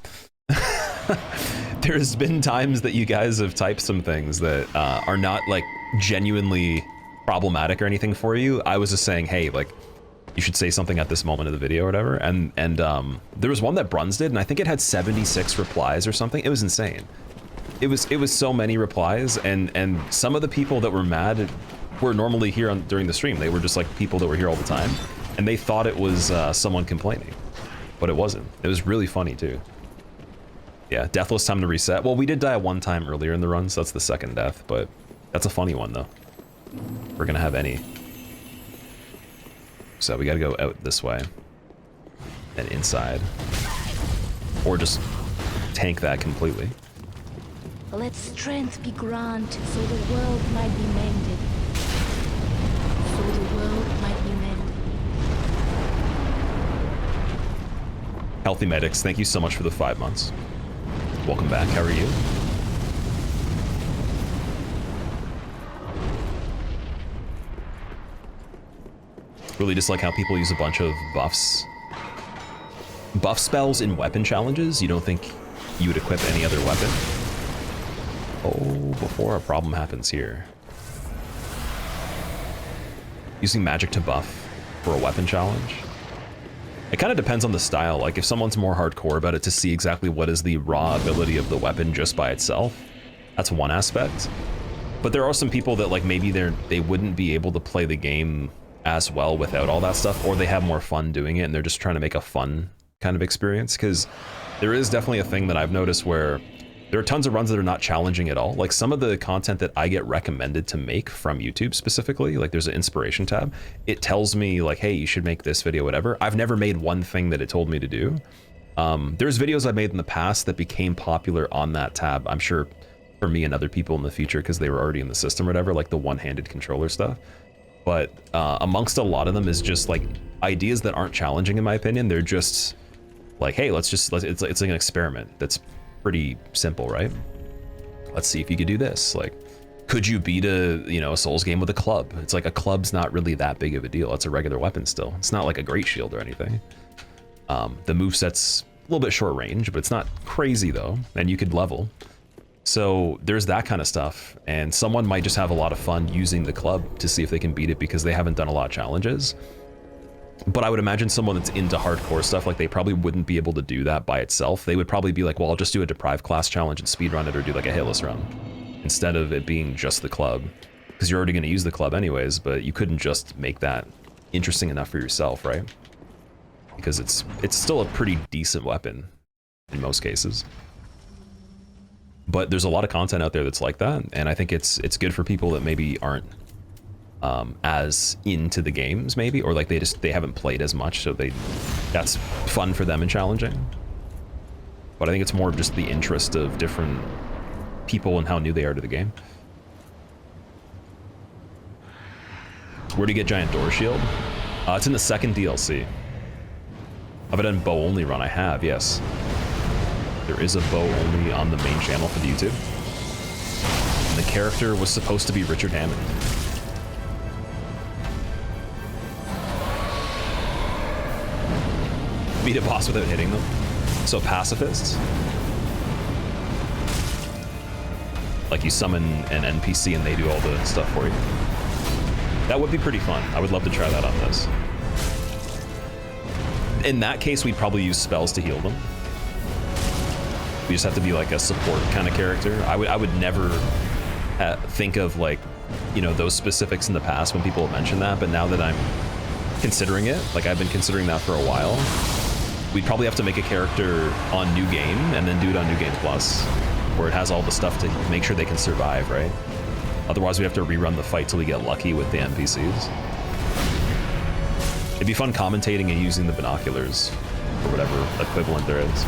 There's been times that you guys have typed some things that are not like genuinely problematic or anything for you. I was just saying, hey, like, you should say something at this moment of the video or whatever. And there was one that Bruns did, and I think it had 76 replies or something. It was insane. It was so many replies, and some of the people that were mad were normally here during the stream. They were just like people that were here all the time, and they thought it was someone complaining, but it wasn't. It was really funny too. Yeah, deathless time to reset. Well, we did die one time earlier in the run, so that's the second death, but that's a funny one though. We're gonna have any. So we gotta go out this way and inside, or just tank that completely. Let strength be granted, so the world might be mended. So the world might be mended. Healthy Medics, thank you so much for the 5 months. Welcome back, how are you? Really just like how people use a bunch of buffs. Buff spells in weapon challenges, you don't think you would equip any other weapon? Oh, before a problem happens here. Using magic to buff for a weapon challenge? It kind of depends on the style. Like if someone's more hardcore about it to see exactly what is the raw ability of the weapon just by itself, that's one aspect. But there are some people that like maybe they wouldn't be able to play the game as well without all that stuff, or they have more fun doing it and they're just trying to make a fun kind of experience. Because there is definitely a thing that I've noticed where there are tons of runs that are not challenging at all. Like some of the content that I get recommended to make from YouTube specifically, like there's an inspiration tab. It tells me like, hey, you should make this video, whatever. I've never made one thing that it told me to do. There's videos I've made in the past that became popular on that tab. I'm sure for me and other people in the future because they were already in the system or whatever, like the one-handed controller stuff. But amongst a lot of them is just like ideas that aren't challenging in my opinion. They're just like, hey, it's like an experiment that's pretty simple, right? Let's see if you could do this. Like, could you beat a Souls game with a club? It's like a club's not really that big of a deal. It's a regular weapon still. It's not like a great shield or anything. The moveset's a little bit short range, but it's not crazy though, and you could level. So there's that kind of stuff, and someone might just have a lot of fun using the club to see if they can beat it because they haven't done a lot of challenges. But I would imagine someone that's into hardcore stuff, like they probably wouldn't be able to do that by itself. They would probably be like, well, I'll just do a deprived class challenge and speedrun it, or do like a hitless run instead of it being just the club, because you're already going to use the club anyways. But you couldn't just make that interesting enough for yourself, right? Because it's still a pretty decent weapon in most cases. But there's a lot of content out there that's like that, and I think it's good for people that maybe aren't as into the games maybe, or like they haven't played as much, so that's fun for them and challenging. But I think it's more of just the interest of different people and how new they are to the game. Where do you get Giant Door Shield? It's in the second DLC. Have I done bow only run? I have, yes. There is a bow only on the main channel for the YouTube. And the character was supposed to be Richard Hammond. Beat a boss without hitting them. So pacifists. Like you summon an NPC and they do all the stuff for you. That would be pretty fun. I would love to try that on this. In that case, we'd probably use spells to heal them. We just have to be like a support kind of character. I would never think of like, those specifics in the past when people mention that, but now that I'm considering it, like I've been considering that for a while, we'd probably have to make a character on New Game and then do it on New Game Plus, where it has all the stuff to make sure they can survive, right? Otherwise, we have to rerun the fight till we get lucky with the NPCs. It'd be fun commentating and using the binoculars, or whatever equivalent there is.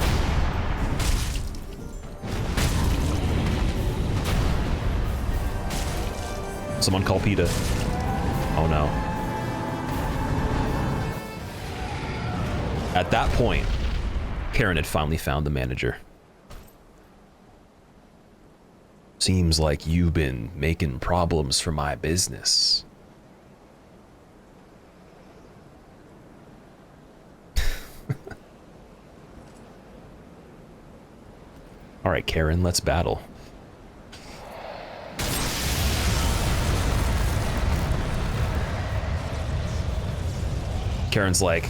Someone call PETA. Oh no. At that point, Karen had finally found the manager. Seems like you've been making problems for my business. All right, Karen, let's battle. Karen's like,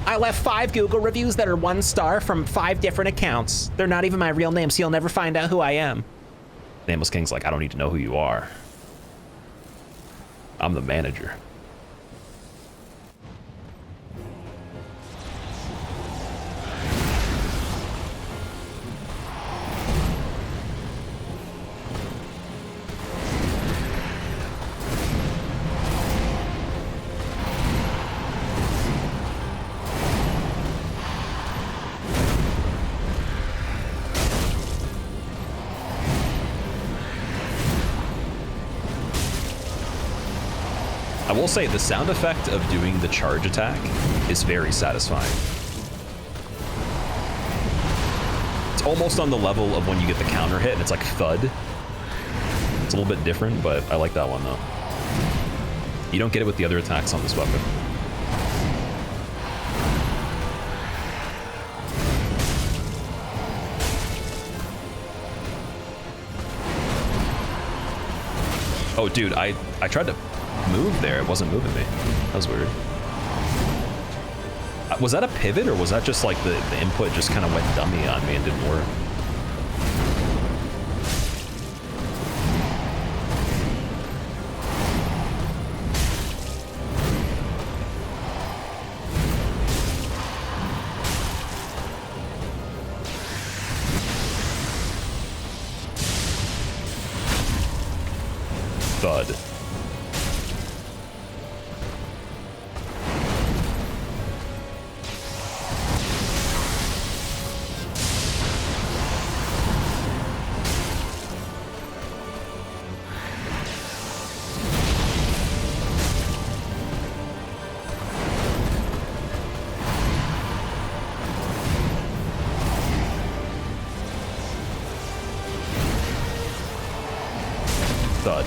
I left 5 Google reviews that are 1 star from 5 different accounts. They're not even my real name, so you'll never find out who I am. Nameless King's like, I don't need to know who you are. I'm the manager. I will say the sound effect of doing the charge attack is very satisfying. It's almost on the level of when you get the counter hit and it's like thud. It's a little bit different, but I like that one though. You don't get it with the other attacks on this weapon. Oh dude, I tried to move there, it wasn't moving me. That was weird. Was that a pivot or was that just like the input just kind of went dummy on me and didn't work? Thud. Thud.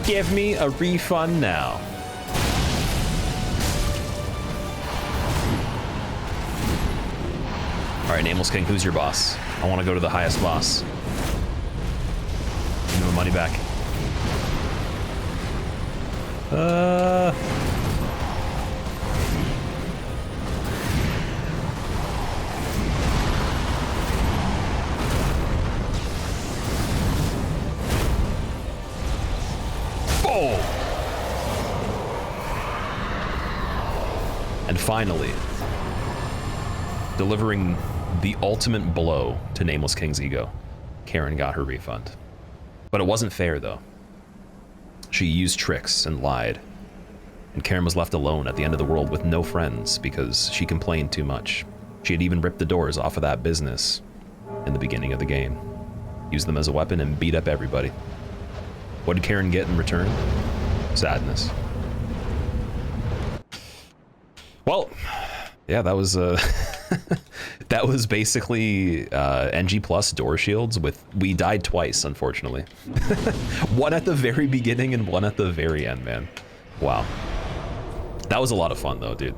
Give me a refund now. All right, Nameless King, who's your boss? I want to go to the highest boss. Give me my money back. And finally, delivering the ultimate blow to Nameless King's ego, Karen got her refund. But it wasn't fair, though. She used tricks and lied, and Karen was left alone at the end of the world with no friends because she complained too much. She had even ripped the doors off of that business in the beginning of the game, used them as a weapon, and beat up everybody. What did Karen get in return? Sadness. Well, yeah, that was that was basically NG plus door shields with, we died twice, unfortunately. One at the very beginning and one at the very end, man. Wow. That was a lot of fun though, dude.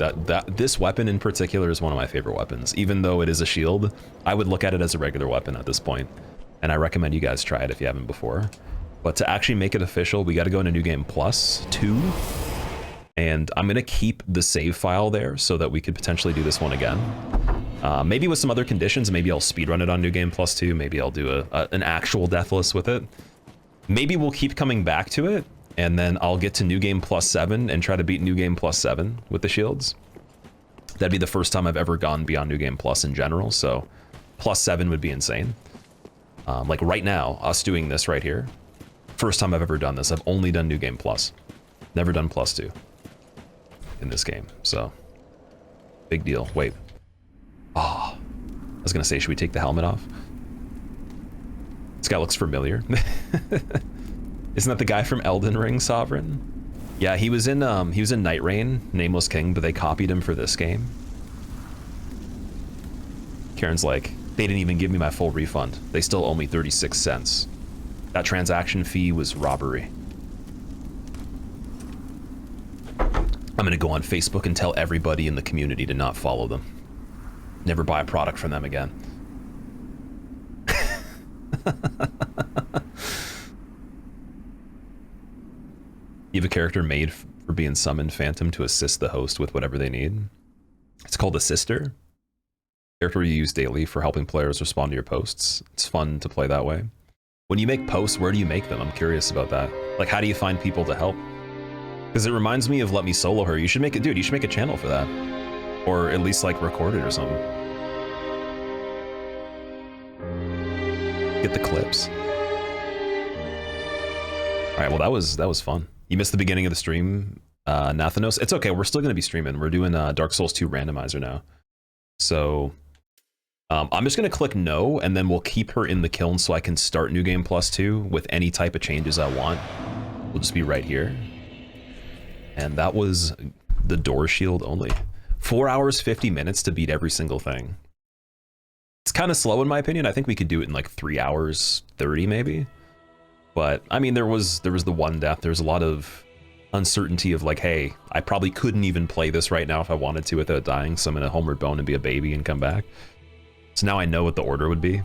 This weapon in particular is one of my favorite weapons. Even though it is a shield, I would look at it as a regular weapon at this point. And I recommend you guys try it if you haven't before. But to actually make it official, we got to go into New Game Plus 2. And I'm going to keep the save file there so that we could potentially do this one again. Maybe with some other conditions. Maybe I'll speedrun it on New Game Plus 2. Maybe I'll do an actual Deathless with it. Maybe we'll keep coming back to it. And then I'll get to New Game Plus 7 and try to beat New Game Plus 7 with the shields. That'd be the first time I've ever gone beyond New Game Plus in general. So Plus 7 would be insane. Like right now, us doing this right here. First time I've ever done this. I've only done New Game Plus. Never done Plus 2 in this game, so big deal. Wait. Oh, I was gonna say, should we take the helmet off? This guy looks familiar. Isn't that the guy from Elden Ring, Sovereign? Yeah, he was in Night Rain, Nameless King, but they copied him for this game. Karen's like, they didn't even give me my full refund. They still owe me 36 cents. That transaction fee was robbery. I'm gonna go on Facebook and tell everybody in the community to not follow them. Never buy a product from them again. You have a character made for being summoned phantom to assist the host with whatever they need. It's called a Sister. Character you use daily for helping players respond to your posts. It's fun to play that way. When you make posts, where do you make them? I'm curious about that. Like, how do you find people to help? Because it reminds me of Let Me Solo Her. You should make it, dude, you should make a channel for that. Or at least like record it or something. Get the clips. All right, well, that was fun. You missed the beginning of the stream, Nathanos. It's okay, we're still gonna be streaming. We're doing Dark Souls 2 randomizer now. So I'm just gonna click no, and then we'll keep her in the kiln so I can start New Game Plus 2 with any type of changes I want. We'll just be right here. And that was the door shield only. 4 hours, 50 minutes to beat every single thing. It's kind of slow in my opinion. I think we could do it in like 3 hours, 30 maybe. But I mean, there was the one death. There's a lot of uncertainty of like, hey, I probably couldn't even play this right now if I wanted to without dying, so I'm gonna homeward bone and be a baby and come back. So now I know what the order would be.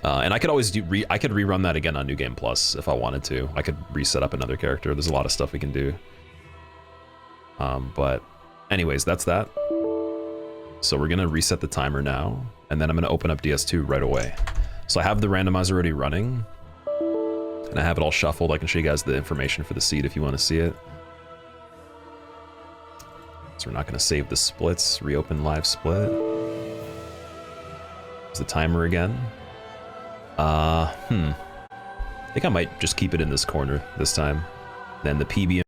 And I could always I could rerun that again on New Game Plus if I wanted to. I could reset up another character. There's a lot of stuff we can do. But anyways, that's that. So we're gonna reset the timer now, and then I'm gonna open up DS2 right away. So I have the randomizer already running, and I have it all shuffled. I can show you guys the information for the seed if you want to see it. So we're not gonna save the splits. Reopen live split. There's the timer again. I think I might just keep it in this corner this time. Then the PB